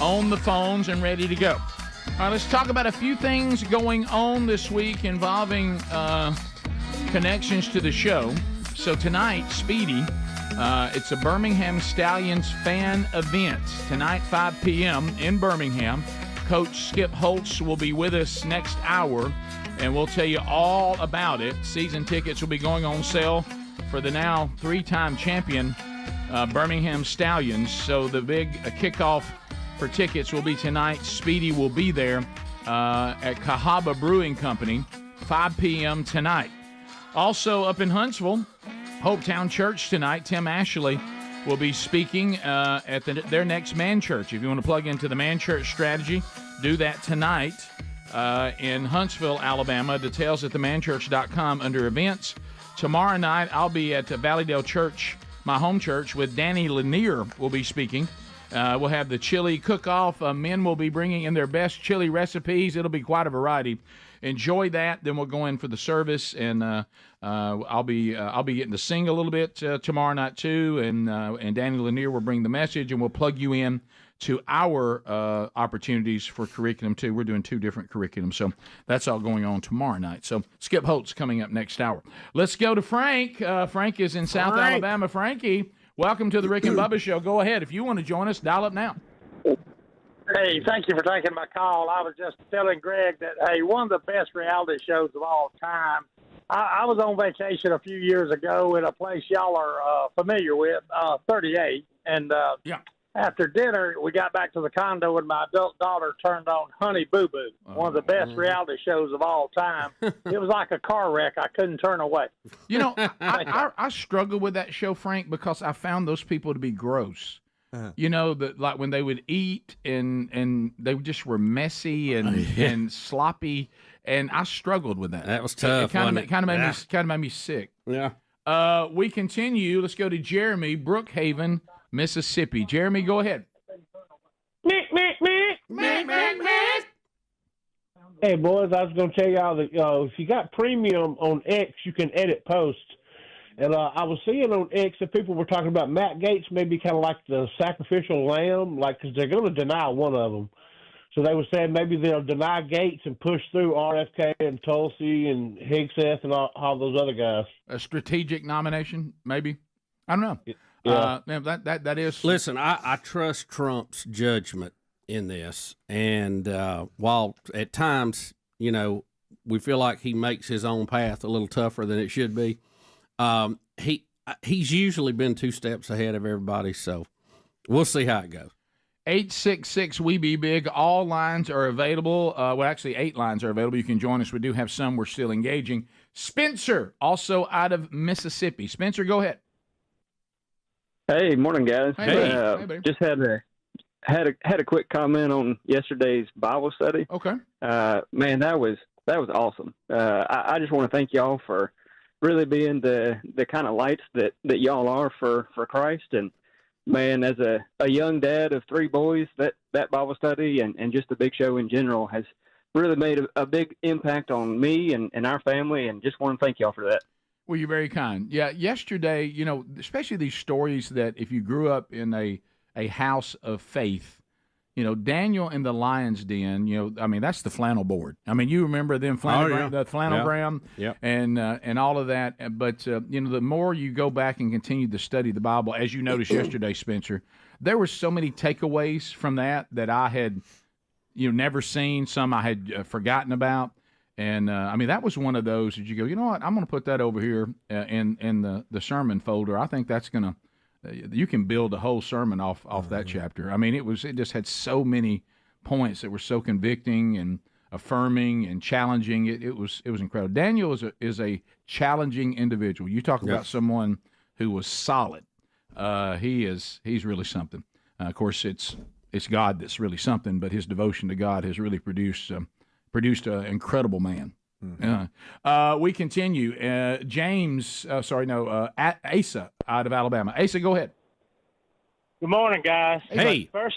on the phones and ready to go. All right, let's talk about a few things going on this week involving connections to the show. So tonight, Speedy, it's a Birmingham Stallions fan event. Tonight, 5 p.m. in Birmingham. Coach Skip Holtz will be with us next hour, and we'll tell you all about it. Season tickets will be going on sale for the now three-time champion Birmingham Stallions. So the big kickoff for tickets will be tonight. Speedy will be there at Cahaba Brewing Company, 5 p.m. tonight. Also up in Huntsville, Hopetown Church tonight, Tim Ashley will be speaking at their next Man Church. If you want to plug into the Man Church strategy, do that tonight in Huntsville, Alabama. Details at themanchurch.com under events. Tomorrow night, I'll be at Valleydale Church, my home church, with Danny Lanier will be speaking. We'll have the chili cook-off. Men will be bringing in their best chili recipes. It'll be quite a variety. Enjoy that. Then we'll go in for the service, and I'll be getting to sing a little bit tomorrow night too. And Danny Lanier will bring the message, and we'll plug you in to our opportunities for curriculum too. We're doing 2 different curriculums, so that's all going on tomorrow night. So Skip Holtz coming up next hour. Let's go to Frank. Frank is in South Alabama. Frankie, welcome to the Rick and Bubba Show. Go ahead. If you want to join us, dial up now. Hey, thank you for taking my call. I was just telling Greg that, hey, one of the best reality shows of all time. I was on vacation a few years ago in a place y'all are familiar with, 38. And after dinner, we got back to the condo, and my adult daughter turned on Honey Boo Boo, one of the best reality shows of all time. It was like a car wreck. I couldn't turn away. You know, I struggle with that show, Frank, because I found those people to be gross. You know, like when they would eat and they just were messy and sloppy, and I struggled with that. That was tough. It kind of made me sick. Yeah. We continue. Let's go to Jeremy, Brookhaven, Mississippi. Jeremy, go ahead. Hey boys, I was going to tell y'all that if you got premium on X, you can edit posts. And I was seeing on X that people were talking about Matt Gaetz maybe kind of like the sacrificial lamb, like because they're going to deny one of them. So they were saying maybe they'll deny Gaetz and push through RFK and Tulsi and Hegseth and all those other guys. A strategic nomination, maybe. I don't know. Yeah. That is. Listen, I trust Trump's judgment in this, and while at times, you know, we feel like he makes his own path a little tougher than it should be. He's usually been 2 steps ahead of everybody, so we'll see how it goes. 866 We Be Big. All lines are available. Well, actually, 8 lines are available. You can join us. We do have some we're still engaging. Spencer, also out of Mississippi. Spencer, go ahead. Hey, morning, guys. Hey, just had a quick comment on yesterday's Bible study. Okay. Man, that was awesome. I just want to thank y'all for really being the kind of lights that y'all are for Christ. And man, as a young dad of 3 boys, that Bible study and just the big show in general has really made a big impact on me and our family, and just want to thank y'all for that. Well, you're very kind. Yeah, yesterday, you know, especially these stories that if you grew up in a house of faith, you know, Daniel in the lion's den, you know, I mean, that's the flannel board. I mean, you remember them the flannelgram and all of that. But, you know, the more you go back and continue to study the Bible, as you noticed yesterday, Spencer, there were so many takeaways from that I had, you know, never seen. Some I had forgotten about. And, I mean, that was one of those that you go, you know what, I'm going to put that over here in the sermon folder. I think that's going to, you can build a whole sermon off that chapter. I mean, it just had so many points that were so convicting and affirming and challenging. It was incredible. Daniel is a challenging individual. You talk about someone who was solid. He's really something. Of course, it's God that's really something, but his devotion to God has really produced an incredible man. Mm-hmm. We continue. James, Asa out of Alabama. Asa, go ahead. Good morning, guys. Hey. My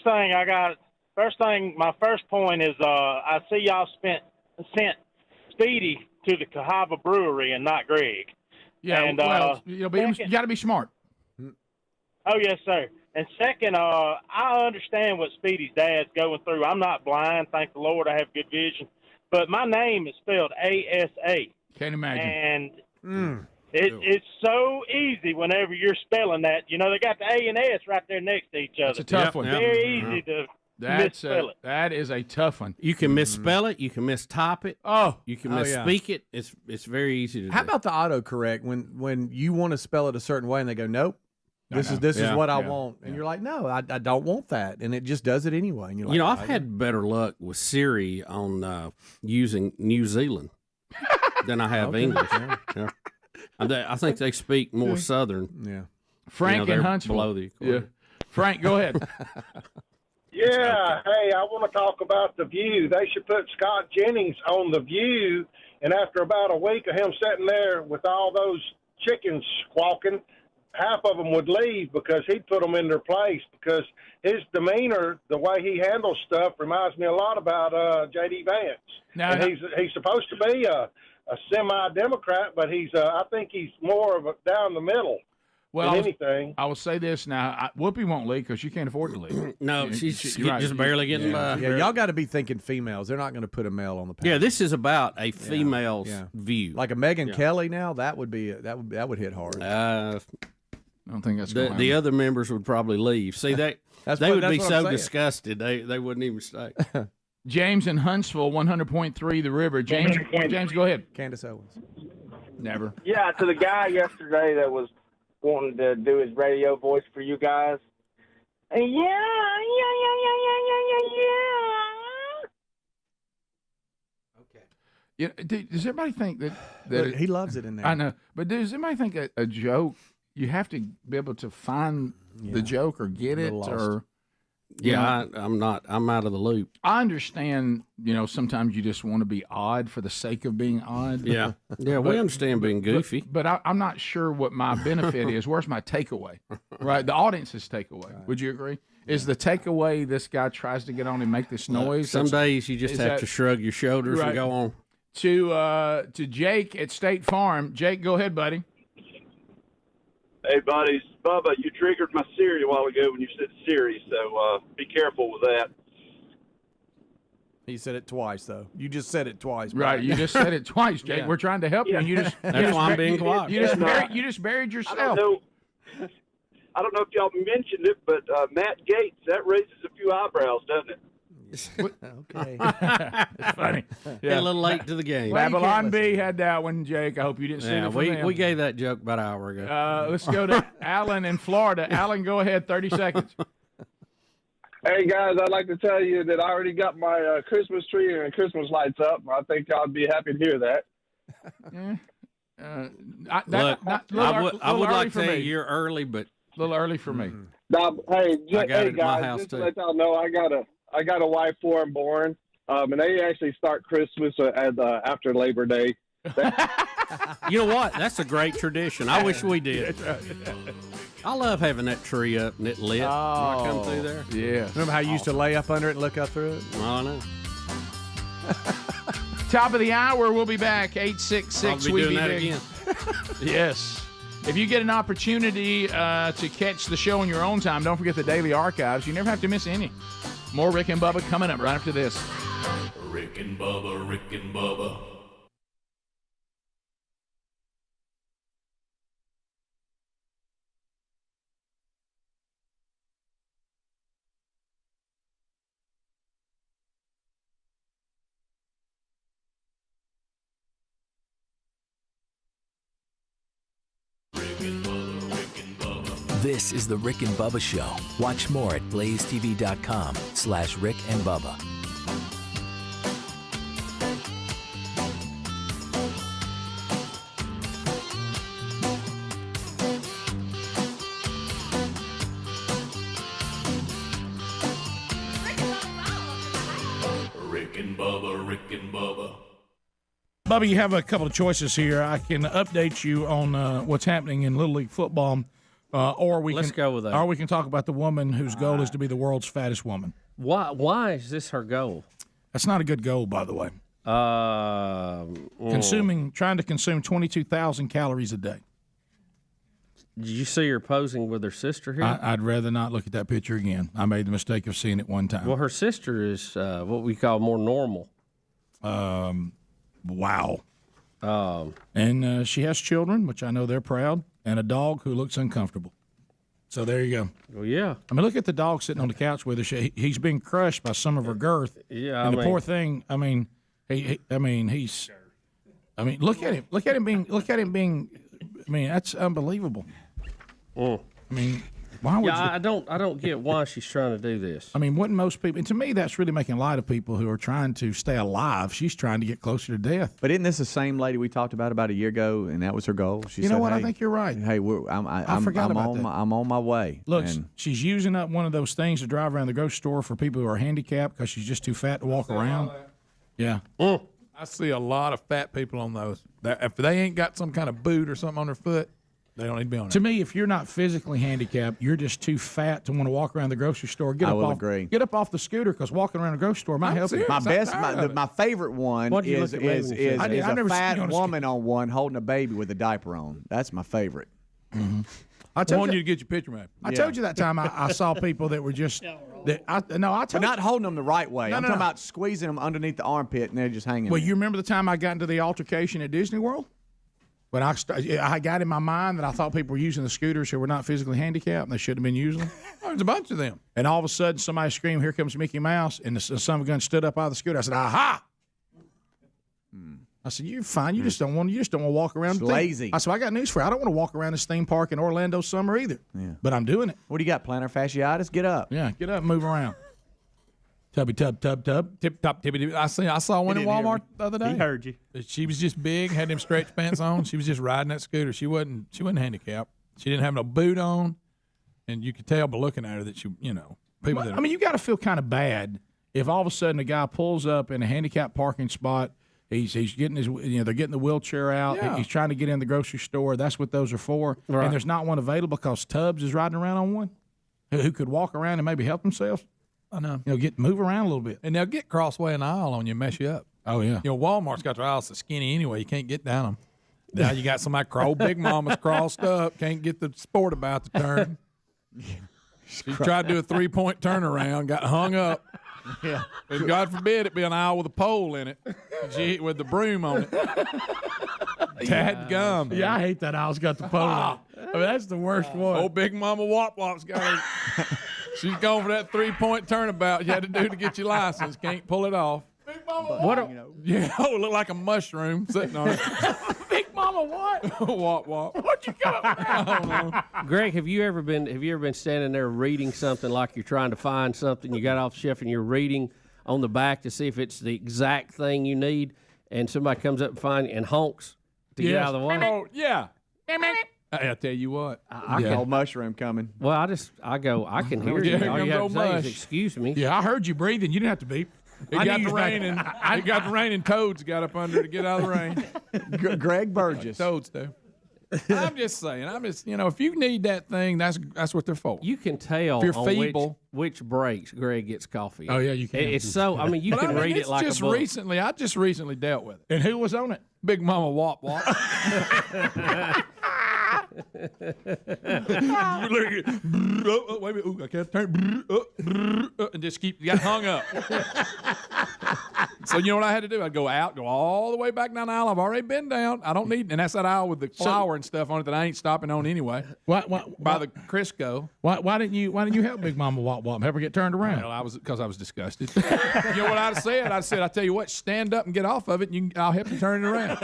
first point is I see y'all sent Speedy to the Cahaba Brewery and not Greg. Yeah, and, you got to be smart. Oh, yes, sir. And second, I understand what Speedy's dad's going through. I'm not blind, thank the Lord. I have good vision. But my name is spelled A-S-A. Can't imagine. And it's so easy whenever you're spelling that. You know, they got the A and S right there next to each other. It's a tough one. Very easy to misspell it. That is a tough one. You can misspell it. You can mistype it. You can misspeak it. It's very easy to do. How about the autocorrect when you want to spell it a certain way and they go, nope. This is what I want, and you're like, no, I don't want that, and it just does it anyway. And you're like, I've had better luck with Siri on using New Zealand than I have English. Yeah. I think they speak more Southern. Yeah, Frank in Huntsville. Below the equator. Frank, go ahead. Yeah, hey, I want to talk about The View. They should put Scott Jennings on The View, and after about a week of him sitting there with all those chickens squawking, half of them would leave because he'd put them in their place, because his demeanor, the way he handles stuff, reminds me a lot about J.D. Vance. He's supposed to be a semi-Democrat, but I think he's more of a down the middle than anything. I will say this now. Whoopi won't leave because she can't afford to leave. No, she's just barely getting by. Yeah, y'all got to be thinking females. They're not going to put a male on the panel. Yeah, this is about a female's view. Like a Megyn Kelly now, that would hit hard. I don't think that's the other members would probably leave. See, they would be so disgusted they wouldn't even stay. James in Huntsville, 100.3 The River. James, go ahead. Candace Owens. Never. Yeah, to the guy yesterday that was wanting to do his radio voice for you guys. Yeah. Yeah, does everybody think that he loves it in there? I know, but does everybody think a joke, you have to be able to find the joke or get it, or I'm out of the loop. I understand, sometimes you just want to be odd for the sake of being odd. Yeah, we understand being goofy, but I'm not sure what my benefit is. Where's my takeaway? Right, the audience's takeaway. Right. Would you agree? Is the takeaway this guy tries to get on and make this noise? Some days you just have to shrug your shoulders and go on. To Jake at State Farm. Jake, go ahead, buddy. Hey, buddies. Bubba, you triggered my Siri a while ago when you said Siri, so be careful with that. He said it twice, though. You just said it twice. Right, you just said it twice, Jake. Yeah. We're trying to help you, and you just... That's why I'm being quiet. You just buried yourself. I don't know if y'all mentioned it, but Matt Gaetz, that raises a few eyebrows, doesn't it? Okay. It's funny. Yeah. A little late to the game. Babylon B had that one, Jake. I hope you didn't see it from them. We gave that joke about an hour ago. Let's go to Alan in Florida. Alan, go ahead. 30 seconds. Hey, guys, I'd like to tell you that I already got my Christmas tree and Christmas lights up. I think y'all would be happy to hear that. I would like to say you're early, but a little early for me. Hey, guys, just to let y'all know, I got a wife, 4 and born, and they actually start Christmas after Labor Day. You know what? That's a great tradition. I wish we did. I love having that tree up and it lit when I come through there. Yeah. Remember how you used to lay up under it and look up through it? I know. Top of the hour. We'll be back. 866. I'll be doing that again. Yes. If you get an opportunity to catch the show in your own time, don't forget the daily archives. You never have to miss any. More Rick and Bubba coming up right after this. Rick and Bubba, Rick and Bubba. This is the Rick and Bubba Show. Watch more at blazetv.com/Rick and Bubba. Rick and Bubba, Rick and Bubba. Bubba, you have a couple of choices here. I can update you on what's happening in Little League football. Or we Let's can go with that. Or we can talk about the woman whose goal is to be the world's fattest woman. Why is this her goal? That's not a good goal, by the way. Trying to consume 22,000 calories a day. Did you see her posing with her sister here? I'd rather not look at that picture again. I made the mistake of seeing it one time. Well, her sister is what we call more normal. Wow. And she has children, which I know they're proud, and a dog who looks uncomfortable. So there you go. Well, yeah. I mean, look at the dog sitting on the couch with her. He's been crushed by some of her girth. Yeah, and the poor thing. I mean, look at him. Look at him being. I mean, that's unbelievable. I mean, why would you? I don't get why she's trying to do this. I mean, wouldn't most people? And to me, that's really making light of people who are trying to stay alive. She's trying to get closer to death. But isn't this the same lady we talked about a year ago, and that was her goal? She said, know what? Hey, I think you're right. Hey, I forgot about that. I'm on my way. Look, and she's using up one of those things to drive around the grocery store for people who are handicapped because she's just too fat to walk around. Yeah. I see a lot of fat people on those. If they ain't got some kind of boot or something on their foot, they don't need to be on it. To me, if you're not physically handicapped, you're just too fat to want to walk around the grocery store. I will agree. Get up off the scooter because walking around the grocery store might help you. My favorite one is a fat woman on one holding a baby with a diaper on. That's my favorite. Mm-hmm. I want you to get your picture made. I told you that time I saw people that were just but not holding them the right way. I'm talking about squeezing them underneath the armpit and they're just hanging. Well, there. you remember the time I got into the altercation at Disney World? When I got in my mind that I thought people were using the scooters who were not physically handicapped and they should have been using them. There's a bunch of them. And all of a sudden somebody screamed, "Here comes Mickey Mouse," and the son of a gun stood up out of the scooter. I said, "Aha!" I said, "You're fine. You just don't want to walk around. It's lazy." I said, "I got news for you. I don't want to walk around this theme park in Orlando summer either." Yeah. But I'm doing it. What do you got? Plantar fasciitis? Get up. Yeah, get up, and move around. Tubby tub, tip top, tippy tippy. I saw one in Walmart the other day. He heard you. She was just big, had them stretch pants on. She was just riding that scooter. She wasn't handicapped. She didn't have no boot on, and you could tell by looking at her that she, people. I mean, you got to feel kind of bad if all of a sudden a guy pulls up in a handicapped parking spot. He's getting his, they're getting the wheelchair out. Yeah. He's trying to get in the grocery store. That's what those are for. Right. And there's not one available because Tubbs is riding around on one who could walk around and maybe help themselves. I know. Move around a little bit. And they'll get crossway in the aisle on you and mess you up. Oh, yeah. Walmart's got their aisles so skinny anyway. You can't get down them. Now you got somebody Big Mama's crossed up. Can't get the sport about to turn. She tried to do a 3-point turnaround, got hung up. Yeah. And God forbid it be an aisle with a pole in it. She with the broom on it. Dadgum. Yeah, I hate that aisle's got the pole on it. I mean, that's the worst one. Old Big Mama Wop Wop's got her. She's going for that 3-point turnabout you had to do to get your license. Can't pull it off. Big Mama it looked like a mushroom sitting on it. Big Mama what? Wop Wop. What'd you got? I don't know. Greg, have you ever been standing there reading something like you're trying to find something you got off the shelf and you're reading on the back to see if it's the exact thing you need, and somebody comes up and honks to get out of the way? Oh yeah. I'll tell you what. Old mushroom coming. Well, I can hear you. All you have to say is, "Excuse me." Yeah, I heard you breathing. You didn't have to beep. It got the rain and toads got up under to get out of the rain. Greg Burgess. Toads do. I'm just saying. If you need that thing, that's what they're for. You can tell if you're feeble which breaks Greg gets coffee. Oh yeah, you can. It's so. I mean, you can read it like a book. I just recently dealt with it. And who was on it? Big Mama Wop Wop. Wait a minute. Ooh, I can't turn. And just got hung up. So you know what I had to do? I'd go all the way back down the aisle. I've already been down. I don't need, and that's that aisle with the flour and stuff on it that I ain't stopping on anyway. By the Crisco. Why didn't you help Big Mama Wop Wop? Help her get turned around? Well, because I was disgusted. You know what I'd said? I said, I tell you what, stand up and get off of it, and I'll help you turn it around.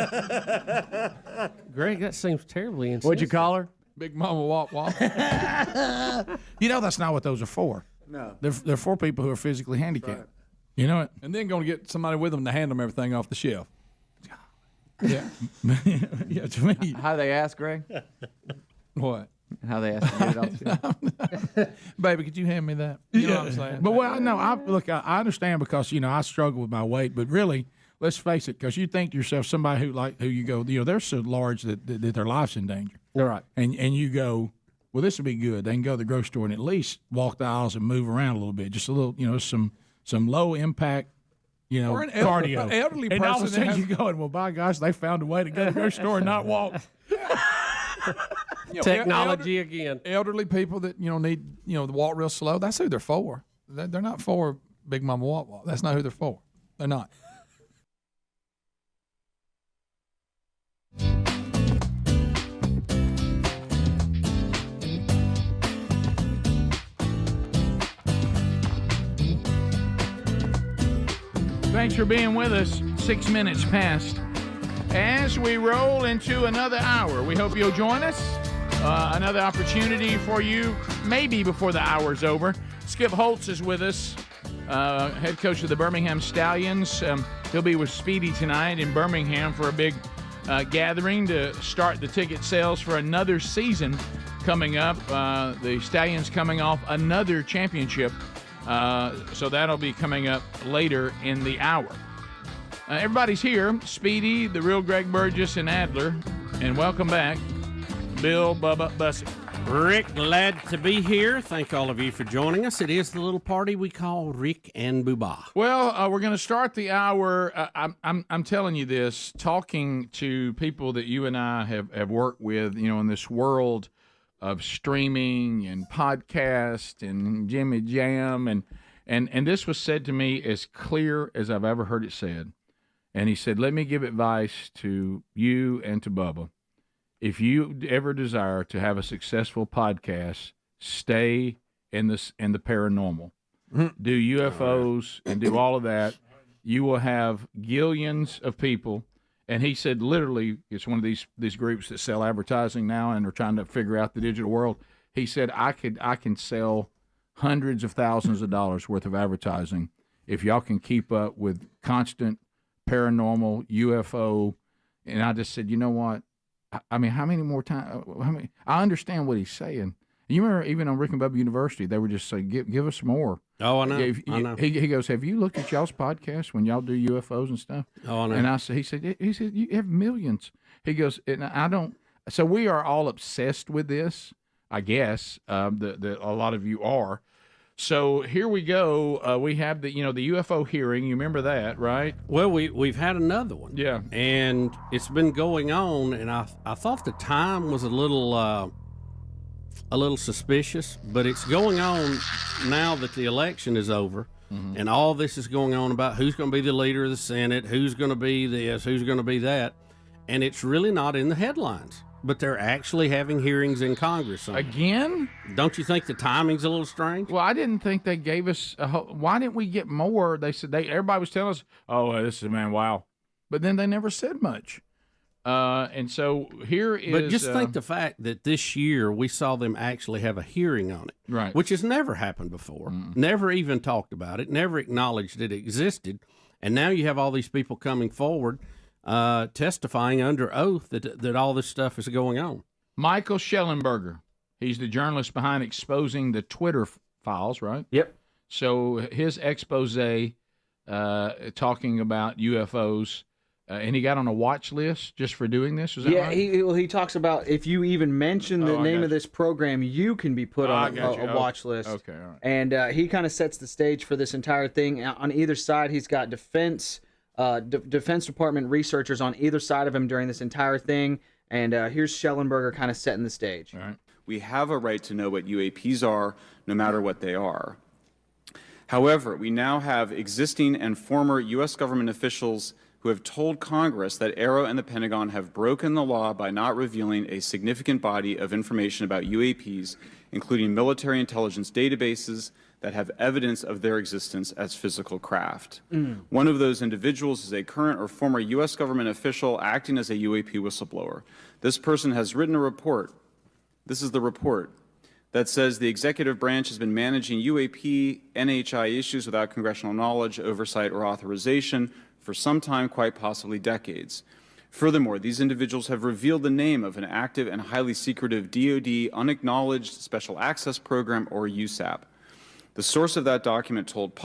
Greg, that seems terribly insensitive. What'd you call her? Big Mama Wop Wop. That's not what those are for. No. They're for people who are physically handicapped. Right. You know it. And then going to get somebody with them to hand them everything off the shelf. Yeah. Yeah, to me. How they ask, Greg? What? How they ask to get it off the shelf? Baby, could you hand me that? You know what I'm saying? But I understand because, I struggle with my weight, but really, let's face it, because you think to yourself, somebody who you go, they're so large that their life's in danger. All right. And you go, well, this would be good. They can go to the grocery store and at least walk the aisles and move around a little bit. Just a little, some low impact, or an cardio. Elderly person. And all of a sudden you're going, well, by gosh, they found a way to go to the grocery store and not walk. Technology again. Elderly people that need to walk real slow. That's who they're for. They're not for Big Mama Walk. That's not who they're for. They're not. Thanks for being with us. 6 minutes past. As we roll into another hour, we hope you'll join us. Another opportunity for you, maybe before the hour's over. Skip Holtz is with us, head coach of the Birmingham Stallions. He'll be with Speedy tonight in Birmingham for a big gathering to start the ticket sales for another season coming up. The Stallions coming off another championship. So that'll be coming up later in the hour. Everybody's here. Speedy, the real Greg Burgess, and Adler. And welcome back, Bill Bubba Bussey. Rick, glad to be here. Thank all of you for joining us. It is the little party we call Rick and Bubba. Well, we're going to start the hour. I'm telling you this, talking to people that you and I have worked with, in this world of streaming and podcast and Jimmy Jam, and this was said to me as clear as I've ever heard it said. And he said, let me give advice to you and to Bubba. If you ever desire to have a successful podcast, stay in the paranormal. Do UFOs and do all of that. You will have gillions of people. And he said, literally, it's one of these groups that sell advertising now and are trying to figure out the digital world. He said, I can sell hundreds of thousands of dollars worth of advertising if y'all can keep up with constant paranormal UFO. And I just said, you know what? I mean, how many more times? I understand what he's saying. You remember even on Rick and Bubba University, they were just saying, give us more. Oh, I know. I know. He goes, have you looked at y'all's podcast when y'all do UFOs and stuff? Oh, I know. And he said, you have millions. He goes, and I don't. So we are all obsessed with this, I guess. A lot of you are. So here we go. We have the UFO hearing. You remember that, right? Well, we've had another one. Yeah. And it's been going on, and I thought the time was a little suspicious, but it's going on now that the election is over, and all this is going on about who's going to be the leader of the Senate, who's going to be this, who's going to be that, and it's really not in the headlines. But they're actually having hearings in Congress on it. Again? Don't you think the timing's a little strange? Well, I didn't think they gave us why didn't we get more? They said everybody was telling us, oh, this is, man, wow. But then they never said much. And so here is... But just think the fact that this year we saw them actually have a hearing on it. Right. Which has never happened before. Never even talked about it. Never acknowledged it existed. And now you have all these people coming forward testifying under oath that all this stuff is going on. Michael Schellenberger, he's the journalist behind Exposing the Twitter Files, right? Yep. So his expose talking about UFOs, and he got on a watch list just for doing this, is that right? He talks about if you even mention the name of this program, you can be put on a watch list. Okay, all right. And he kind of sets the stage for this entire thing. On either side, he's got Defense Department researchers on either side of him during this entire thing. And here's Schellenberger kind of setting the stage. All right. We have a right to know what UAPs are, no matter what they are. However, we now have existing and former U.S. government officials who have told Congress that AARO and the Pentagon have broken the law by not revealing a significant body of information about UAPs, including military intelligence databases that have evidence of their existence as physical craft. One of those individuals is a current or former U.S. government official acting as a UAP whistleblower. This person has written a report. This is the report that says the executive branch has been managing UAP NHI issues without congressional knowledge, oversight, or authorization for some time, quite possibly decades. Furthermore, these individuals have revealed the name of an active and highly secretive DoD unacknowledged special access program, or USAP. The source of that document told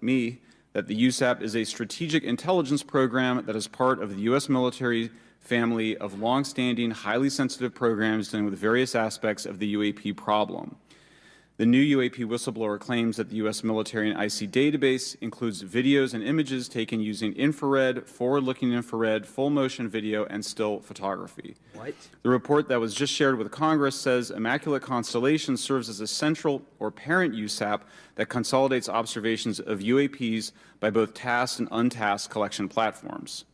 me that the USAP is a strategic intelligence program that is part of the U.S. military family of longstanding, highly sensitive programs dealing with various aspects of the UAP problem. The new UAP whistleblower claims that the U.S. military and IC database includes videos and images taken using infrared, forward-looking infrared, full-motion video, and still photography. What? The report that was just shared with Congress says Immaculate Constellation serves as a central or parent USAP that consolidates observations of UAPs by both tasked and untasked collection platforms.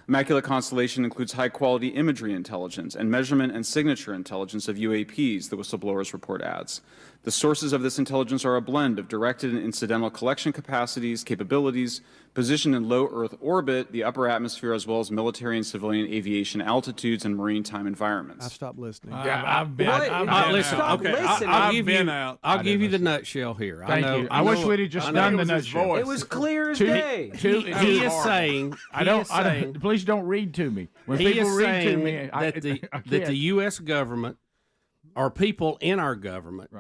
Immaculate Constellation includes high-quality imagery intelligence and measurement and signature intelligence of UAPs, the whistleblower's report adds. The sources of this intelligence are a blend of directed and incidental collection capabilities, positioned in low Earth orbit, the upper atmosphere, as well as military and civilian aviation altitudes and maritime environments. I've stopped listening. I've been out. I'll give you the nutshell here. Thank you. I wish we'd have just done the nutshell. It was clear as day. He is saying. Please don't read to me. When he people is read to saying me, that the U.S. government or people in our government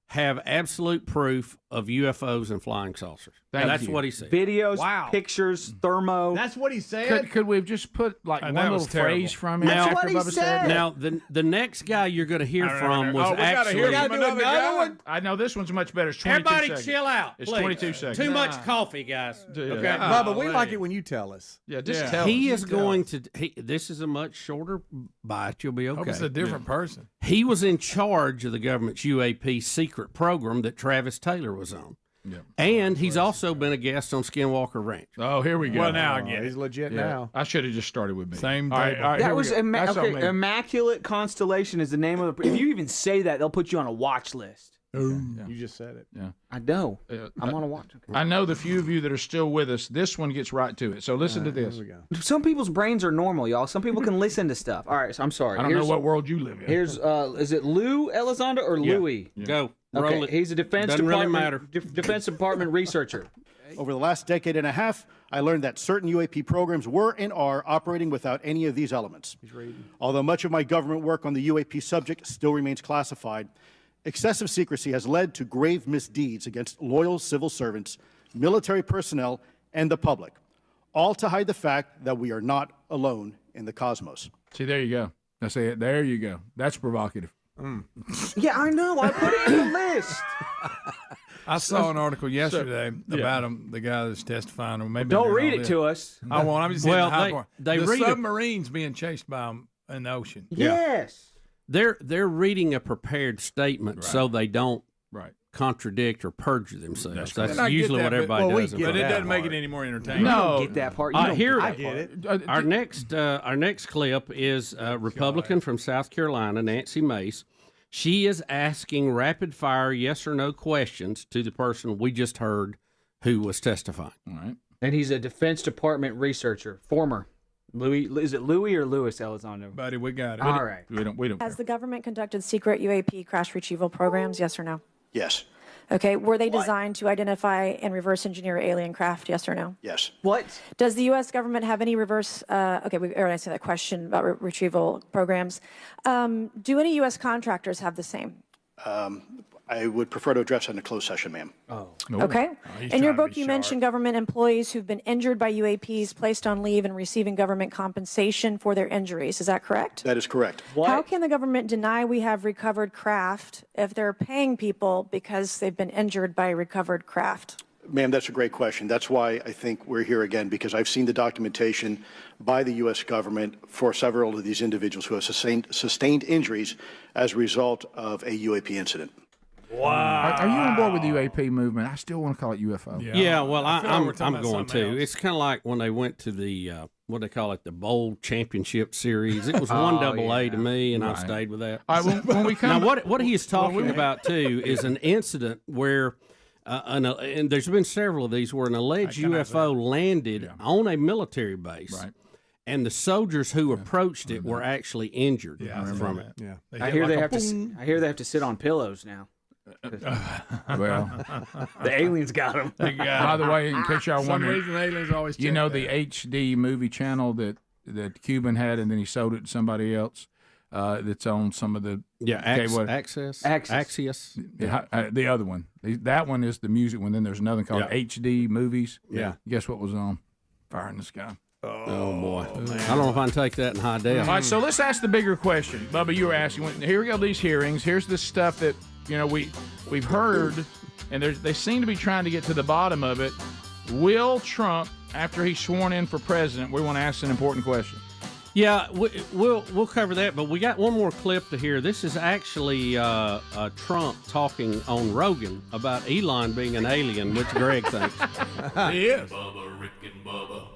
have absolute proof of UFOs and flying saucers. That's what he said. Videos, pictures, thermo. That's what he said? Could we have just put like one little phrase from it? Now, after Bubba said? Now, the next guy you're going to hear from was actually. We gotta do another one? I know this one's much better. It's 22 Everybody seconds. chill out, It's please. 22 seconds. Too much coffee, guys. Okay, Bubba, we like it when you tell us. Yeah, just tell us. He is going to. This is a much shorter bite. You'll be okay. Hope it's a different person. He was in charge of the government's UAP secret program that Travis Taylor was on. Yeah. And he's also been a guest on Skinwalker Ranch. Oh, here we go. Well, now I get it. He's legit Yeah. now. I should have just started with me. Same All day. right, That here we was go. That's on me. Immaculate Constellation is the name of the. If you even say that, they'll put you on a watch list. Yeah. You just said it. Yeah. I know. I'm on a watch. I know the few of you that are still with us, this one gets right to it. So listen to this. Here we go. Some people's brains are normal, y'all. Some people can listen to stuff. All right, so I'm sorry. I don't know what world you live in. Here's is it Lou Elizondo or Louis? Go. Okay, Roll it. he's a Defense Doesn't Department really matter. Defense Department researcher. Over the last decade and a half, I learned that certain UAP programs were and are operating without any of these elements. Although much of my government work on the UAP subject still remains classified, excessive secrecy has led to grave misdeeds against loyal civil servants, military personnel, and the public, all to hide the fact that we are not alone in the cosmos. See, there you go. I say it. There you go. That's provocative. Yeah, I know. I put it in the list. I saw an article yesterday about him, the guy that's testifying. Or maybe Don't read it to us. I won't. I'm just saying the high part. they the read submarines being chased by them in the ocean. Yes. They're reading a prepared statement so they don't contradict or perjure themselves. That's that, usually what everybody does. But it doesn't make it any more entertaining. No, get that part. You don't I get it. Our next clip is a Republican from South Carolina, Nancy Mace. She is asking rapid fire yes or no questions to the person we just heard who was testifying. All right. And he's a Defense Department researcher, former. Louis, is it Louis or Louis Elizondo? Buddy, we got it. All right. We don't. Has the government conducted secret UAP crash retrieval programs? Yes or no? Yes. Okay. Were they designed to identify and reverse engineer alien craft? Yes or no? Yes. What? Does the U.S. government have any reverse? Okay, we already answered that question about retrieval programs. Do any U.S. contractors have the same? I would prefer to address that in a closed session, ma'am. Oh. Okay. In your book, you mentioned government employees who've been injured by UAPs, placed on leave, and receiving government compensation for their injuries. Is that correct? That is correct. How can the government deny we have recovered craft if they're paying people because they've been injured by recovered craft? Ma'am, that's a great question. That's why I think we're here again, because I've seen the documentation by the U.S. government for several of these individuals who have sustained injuries as a result of a UAP incident. Wow. Are you on board with the UAP movement? I still want to call it UFO. Yeah, well, I'm going to. It's kind of like when they went to the what they call it, the Bowl Championship Series. It was 1AA to me, and I stayed with that. All right, when we come now, what he is talking about too is an incident where. And there's been several of these where an alleged UFO landed on a military base, and the soldiers who approached it were actually injured from it. Yeah, I hear they have to. I hear they have to sit on pillows now. Well, the aliens got them. By the way, in case y'all wondering, reason aliens always you know the HD movie channel that Cuban had, and then he sold it to somebody else. That's on some of the Axios. The other one, that one is the music one. Then there's another one called HD Movies. Yeah. Guess what was on? Fire in the Sky. Oh boy, I don't know if I can take that in high def. All right, so let's ask the bigger question, Bubba. You were asking. Here we go. These hearings. Here's the stuff that we've heard, and they seem to be trying to get to the bottom of it. Will Trump, after he's sworn in for president, we want to ask an important question. Yeah, we'll cover that, but we got one more clip to hear. This is actually Trump talking on Rogan about Elon being an alien, which Greg thinks. He is. Bubba, Rick and Bubba.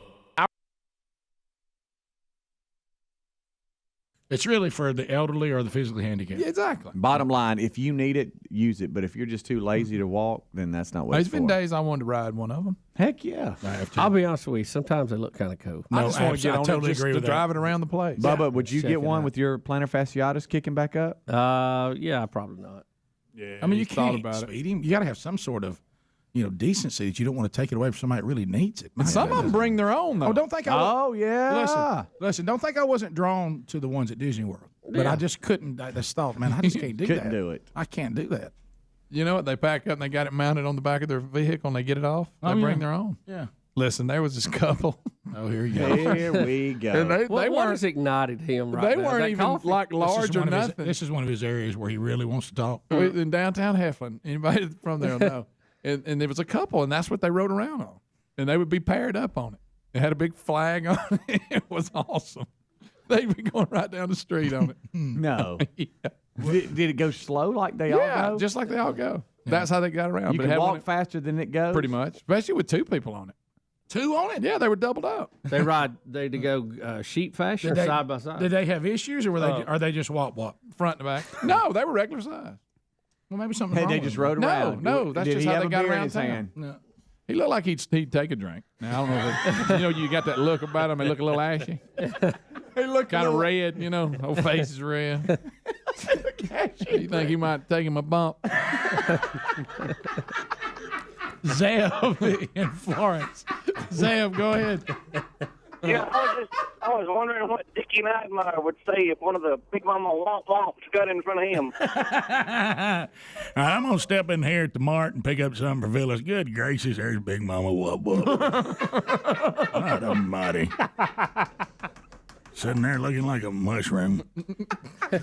It's really for the elderly or the physically handicapped. Yeah, exactly. Bottom line, if you need it, use it. But if you're just too lazy to walk, then that's not what There's it's been for. days I wanted to ride one of them. Heck yeah. I'll be honest with you. Sometimes they look kind of cool. I just want to get on totally it just agree to with that. drive it around the place. Bubba, would you check get it one out. with your plantar fasciitis kicking back up? Yeah, probably not. Yeah, I mean, you thought can't about it. You got to have some sort of, decency that you don't want to take it away from somebody that really needs it. And some of them bring their own, though. Oh, don't think I. Oh yeah. Listen. Don't think I wasn't drawn to the ones at Disney World, but I just couldn't. I just thought, man, I just can't do that. Couldn't do it. I can't do that. You know what? They pack up and they got it mounted on the back of their vehicle and they get it off. They bring their own. Yeah. Listen, there was this couple. Oh, here you go. Here we go. And they What weren't has ignited him right they now? weren't That even coffee? like large or nothing. This is one of his areas where he really wants to talk. In downtown Heflin. Anybody from there will know. And there was a couple, and that's what they rode around on. And they would be paired up on it. It had a big flag on it. It was awesome. They'd be going right down the street on it. No. Yeah. Did it go slow like they all go? Just like they all go. That's how they got around. You But it can had walk one, faster than it goes. pretty much, especially with two people on it. Two on it. Yeah, they were doubled up. They go sheep fashion or Did they- side by side? Did they have issues, or were they? Are they just walk? Front and back. No, they were regular size. Well, maybe something. Hey, wrong they with just them. rode around. No, that's Did just he how have they a got beer in around his town. hand? No. He looked like he'd take a drink. Now, I don't know if you got that look about him. They look a little ashy. He looked Kind of red, whole face is red. You think he might take him a bump? Zev in Florence. Zev, go ahead. Yeah, I was wondering what Dickie Nightmare would say if one of the Big Mama Womp Womps got in front of him. All right, I'm going to step in here at the mart and pick up something for Phyllis. Good gracious, there's Big Mama Wub Wub. God almighty. Sitting there looking like a mushroom. They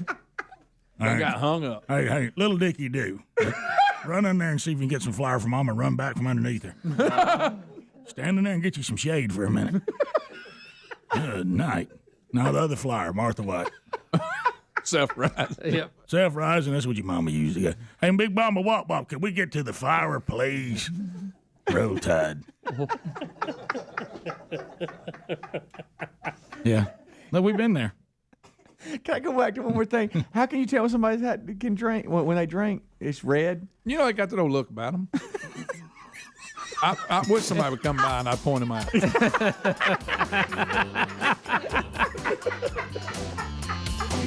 got hung up. Hey, little Dickie do. Run in there and see if you can get some flour from Mama and run back from underneath her. Stand in there and get you some shade for a minute. Good night. Now the other flour, Martha White. Self-rising. Yep. Self-rising, that's what your mama used to get. Hey, Big Mama Wop Wop, can we get to the fire, please? Roll Tide. Yeah. Look, we've been there. Can I go back to one more thing? How can you tell when somebody can drink when they drink? It's red. You know, they got that old look about them. I wish somebody would come by and I'd point them out.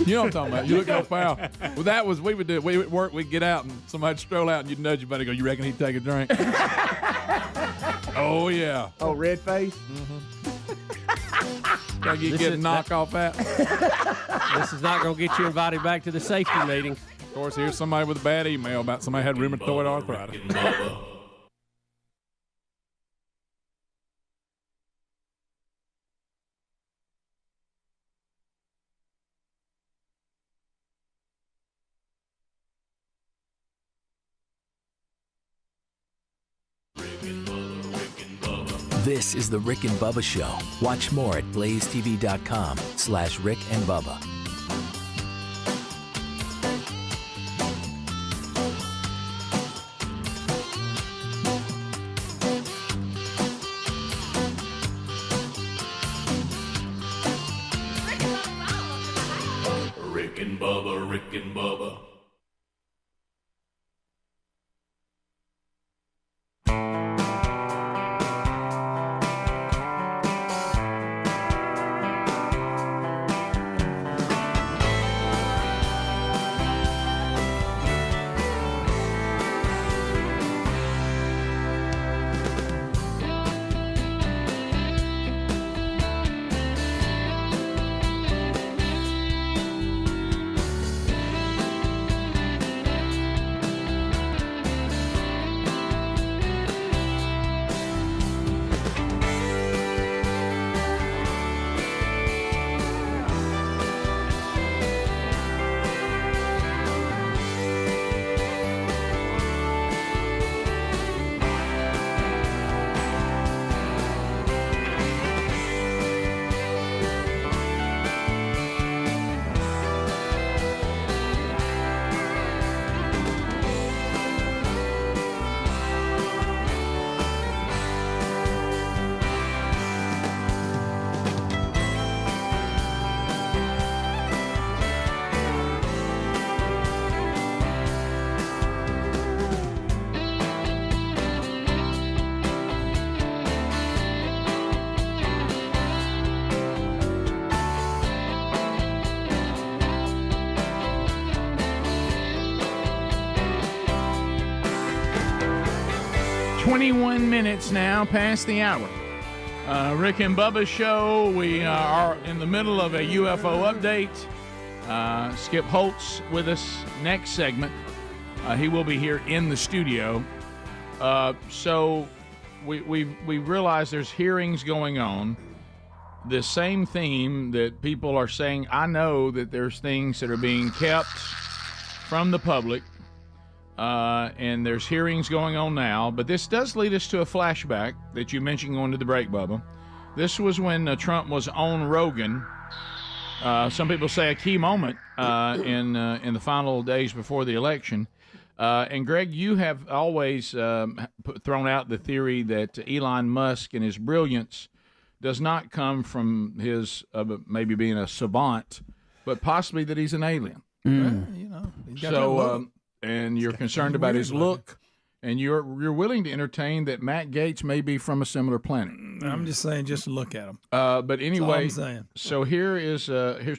You know what I'm talking about. You look at pal. Well, that was, we would do it. We would work, we'd get out and somebody'd stroll out and you'd nudge your buddy and go, you reckon he'd take a drink? Oh, yeah. Oh, red face? Like you get a knockoff at. This is not going to get you invited back to the safety meeting. Of course, here's somebody with a bad email about somebody had rheumatoid arthritis. This is the Rick and Bubba Show. Watch more at blazetv.com/Rick and Bubba. Rick and Bubba, Rick and Bubba. 21 minutes now past the hour. Rick and Bubba show. We are in the middle of a UFO update. Skip Holtz with us next segment. He will be here in the studio. So we realize there's hearings going on. The same theme that people are saying. I know that there's things that are being kept from the public. And there's hearings going on now, but this does lead us to a flashback that you mentioned going to the break, Bubba. This was when Trump was on Rogan. Some people say a key moment in the final days before the election. And Greg, you have always thrown out the theory that Elon Musk and his brilliance does not come from his maybe being a savant, but possibly that he's an alien. Well, you know, he's got that look. And you're concerned about his look, and you're willing to entertain that Matt Gaetz may be from a similar planet. I'm just saying, just look at him. But anyway, That's all I'm saying. so here's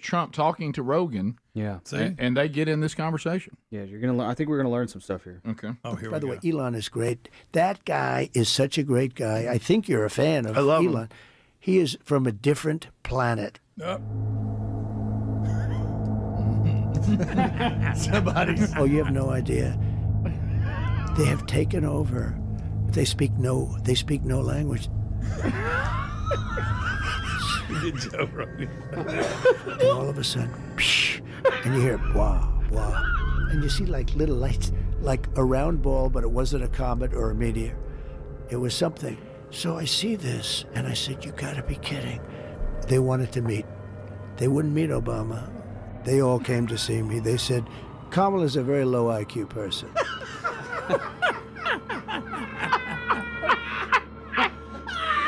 Trump talking to Rogan. Yeah. And they get in this conversation. Yeah, you're gonna. I think we're gonna learn some stuff here. Okay. Oh, here By we the go. way, Elon is great. That guy is such a great guy. I think you're a fan of I love Elon. him. He is from a different planet. Somebody's. Oh, you have no idea. They have taken over. They speak no language. Joe Rogan. And all of a sudden, psh, and you hear blah blah, and you see like little lights, like a round ball, but it wasn't a comet or a meteor. It was something. So I see this, and I said, "You got to be kidding!" They wanted to meet. They wouldn't meet Obama. They all came to see me. They said, "Kamala's a very low IQ person."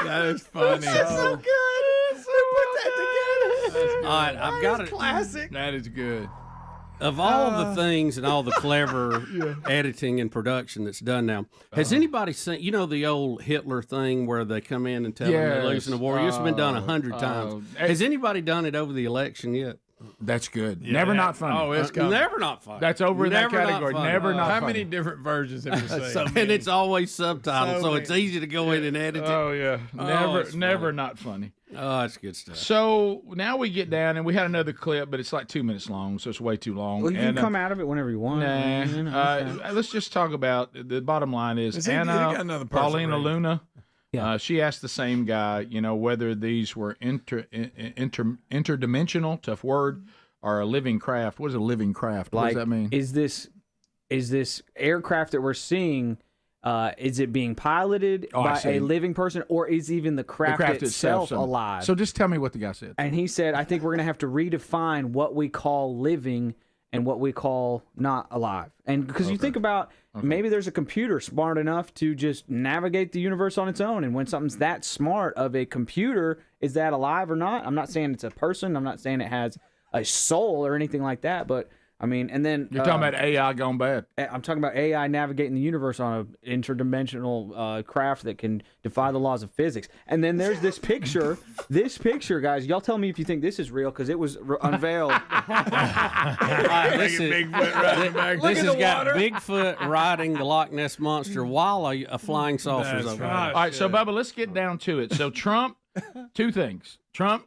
That is funny. So good. Who put that together? All right, I've got it. Classic. That is good. Of all the things and all the clever editing and production that's done now, has anybody seen, you know, the old Hitler thing where they come in and tell them they're losing the war? It's been done 100 times. Has anybody done it over the election yet? That's good. Yeah. Never not funny. Oh, it's coming. Never not funny. That's over in that Never not category. funny. Never not How funny. many different versions have you seen? And it's always subtitled, so it's easy to go in and edit it. Oh yeah. it's Never funny. not funny. Oh, that's good stuff. So now we get down, and we had another clip, but it's like 2 minutes long, so it's way too long. Well, you and, can come out of it whenever you want. Let's just talk about the bottom line is Is he got Anna another person Paulina ready? Luna. Yeah. She asked the same guy, you know, whether these were interdimensional, tough word, or a living craft. What is a living craft? What Like, does that mean? Is this aircraft that we're seeing? Is it being piloted by a living person, or is even the craft itself something. alive? So just tell me what the guy said. And he said, I think we're going to have to redefine what we call living and what we call not alive. And because you think about maybe there's a computer smart enough to just navigate the universe on its own. And when something's that smart of a computer, is that alive or not? I'm not saying it's a person. I'm not saying it has a soul or anything like that. But I mean, and then You're talking about AI gone bad. I'm talking about AI navigating the universe on an interdimensional craft that can defy the laws of physics. And then there's this picture. This picture, guys, y'all tell me if you think this is real because it was unveiled. This has got Bigfoot riding the Loch Ness Monster while a flying saucer's over. All right, so Bubba, let's get down to it. So Trump, two things. Trump,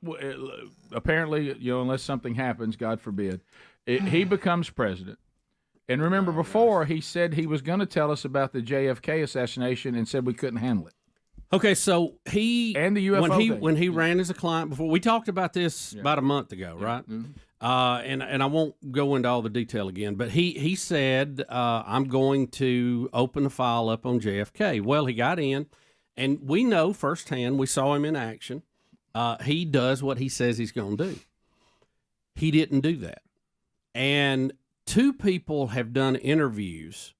apparently, you know, unless something happens, God forbid, he becomes president. And remember, before he said he was going to tell us about the JFK assassination and said we couldn't handle it. Okay, so he and the UFO when he ran as a client before, we talked about this about a month ago, right? Mm-hmm. And I won't go into all the detail again, but he said I'm going to open the file up on JFK. Well, he got in, and we know firsthand. We saw him in action. He does what he says he's going to do. He didn't do that, and two people have done interviews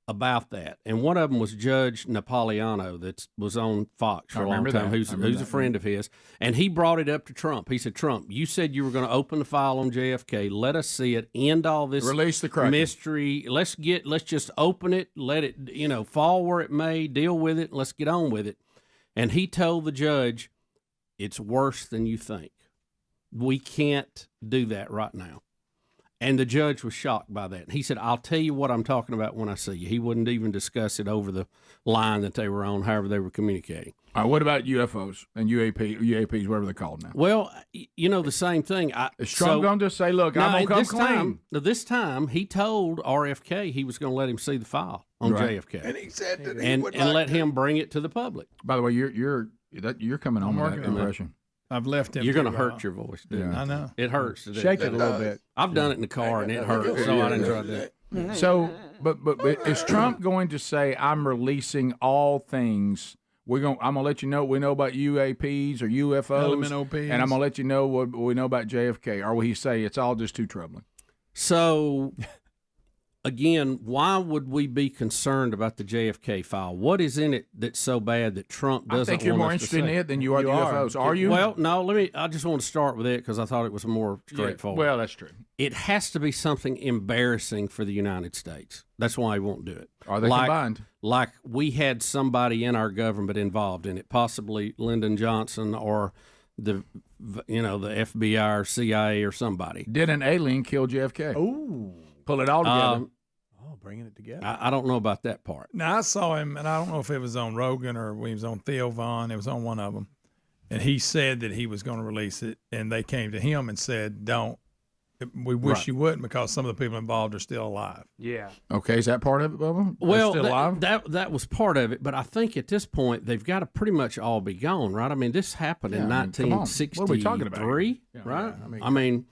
about that, and one of them was Judge Napolitano that was on Fox for a long time, who's a friend of his, and he brought it up to Trump. He said, Trump, you said you were going to open the file on JFK. Let us see it. End all this Release the Kraken. mystery. Let's just open it. Let it, fall where it may. Deal with it. Let's get on with it. And he told the judge, it's worse than you think. We can't do that right now. And the judge was shocked by that. He said, I'll tell you what I'm talking about when I see you. He wouldn't even discuss it over the line that they were on, however they were communicating. All right, what about UFOs and UAPs, whatever they're called now? Well, the same thing. Is Trump going to say, look, I'm going to come clean? This time, he told RFK he was going to let him see the file on JFK. And he said that he and would let him bring it to the public. By the way, you're coming on with that impression. I've left him. You're going to hurt your voice, dude. I know. It hurts. Shake it a little bit. I've done it in the car, and it hurts, so I didn't try that. So, but is Trump going to say, I'm releasing all things? I'm going to let you know what we know about UAPs or UFOs, LMNOPs. and I'm going to let you know what we know about JFK. Or will he say it's all just too troubling? So, again, why would we be concerned about the JFK file? What is in it that's so bad that Trump doesn't want us to say? I think you're more interested in it than you are the UFOs. Are you? Well, no, I just want to start with it because I thought it was more straightforward. Well, that's true. It has to be something embarrassing for the United States. That's why he won't do it. Are they combined? Like we had somebody in our government involved in it, possibly Lyndon Johnson or the FBI or CIA or somebody. Did an alien kill JFK? Ooh. Pull it all together. Bringing it together. I don't know about that part. Now, I saw him, and I don't know if it was on Rogan or he was on Theo Von. It was on one of them. And he said that he was going to release it, and they came to him and said, don't. We wish you wouldn't because some of the people involved are still alive. Yeah. Okay, is that part of it, Bubba? Well, still alive? that was part of it, but I think at this point they've got to pretty much all be gone, right? I mean, this happened in 1963, what are we talking about? right? Yeah, I mean,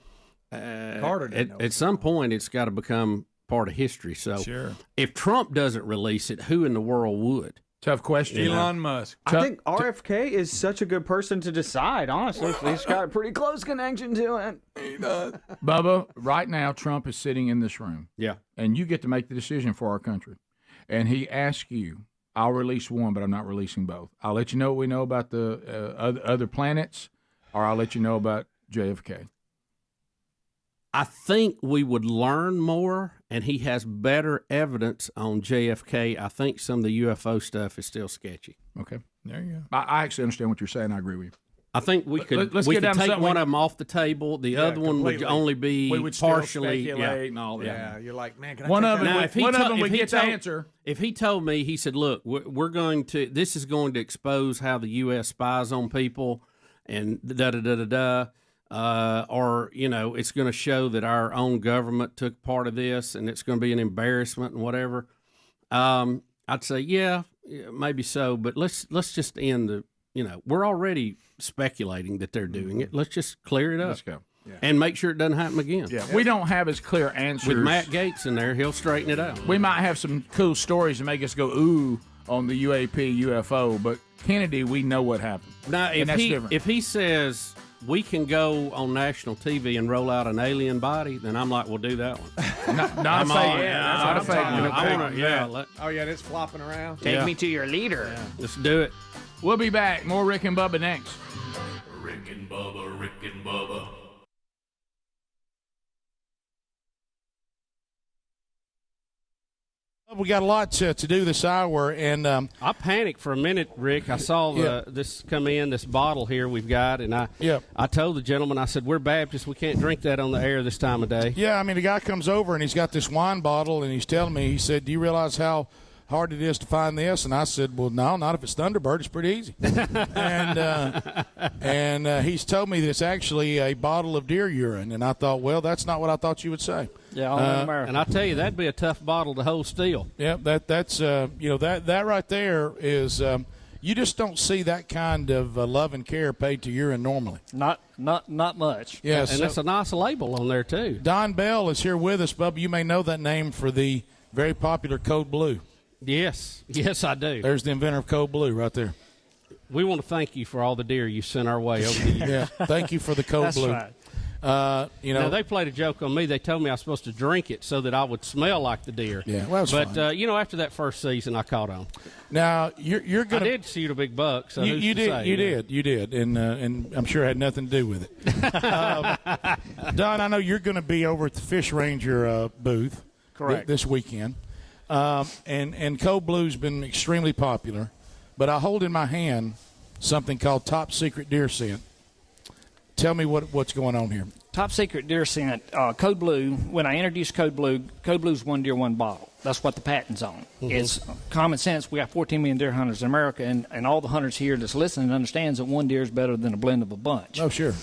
Carter didn't know at some point it's got to become part of history. So Sure. if Trump doesn't release it, who in the world would? Tough question. Elon Musk. I think RFK is such a good person to decide, honestly. He's got a pretty close connection to it. He does. Bubba, right now Trump is sitting in this room. Yeah. And you get to make the decision for our country. And he asks you, I'll release one, but I'm not releasing both. I'll let you know what we know about the other planets, or I'll let you know about JFK. I think we would learn more, and he has better evidence on JFK. I think some of the UFO stuff is still sketchy. Okay. There you go. I actually understand what you're saying. I agree with you. I think we could Let's we get could down to take something one of them off the table. The other one would completely. only be We would still partially. speculate and all that. Yeah, you're like, man, can I One take of that them, out? Now, one of them we he get the told- answer. If he told me, he said, "Look, we're going to. This is going to expose how the U.S. spies on people, and da da da da da." Or, it's going to show that our own government took part of this and it's going to be an embarrassment and whatever. I'd say, yeah, maybe so. But let's just end the, we're already speculating that they're doing it. Let's just clear it up. Let's go. Yeah. And make sure it doesn't happen again. Yeah. We don't have as clear answers. With Matt Gaetz in there, he'll straighten it out. We might have some cool stories to make us go, ooh, on the UAP, UFO. But Kennedy, we know what happened. Now, and that's different. if he says we can go on national TV and roll out an alien body, then I'm like, we'll do that one. Not a fake. Not a fake one. Oh, yeah, it's flopping around. Take me to your leader. Yeah, let's do it. We'll be back. More Rick and Bubba next. Rick and Bubba, Rick and Bubba. We got a lot to do this hour, and I panicked for a minute, Rick. I saw this come in, this bottle here we've got, and I told the gentleman, I said, we're Baptists, we can't drink that on the air this time of day. Yeah, I mean, the guy comes over, and he's got this wine bottle, and he's telling me, he said, do you realize how hard it is to find this? And I said, well, no, not if it's Thunderbird. It's pretty easy. and he's told me that it's actually a bottle of deer urine, and I thought, well, that's not what I thought you would say. Yeah, and I tell you, that'd be a tough bottle to hold still. Yeah, that's that right there is you just don't see that kind of love and care paid to urine normally. Not much. Yes, and that's a nice label on there too. Don Bell is here with us, Bubba. You may know that name for the very popular Code Blue. Yes, I do. There's the inventor of Code Blue right there. We want to thank you for all the deer you sent our way over the years. Yeah, thank you for the Code Blue. Right. Now, they played a joke on me. They told me I was supposed to drink it so that I would smell like the deer. Yeah, well, but after that first season, I caught on. Now you're gonna. I did shoot a big buck. So you did, and I'm sure it had nothing to do with it. Don, I know you're going to be over at the Fish Ranger booth. Correct. This weekend, and Code Blue's been extremely popular, but I hold in my hand something called Top Secret Deer Scent. Tell me what's going on here. Top secret deer scent, Code Blue. When I introduced Code Blue's one deer, one bottle. That's what the patent's on. It's common sense. We got 14 million deer hunters in America, and all the hunters here that's listening understands that one deer is better than a blend of a bunch. Oh, sure.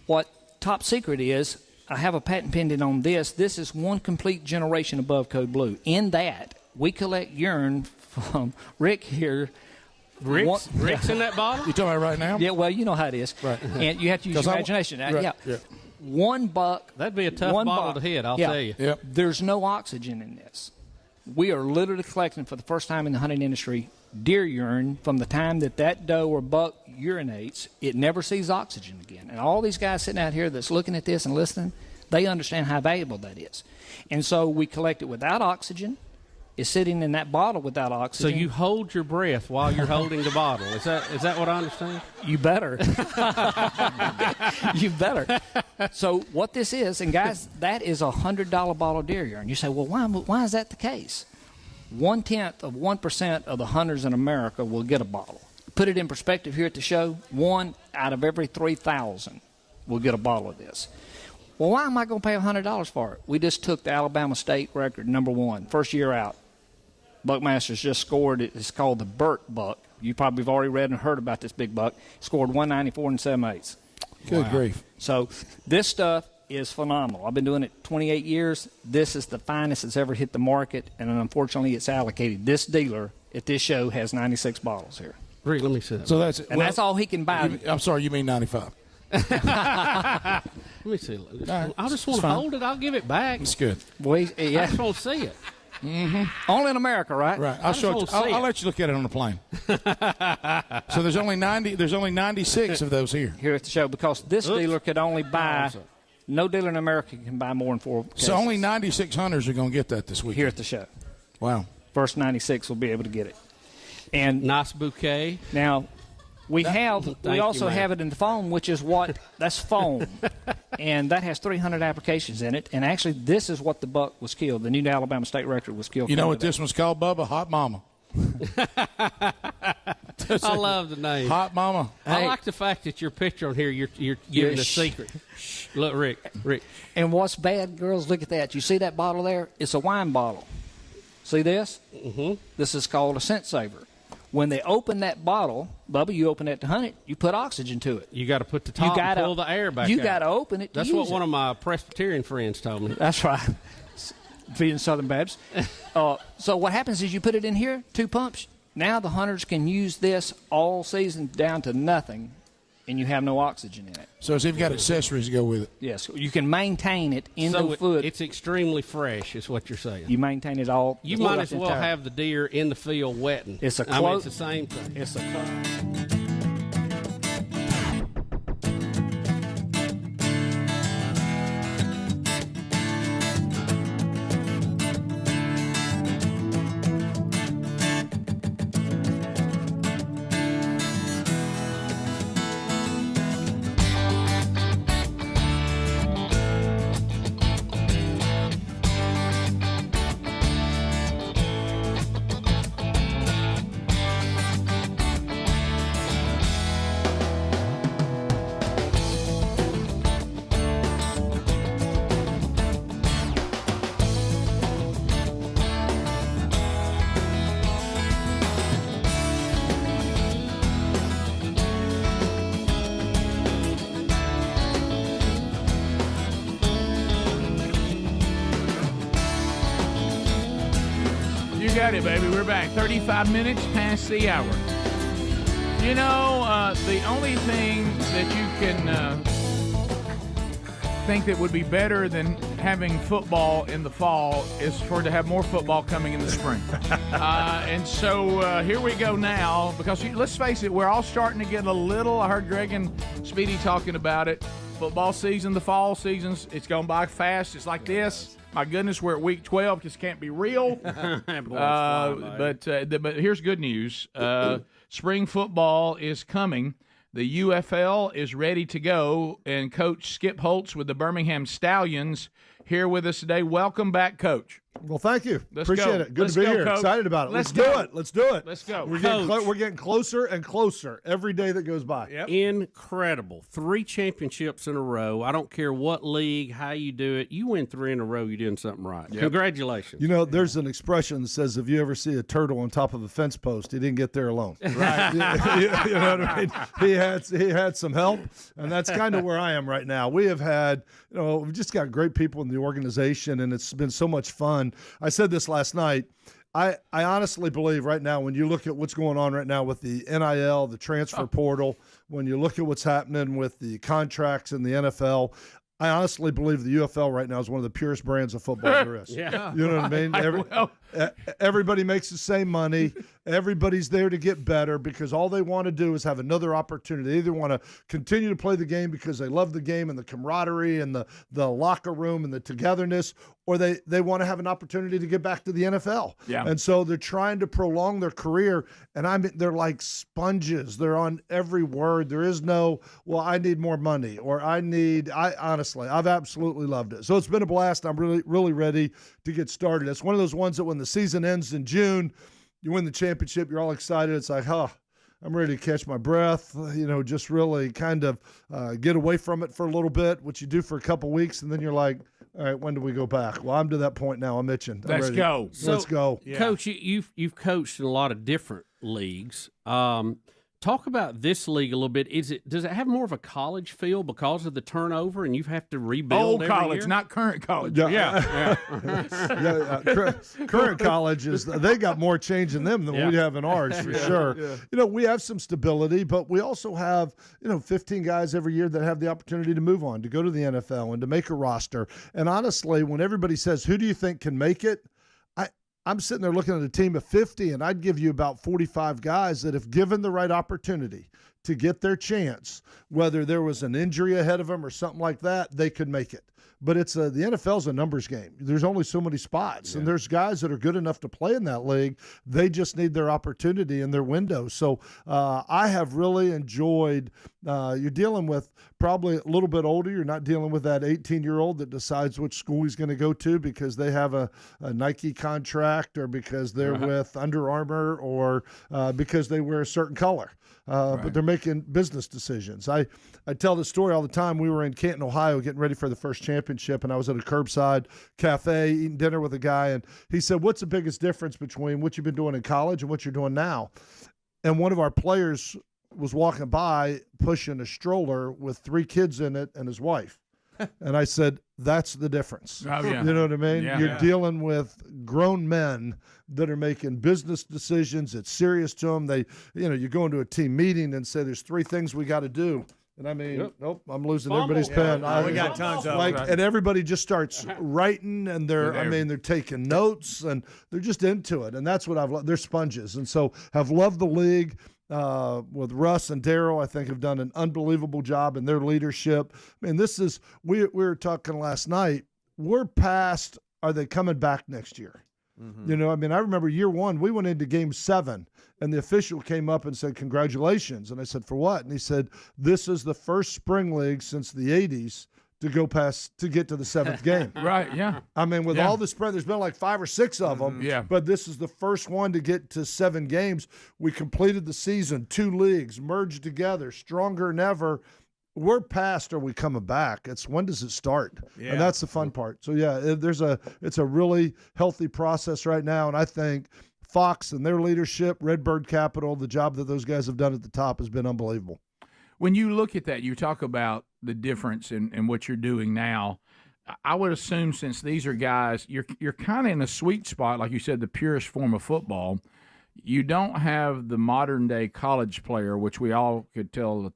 What top secret is, I have a patent pending on this. This is one complete generation above Code Blue. In that, we collect urine from Rick here. Rick's in that bottle? You talking about right now? Yeah, well, you know how it is. Right. And you have to use your imagination. Right. Yeah. $1. That'd be a tough bottle to hit, I'll tell you. Yep. There's no oxygen in this. We are literally collecting for the first time in the hunting industry deer urine from the time that doe or buck urinates. It never sees oxygen again. And all these guys sitting out here that's looking at this and listening, they understand how valuable that is. And so we collect it without oxygen. It's sitting in that bottle without oxygen. So you hold your breath while you're holding the bottle. Is that what I understand? You better. You better. So what this is, and guys, that is a $100 bottle of deer urine. You say, well, why is that the case? 0.1% of the hunters in America will get a bottle. Put it in perspective here at the show, 1 out of every 3,000 will get a bottle of this. Well, why am I going to pay $100 for it? We just took the Alabama state record, #1, first year out. Buckmasters just scored, it's called the Burt Buck. You probably have already read and heard about this big buck. Scored 194 and 7/8. Good grief. So this stuff is phenomenal. I've been doing it 28 years. This is the finest that's ever hit the market, and unfortunately it's allocated. This dealer at this show has 96 bottles here. Rick, let me see that. So that's that's all he can buy. I'm sorry, you mean 95. Let me see. I just want to hold it. I'll give it back. It's good. Boy, I yeah. just want to see it. Only in America, right? Right. I'll let you look at it on the plane. So there's only 90. There's only 96 of those here. Here at the show, because this dealer could only buy. No dealer in America can buy more than 4 cases. So only 96 hunters are going to get that this week. Here at the show. Wow. First 96 will be able to get it. And nice bouquet. Now, we also have it in the foam, which is that's foam. And that has 300 applications in it. And actually, this is what the buck was killed. The new Alabama state record was killed. You know what this one's called, Bubba? Hot Mama. I love the name. Hot Mama. I like the fact that your picture on here, you're giving a secret. Look, Rick. And what's bad, girls, look at that. You see that bottle there? It's a wine bottle. See this? Mm-hmm. This is called a scent saver. When they open that bottle, Bubba, you open it to hunt it, you put oxygen to it. You got to put the top and pull the air back out. You got to open it to That's use what it. one of my Presbyterian friends told me. That's right. Feeding Southern Baptists. So what happens is you put it in here, 2 pumps. Now the hunters can use this all season down to nothing, and you have no oxygen in it. So it's even got accessories to go with it. Yes. You can maintain it in the foot. It's extremely fresh is what you're saying. You maintain it all. You might as well have the deer in the field wetting. It's a it's the same thing. It's a Got it, baby. We're back. 35 minutes past the hour. You know, the only thing that you can think that would be better than having football in the fall is for to have more football coming in the spring. And so here we go now, because let's face it, we're all starting to get a little, I heard Greg and Speedy talking about it, football season, the fall seasons, it's going by fast. It's like this. My goodness, we're at week 12. Just can't be real. But here's good news. Spring football is coming. The UFL is ready to go, and Coach Skip Holtz with the Birmingham Stallions here with us today. Welcome back, Coach. Well, thank you. Let's Appreciate go. it. Good Let's to be go, here. Coach. Excited about it. Let's do go. it. Let's do it. Let's go. We're getting closer and closer every day that goes by. Incredible. 3 championships in a row. I don't care what league, how you do it. You win 3 in a row, you're doing something right. Congratulations. You know, there's an expression that says, if you ever see a turtle on top of a fence post, he didn't get there alone. Right. you know what I mean? He had some help, and that's kind of where I am right now. We have had, we've just got great people in the organization, and it's been so much fun. I said this last night. I honestly believe right now, when you look at what's going on right now with the NIL, the transfer portal, when you look at what's happening with the contracts in the NFL, I honestly believe the UFL right now is one of the purest brands of football there is. Yeah. You know what I mean? Everybody makes the same money. Everybody's there to get better because all they want to do is have another opportunity. They either want to continue to play the game because they love the game and the camaraderie and the locker room and the togetherness, or they want to have an opportunity to get back to the NFL. Yeah. And so they're trying to prolong their career, and they're like sponges. They're on every word. There is no, well, I need more money, or honestly, I've absolutely loved it. So it's been a blast. I'm really, really ready to get started. It's one of those ones that when the season ends in June, you win the championship, you're all excited. It's like, I'm ready to catch my breath, just really kind of get away from it for a little bit, which you do for a couple weeks, and then you're like, all right, when do we go back? Well, I'm to that point now. I'm itching. Let's go. Let's go. Coach, you've coached in a lot of different leagues. Talk about this league a little bit. Does it have more of a college feel because of the turnover, and you have to rebuild Old every college, year? not current college. Yeah. Current colleges, they got more change in them than we have in ours, for sure. Yeah. We have some stability, but we also have, 15 guys every year that have the opportunity to move on, to go to the NFL and to make a roster. And honestly, when everybody says, who do you think can make it? I'm sitting there looking at a team of 50, and I'd give you about 45 guys that, if given the right opportunity to get their chance, whether there was an injury ahead of them or something like that, they could make it. But the NFL's a numbers game. There's only so many spots, and there's guys that are good enough to play in that league. They just need their opportunity in their window. So I have really enjoyed. You're dealing with probably a little bit older. You're not dealing with that 18-year-old that decides which school he's going to go to because they have a Nike contract, or because they're with Under Armour, or because they wear a certain color. But they're making business decisions. I tell this story all the time. We were in Canton, Ohio, getting ready for the first championship, and I was at a curbside cafe eating dinner with a guy, and he said, what's the biggest difference between what you've been doing in college and what you're doing now? And one of our players was walking by pushing a stroller with 3 kids in it and his wife. And I said, that's the difference. Oh, yeah. You know what I mean? Yeah. You're dealing with grown men that are making business decisions. It's serious to them. You go into a team meeting and say, there's 3 things we got to do. And I mean, nope, I'm losing everybody's pen. We got tons of them. And everybody just starts writing, and they're taking notes, and they're just into it. And that's what I've loved. They're sponges. And so I've loved the league. With Russ and Daryl, I think have done an unbelievable job in their leadership. I mean, we were talking last night. We're past, are they coming back next year? Mm-hmm. I remember year 1, we went into game 7, and the official came up and said, congratulations. And I said, for what? And he said, this is the first spring league since the 80s to get to the 7th game. Right, yeah. With all the spread, there's been like 5 or 6 of them. Yeah. But this is the first one to get to 7 games. We completed the season, 2 leagues, merged together, stronger than ever. We're past, are we coming back? It's when does it start? Yeah. And that's the fun part. So, it's a really healthy process right now. And I think Fox and their leadership, Redbird Capital, the job that those guys have done at the top has been unbelievable. When you look at that, you talk about the difference in what you're doing now. I would assume, since these are guys, you're kind of in a sweet spot, like you said, the purest form of football. You don't have the modern day college player, which we all could tell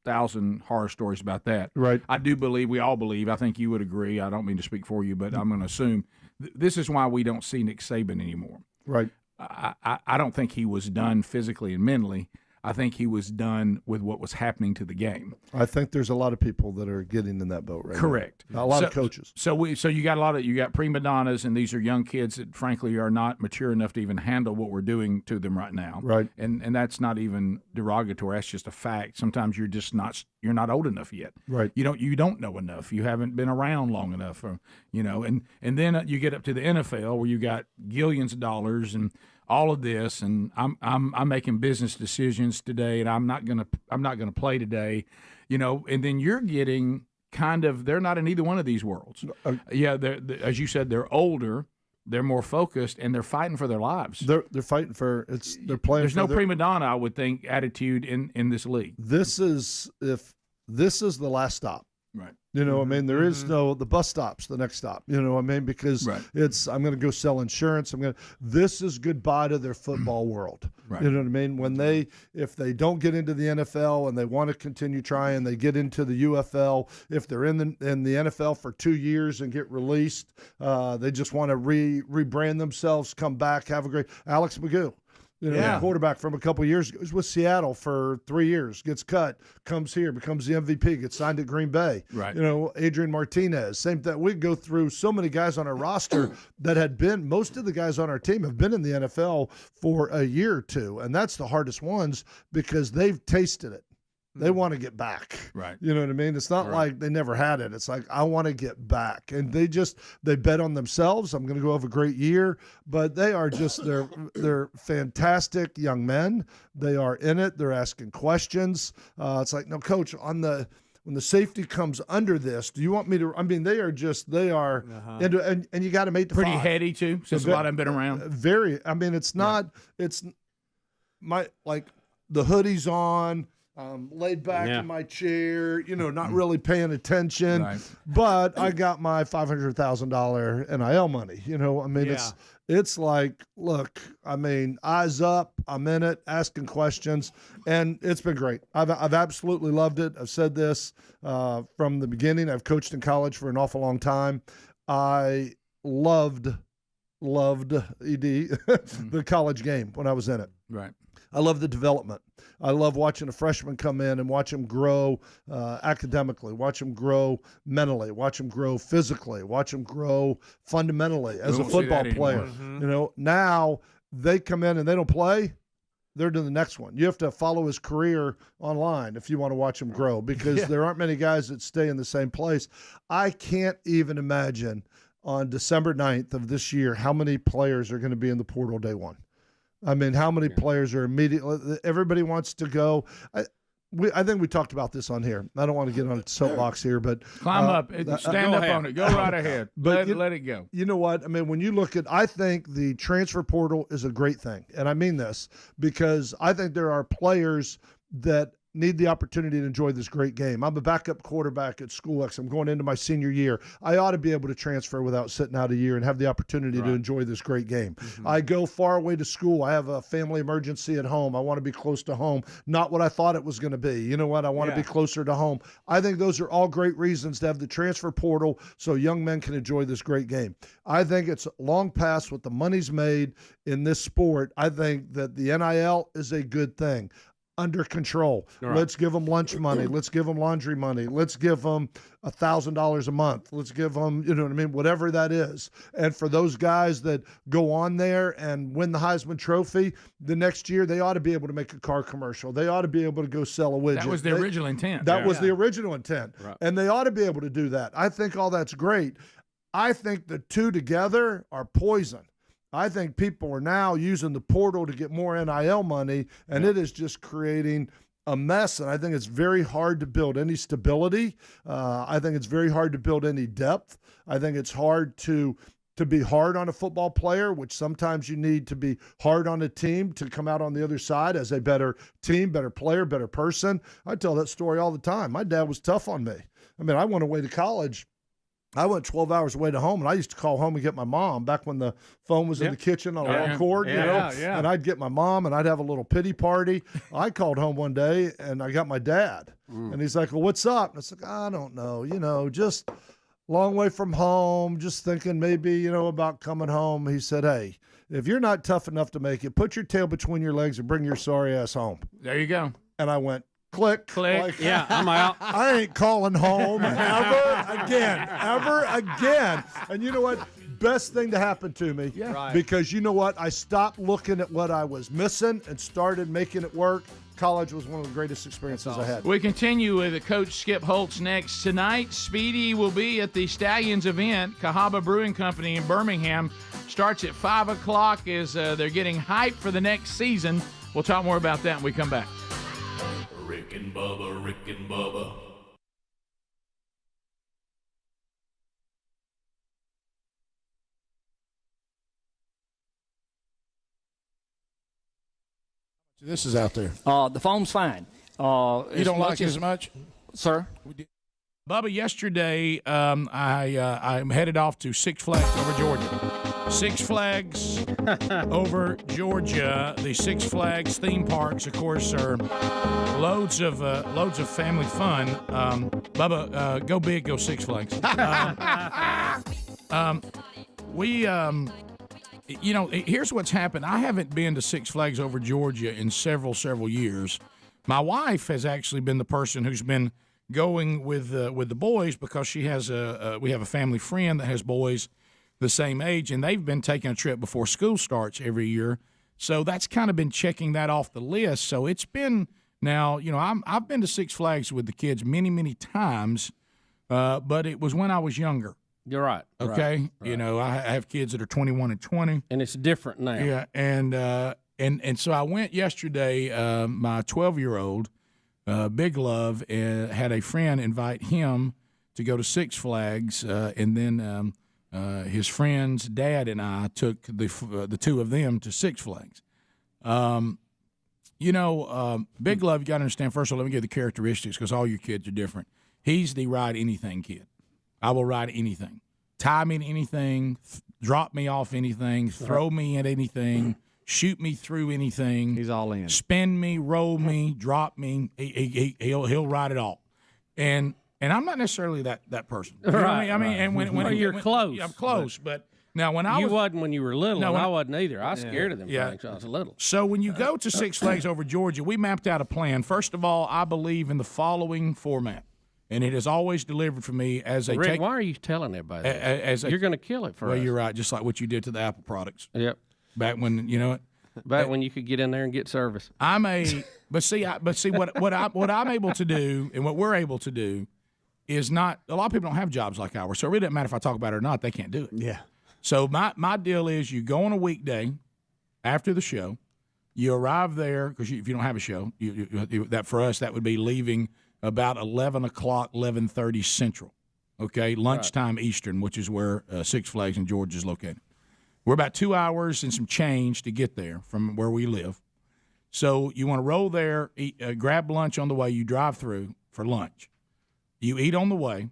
1,000 horror stories about that. Right. We all believe, I think you would agree, I don't mean to speak for you, but I'm going to assume this is why we don't see Nick Saban anymore. Right. I don't think he was done physically and mentally. I think he was done with what was happening to the game. I think there's a lot of people that are getting in that boat right Correct. now. A lot of coaches. So you got you got prima donnas, and these are young kids that frankly are not mature enough to even handle what we're doing to them right now. Right. And that's not even derogatory. That's just a fact. Sometimes you're just you're not old enough yet. Right. You don't know enough. You haven't been around long enough, and then you get up to the NFL where you got billions of dollars and all of this, and I'm making business decisions today, and I'm not gonna play today, and then you're getting they're not in either one of these worlds. They're as you said, they're older, they're more focused, and they're fighting for their lives. They're fighting for they're playing. There's no prima donna, I would think, attitude in this league. This is the last stop. Right. There is the bus stop's the next stop. Because I'm going to go sell insurance. This is goodbye to their football world. Right. You know what I mean? If they don't get into the NFL and they want to continue trying, they get into the UFL. If they're in the NFL for 2 years and get released, they just want to rebrand themselves, come back, have a great Alex McGill. Quarterback from a couple of years ago. He was with Seattle for 3 years, gets cut, comes here, becomes the MVP, gets signed at Green Bay. Right. Adrian Martinez, same thing. We go through so many guys on our roster that most of the guys on our team have been in the NFL for a year or two, and that's the hardest ones because they've tasted it. They want to get back. Right. You know what I mean? It's not like they never had it. It's like, I want to get back. And they bet on themselves. I'm going to go have a great year. But they are they're fantastic young men. They are in it. They're asking questions. It's like, no, coach, when the safety comes under this, do you want me to? They are into, and you got to make the pretty 5. heady too, since a lot of them been around. Very. It's not, it's the hoodie's on. Laid back in my chair, not really paying attention. Right. But I got my $500,000 NIL money. It's like, look, eyes up. I'm in it, asking questions, and it's been great. I've absolutely loved it. I've said this from the beginning. I've coached in college for an awful long time. I loved ED, the college game when I was in it. Right. I love the development. I love watching a freshman come in and watch him grow academically, watch him grow mentally, watch him grow physically, watch him grow fundamentally as a football player. Now they come in and they don't play, they're to the next one. You have to follow his career online if you want to watch him grow because there aren't many guys that stay in the same place. I can't even imagine on December 9th of this year how many players are going to be in the portal day one. How many players are immediately – everybody wants to go. I think we talked about this on here. I don't want to get on a soapbox here, but – Climb up. Stand up on it. Go right ahead. Let it go. You know what? When you look at – I think the transfer portal is a great thing, and I mean this because I think there are players that – need the opportunity to enjoy this great game. I'm a backup quarterback at School X. I'm going into my senior year. I ought to be able to transfer without sitting out a year and have the opportunity to enjoy this great game. Mm-hmm. I go far away to school. I have a family emergency at home. I want to be close to home. Not what I thought it was going to be. You know what? I want to be closer to home. I think those are all great reasons to have the transfer portal so young men can enjoy this great game. I think it's long past what the money's made in this sport. I think that the NIL is a good thing. Under control. Right. Let's give them lunch money. Let's give them laundry money. Let's give them $1,000 a month. Let's give them, whatever that is. And for those guys that go on there and win the Heisman Trophy, the next year they ought to be able to make a car commercial. They ought to be able to go sell a widget. That was the original intent. That was the original intent. Right. And they ought to be able to do that. I think all that's great. I think the two together are poison. I think people are now using the portal to get more NIL money, and it is just creating a mess. And I think it's very hard to build any stability. I think it's very hard to build any depth. I think it's hard to be hard on a football player, which sometimes you need to be hard on a team to come out on the other side as a better team, better player, better person. I tell that story all the time. My dad was tough on me. I went away to college. I went 12 hours away to home, and I used to call home and get my mom back when the phone was in the kitchen on a long cord, and I'd get my mom, and I'd have a little pity party. I called home one day, and I got my dad, and he's like, well, what's up? And I was like, I don't know, long way from home, just thinking maybe, about coming home. He said, hey, if you're not tough enough to make it, put your tail between your legs and bring your sorry ass home. There you go. And I went, click. Yeah, I'm out. I ain't calling home ever again. And you know what? Best thing to happen to me. Yeah. Right. Because you know what? I stopped looking at what I was missing and started making it work. College was one of the greatest experiences I had. We continue with Coach Skip Holtz next. Tonight, Speedy will be at the Stallions event, Cahaba Brewing Company in Birmingham. Starts at 5 o'clock as they're getting hyped for the next season. We'll talk more about that when we come back. Rick and Bubba, Rick and Bubba. This is out there. The foam's fine. You don't like it as much? Sir? Bubba, yesterday I'm headed off to Six Flags over Georgia. Six Flags over Georgia. The Six Flags theme parks, of course, are loads of family fun. Bubba, go big, go Six Flags. Here's what's happened. I haven't been to Six Flags over Georgia in several years. My wife has actually been the person who's been going with the boys because she has we have a family friend that has boys the same age, and they've been taking a trip before school starts every year. So that's kind of been checking that off the list. So it's been now, I've been to Six Flags with the kids many times, but it was when I was younger. You're right. Okay, right. I have kids that are 21 and 20, and it's different now. Yeah, and so I went yesterday. My 12-year-old, Big Love, had a friend invite him to go to Six Flags, and then his friend's dad and I took the two of them to Six Flags. Big Love, you got to understand. First of all, let me give the characteristics because all your kids are different. He's the ride anything kid. I will ride anything. Tie me to anything, drop me off anything, throw me at anything, shoot me through anything. He's all in. Spin me, roll me, drop me. He'll ride it all. And I'm not necessarily that person. You know what I mean? And when you're close. I'm close, but now when I you wasn't when you were little. No, and I wasn't either. I was scared of them Yeah. things when I was little. So when you go to Six Flags over Georgia, we mapped out a plan. First of all, I believe in the following format. And it has always delivered for me as a Rick, why are you telling everybody that? You're going to kill it for us. Well, you're right, just like what you did to the Apple products. Yep. Back when, Back when you could get in there and get service. But see what I'm able to do and what we're able to do is not, a lot of people don't have jobs like ours, so it really doesn't matter if I talk about it or not, they can't do it. Yeah. So my deal is you go on a weekday after the show, you arrive there, because if you don't have a show, that for us, that would be leaving about 11 o'clock, 11:30 Central, okay, lunchtime Eastern, which is where Six Flags in Georgia is located. We're about 2 hours and some change to get there from where we live. So you want to roll there, eat, grab lunch on the way, you drive through for lunch. You eat on the way.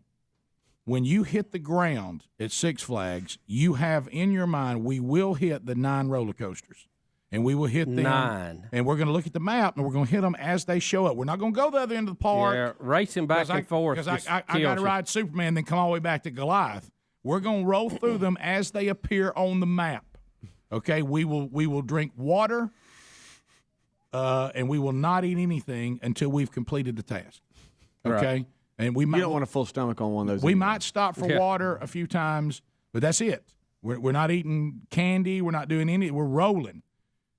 When you hit the ground at Six Flags, you have in your mind, we will hit the 9 roller coasters. And we will hit them. 9. And we're going to look at the map, and we're going to hit them as they show up. We're not going to go the other end of the park. Yeah, racing back and forth. Because I got to ride Superman, then come all the way back to Goliath. We're going to roll through them as they appear on the map. Okay? We will drink water, and we will not eat anything until we've completed the task. Okay? Right. And we might, you don't want a full stomach on one of those. We might stop for water a few times, but that's it. We're not eating candy. We're not doing any. We're rolling.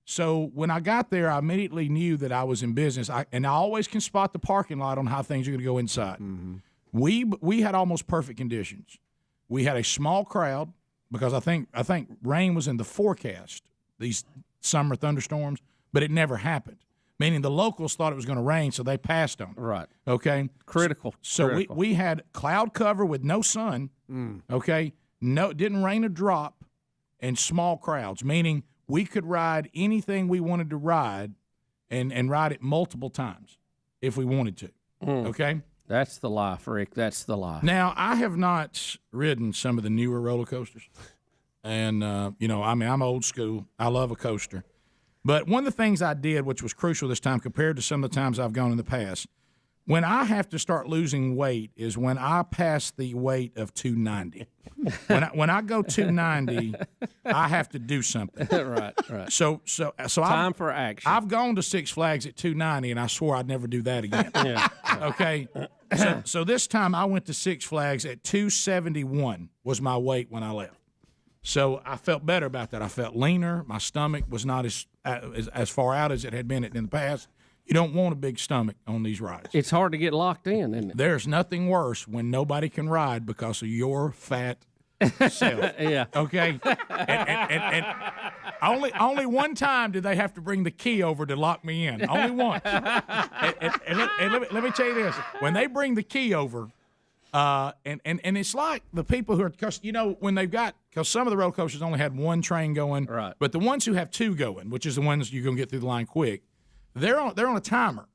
So when I got there, I immediately knew that I was in business. And I always can spot the parking lot on how things are going to go inside. Mm-hmm. We had almost perfect conditions. We had a small crowd because I think rain was in the forecast, these summer thunderstorms, but it never happened. Meaning the locals thought it was going to rain, so they passed on it. Right. Okay. Critical. So critical. We had cloud cover with no sun. Okay. No, it didn't rain a drop, and small crowds, meaning we could ride anything we wanted to ride and ride it multiple times if we wanted to. Okay? That's the life, Rick. That's the life. Now, I have not ridden some of the newer roller coasters. And, I'm old school. I love a coaster. But one of the things I did, which was crucial this time compared to some of the times I've gone in the past, When I have to start losing weight is when I pass the weight of 290. when I go 290, I have to do something. Right. So Time for action. I've gone to Six Flags at 290, and I swore I'd never do that again. Yeah. Okay. So this time I went to Six Flags at 271 was my weight when I left. So I felt better about that. I felt leaner. My stomach was not as far out as it had been in the past. You don't want a big stomach on these rides. It's hard to get locked in, isn't it? There's nothing worse when nobody can ride because of your fat self. Yeah. Okay. And only one time did they have to bring the key over to lock me in. Only once. and let me tell you this: when they bring the key over, and it's like the people who are, because when they've got, because some of the roller coasters only had one train going, right? But the ones who have two going, which is the ones you're gonna get through the line quick. They're on a timer.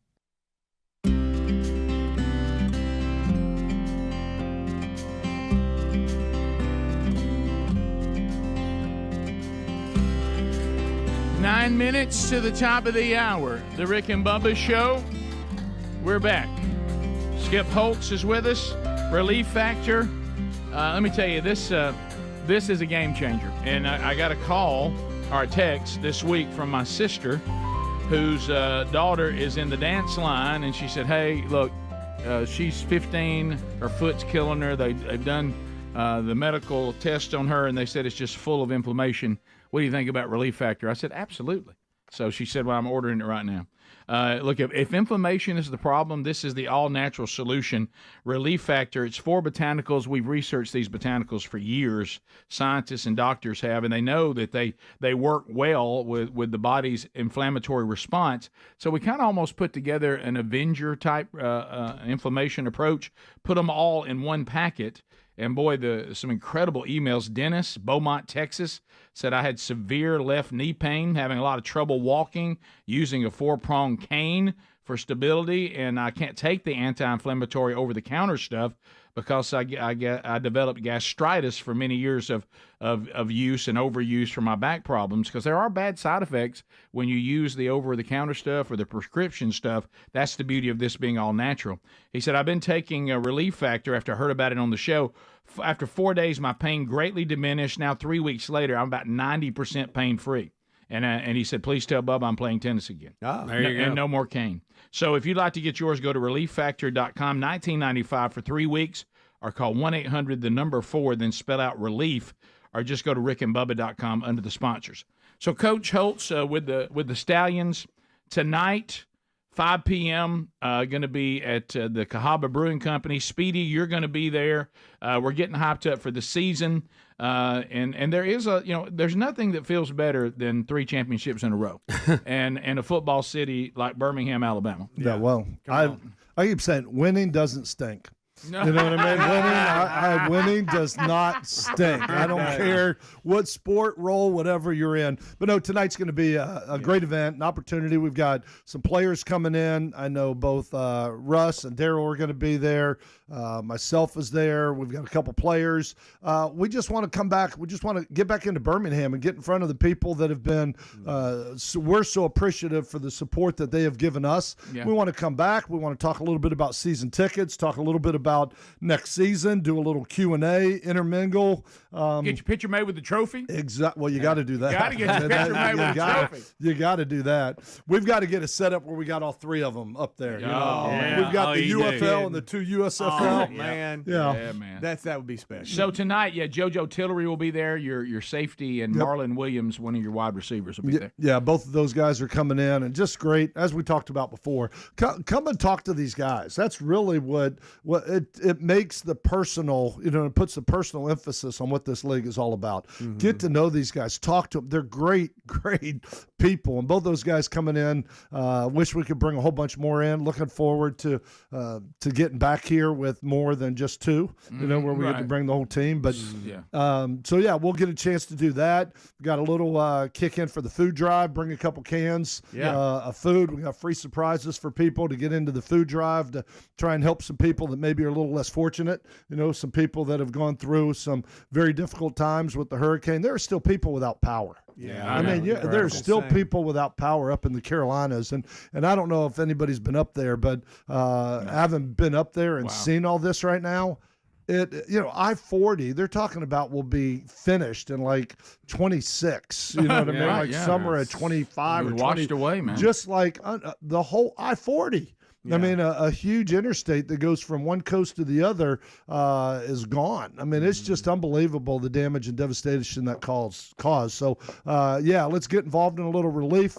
Nine minutes to the top of the hour. The Rick and Bubba Show. We're back. Skip Holtz is with us. Relief Factor. Let me tell you, this is a game changer. And I got a call or a text this week from my sister, whose daughter is in the dance line, and she said, hey, look, she's 15, her foot's killing her. They've done the medical test on her, and they said it's just full of inflammation. What do you think about Relief Factor? I said, absolutely. So she said, well, I'm ordering it right now. Look, if inflammation is the problem, this is the all-natural solution. Relief Factor, it's 4 botanicals. We've researched these botanicals for years. Scientists and doctors have, and they know that they work well with the body's inflammatory response. So we kind of almost put together an Avenger-type inflammation approach, put them all in one packet. And boy, some incredible emails. Dennis, Beaumont, Texas, said I had severe left knee pain, having a lot of trouble walking, using a 4-prong cane for stability, and I can't take the anti-inflammatory over-the-counter stuff because I developed gastritis for many years of use and overuse for my back problems, because there are bad side effects when you use the over-the-counter stuff or the prescription stuff. That's the beauty of this being all natural. He said, I've been taking a Relief Factor after I heard about it on the show. After 4 days, my pain greatly diminished. Now 3 weeks later, I'm about 90% pain-free. And he said, please tell Bubba I'm playing tennis again. Oh, there you go. And no more cane. So if you'd like to get yours, go to ReliefFactor.com, $19.95 for 3 weeks, or call 1-800-4, then spell out relief, or just go to rickandbubba.com under the sponsors. So Coach Holtz with the Stallions tonight, 5 p.m., going to be at the Cahaba Brewing Company. Speedy, you're going to be there. We're getting hyped up for the season. And there is there's nothing that feels better than 3 championships in a row and a football city like Birmingham, Alabama. Yeah, well, I keep saying winning doesn't stink. No. You know what I mean? Winning does not stink. I don't care what sport, role, whatever you're in. But no, tonight's going to be a great event, an opportunity. We've got some players coming in. I know both Russ and Daryl are going to be there. Myself is there. We've got a couple players. We just want to come back. We just want to get back into Birmingham and get in front of the people that have been we're so appreciative for the support that they have given us. Yeah. We want to come back. We want to talk a little bit about season tickets, talk a little bit about next season, do a little Q&A, intermingle. Get your picture made with the trophy? Exactly. Well, you got to do that. You got to get your picture made with the trophy. You got to do that. We've got to get a setup where we got all 3 of them up there. Yeah. We've got the UFL and the 2 USFL. Oh, man. Yeah, man. That would be special. So tonight, JoJo Tillery will be there, your safety, and Marlon Williams, one of your wide receivers, will be there. Yeah, both of those guys are coming in, and just great, as we talked about before. Come and talk to these guys. That's really what it makes the personal, it puts the personal emphasis on what this league is all about. Mm-hmm. Get to know these guys. Talk to them. They're great people, and both those guys coming in. Wish we could bring a whole bunch more in. Looking forward to getting back here with more than just 2, where we get to bring the whole team. But we'll get a chance to do that. We got a little kick in for the food drive. Bring a couple cans of food. We got free surprises for people to get into the food drive to try and help some people that maybe are a little less fortunate. Some people that have gone through some very difficult times with the hurricane. There are still people without power. I mean, there's still people without power up in the Carolinas, and I don't know if anybody's been up there, but I haven't been up there and seen all this right now. I-40, they're talking about will be finished in like 26. You know what I mean? Like somewhere at 25 or 20. Washed away, man. Just like the whole I-40. I mean, a huge interstate that goes from one coast to the other is gone. I mean, it's just unbelievable the damage and devastation that caused. So, let's get involved in a little relief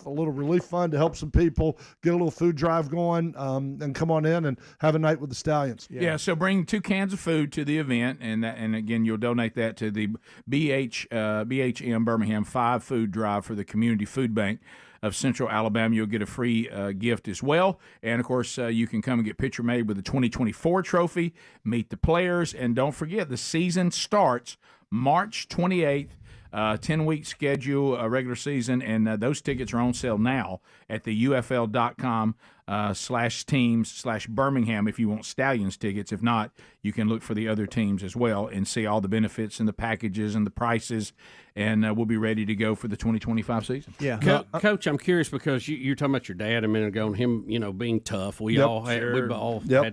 fund to help some people, get a little food drive going, and come on in and have a night with the Stallions. Yeah, so bring 2 cans of food to the event, and again, you'll donate that to the BHM Birmingham 5 food drive for the Community Food Bank of Central Alabama. You'll get a free gift as well. And, of course, you can come and get picture made with the 2024 trophy, meet the players, and don't forget the season starts March 28th. 10-week schedule, regular season, and those tickets are on sale now at the UFL.com/teams/Birmingham if you want Stallions tickets. If not, you can look for the other teams as well and see all the benefits and the packages and the prices, and we'll be ready to go for the 2025 season. Yeah. Coach, I'm curious because you're talking about your dad a minute ago and him, being tough. We've all had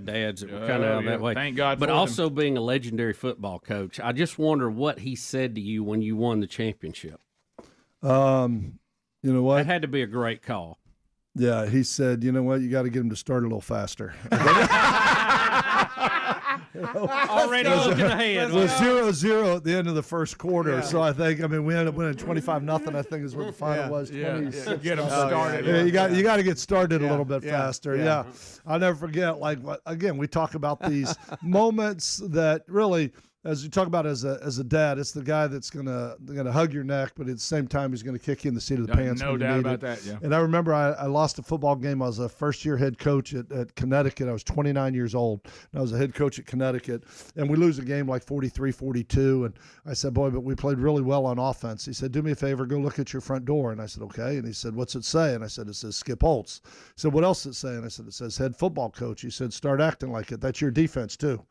dads that were kind of that way. Thank God But for also being a legendary football coach, I just wonder what he said to you when you won the championship. You know what? That had to be a great call. Yeah, he said, you know what, you got to get him to start a little faster. Already looking ahead. It was 0-0 at the end of the first quarter, so we ended up winning 25-0 I think is what the final was. 26. Get them started. Yeah, you got to get started a little bit faster. Yeah. I'll never forget, again, we talk about these moments that really, as you talk about as a dad, it's the guy that's gonna hug your neck, but at the same time he's gonna kick you in the seat of the pants. No doubt about that. Yeah. And I remember I lost a football game. I was a first-year head coach at Connecticut. I was 29 years old, and I was a head coach at Connecticut. And we lose a game like 43-42. And I said, boy, but we played really well on offense. He said, do me a favor, go look at your front door. And I said, okay. And he said, what's it say? And I said, it says Skip Holtz. He said, what else does it say? And I said, it says head football coach. He said, start acting like it. That's your defense too.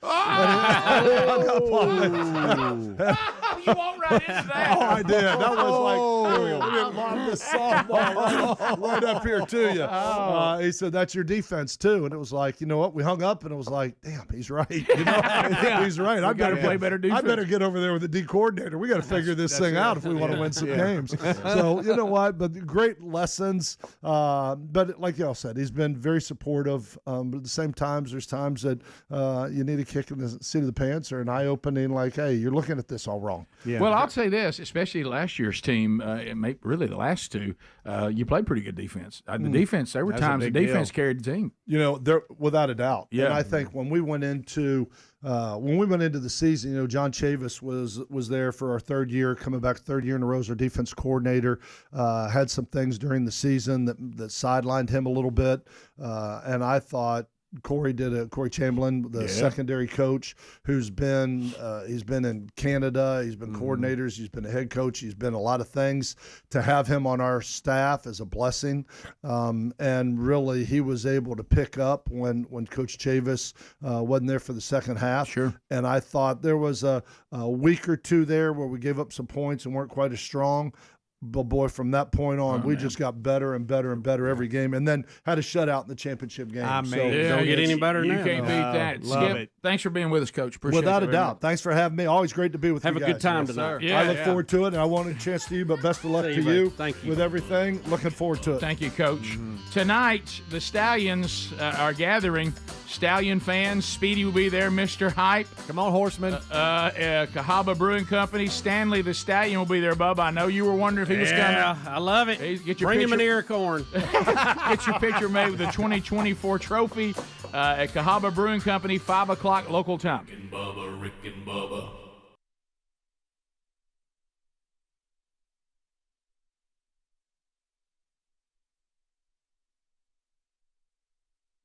You walked right into that. Oh, I did. That was like, we didn't lob this softball right up here to you. He said, that's your defense, too. And it was like, you know what? We hung up, and it was like, damn, he's right. He's right. I better play better defense. I better get over there with the D coordinator. We got to figure this thing out if we want to win some games. So, you know what? But great lessons. But like y'all said, he's been very supportive. But at the same time, there's times that you need a kick in the seat of the pants or an eye-opening, like, hey, you're looking at this all wrong. Yeah. Well, I'll say this, especially last year's team, really the last two, you played pretty good defense. The defense, there were times the defense carried the team. You know, there without a doubt. Yeah. And I think when we went into the season, John Chavis was there for our third year, coming back third year in a row as our defense coordinator. Had some things during the season that sidelined him a little bit, and I thought Corey Chamberlain, the secondary coach, who's been he's been in Canada, he's been coordinators, he's been a head coach, he's been a lot of things. To have him on our staff is a blessing, and really he was able to pick up when Coach Chavis wasn't there for the second half. Sure. And I thought there was a week or two there where we gave up some points and weren't quite as strong. But boy, from that point on, we just got better and better and better every game, and then had a shutout in the championship game. Don't get any better You now. can't beat that. Love Skip, it. Thanks for being with us, Coach. Appreciate Without it a very doubt. much. Thanks for having me. Always great to be with you Have guys. a good time tonight. Yeah, I look forward to it, and I want a chance to you, but best of luck See to you, you. buddy. Thank you. With everything. Looking forward to it. Thank you, Coach. Tonight, the Stallions are gathering. Stallion fans, Speedy will be there, Mr. Hype. Come on, horseman. Cahaba Brewing Company, Stanley the Stallion will be there, Bubba. I know you were wondering if he was coming. Yeah, I love it. Get your Bring him an picture- ear of corn. Get your picture made with the 2024 trophy at Cahaba Brewing Company, 5 o'clock local time. Rick and Bubba.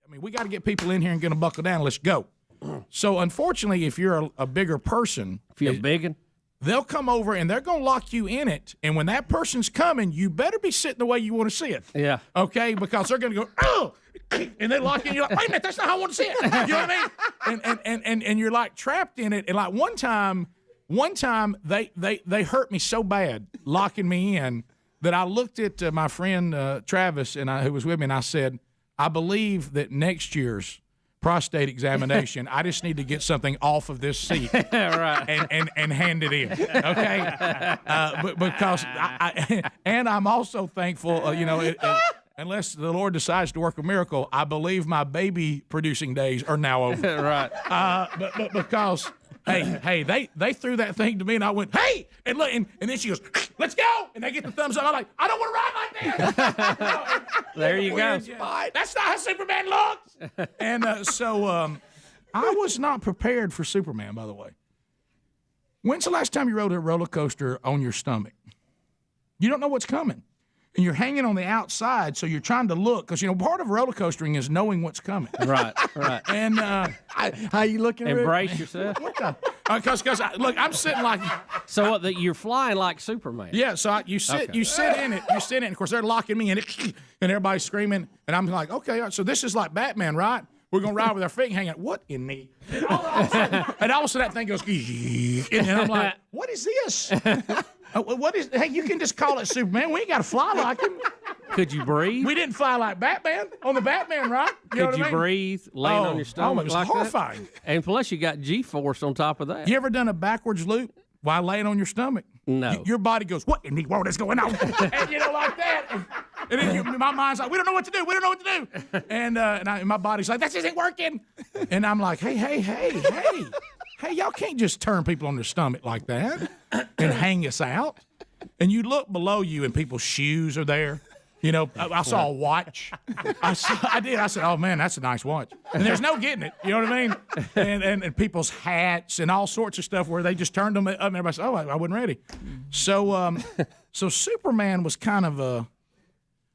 I mean, we got to get people in here and get them buckled down. Let's go. So, unfortunately, if you're a bigger person, if you're biggin', they'll come over and they're going to lock you in it. And when that person's coming, you better be sitting the way you want to see it. Yeah. Okay? Because they're going to go, oh, and they lock you in. You're like, wait a minute, that's not how I want to see it. You know what I mean? And you're like trapped in it. And like one time they hurt me so bad locking me in that I looked at my friend Travis who was with me, and I said, I believe that next year's prostate examination, I just need to get something off of this seat right. and hand it in, okay? Because and I'm also thankful, unless the Lord decides to work a miracle, I believe my baby producing days are now over. Right. But because they threw that thing to me, and I went, hey, and look, and then she goes, let's go, and they get the thumbs up. I'm like, I don't want to ride like that. There you go. That's not how Superman looks. And so I was not prepared for Superman, by the way. When's the last time you rode a roller coaster on your stomach? You don't know what's coming. And you're hanging on the outside, so you're trying to look, because, part of roller coastering is knowing what's coming. Right. And how you looking, Rick? Embrace yourself. Because look, I'm sitting like. So you're flying like Superman. Yeah. So you sit in it. And of course they're locking me in it, and everybody's screaming, and I'm like, okay, so this is like Batman, right? We're gonna ride with our feet hanging. What in the? And all of a sudden that thing goes, and I'm like, what is this? What is? Hey, you can just call it Superman. We ain't got to fly like him. Could you breathe? We didn't fly like Batman on the Batman ride. Could you breathe laying on your stomach? It was like horrifying. That? And plus, you got G-force on top of that. You ever done a backwards loop while laying on your stomach? No. Your body goes, what in the world is going on? And like that. And then my mind's like, we don't know what to do. We don't know what to do. And my body's like, this isn't working. And I'm like, hey, y'all can't just turn people on their stomach like that and hang us out. And you look below you and people's shoes are there. I saw a watch. I did. I said, oh, man, that's a nice watch. And there's no getting it. You know what I mean? And people's hats and all sorts of stuff where they just turned them up and everybody said, oh, I wasn't ready. So Superman was kind of a.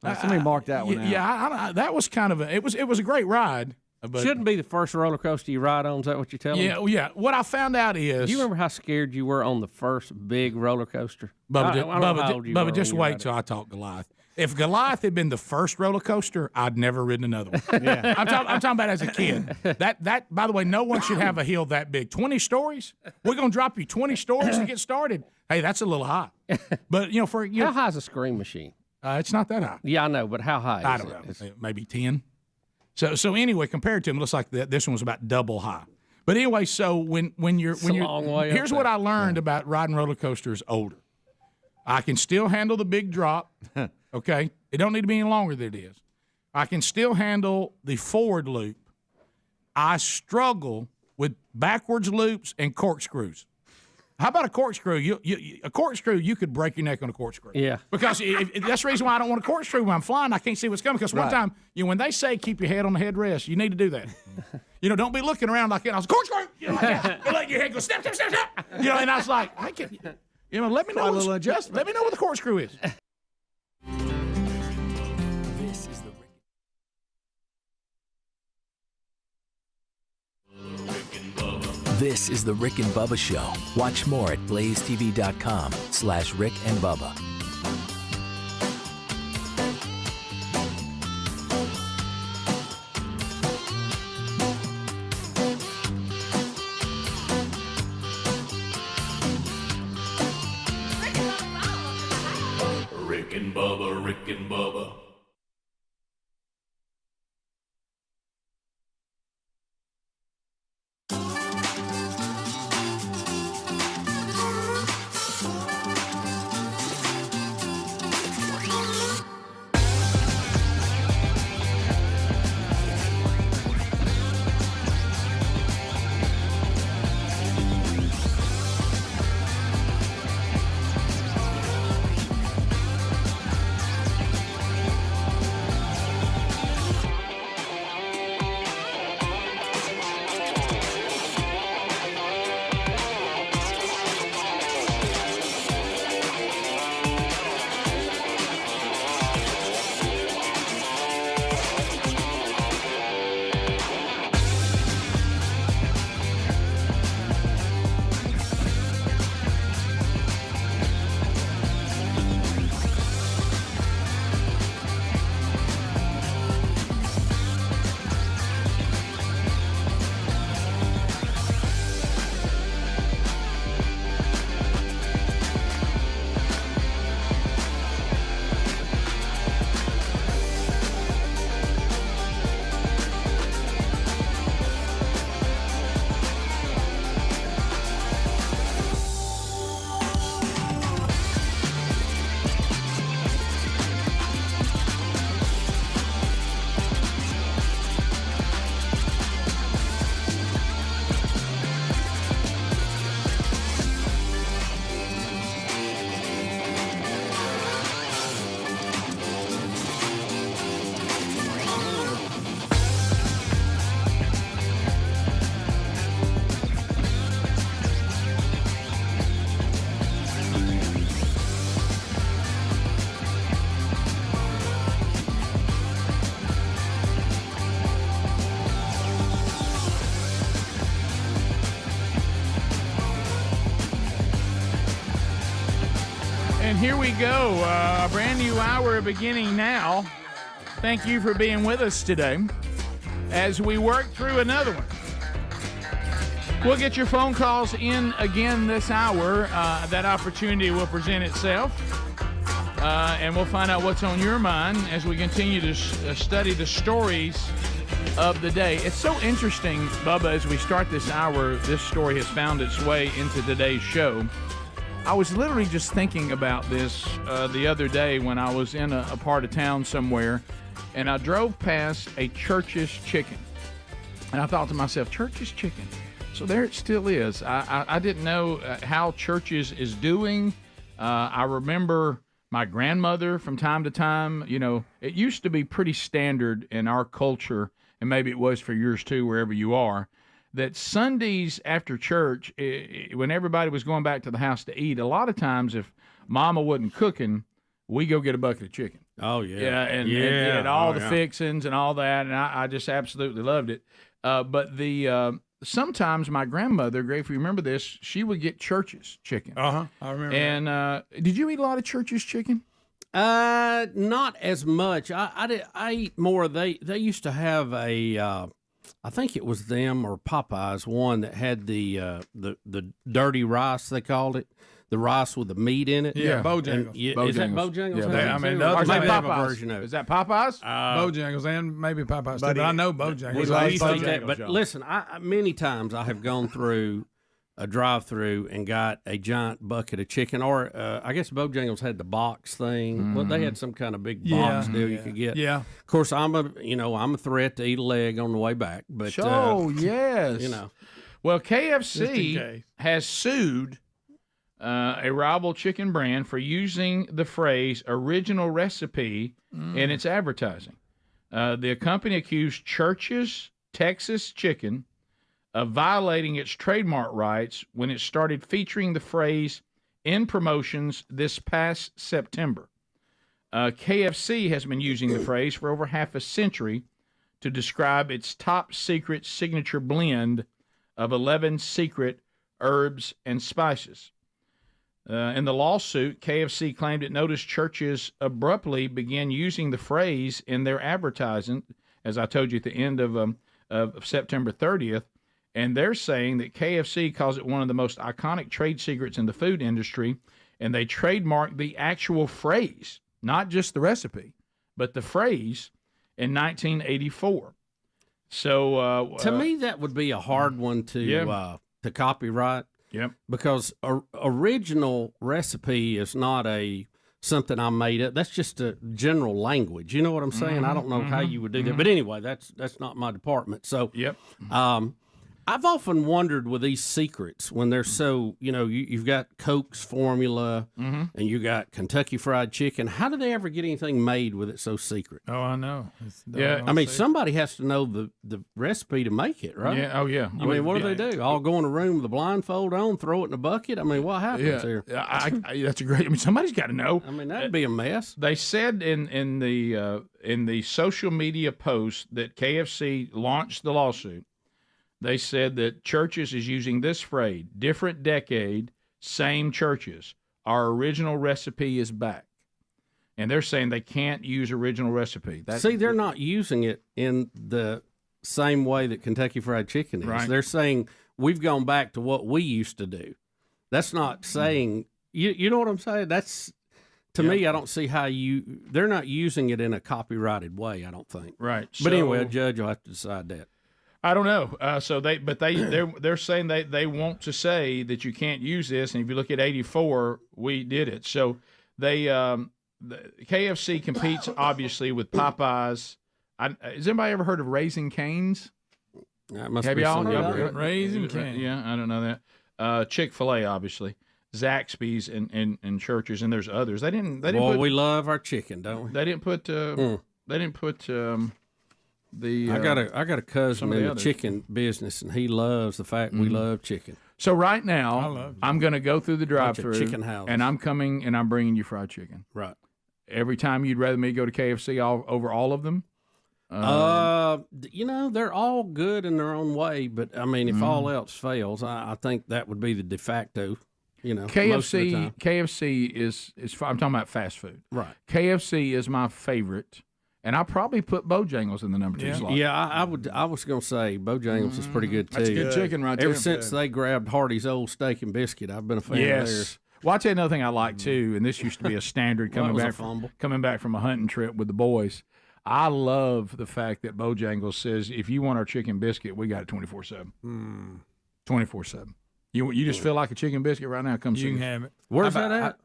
Somebody marked that one out. Yeah, that was kind of it was a great ride. But shouldn't be the first roller coaster you ride on. Is that what you're telling me? Yeah. What I found out is. Do you remember how scared you were on the first big roller coaster? Bubba, just wait till I talk Goliath. If Goliath had been the first roller coaster, I'd never ridden another one. Yeah. I'm talking about as a kid. That by the way, no one should have a hill that big. 20 stories? We're gonna drop you 20 stories to get started. Hey, that's a little high. But how high is a Scream Machine? It's not that high. Yeah, I know, but how high? I don't know. Maybe 10. So anyway, compared to him, it looks like this one was about double high. But anyway, so when you're long way here's what I learned about riding roller coasters older. I can still handle the big drop. Okay, it don't need to be any longer than it is. I can still handle the forward loop. I struggle with backwards loops and corkscrews. How about a corkscrew? A corkscrew, you could break your neck on a corkscrew. Yeah. Because that's the reason why I don't want a corkscrew when I'm flying. I can't see what's coming. Because one time, when they say keep your head on the headrest, you need to do that. Don't be looking around like that. I was corkscrew. Like that. You let your head go snap, snap, snap, snap. And I was like, let me know. Let me know what the corkscrew is. This is the Rick and Bubba Show. Watch more at blazetv.com/Rick and Bubba. Rick and Bubba, Rick and Bubba. And here we go. A brand new hour beginning now. Thank you for being with us today as we work through another one. We'll get your phone calls in again this hour. That opportunity will present itself. And we'll find out what's on your mind as we continue to study the stories of the day. It's so interesting, Bubba, as we start this hour, this story has found its way into today's show. I was literally just thinking about this the other day when I was in a part of town somewhere, and I drove past a Church's Chicken. And I thought to myself, Church's Chicken. So there it still is. I didn't know how Church's is doing. I remember my grandmother from time to time, you know, it used to be pretty standard in our culture, and maybe it was for yours too, wherever you are, that Sundays after church, when everybody was going back to the house to eat, a lot of times if Mama wasn't cooking, we go get a bucket of chicken. Oh, yeah. Yeah, and all the fixings and all that, and I just absolutely loved it. But sometimes my grandmother, if you remember this, she would get Church's chicken. I remember. And did you eat a lot of Church's chicken? Not as much. I ate more. They used to have a. I think it was them or Popeyes one that had the dirty rice, they called it. The rice with the meat in it. Yeah, Bojangles. Is that Bojangles? Yeah, I mean, others maybe have a version of it. Is that Popeyes? Bojangles and maybe Popeyes too, but I know Bojangles. I used to eat that. But listen, many times I have gone through a drive-through and got a giant bucket of chicken, or I guess Bojangles had the box thing. Well, they had some kind of big box deal you could get. Yeah. Of course, I'm a threat to eat a leg on the way back. But yes. You know. Well, KFC has sued a rival chicken brand for using the phrase "original recipe" in its advertising. The company accused Church's Texas Chicken of violating its trademark rights when it started featuring the phrase in promotions this past September. KFC has been using the phrase for over half a century to describe its top secret signature blend of 11 secret herbs and spices. In the lawsuit, KFC claimed it noticed Church's abruptly began using the phrase in their advertising, as I told you at the end of September 30th, and they're saying that KFC calls it one of the most iconic trade secrets in the food industry, and they trademarked the actual phrase, not just the recipe, but the phrase in 1984. So to me, that would be a hard one to copyright. Yep. Because original recipe is not something I made up. That's just a general language. You know what I'm saying? I don't know how you would do that. But anyway, that's not my department. So I've often wondered with these secrets when they're so, you've got Coke's formula and you got Kentucky Fried Chicken. How do they ever get anything made with it so secret? Oh, I know. I mean, somebody has to know the recipe to make it, right? Yeah. Oh, yeah. I mean, what do they do? All go in a room with a blindfold on, throw it in a bucket? I mean, what happens here? That's a great. I mean, somebody's got to know. I mean, that'd be a mess. They said in the social media post that KFC launched the lawsuit. They said that Church's is using this phrase, different decade, same Church's. Our original recipe is back. And they're saying they can't use original recipe. See, they're not using it in the same way that Kentucky Fried Chicken is. Right. They're saying we've gone back to what we used to do. That's not saying, you know what I'm saying? That's, to me, I don't see how they're not using it in a copyrighted way, I don't think. Right. But anyway, a judge will have to decide that. I don't know. They're saying they want to say that you can't use this, and if you look at 84, we did it. So the KFC competes obviously with Popeyes. Has anybody ever heard of Raising Cane's? That must Have be y'all Raising Cane's? Yeah, I don't know that. Chick-fil-A, obviously, Zaxby's, and Church's, and there's others. They didn't. We love our chicken, don't we? They didn't put. They didn't put. I got a cousin in the chicken business, and he loves the fact we love chicken. So right now, I'm going to go through the drive-thru, chicken houses. and I'm coming and I'm bringing you fried chicken. Right. Every time you'd rather me go to KFC over all of them? They're all good in their own way, but I mean, if all else fails, I think that would be the de facto. You know, most of the time. KFC is I'm talking about fast food. Right. KFC is my favorite, and I'll probably put Bojangles in the number 2 slot. Yeah, I would. I was going to say Bojangles is pretty good too. That's good chicken right there. Ever since they grabbed Hardy's old steak and biscuit, I've been a fan of theirs. Well, I'll tell you another thing I like too, and this used to be a standard coming back from a hunting trip with the boys. I love the fact that Bojangles says, if you want our chicken biscuit, we got it 24/7. 24/7. You just feel like a chicken biscuit right now? Come see You can us. have it. Where's that at?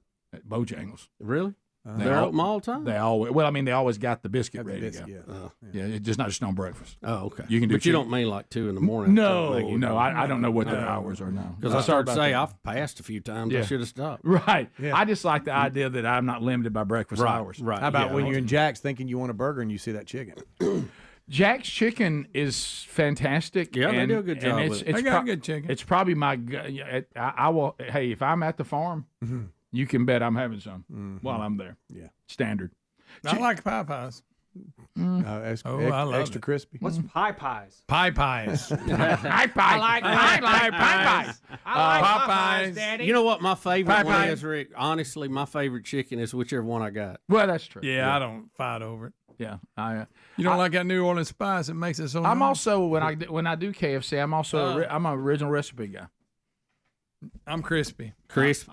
Bojangles. Really? They're open all the time? They always. Well, I mean, they always got the biscuit ready biscuit, to go. yeah. It's just not just on breakfast. Oh, okay. You can do. But you don't mean like 2 in the morning? No. I don't know what their hours are now. Because I started to say I've passed a few times. I Yeah. should have stopped. Right. I just like the idea that I'm not limited by breakfast hours. Right. How about when you're in Jack's thinking you want a burger and you see that chicken? Jack's Chicken is fantastic. Yeah, they and, do a good job and with it. it's They got good chicken. It's probably my. I will. Hey, if I'm at the farm, you can bet I'm having some while I'm there. Yeah. Standard. I like pie pies. I love extra it. crispy. What's pie pies? Pie pies. Pie pies. I like pie pies. I like Popeyes. Popeyes, Daddy. You know what my favorite Popeye. one is, Rick? Honestly, my favorite chicken is whichever one I got. Well, that's true. Yeah, I don't fight over it. Yeah, You don't like that New Orleans spice? It makes it so. I'm nice. also when I do KFC, I'm also I'm an original recipe guy. I'm crispy.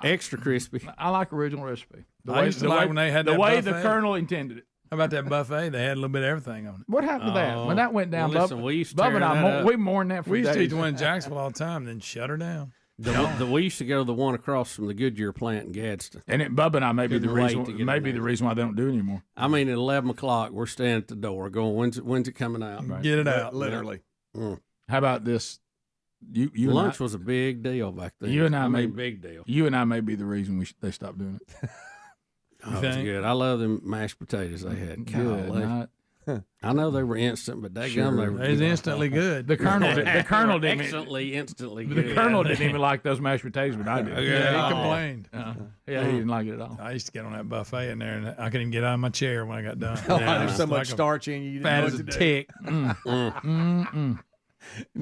Extra crispy. I like original recipe. I used to like when they had that way the buffet. Colonel intended it. How about that buffet? They had a little bit of everything on it. What happened to that? When that went down, well, listen, we used to Bubba and tear I, that up. we mourned that for We used to eat days. the one in Jacksonville all the time, then shut her down. We used to go to the one across from the Goodyear plant in Gadsden. And Bubba and I may be the Couldn't wait reason. to get Maybe in the there. reason why they don't do it anymore. I mean, at 11 o'clock, we're standing at the door going, when's it coming out? Get it out. Literally. Mm. How about this? You Lunch and I, was a big deal back then. You and I may big deal. You and I may be the reason they stopped doing it. Oh, it was good. I love them mashed potatoes they had. Golly. I know they were instant, but they were It was instantly good. The Colonel didn't. instantly The good. Colonel didn't even like those mashed potatoes, but I did. Yeah, he complained. Yeah, he didn't like it at all. I used to get on that buffet in there, and I couldn't even get out of my chair when I got done. There's so much Like a starch in you. You fat didn't as know a what to do. tick.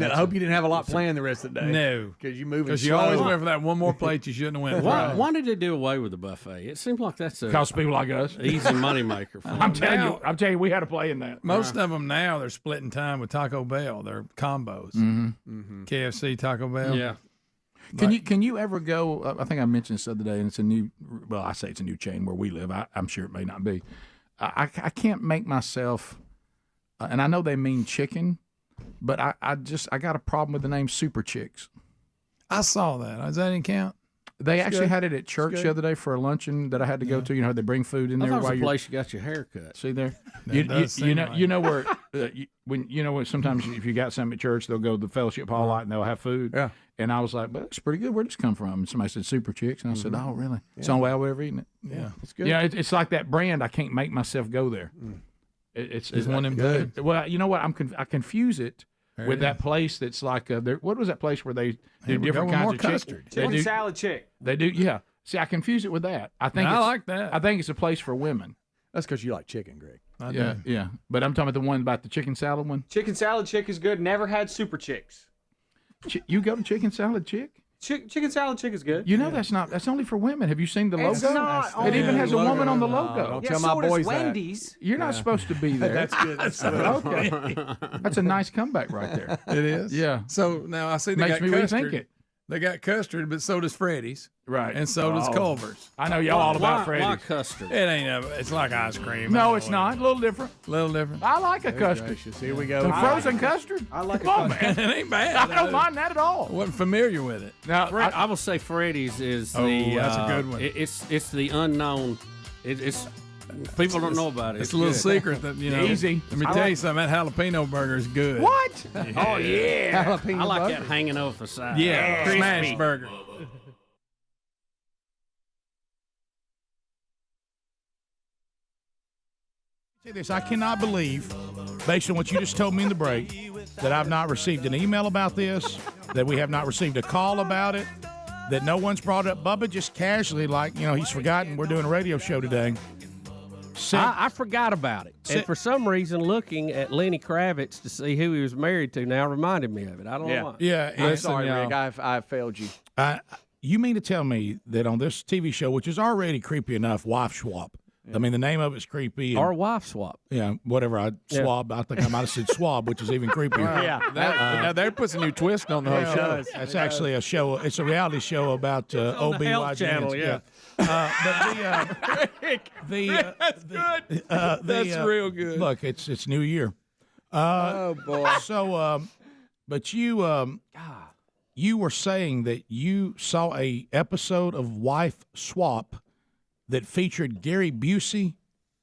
I hope you didn't have a lot planned the rest of the day. No, because you moving. because you always went for that one more plate you shouldn't have went for. Why did they do away with the buffet? It seems like that's a Because people like us. easy moneymaker for I'm them. telling you, we had a play in that. Most of them now they're splitting time with Taco Bell. They're combos. KFC, Taco Bell. Yeah. Can you ever go? I think I mentioned this the other day, and it's a new. Well, I say it's a new chain where we live. I'm sure it may not be. I can't make myself, and I know they mean chicken, but I got a problem with the name Super Chicks. I saw that. Does that didn't count? They It's actually good. had it at church It's the good. other day for a luncheon that I had to go to. You know, they bring food in I there thought it while was a you're. place you got your hair cut. See there, That does seem like you know where when sometimes if you got something at church, they'll go to the fellowship hall lot and they'll have food. Yeah. And I was like, "But it's pretty good. Where'd this come from?" And somebody said Super Chicks, and I said, "Oh, really? It's the only way I would ever eaten it." Yeah. It's good. Yeah, it's like that brand. I can't make myself go there. It's one of them good. Well, you know what? I confuse it There with it that place that's like what was that place where they do Here we different go with kinds more of custard. chicken? Chicken salad chick. They do, yeah. See, I confuse it with that. I think I it's, like that. I think it's a place for women. That's because you like chicken, Greg. I Yeah, do. yeah. But I'm talking about the one about the chicken salad one. Chicken salad chick is good. Never had Super Chicks. You go to Chicken Salad Chick? Chicken salad chick is good. You know that's only for women. Have you seen the logo? It's not It even has a woman on the No, logo. don't Yeah, tell so my does boys Wendy's. You're not supposed to be there. That's good. That's good. Okay. That's a nice comeback right there. It is. Yeah. So now I see they Makes got me custard. rethink it. They got custard, but so does Freddy's. Right. And so does Oh. Culver's. I know y'all all about Why Freddy's. custard? It ain't it's like ice cream. No, it's not. A little different. A little different. I like a custard. Gracious. Here we go. Some frozen custard? I like Come on, a custard. man. It ain't bad. I don't mind that at all. I wasn't familiar with it. Now, I will say Freddy's is Oh, the. that's a good one. It's the unknown. It's people don't know about it. It's a little good. secret that Easy. Let me tell you something. That jalapeno burger is good. What? Oh, yeah. Jalapeno I like burger. that hanging over the side. Yeah, Crispy. smash burger. Say this, I cannot believe, based on what you just told me in the break, that I've not received an email about this, that we have not received a call about it, that no one's brought up. Bubba just casually, he's forgotten we're doing a radio show today. I forgot about it. And for some reason, looking at Lenny Kravitz to see who he was married to now reminded me of it. I don't know why. Yeah, I'm sorry, Rick. I've failed you. You mean to tell me that on this TV show, which is already creepy enough, wife swap. I mean, the name of it's creepy. Or wife swap. Yeah, whatever. Swab. I think I might have said swab, which is even creepier. Now they put some new twist on the whole show. It's actually a show. It's a reality show about OB/GYNs. Channel, yeah. That's good. That's real good. Look, it's New Year. Oh boy. So, but you were saying that you saw a episode of Wife Swap that featured Gary Busey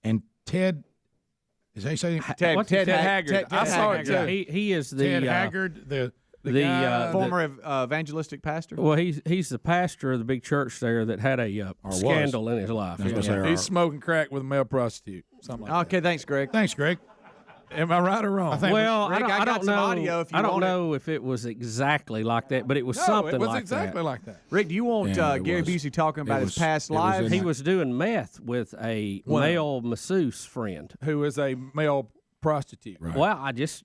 and Ted. Is that you saying? Ted Haggard. I saw it too. He is the Ted Haggard, the former evangelistic pastor. Well, he's the pastor of the big church there that had a scandal in his life. He's smoking crack with a male prostitute. Something like Okay, thanks, Greg. Thanks, Greg. Am I right or wrong? Well, Rick, I don't know. Audio if you I don't want know if it was exactly like that, but it was something it was like exactly that. like that. Rick, do you want Gary Busey talking about his past lives? He was doing meth with a male masseuse friend who is a male prostitute. Right. Well, I just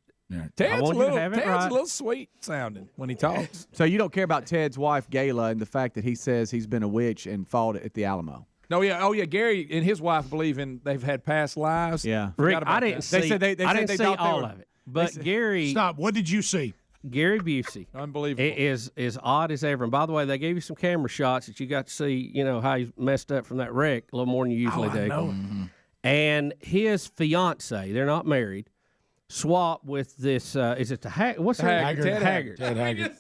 Ted's, want a you little, to have it Ted's right. a little sweet sounding when he talks. So you don't care about Ted's wife, Gayla, and the fact that he says he's been a witch and fought at the Alamo? No, yeah, oh yeah. Gary and his wife believe in they've had past lives. Yeah, Rick, I didn't see. They said they didn't see thought all of it, but Gary. Stop. What did you see? Gary Busey, unbelievable, is odd as ever. And by the way, they gave you some camera shots that you got to see. You know how he messed up from that wreck a little more than you usually do. I know. And his fiance, they're not married, swap with this. Is it the what's her name? Ted Haggard.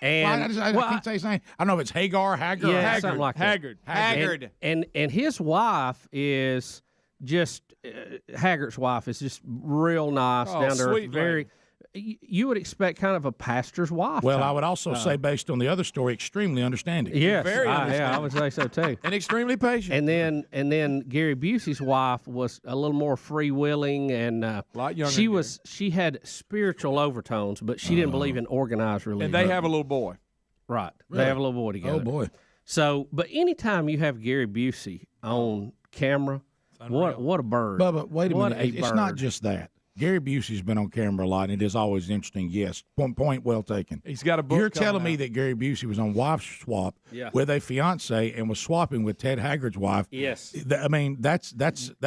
And I can't say his name. I don't know if it's Hagar, Haggard, or yeah, Haggard. something like that. Haggard. And his wife is just Haggard's wife is just real nice, down to earth, very. You would expect kind of a pastor's wife. Well, type. I would also say, based on the other story, extremely understanding. Yes, very I would say so too. And extremely patient. And then Gary Busey's wife was a little more freewheeling and a lot younger. She had spiritual overtones, but she didn't believe in organized religion. And they have a little boy. Right. Really? They have a little boy together. Oh boy. So, but anytime you have Gary Busey on camera, what a bird. Bubba, wait a What minute. It's not just that. Gary Busey's been on camera a lot, and it is always interesting. Yes, point well taken. He's got a book. You're telling me that Gary Busey was on Wife Swap with a fiance and was swapping with Ted Haggard's wife. Yes. I mean, that's You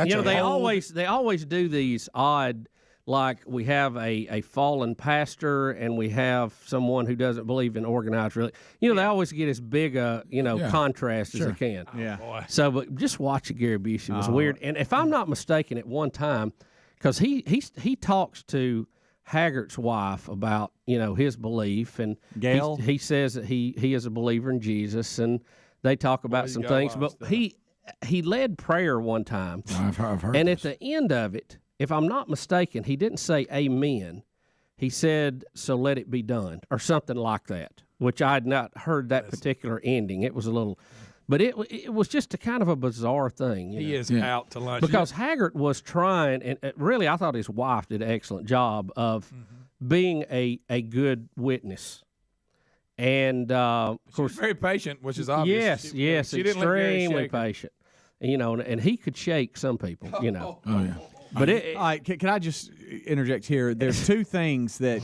know, they whole- always do these odd, like we have a fallen pastor and we have someone who doesn't believe in organized religion. You know, they always get as big a contrast as they can. Yeah. So, but just watching Gary Busey was weird. And if I'm not mistaken, at one time, because he talks to Haggard's wife about his belief, and Gail? he says that he is a believer in Jesus, and they talk about some things. But he led prayer one time, I've heard and this. at the end of it, if I'm not mistaken, he didn't say amen. He said, "So let it be done," or something like that, which I had not heard that particular ending. It was a little. But it was just a kind of a bizarre thing. He is out to lunch. Because Haggard was trying, and really I thought his wife did an excellent job of being a good witness. And, of course. Very patient, which is obvious. Yes, she didn't let Gary extremely shake her. patient. And he could shake some people, Oh, yeah. But all right, can I just interject here? There's two things that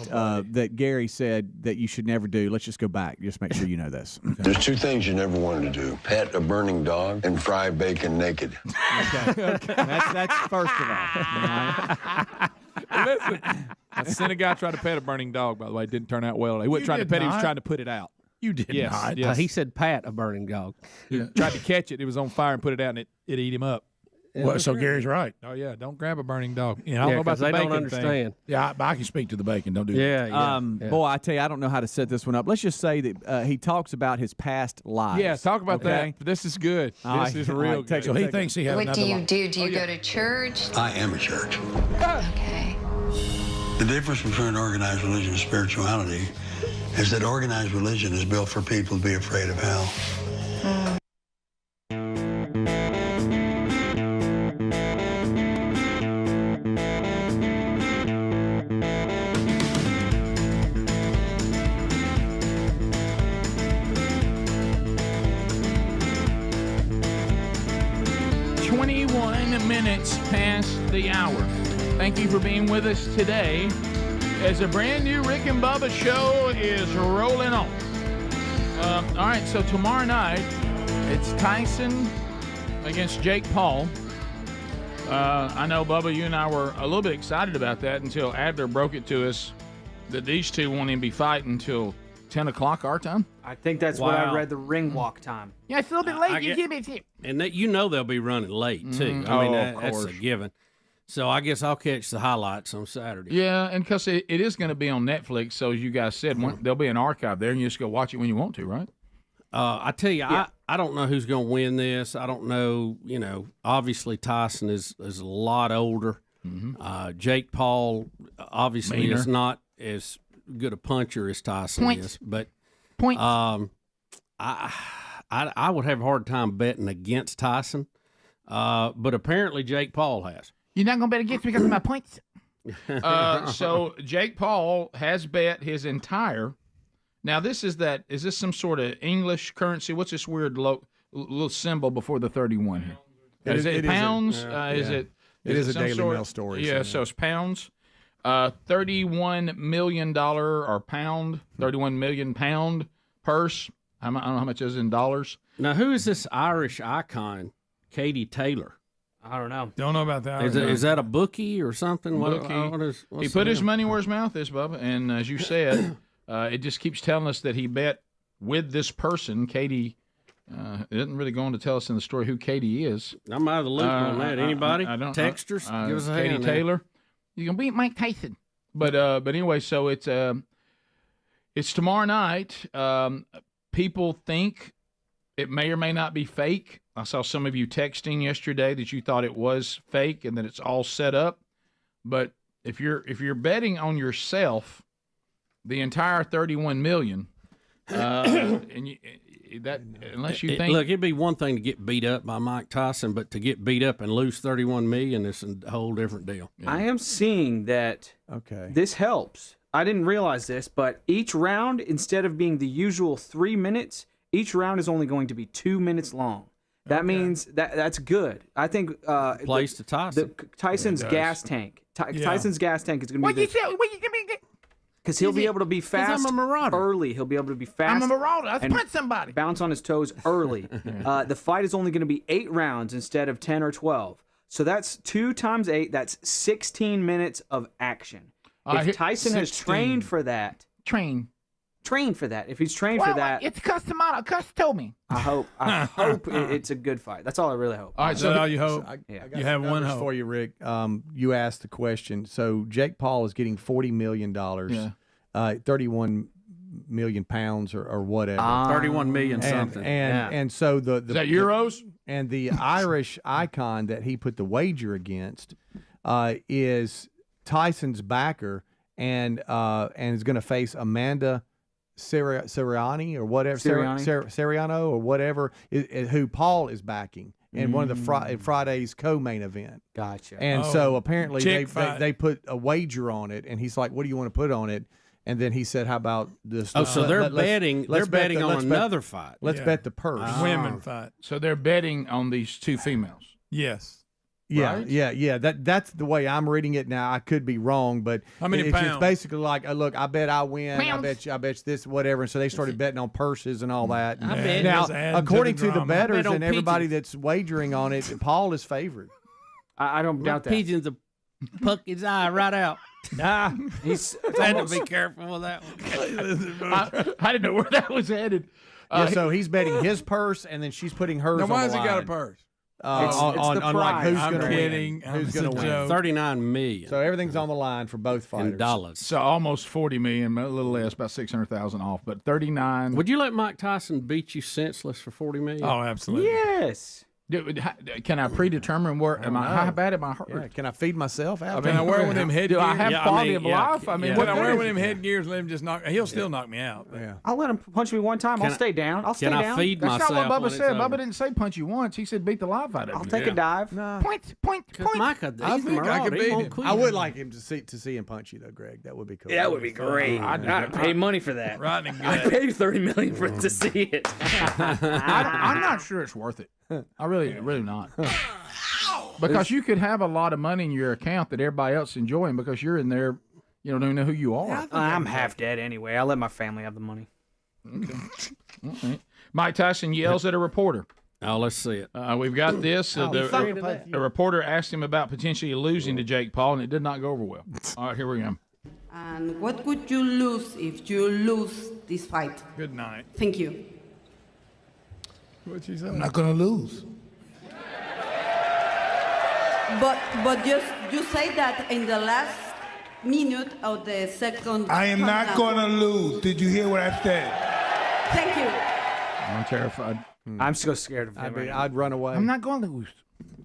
that Gary said that you should never do. Let's just go back. Just make sure you know this. Okay. There's two things you never wanted to do: pet a burning dog and fry bacon naked. Okay. That's first of all. Listen, I seen a guy try to pet a burning dog, by the way. It didn't turn out well. He wasn't trying to pet it. He was trying to put it out. You did not. Yes. he said pat a burning dog. He tried to catch it. It was on fire and put it out, and it ate him up. Well, so Gary's right. Oh, yeah. Don't grab a burning dog. I don't know about the they bacon don't understand. thing. Yeah, I can speak to the bacon. Don't do that. Yeah. Boy, I tell you, I don't know how to set this one up. Let's just say that he talks about his past lives. Yeah, talk about that. This is good. This is real good. So he thinks he had What another do you life. do? Do you go to church? I am a church. Okay. The difference between organized religion and spirituality is that organized religion is built for people to be afraid of hell. Minutes past the hour. Thank you for being with us today as a brand new Rick and Bubba show is rolling on. All right, so tomorrow night, it's Tyson against Jake Paul. I know, Bubba, you and I were a little bit excited about that until Adler broke it to us that these two won't even be fighting until 10 o'clock our time. I think that's what I read, the ring walk time. Yeah, it's a little bit late. And that, they'll be running late, too. I mean, that's a given. So I guess I'll catch the highlights on Saturday. Yeah, and because it is going to be on Netflix, so as you guys said, there'll be an archive there, and you just go watch it when you want to, right? I tell you, I don't know who's going to win this. I don't know. Obviously Tyson is a lot older. Mm-hmm. Jake Paul obviously is not as good a puncher as Tyson is. But I would have a hard time betting against Tyson. But apparently Jake Paul has. You're not going to bet against me because of my points? So Jake Paul has bet his entire. Now is this some sort of English currency? What's this weird little symbol before the 31 here? Is it pounds? It is a Daily Mail story. Yeah, so it's pounds. $31 million or pound, 31 million pound purse. I don't know how much is in dollars. Now, who is this Irish icon, Katie Taylor? I don't know. Don't know about that. Is that a bookie or something? What's he put his money where his mouth is, Bubba. And as you said, it just keeps telling us that he bet with this person, Katie. It doesn't really go on to tell us in the story who Katie is. I'm out of the loop on that. Anybody? Texters? Give us a hand. Katie Taylor. You're going to beat Mike Tyson. But anyway, so it's tomorrow night. People think it may or may not be fake. I saw some of you texting yesterday that you thought it was fake and that it's all set up. But if you're betting on yourself, the entire 31 million, and unless you think, look, it'd be one thing to get beat up by Mike Tyson, but to get beat up and lose 31 million is a whole different deal. Yeah. I am seeing that. Okay, this helps. I didn't realize this, but each round, instead of being the usual 3 minutes, each round is only going to be 2 minutes long. That means that's good. I think plays to Tyson. Tyson's gas tank. Tyson's gas tank is going to be. Because he'll be able to be fast early. He'll be able to be fast. I'm a marauder. Let's punch somebody. Bounce on his toes early. The fight is only going to be 8 rounds instead of 10 or 12. So that's 2 times 8. That's 16 minutes of action. If Tyson has trained for that. Train for that. If he's trained for that. It's customized. Cus told me. I hope it's a good fight. That's all I really hope. All right, so you hope. You have one hope for you, Rick. You asked the question. So Jake Paul is getting $40 million, 31 million pounds or whatever. 31 million something. And so is that euros? And the Irish icon that he put the wager against is Tyson's backer and is going to face Amanda Siriani or whatever, Siriano or whatever, who Paul is backing in one of the Friday's co-main event. Gotcha. And so apparently they put a wager on it, and he's like, "What do you want to put on it?" And then he said, "How about this?" Oh, so they're betting. They're betting on another fight. Let's bet the purse. Women fight. So they're betting on these 2 females. Yes. Yeah, right? yeah. That's the way I'm reading it now. I could be wrong, but how many pounds? It's basically like, look, I bet I win. Pounds. I bet you this, whatever. And so they started betting on purses and all that. Now, according to the bettors and everybody that's wagering on it, Paul is favored. I don't doubt that. Pigeons will puck his eye right out. Nah, he's had to be careful with that one. I didn't know where that was headed. So he's betting his purse, and then she's putting hers. Now, on why the has he got a line. purse? On like who's going to win? Who's going to win? 39 million. So everything's on the line for both fighters. In dollars. So almost 40 million, a little less, about 600,000 off, but 39. Would you let Mike Tyson beat you senseless for 40 million? Oh, absolutely. Yes. Can I predetermine where how bad am I hurt? Yeah, can I feed myself out? Can I wear one of them headgears? Do I have quality of life? I mean, can I wear one of them headgears? Let him just knock. He'll still knock me out. Yeah. I'll let him punch me one time. I'll stay down. I'll stay down. Can I feed That's myself? not what Bubba said. over? Bubba didn't say punch you once. He said beat the life out of you. I'll take a dive. No. Point. Mike, I think I could beat him. I would like him to see him punch you though, Greg. That would be cool. Yeah, that would be great. I'd pay money for that. Right and good. I'd pay $30 million to see it. I'm not sure it's worth it. I really not. Because you could have a lot of money in your account that everybody else is enjoying because you're in there, don't even know who you are. I'm half dead anyway. I'll let my family have the money. Okay. All right. Mike Tyson yells at a reporter. Oh, let's see it. We've got this. The reporter asked him about potentially losing to Jake Paul, and it did not go over well. All right, here we go. And what would you lose if you lose this fight? Good night. Thank you. What'd she say? I'm not going to lose. But you say that in the last minute of the second. I am not going to lose. Did you hear what I said? Thank you. I'm terrified. I'm so scared of him. I'd run away. I'm not going to lose.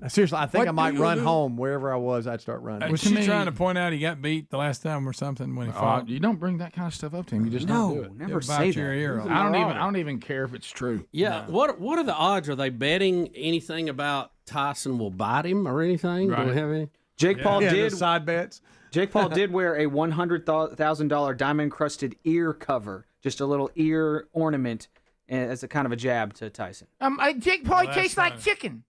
Seriously, I think What I might do you run do? home wherever I was. I'd start running. Was she trying to point out he got beat the last time or something when he fought? You don't bring that kind of stuff up to him. You just don't do it. never It'll say bite your that. ear off. I don't even care if it's true. Yeah. What are the odds? Are they betting anything about Tyson will bite him or anything? Do Right. we have any? Jake Paul did side bets. Jake Paul did wear a $100,000 diamond-encrusted ear cover, just a little ear ornament, as a kind of a jab to Tyson. Jake Paul tastes like chicken.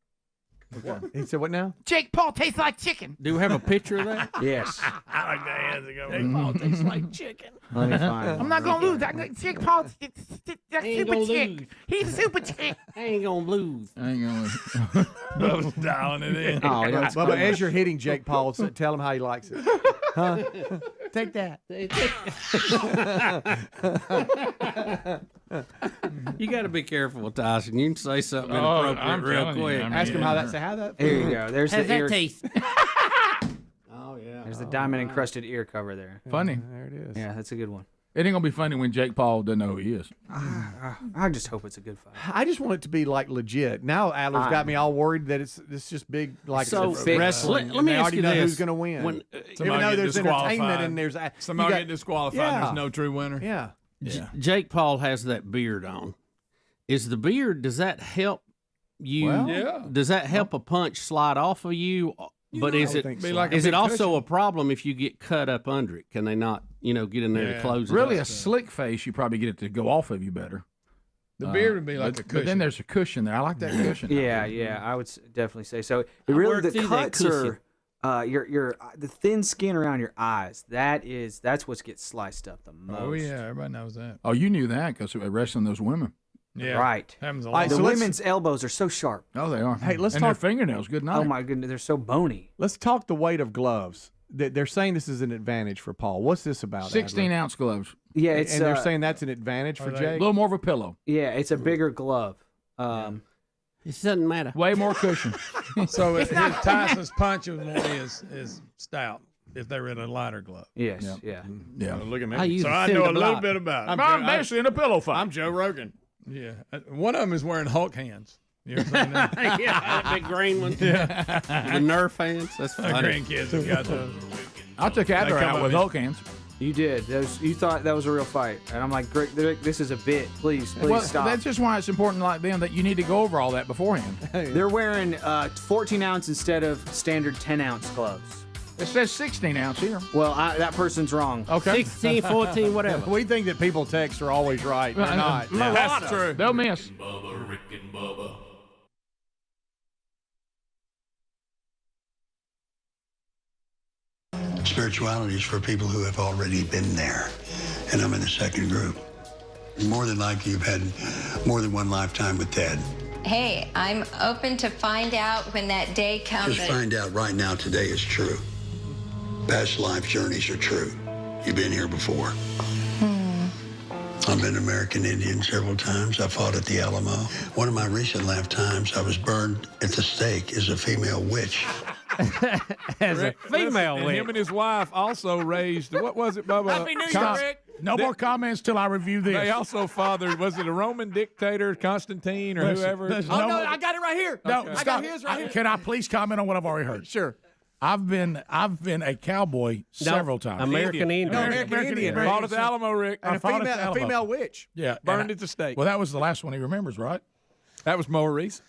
He said, what now? Jake Paul tastes like chicken. Do we have a picture of that? Yes. I like that answer. Jake Paul tastes like chicken. Let me find it. I'm not going to lose. Jake Paul, that's Ain't super gonna chick. lose. He's a super chick. I ain't gonna lose. I ain't going to. Bubba's dialing it in. Oh, that's Bubba, as you're hitting Jake Paul, tell him how he likes it. Huh? Take that. You got to be careful with Tyson. You can say something I'm inappropriate real telling you, quick. I mean, Ask him how that. Say how that. Here you go. There's How's the ear. that taste? Oh yeah. There's the diamond-encrusted ear cover there. Funny. There it is. Yeah, that's a good one. It ain't going to be funny when Jake Paul doesn't know who he is. I just hope it's a good fight. I just want it to be like legit. Now Adler's got me all worried that it's just big like So, wrestling. let me and they ask already you know this. who's going to win. When, Even though there's entertainment and there's Somebody get disqualified. Yeah. There's no true winner. Yeah. Jake Paul has that beard on. Is the beard? Does that help you? Well, yeah. Does that help a punch slide off of you? But is it Be like a is it big also cushion. a problem if you get cut up under it? Can they not, get in there to close it? Really, up? a slick face, you probably get it to go off of you better. The beard would be like a but cushion. then there's a cushion there. I like that cushion. Yeah, I would definitely say so. I Really, worked the through that cuts are your the thin skin around your eyes. That's what gets sliced up the most. Oh yeah, everybody knows that. Oh, you knew that because we're wrestling those women. Yeah, Right. happens a All lot. right, The so let's- women's elbows are so sharp. Oh, they are. Hey, let's and their talk. fingernails. Good night. Oh my goodness, they're so bony. Let's talk the weight of gloves. They're saying this is an advantage for Paul. What's this about? 16-ounce gloves. Yeah, it's and they're saying that's an advantage for they- A Jake. little more of a pillow. yeah, it's a bigger glove. It doesn't matter. Way more cushion. So his Tyson's punch is stout. If they were in a lighter glove. Yes, yeah. Yeah. Look at me. I use So a I thin know a to little block. bit about it. I'm basically in a pillow fight. I'm Joe Rogan. Yeah. One of them is wearing Hulk hands. You ever seen that? Yeah, that big green one. Yeah. The Nerf hands. That's My funny. grandkids have got those. I took Adler come out up with in- Hulk hands. You did. You thought that was a real fight, and I'm like, Greg, this is a bit. Please Well, stop. that's just why it's important, like them, that you need to go over all that beforehand. They're wearing 14-ounce instead of standard 10-ounce gloves. It says 16-ounce here. Well, that person's wrong. Okay. 16, 14, whatever. We think that people text are always right. They're not. That's true. They'll miss. Bubba, Rick and Bubba. Spirituality is for people who have already been there, and I'm in the second group. More than likely, you've had more than one lifetime with Dad. Hey, I'm open to find out when that day comes. Just find out right now today is true. Past life journeys are true. You've been here before. I've been American Indian several times. I fought at the Alamo. One of my recent lifetimes, I was burned at the stake as a female witch. As a female and witch. him and his wife also raised, what was it, Bubba? Happy New Year, Rick. No more comments till I review this. They also fathered, was it a Roman dictator, Constantine, or whoever? Listen, Oh, no, I got it right here. No, I stop. got his right here. Can I please comment on what I've already heard? Sure. I've been a cowboy several times. American Indian. No, American Indian. Fought at the Alamo, Rick. And fought at the a Alamo. female witch. Yeah, Burned and at the stake. Well, that was the last one he remembers, right? That was Maurice.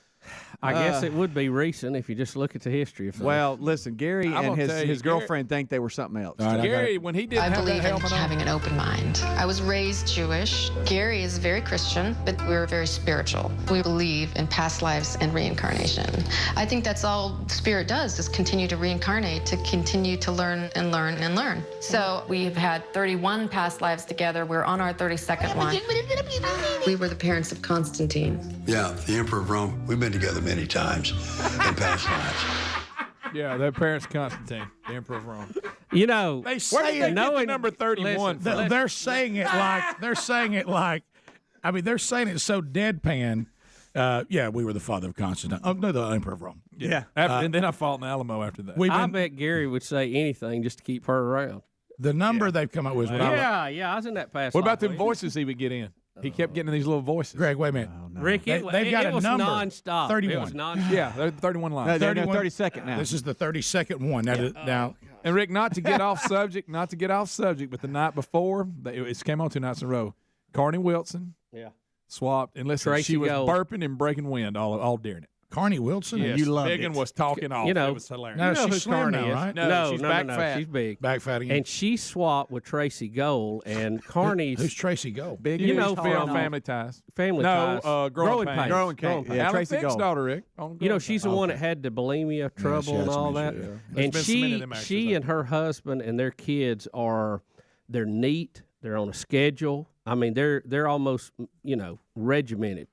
I guess it would be recent if you just look at the history of things. Well, listen, Gary I'm and gonna tell you, his girlfriend think they were something else. Gary, when he didn't I have that believe in helmet on, having an open mind. I was raised Jewish. Gary is very Christian, but we're very spiritual. We believe in past lives and reincarnation. I think that's all spirit does, is continue to reincarnate, to continue to learn and learn and learn. So we've had 31 past lives together. We're on our 32nd one. We were the parents of Constantine. Yeah, the Emperor of Rome. We've been together many times in past lives. yeah, their parents Constantine, the Emperor of Rome. You know, They Where did say they it. get the number 31 from? They're saying it like. I mean, they're saying it so deadpan. Yeah, we were the father of Constantine. Oh no, the Emperor of Rome. Yeah. And then I fought in Alamo after that. I bet Gary would say anything just to keep her around. The number they've come up with. Yeah, I was in that past. What about life. them voices he would get in? He kept getting these little voices. Greg, wait a minute. Rick, they've got it a was number. nonstop. 31. It was nonstop. Yeah, they're 31 lines. No, they're 32nd now. This is the 32nd one. Now, And Rick, not to get off subject, but the night before, it came on 2 nights in a row. Carney Wilson swapped, and listen, Tracy she was Gold. burping and breaking wind all during it. Carney Wilson, Yes, you loved Biggin it. was talking off. You know, it was hilarious. No, you know she's who slim Carney now, is. right? No, she's back fat. She's big. Back fat again. And she swapped with Tracy Gold, and Carney's Who's Tracy Gold? Big you know, Film Family Ties. Family No, Ties. Growing Pains. Growing Pains. Yeah, Alan Tracy Thicke's Gold. daughter, Rick. You know, she's the one that had the bulimia trouble she had and all that. dementia, There's And been so many of them she actors and her husband and their kids they're neat. They're on a schedule. I mean, they're almost regimented.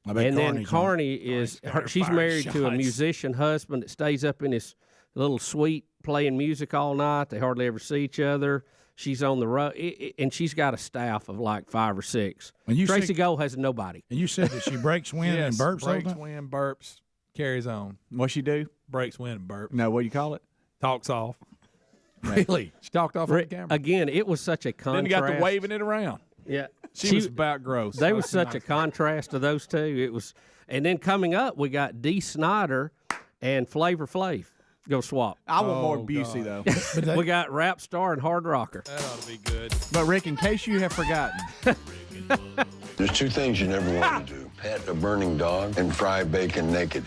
I bet And then Carney's Carney is she's married to a musician husband that stays up in his little suite playing music all night. They hardly ever see each other. She's on the road, and she's got a staff of like 5 or 6. And you Tracy said- Gold has nobody. And you said that she breaks wind and Yes, burps all the breaks time? wind, burps, carries on. What she do? Breaks wind and burps. No, what do you call it? Talks off. Really? She talked off on the camera. Again, it was such a Then contrast. he got to waving it around. Yeah, She was about gross. They That was such nice. a contrast to those two. It was, and then coming up, we got Dee Snider and Flavor Flav. Go swap. I want more Busey, though. We got rap star and hard rocker. That ought to be good. But, Rick, in case you have forgotten, There's 2 things you never want to do. Pet a burning dog and fry bacon naked.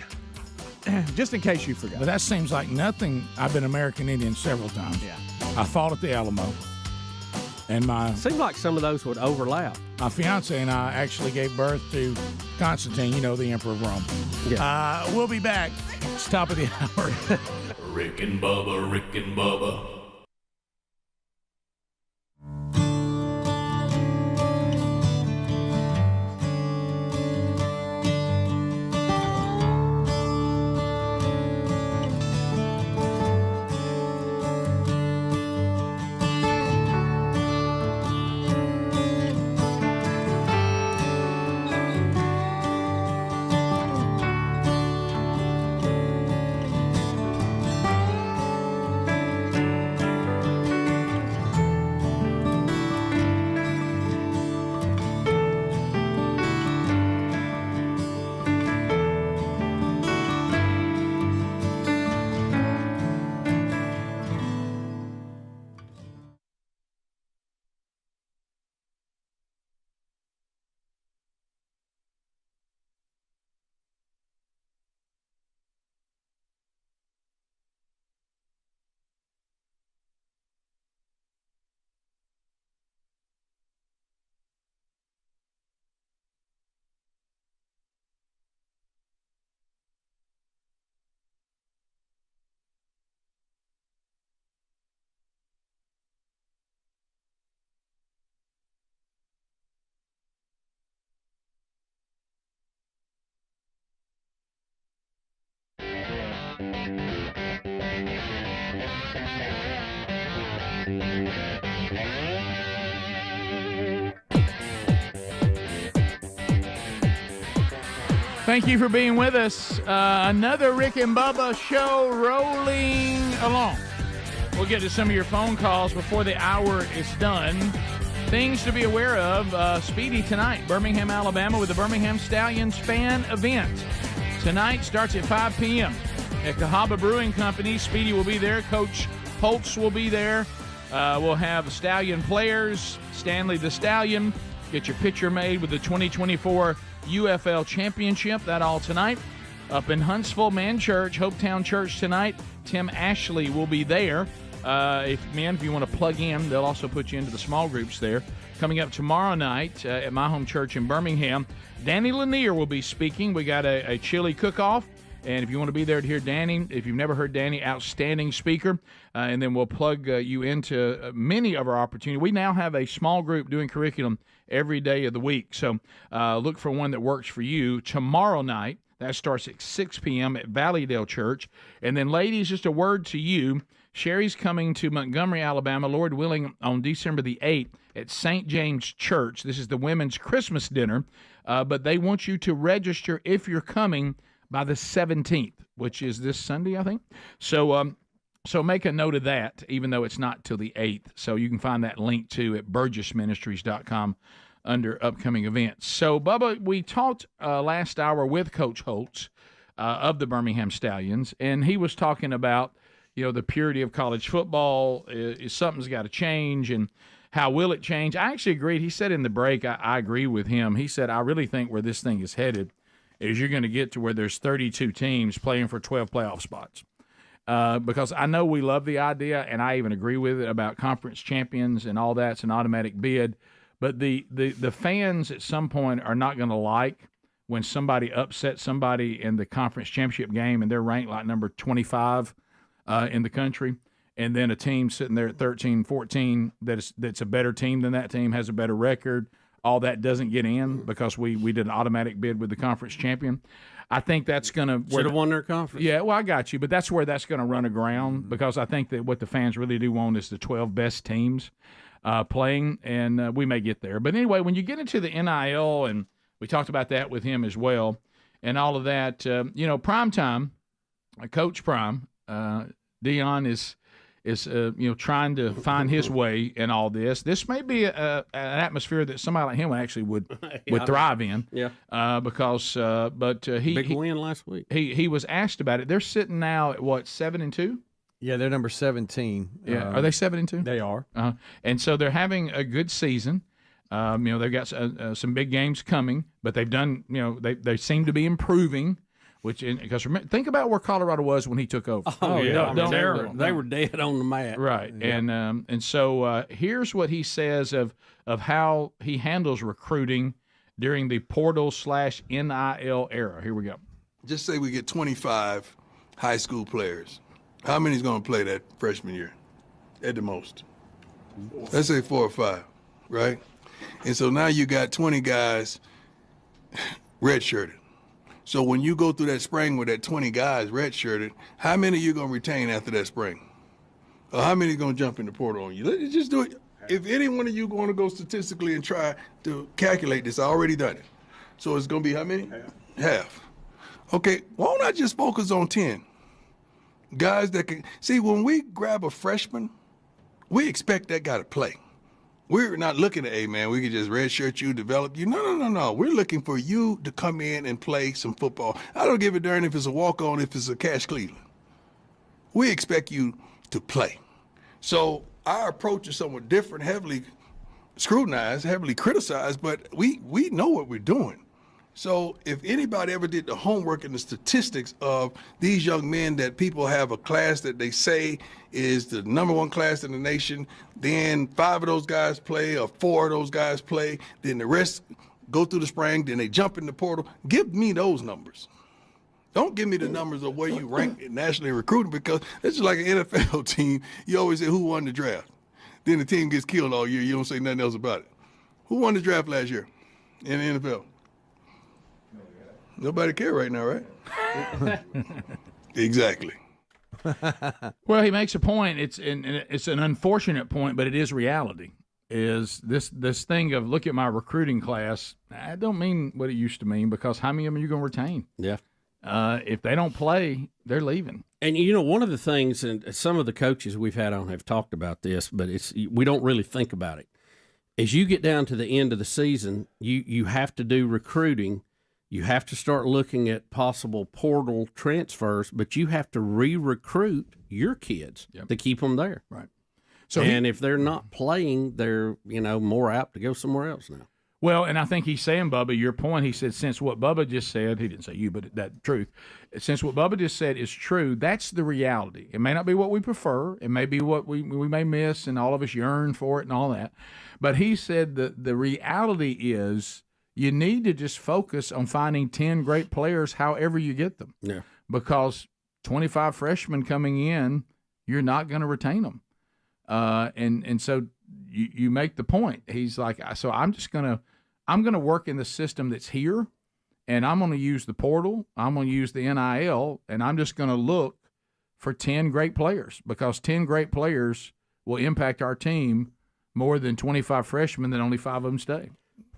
just in case you forgot. But that seems like nothing. I've been American Indian several times. Yeah. I fought at the Alamo. And Seemed like some of those would overlap. my fiance and I actually gave birth to Constantine, the Emperor of Rome. Yeah. We'll be back. It's top of the hour. Rick and Bubba, Rick and Bubba. Thank you for being with us. Another Rick and Bubba show rolling along. We'll get to some of your phone calls before the hour is done. Things to be aware of. Speedy tonight, Birmingham, Alabama, with the Birmingham Stallions fan event. Tonight starts at 5 p.m. at Cahaba Brewing Company. Speedy will be there. Coach Holtz will be there. We'll have Stallion players, Stanley the Stallion. Get your picture made with the 2024 UFL Championship. That all tonight. Up in Huntsville, Man Church, Hopetown Church tonight. Tim Ashley will be there. If you want to plug in, they'll also put you into the small groups there. Coming up tomorrow night at my home church in Birmingham, Danny Lanier will be speaking. We got a chili cook-off. And if you want to be there to hear Danny, if you've never heard Danny, outstanding speaker. And then we'll plug you into many of our opportunities. We now have a small group doing curriculum every day of the week. So look for one that works for you. Tomorrow night, that starts at 6 p.m. at Valleydale Church. And then, ladies, just a word to you. Sherry's coming to Montgomery, Alabama, Lord willing, on December the 8th at St. James Church. This is the women's Christmas dinner. But they want you to register if you're coming by the 17th, which is this Sunday, I think. So make a note of that, even though it's not till the 8th. So you can find that link, too, at burgessministries.com under upcoming events. So, Bubba, we talked last hour with Coach Holtz of the Birmingham Stallions, and he was talking about, the purity of college football. Something's got to change, and how will it change? I actually agreed. He said in the break, I agree with him. He said, I really think where this thing is headed is you're going to get to where there's 32 teams playing for 12 playoff spots. Because I know we love the idea, and I even agree with it about conference champions and all that's an automatic bid. But the fans at some point are not going to like when somebody upsets somebody in the conference championship game and they're ranked like number 25 in the country, and then a team sitting there at 13, 14 that's a better team than that team, has a better record. All that doesn't get in because we did an automatic bid with the conference champion. I think that's going to – should have won their conference. Yeah, well, I got you. But that's where that's going to run aground because I think that what the fans really do want is the 12 best teams playing, and we may get there. But anyway, when you get into the NIL, and we talked about that with him as well, and all of that, Prime Time, Coach Prime, Dion is trying to find his way in all this. This may be an atmosphere that somebody like him actually would thrive in. Yeah. But he big win last week. He was asked about it. They're sitting now at what, 7-2? Yeah, they're number 17. Yeah, are they 7-2? They are. And so they're having a good season. They've got some big games coming, but they've done. They seem to be improving. Because think about where Colorado was when he took over. Oh yeah, terrible. They were dead on the mat. Right, yeah. And so here's what he says of how he handles recruiting during the portal/NIL era. Here we go. Just say we get 25 high school players. How many is going to play that freshman year, at the most? Let's say 4 or 5, right? And so now you got 20 guys redshirted. So when you go through that spring with that 20 guys redshirted, how many are you going to retain after that spring? Or how many are going to jump in the portal on you? Let's just do it. If any one of you going to go statistically and try to calculate this, I already done it. So it's going to be how many? Half. Okay, why don't I just focus on 10? Guys that can, see, when we grab a freshman, we expect that guy to play. We're not looking at, hey, man, we can just redshirt you, develop you. No. We're looking for you to come in and play some football. I don't give a darn if it's a walk-on, if it's a Cash Cleveland. We expect you to play. So our approach is somewhat different, heavily scrutinized, heavily criticized, but we know what we're doing. So if anybody ever did the homework and the statistics of these young men that people have a class that they say is the number 1 class in the nation, then 5 of those guys play or 4 of those guys play, then the rest go through the spring, then they jump in the portal. Give me those numbers. Don't give me the numbers of where you rank nationally in recruiting, because it's just like an NFL team. You always say who won the draft. Then the team gets killed all year. You don't say nothing else about it. Who won the draft last year in the NFL? Nobody care right now, right? Exactly. Well, he makes a point. It's an unfortunate point, but it is reality. Is this thing of look at my recruiting class? I don't mean what it used to mean, because how many of them are you going to retain? Yeah. If they don't play, they're leaving. And one of the things, and some of the coaches we've had on have talked about this, but we don't really think about it. As you get down to the end of the season, you have to do recruiting. You have to start looking at possible portal transfers, but you have to re-recruit your kids to keep them there. Right. So if they're not playing, they're more apt to go somewhere else now. Well, and I think he's saying, Bubba, your point, he said, since what Bubba just said, he didn't say you, but that truth, since what Bubba just said is true, that's the reality. It may not be what we prefer. It may be what we may miss, and all of us yearn for it and all that. But he said that the reality is you need to just focus on finding 10 great players however you get them. Yeah. Because 25 freshmen coming in, you're not going to retain them. And so you make the point. He's like, so I'm going to work in the system that's here, and I'm going to use the portal. I'm going to use the NIL, and I'm just going to look for 10 great players, because 10 great players will impact our team more than 25 freshmen that only 5 of them stay.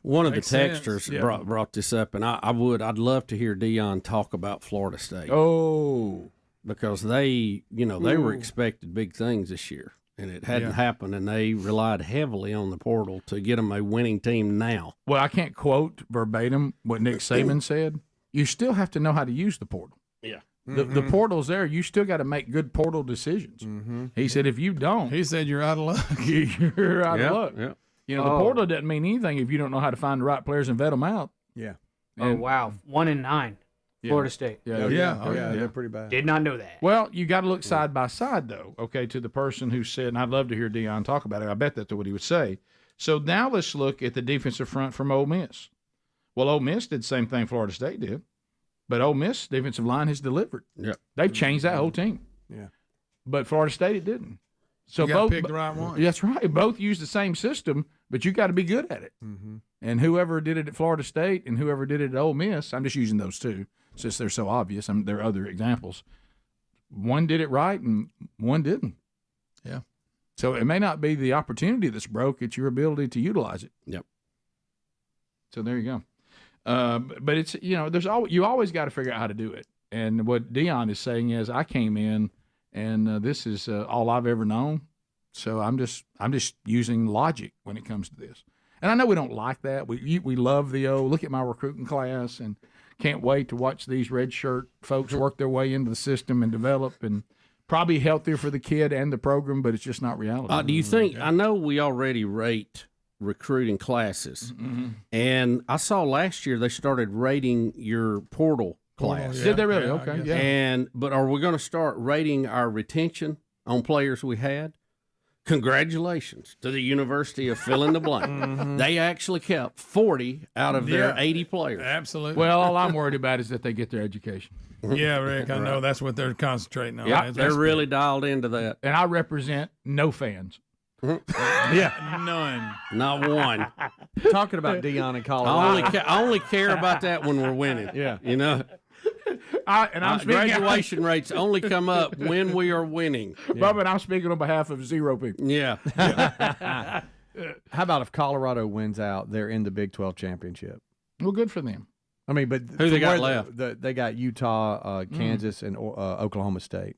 One of the texters brought this up, and I'd love to hear Dion talk about Florida State. Oh, because they were expected big things this year, and it hadn't happened, and they relied heavily on the portal to get them a winning team now. Well, I can't quote verbatim what Nick Saban said. You still have to know how to use the portal. Yeah. The portal's there. You still got to make good portal decisions. He said, if you don't, he said you're out of luck. You're out of luck. Yeah. You know, the portal doesn't mean anything if you don't know how to find the right players and vet them out. Yeah. Oh, wow. 1 in 9. Florida State. Yeah, they're pretty bad. Did not know that. Well, you got to look side by side, though, okay, to the person who said, and I'd love to hear Dion talk about it. I bet that's what he would say. So now let's look at the defensive front from Ole Miss. Well, Ole Miss did the same thing Florida State did, but Ole Miss defensive line has delivered. Yeah. They've changed that whole team. Yeah. But Florida State, it didn't. So you got to pick the right one. That's right. Both use the same system, but you got to be good at it. And whoever did it at Florida State and whoever did it at Ole Miss, I'm just using those two since they're so obvious. There are other examples. One did it right and one didn't. Yeah. So it may not be the opportunity that's broke; it's your ability to utilize it. Yep. So there you go. But it's there's you always got to figure out how to do it. And what Dion is saying is, I came in. And this is all I've ever known, so I'm just using logic when it comes to this. And I know we don't like that. We love the look at my recruiting class, and can't wait to watch these red shirt folks work their way into the system and develop, and probably healthier for the kid and the program. But it's just not reality. Do you think? I know we already rate recruiting classes, and I saw last year they started rating your portal class. Did they really? Okay. Yeah. But are we going to start rating our retention on players we had? Congratulations to the University of fill in the blank. They actually kept 40 out of their 80 players. Absolutely. Well, all I'm worried about is that they get their education. Yeah, Rick, I know that's what they're concentrating on. Yeah, they're really dialed into that. And I represent no fans. Yeah, none, not one. Talking about Dion and Colorado, I only care about that when we're winning. Yeah, I'm graduation rates only come up when we are winning. Bubba, and I'm speaking on behalf of 0 people. Yeah. How about if Colorado wins out, they're in the Big 12 championship? Well, good for them. I mean, but who they got left? They got Utah, Kansas, and Oklahoma State.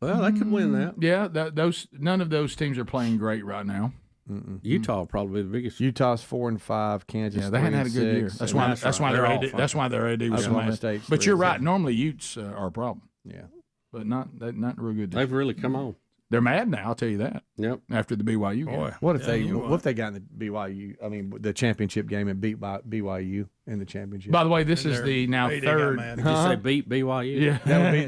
Well, they could win that. Yeah, none of those teams are playing great right now. Utah probably the biggest. Utah's 4 and 5. Kansas. Yeah, they hadn't had a good year. That's why their AD was so bad. But you're right. Normally, Utes are a problem. Yeah, but not real good. They've really come on. They're mad now. I'll tell you that. Yep. After the BYU game. What if they got in the BYU? I mean, the championship game and beat by BYU in the championship. By the way, this is the now third. Did you say beat BYU? Yeah,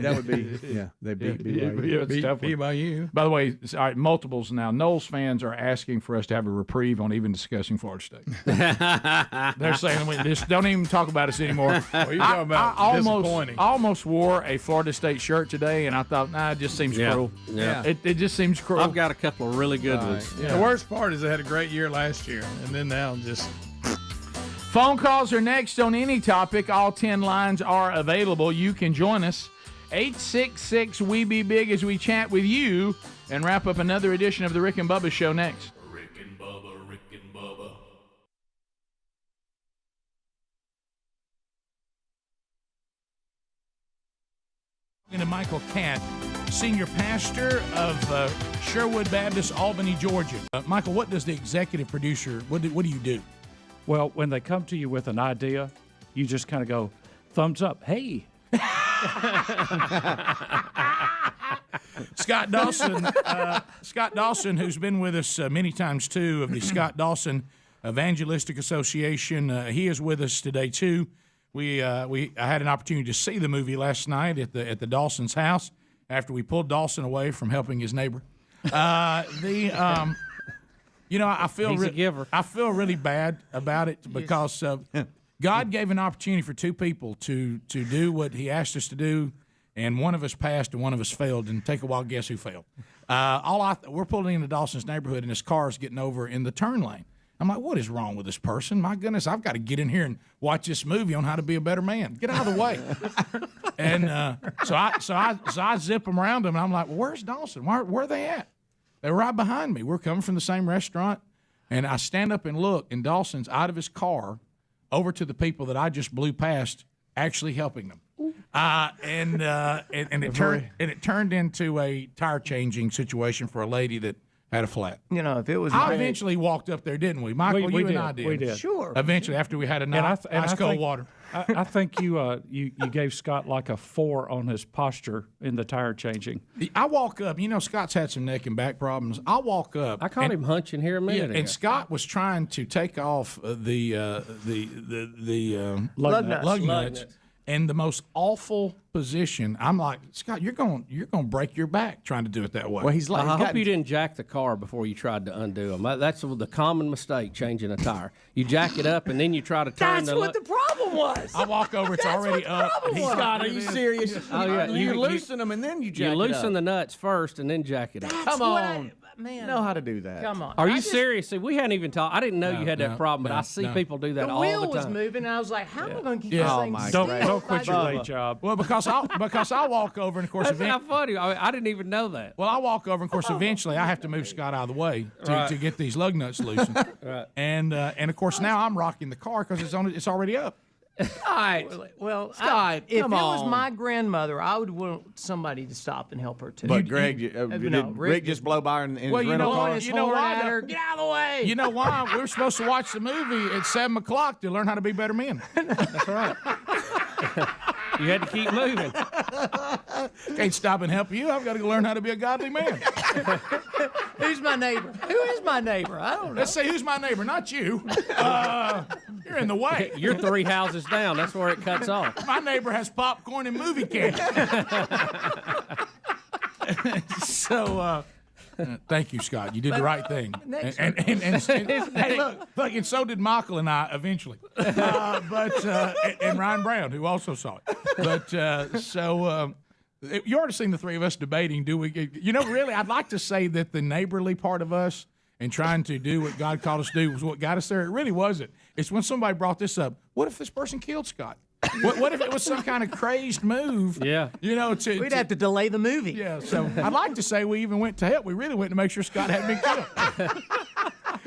that would be. Yeah, they beat BYU. Yeah, it's tough one. BYU. By the way, all right, multiples now. Knowles fans are asking for us to have a reprieve on even discussing Florida State. They're saying just don't even talk about us anymore. What are you talking about? I almost wore a Florida State shirt today, and I thought, it just seems cruel. Yeah. It just seems cruel. I've got a couple of really good ones. Yeah. The worst part is they had a great year last year, and then now just. Phone calls are next on any topic. All 10 lines are available. You can join us. 866-WE-BE-BIG as we chat with you and wrap up another edition of the Rick and Bubba Show next. Rick and Bubba, Rick and Bubba. To Michael Catt, senior pastor of Sherwood Baptist, Albany, Georgia. Michael, what does the executive producer, what do you do? Well, when they come to you with an idea, you just kind of go, thumbs up, hey. Scott Dawson, who's been with us many times too, of the Scott Dawson Evangelistic Association. He is with us today too. I had an opportunity to see the movie last night at the Dawson's house after we pulled Dawson away from helping his neighbor. I feel He's a giver. I feel really bad about it because God gave an opportunity for two people to do what He asked us to do, and one of us passed and one of us failed. And take a wild guess who failed. We're pulling into Dawson's neighborhood, and this car is getting over in the turn lane. I'm like, what is wrong with this person? My goodness, I've got to get in here and watch this movie on how to be a better man. Get out of the way. And so I zip them around them, and I'm like, well, where's Dawson? Where are they at? They were right behind me. We're coming from the same restaurant, and I stand up and look, and Dawson's out of his car over to the people that I just blew past, actually helping them. And it turned into a tire changing situation for a lady that had a flat. If it was, I eventually walked up there, didn't we, Michael? We you did. and I did. We did. Sure. Eventually, after we had ice cold water. I think you gave Scott like a 4 on his posture in the tire changing. I walk up. Scot's had some neck and back problems. I walk up. I caught him hunching here a minute ago. And Scott was trying to take off the lug nuts. In the most awful position. I'm like, Scott, you're going to break your back trying to do it that way. Well, I hope you didn't jack the car before you tried to undo them. That's the common mistake, changing a tire. You jack it up and then you try to turn That's what the problem was. I walk over, it's already up. Scott, are you serious? Oh, yeah. You loosen them and then you jack it up. You loosen the nuts first and then jack it up. Come on. Man, know how to do that. Come on. Are you serious? See, we hadn't even talked. I didn't know you had that problem, but I see people do that all the time. The wheel was moving, and I was like, how am I going to keep this thing Don't quit your day job. Well, because I walk over, and of course, that's not funny. I didn't even know that. Well, I walk over, and of course, eventually, I have to move Scott out of the way to get these lug nuts loosened. Right. And of course, now I'm rocking the car because it's already up. All right. Well, Scott, if it was my grandmother, I would want somebody to stop and help her too. But Greg, did Rick just blow by in his rental car? You know why? Get out of the way. You know why? We're supposed to watch the movie at 7 o'clock to learn how to be better men. That's right. You had to keep moving. Can't stop and help you. I've got to learn how to be a godly man. Who's my neighbor? Who is my neighbor? I don't know. Let's say who's my neighbor, not you. You're in the way. You're 3 houses down. That's where it cuts off. My neighbor has popcorn and movie candy. So, thank you, Scott. You did the right thing. And hey, look, and so did Michael and I eventually. And Ryan Brown, who also saw it. But you already seen the three of us debating. Do we? Really, I'd like to say that the neighborly part of us and trying to do what God called us to do was what got us there. It really wasn't. It's when somebody brought this up. What if this person killed Scott? What if it was some kind of crazed move? Yeah. We'd have to delay the movie. Yeah. So I'd like to say we even went to help. We really went to make sure Scott hadn't been killed.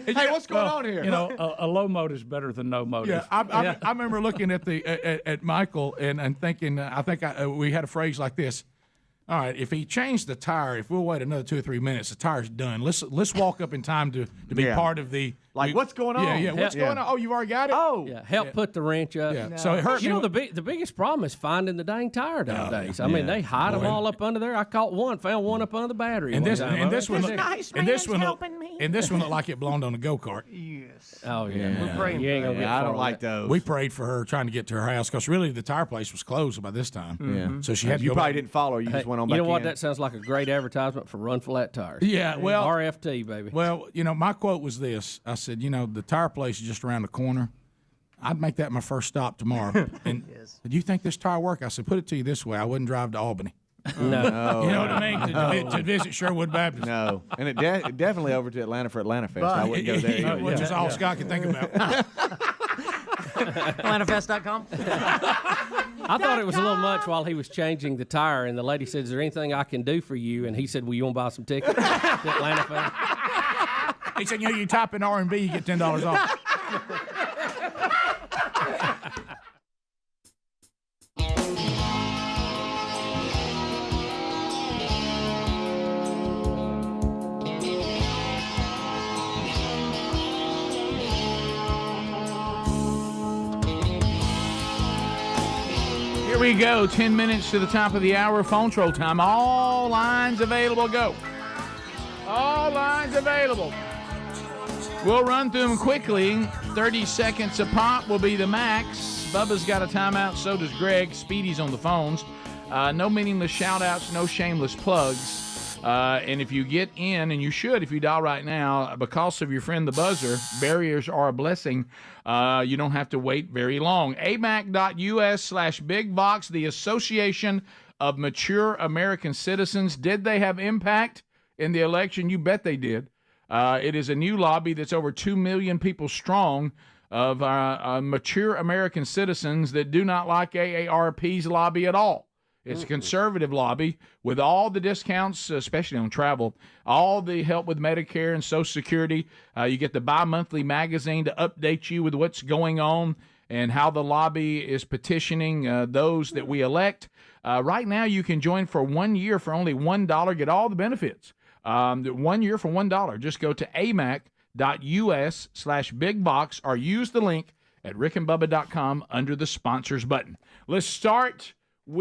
Hey, what's going on here? A low motive is better than no motive. Yeah. I remember looking at Michael and thinking. We had a phrase like this. All right, if he changed the tire, if we'll wait another 2 or 3 minutes, the tire's done. Let's walk up in time to be part of the what's going on? Yeah. What's going on? Oh, you've already got it. Oh, yeah. Help put the wrench up. Yeah. No. So it hurt me. The biggest problem is finding the dang tire nowadays. I mean, they hide them all up under there. I found one up under the battery. And this one looked like it belonged on a go-kart. Yes. Oh yeah. We're praying. You ain't gonna get I don't like those. We prayed for her trying to get to her house because really the tire place was closed by this time. Yeah. So she had to You go probably back. didn't follow. You just went on back You know what? in. That sounds like a great advertisement for Run Flat Tires. Yeah. Well, RFT, baby. Well, my quote was this. I said, the tire place is just around the corner. I'd make that my first stop tomorrow. And do you think this tire work? I said, put it to you this way. I wouldn't drive to Albany. No. You know what I mean? To visit Sherwood Baptist. No. And it definitely over to Atlanta for Atlanta Fest. I wouldn't go there either. Which is all Scott can think about. AtlantaFest.com. I thought it was a little much while he was changing the tire, and the lady said, "Is there anything I can do for you?" And he said, "Well, you want to buy some tickets to Atlanta Fest?" He said, you type in R&B, you get $10 off. Here we go, 10 minutes to the top of the hour, phone troll time. All lines available, go. All lines available. We'll run through them quickly. 30 seconds a pop will be the max. Bubba's got a timeout, so does Greg. Speedy's on the phones. No meaningless shout-outs, no shameless plugs. And if you get in, and you should if you dial right now, because of your friend the buzzer, barriers are a blessing. You don't have to wait very long. amac.us/bigbox, the Association of Mature American Citizens. Did they have impact in the election? You bet they did. It is a new lobby that's over 2 million people strong of mature American citizens that do not like AARP's lobby at all. It's a conservative lobby with all the discounts, especially on travel, all the help with Medicare and Social Security. You get the bi-monthly magazine to update you with what's going on and how the lobby is petitioning those that we elect. Right now, you can join for 1 year for only $1, get all the benefits. 1 year for $1. Just go to amac.us/bigbox or use the link at rickandbubba.com under the sponsors button. Let's start with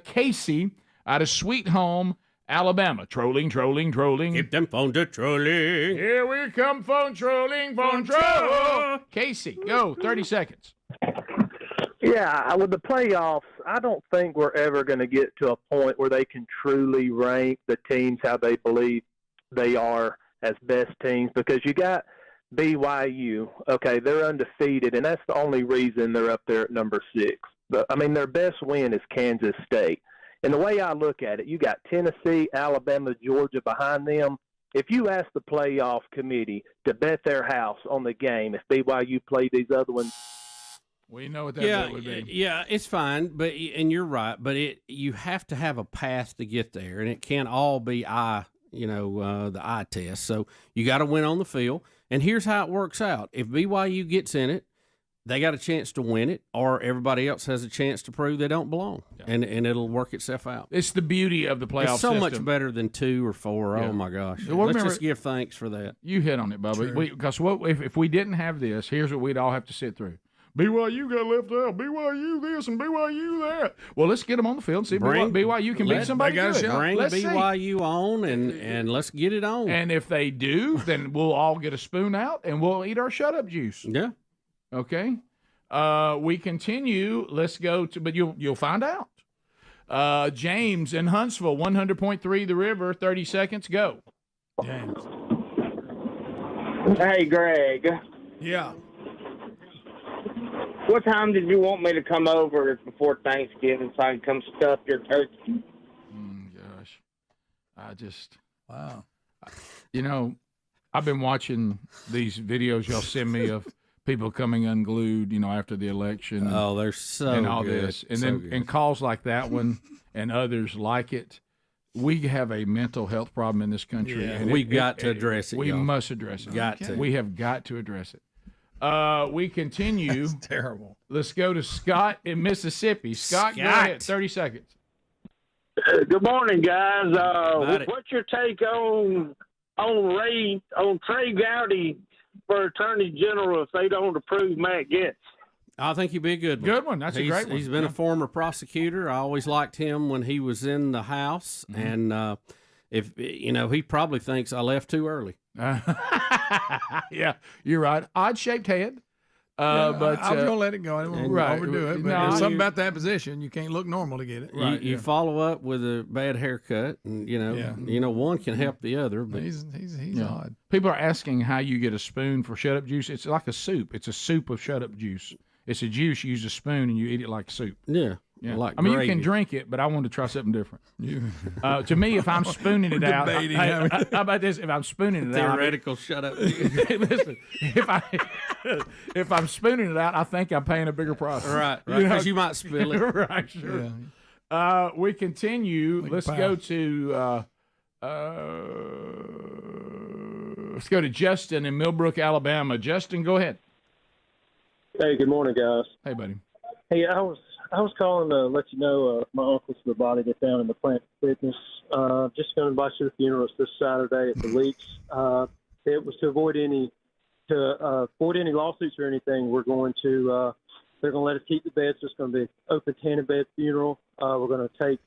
Casey out of Sweet Home, Alabama. Trolling. Keep them phones a trolling. Here we come, phone trolling, phone troll. Casey, go, 30 seconds. Yeah, with the playoffs, I don't think we're ever going to get to a point where they can truly rank the teams how they believe they are as best teams, because you got BYU. Okay, they're undefeated, and that's the only reason they're up there at number 6. But, I mean, their best win is Kansas State. And the way I look at it, you got Tennessee, Alabama, Georgia behind them. If you ask the playoff committee to bet their house on the game, if BYU played these other ones, we know what that would be. Yeah, it's fine, and you're right, but you have to have a path to get there, and it can't all be the eye test. So you got to win on the field, and here's how it works out. If BYU gets in it, they got a chance to win it, or everybody else has a chance to prove they don't belong, and it'll work itself out. It's the beauty of the playoff It's so system. much better than 2 or 4. Yeah. Oh, my gosh. Well, Let's just give thanks for that. You hit on it, Bubba. Because if we didn't have this, here's what we'd all have to sit through. BYU got left out. BYU this and BYU that. Well, let's get them on the field and see if BYU can beat somebody good. Bring BYU on and let's get it on. And if they do, then we'll all get a spoon out and we'll eat our shut-up juice. Yeah. Okay. We continue. Let's go to, but you'll find out. James in Huntsville, 100.3 The River, 30 seconds, go. James. Hey, Greg. Yeah. What time did you want me to come over before Thanksgiving so I can come stuff your turkey? Gosh. Wow. I've been watching these videos y'all send me of people coming unglued, after the election. Oh, they're so and all good. this. And so then good. and calls like that one and others like it. We have a mental health problem in this country. Yeah. And We've got to address it. We y'all. must address it. We have got to address it. We continue. That's terrible. Let's go to Scott in Mississippi. Scott, go ahead. 30 seconds. Good morning, guys. What's your take on Trey Gowdy for Attorney General if they don't approve Matt Gaetz? I think he'd be a good one. Good one. That's a great one. He's been a former prosecutor. I always liked him when he was in the House, and if he probably thinks I left too early. Yeah, you're right. Odd-shaped head. But I was going to let it go. I didn't want to overdo it. But No, there's something about that position. You can't look normal to get it. You follow up with a bad haircut, and one can help the other. But He's odd. People are asking how you get a spoon for shut-up juice. It's like a soup. It's a soup of shut-up juice. It's a juice. You use a spoon and you eat it like soup. Yeah. Like you can drink it, but I wanted to try something different. To me, if I'm spooning it out, how about this? If I'm spooning it theoretical shut up. Listen, if I'm spooning it out, I think I'm paying a bigger price. Right, because you might spill it. Right, sure. Yeah. We continue. Let's go to Justin in Millbrook, Alabama. Justin, go ahead. Hey, good morning, guys. Hey, buddy. Hey, I was calling to let you know my uncle's the body that's down in the Plant Fitness. Just going to invite you to the funeral. It's this Saturday at the Leaks. It was to avoid any lawsuits or anything. We're going to they're going to let us keep the beds. It's going to be an open tanning bed funeral. We're going to take.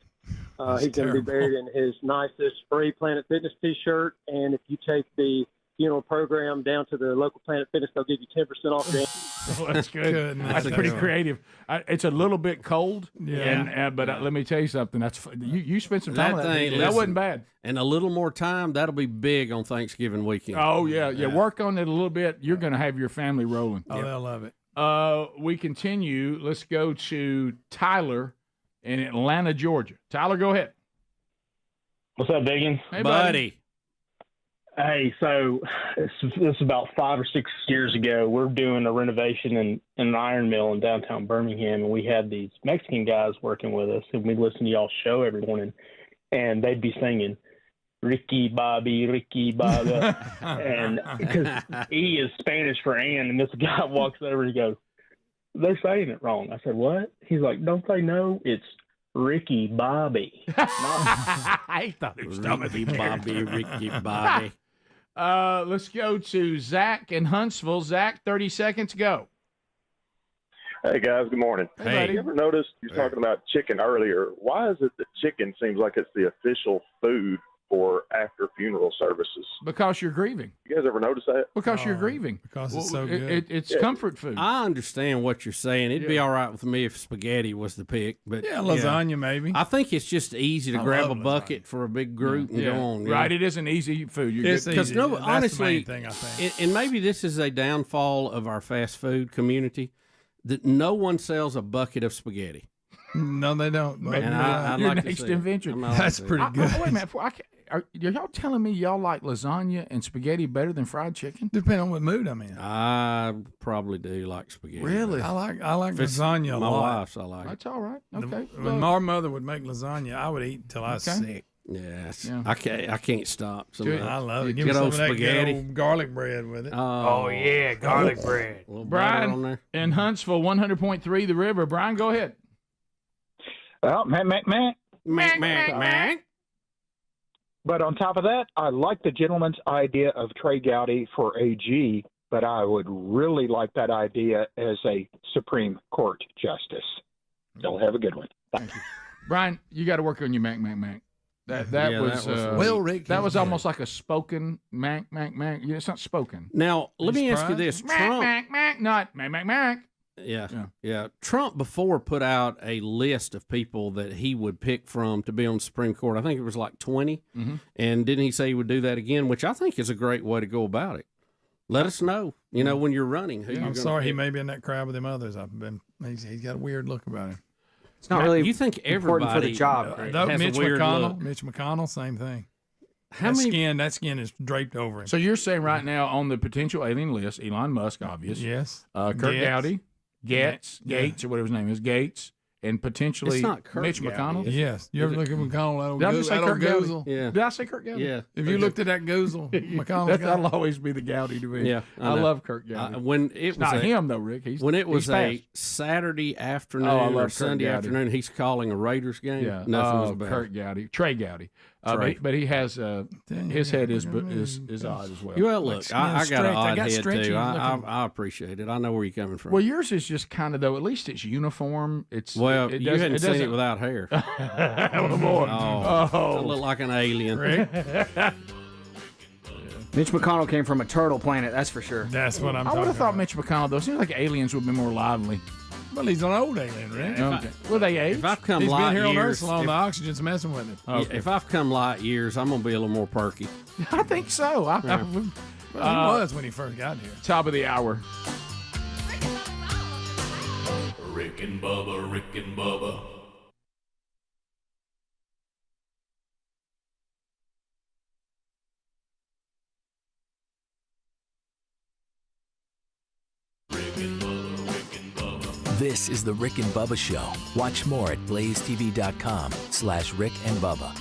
He's going to be buried in his nicest free Planet Fitness T-shirt. And if you take the funeral program down to the local Planet Fitness. They'll give you 10% off. Oh, that's good. That's pretty creative. It's a little bit cold, but let me tell you something. That's you spent some time on that. That wasn't bad. And a little more time, that'll be big on Thanksgiving weekend. Oh yeah. Work on it a little bit. You're going to have your family rolling. Oh, they'll love it. We continue. Let's go to Tyler in Atlanta, Georgia. Tyler, go ahead. What's up, Biggins? Hey, buddy. Hey, so this is about 5 or 6 years ago. We're doing a renovation in an iron mill in downtown Birmingham, and we had these Mexican guys working with us, and we listen to y'all's show every morning, and they'd be singing Ricky Bobby, and because E is Spanish for Ann, and this guy walks over and he goes, "They're saying it wrong." I said, "What?" He's like, "Don't they know it's Ricky Bobby?" I thought it was Ricky Bobby, Ricky Bobby. Let's go to Zach in Huntsville. Zach, 30 seconds, go. Hey, guys, good morning. Hey. You ever noticed you were talking about chicken earlier? Why is it that chicken seems like it's the official food for after funeral services? Because you're grieving. You guys ever notice that? Because you're grieving. Because it's so good. It's comfort food. I understand what you're saying. It'd be all right with me if spaghetti was the pick, but lasagna maybe. I think it's just easy to grab a bucket for a big group and go on. Right, it is an easy food. Because That's honestly, the main thing, I think. and maybe this is a downfall of our fast food community, that no one sells a bucket of spaghetti. No, they don't. And I'd Your like next to see it. invention. That's pretty good. Wait a minute. Are y'all telling me y'all like lasagna and spaghetti better than fried chicken? Depending on what mood I'm in. I probably do like spaghetti. Really? I like lasagna a my lot. wife's, I like That's all right. Okay. When my mother would make lasagna, I would eat until I was sick. Yes. I can't stop. I love it. Give Good me some old of that spaghetti. good old garlic bread with it. Oh, yeah, garlic bread. A little butter on Brian there. in Huntsville, 100.3 The River. Brian, go ahead. Well, Mac. But on top of that, I like the gentleman's idea of Trey Gowdy for AG, but I would really like that idea as a Supreme Court justice. Y'all have a good one. Thank you. Brian, you got to work on your Mac. That was Rick. That was almost like a spoken Mac. It's not spoken. Now, let me ask you this. Trump, Mac, not Mac. Yeah. Trump before put out a list of people that he would pick from to be on the Supreme Court. I think it was like 20. Mm-hmm. And didn't he say he would do that again, which I think is a great way to go about it. Let us know, when you're running. Who I'm sorry he may be in that crowd with them others. He's got a weird look about him. It's not really you think important everybody for the job. has Mitch a weird McConnell, look. Mitch McConnell, same thing. That skin is draped over him. So you're saying right now on the potential alien list, Elon Musk, obvious. Yes. Kurt Gowdy, Gaetz, or whatever his name is, Gaetz, and potentially It's not Kurt Mitch Gowdy, McConnell. is it? Yes. You ever look at McConnell? Did I just say Kurt Gowdy? Goozle? Yeah. Did I say Kurt Gowdy? Yeah. If you looked at that goozle, McConnell, That'll always be the Gowdy to me. Yeah, I love Kurt Gowdy. When It's not him though, Rick. When it was he's a fast. Saturday afternoon I love or Kurt Sunday Gowdy. afternoon, he's calling a Raiders game. Yeah, Nothing was better. Kurt Gowdy, Trey Gowdy, Trey. but he has his head is odd as well. Well, look, I got an odd head stretchy too. looking. I appreciate it. I know where you're coming from. Well, yours is just kind of though. At least it's uniform. It's you doesn't- hadn't seen doesn't- it without hair. Oh, boy. I look like an alien. Mitch McConnell came from a turtle planet, that's for sure. That's what I'm I talking would have thought about. Mitch McConnell though. Seems like aliens would be more lively. Well, he's an old alien, right? Okay. Well, they age. If I've come He's light been here on Earth years, so long, the oxygen's messing with him. if I've come light years, I'm gonna be a little more perky. I think so. Well, he was when he first got here. Top of the hour. Rick and Bubba. This is the Rick and Bubba Show. Watch more at blazetv.com/Rick and Bubba.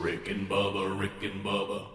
Rick and Bubba.